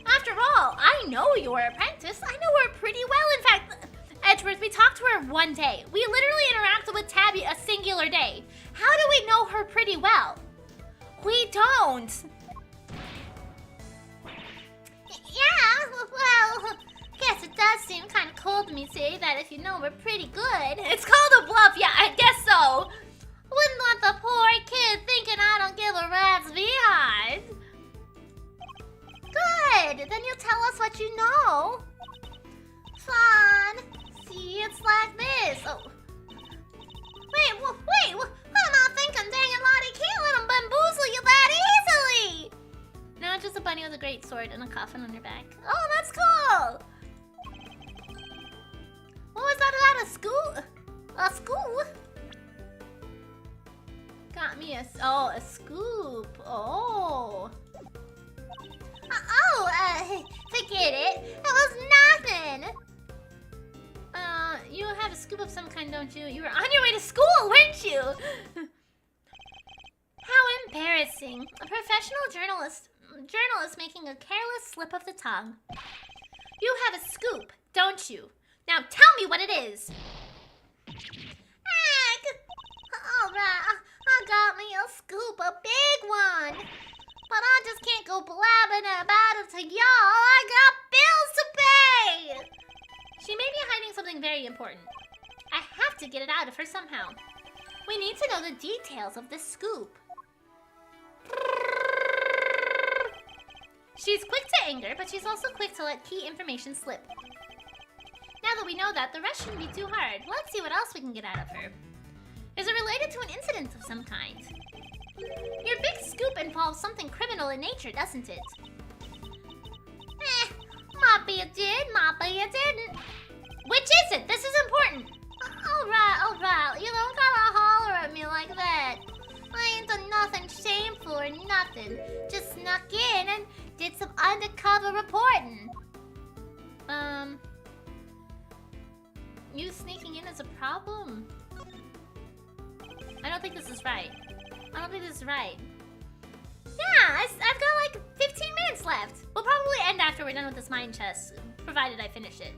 Speaker 1: After all, I know your apprentice. I know her pretty well. In fact, Edgeworth, we talked to her one day. We literally interacted with Tabby a singular day. How do we know her pretty well? We don't. Yeah, well, guess it does seem kind of cold to me to say that if you know we're pretty good. It's called a bluff, yeah, I guess so. Wouldn't want the poor kid thinking I don't give a rat's behind. Good, then you tell us what you know. Fun. See, it's like this. Oh. Wait, what am I thinking? Dang it, Lottie, can't let him bamboozle you that easily. No, it's just a bunny with a great sword and a coffin on her back. Oh, that's cool. What was that about a school? A school? Got me a scoop. Oh. Forget it. It was nothing. You have a scoop of some kind, don't you? You were on your way to school, weren't you? How embarrassing. A professional journalist making a careless slip of the tongue. You have a scoop, don't you? Now tell me what it is. Alright, I got me a scoop, a big one. But I just can't go blabbing about it to y'all. I got bills to pay. She may be hiding something very important. I have to get it out of her somehow. We need to know the details of this scoop. She's quick to anger, but she's also quick to let key information slip. Now that we know that, the rest shouldn't be too hard. Let's see what else we can get out of her. Is it related to an incident of some kind? Your big scoop involves something criminal in nature, doesn't it? Might be it did, might be it didn't. Which is it? This is important. Alright. You don't gotta holler at me like that. I ain't done nothing shameful or nothing. Just snuck in and
Speaker 4: for reporting.
Speaker 1: You sneaking in is a problem. I don't think this is right. I don't think this is right.
Speaker 4: Yeah, I've got like 15 minutes left. We'll probably end after we're done with this mine chest, provided I finish it.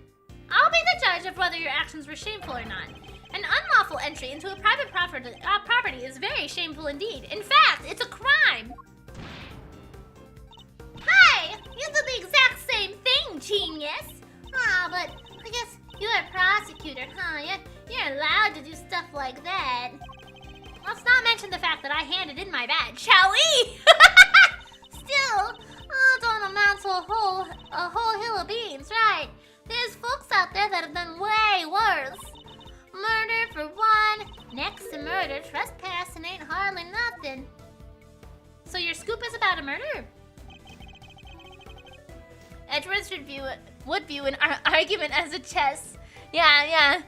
Speaker 4: I'll be the judge of whether your actions were shameful or not. An unlawful entry into a private property is very shameful indeed. In fact, it's a crime. Hi! You did the exact same thing, genius! Ah, but I guess you're a prosecutor, huh? You're allowed to do stuff like that. Let's not mention the fact that I handed in my badge, shall we? Still, don't amount to a whole hill of beans, right? There's folks out there that have done way worse. Murder for one, next to murder, trespassing ain't hardly nothing.
Speaker 1: So your scoop is about a murder? Edgeworth would view an argument as a chess. Yeah.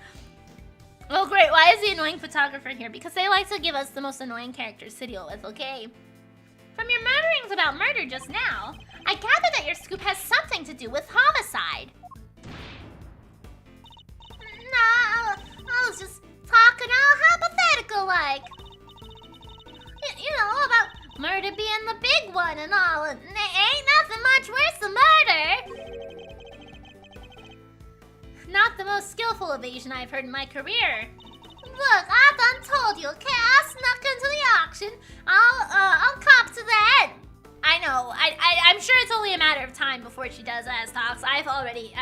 Speaker 1: Oh great, why is the annoying photographer here? Because they like to give us the most annoying characters to deal with, okay?
Speaker 4: From your murmurings about murder just now, I gather that your scoop has something to do with homicide. No, I was just talking all hypothetical-like. You know, about murder being the big one and all, and ain't nothing much worse than murder.
Speaker 1: Not the most skillful evasion I've heard in my career.
Speaker 4: Look, I done told you, okay? I snuck into the auction. I'll cop to that.
Speaker 1: I know. I'm sure it's only a matter of time before she does as talks. I've already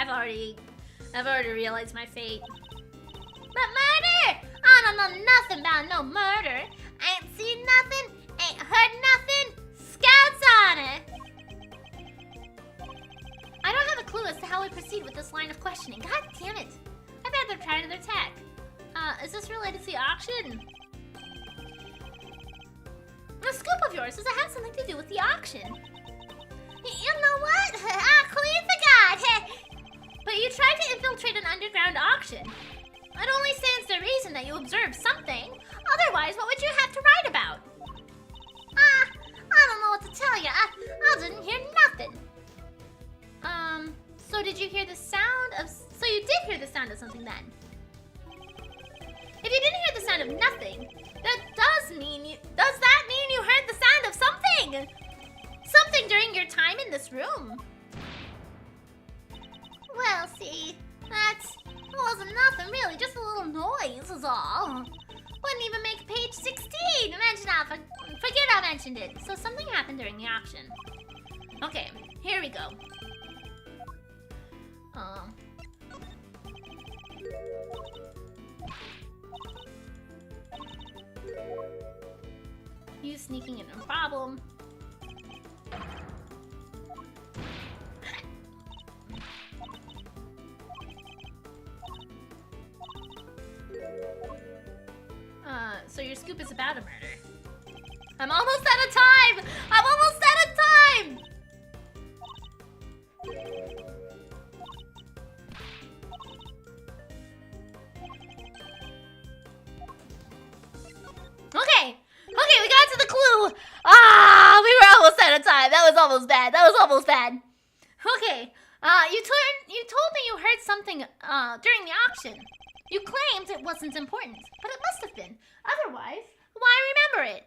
Speaker 1: realized my fate.
Speaker 4: But murder? I don't know nothing about no murder. Ain't seen nothing, ain't heard nothing. Scouts on it.
Speaker 1: I don't have a clue as to how we proceed with this line of questioning. God damn it. I'd rather try another tack. Is this related to the auction?
Speaker 4: The scoop of yours, does it have something to do with the auction? You know what? I clean forgot.
Speaker 1: But you tried to infiltrate an underground auction. It only stands to reason that you observed something. Otherwise, what would you have to write about?
Speaker 4: I don't know what to tell you. I didn't hear nothing.
Speaker 1: So did you hear the sound of... So you did hear the sound of something then? If you didn't hear the sound of nothing, does that mean you heard the sound of something? Something during your time in this room?
Speaker 4: Well, see, that wasn't nothing really, just a little noise is all. Wouldn't even make page 16. Imagine forget I mentioned it.
Speaker 1: So something happened during the auction. Okay, here we go. You sneaking in a problem. So your scoop is about a murder. I'm almost out of time! I'm almost out of time! Okay, we got to the clue. We were almost out of time. That was almost bad. Okay, you told me you heard something during the auction. You claimed it wasn't important, but it must have been. Otherwise, why remember it?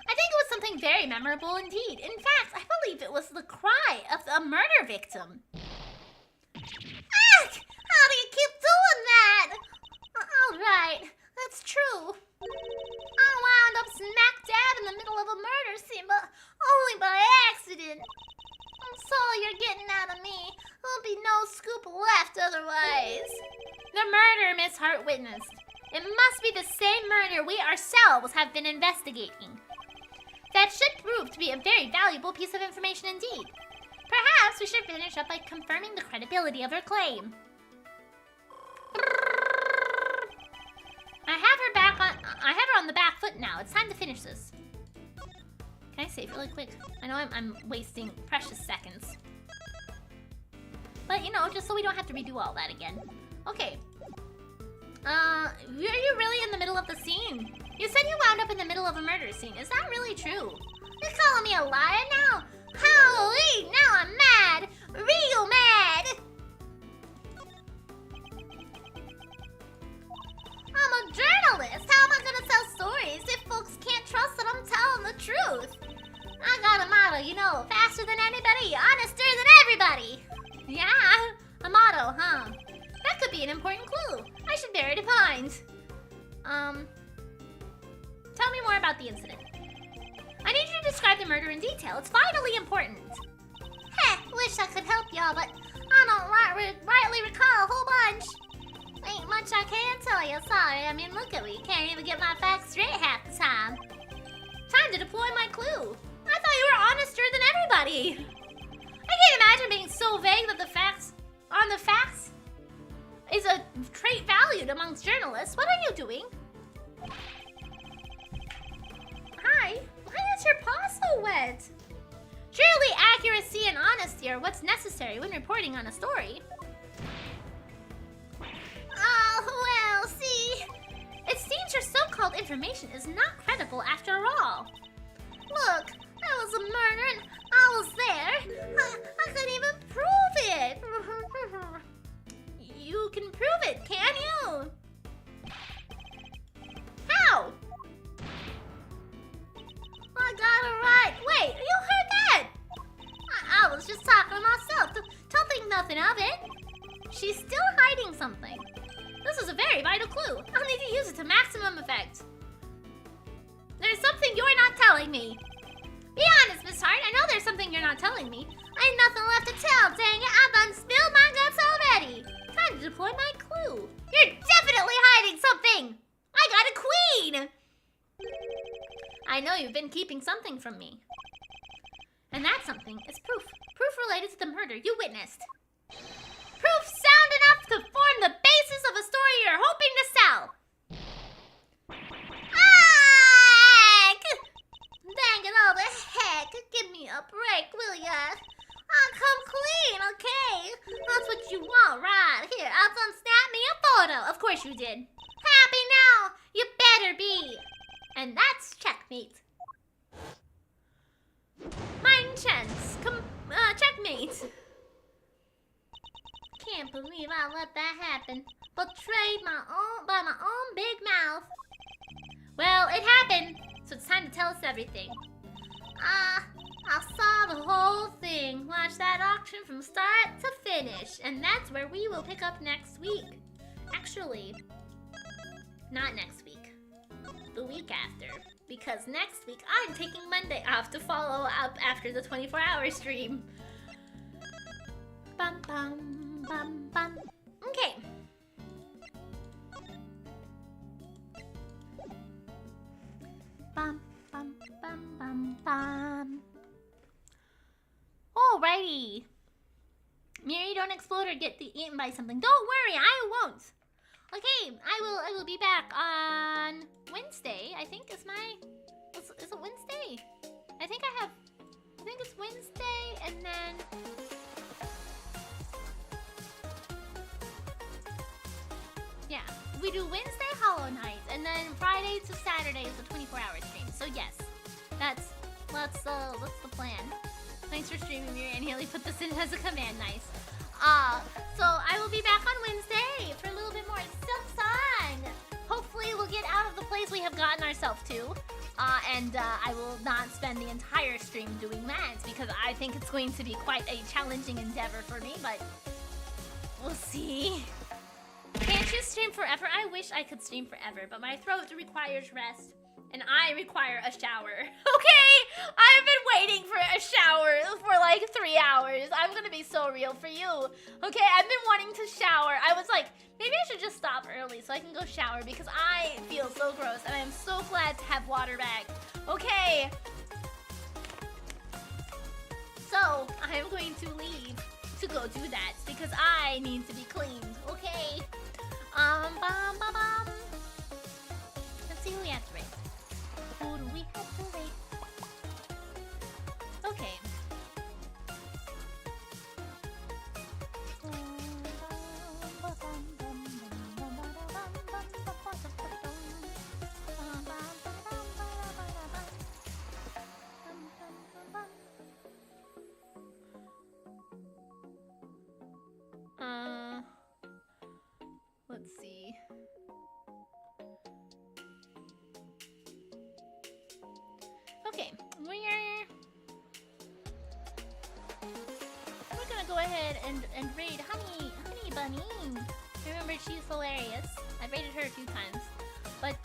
Speaker 1: I think it was something very memorable indeed. In fact, I believe it was the cry of a murder victim.
Speaker 4: Ugh! How do you keep doing that? All right, that's true. I wound up smack dab in the middle of a murder scene, but only by accident. That's all you're getting out of me. There'll be no scoop left otherwise.
Speaker 1: The murder Miss Hart witnessed. It must be the same murder we ourselves have been investigating. That should prove to be a very valuable piece of information indeed. Perhaps we should finish up by confirming the credibility of her claim. I have her on the back foot now. It's time to finish this. Can I save really quick? I know I'm wasting precious seconds. But, you know, just so we don't have to redo all that again. Okay. Are you really in the middle of the scene? You said you wound up in the middle of a murder scene. Is that really true?
Speaker 4: You're calling me a liar now? Holy, now I'm mad. you know, faster than anybody, honester than everybody. Yeah, a motto, huh? That could be an important clue. I should bear it in mind. Tell me more about the incident. I need you to describe the murder in detail. It's vitally important. Heh, wish I could help y'all, but I don't rightly recall a whole bunch. Ain't much I can tell you, sorry. I mean, look at me. Can't even get my facts straight half the time. Time to deploy my clue. I thought you were honester than everybody. I can't imagine being so vague that the facts is a trait valued amongst journalists. What are you doing? Hi, why is your paw so wet? Surely accuracy and honesty are what's necessary when reporting on a story. Oh, well, see. It seems your so-called information is not credible after all. Look, that was a murder and I was there. I couldn't even prove it. You can prove it, can you? How? I got it right. Wait, you heard that? I was just talking to myself. Don't think nothing of it. She's still hiding something. This is a very vital clue. I'll need to use it to maximum effect. There's something you're not telling me. Be honest, Miss Hart. I know there's something you're not telling me. Ain't nothing left to tell, dang it. I've done spilled my guts already. Time to deploy my clue. You're definitely hiding something. I got a queen. I know you've been keeping something from me. And that something is proof. Proof related to the murder you witnessed. Proof sound enough to form the basis of a story you're hoping to sell. Dang it all the heck. Give me a break, will ya? I'll come clean, okay? That's what you want, right? Here, I'll snap me a photo. Of course you did. Happy now? You better be. And that's checkmate. Mine chance. Checkmate. Can't believe I let that happen. Betrayed by my own big mouth. Well, it happened, so it's time to tell us everything. I saw the whole thing. Watched that auction from start to finish. And that's where we will pick up next week. Actually, not next week. The week after. Because next week, I'm taking Monday off to follow up after the 24-hour stream. Bum, bum, bum, bum. Okay. Bum, bum, bum, bum, bum. Alrighty. Miri, don't explode or get eaten by something. Don't worry, I won't. Okay, I will be back on Wednesday. I think is it Wednesday? I think it's Wednesday, and then yeah, we do Wednesday Hollow Knight, and then Friday to Saturday is the 24-hour stream. So yes, that's the plan. Thanks for streaming, Miri, and Haley put this in as a command. Nice. So I will be back on Wednesday for a little bit more fun. Hopefully we'll get out of the place we have gotten ourselves to. And I will not spend the entire stream doing that because I think it's going to be quite a challenging endeavor for me, but we'll see. Can't you stream forever? I wish I could stream forever, but my throat requires rest. And I require a shower. Okay? I've been waiting for a shower for like 3 hours. I'm gonna be so real for you. Okay? I've been wanting to shower. I was like, maybe I should just stop early so I can go shower because I feel so gross and I am so glad to have water back. Okay? So, I am going to leave to go do that because I need to be cleaned. Okay? Bum, bum, bum. Let's see who we have to rate. Who do we have to rate? Okay. Let's see.
Speaker 1: ahead and raid Honey Bunny. Remember, she's hilarious. I've raided her a few times. But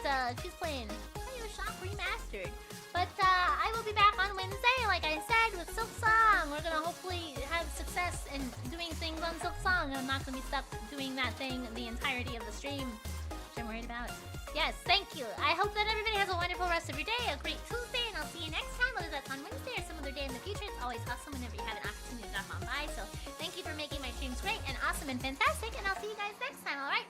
Speaker 1: she's playing Bioshock Remastered. But I will be back on Wednesday, like I said, with Silk Song. We're gonna hopefully have success in doing things on Silk Song. I'm not gonna be stuck doing that thing the entirety of the stream, which I'm worried about. Yes, thank you. I hope that everybody has a wonderful rest of your day, a great Tuesday, and I'll see you next time, whether that's on Wednesday or some other day in the future. It's always awesome whenever you have an opportunity to drop on by. So thank you for making my streams great and awesome and fantastic, and I'll see you guys next time, alright?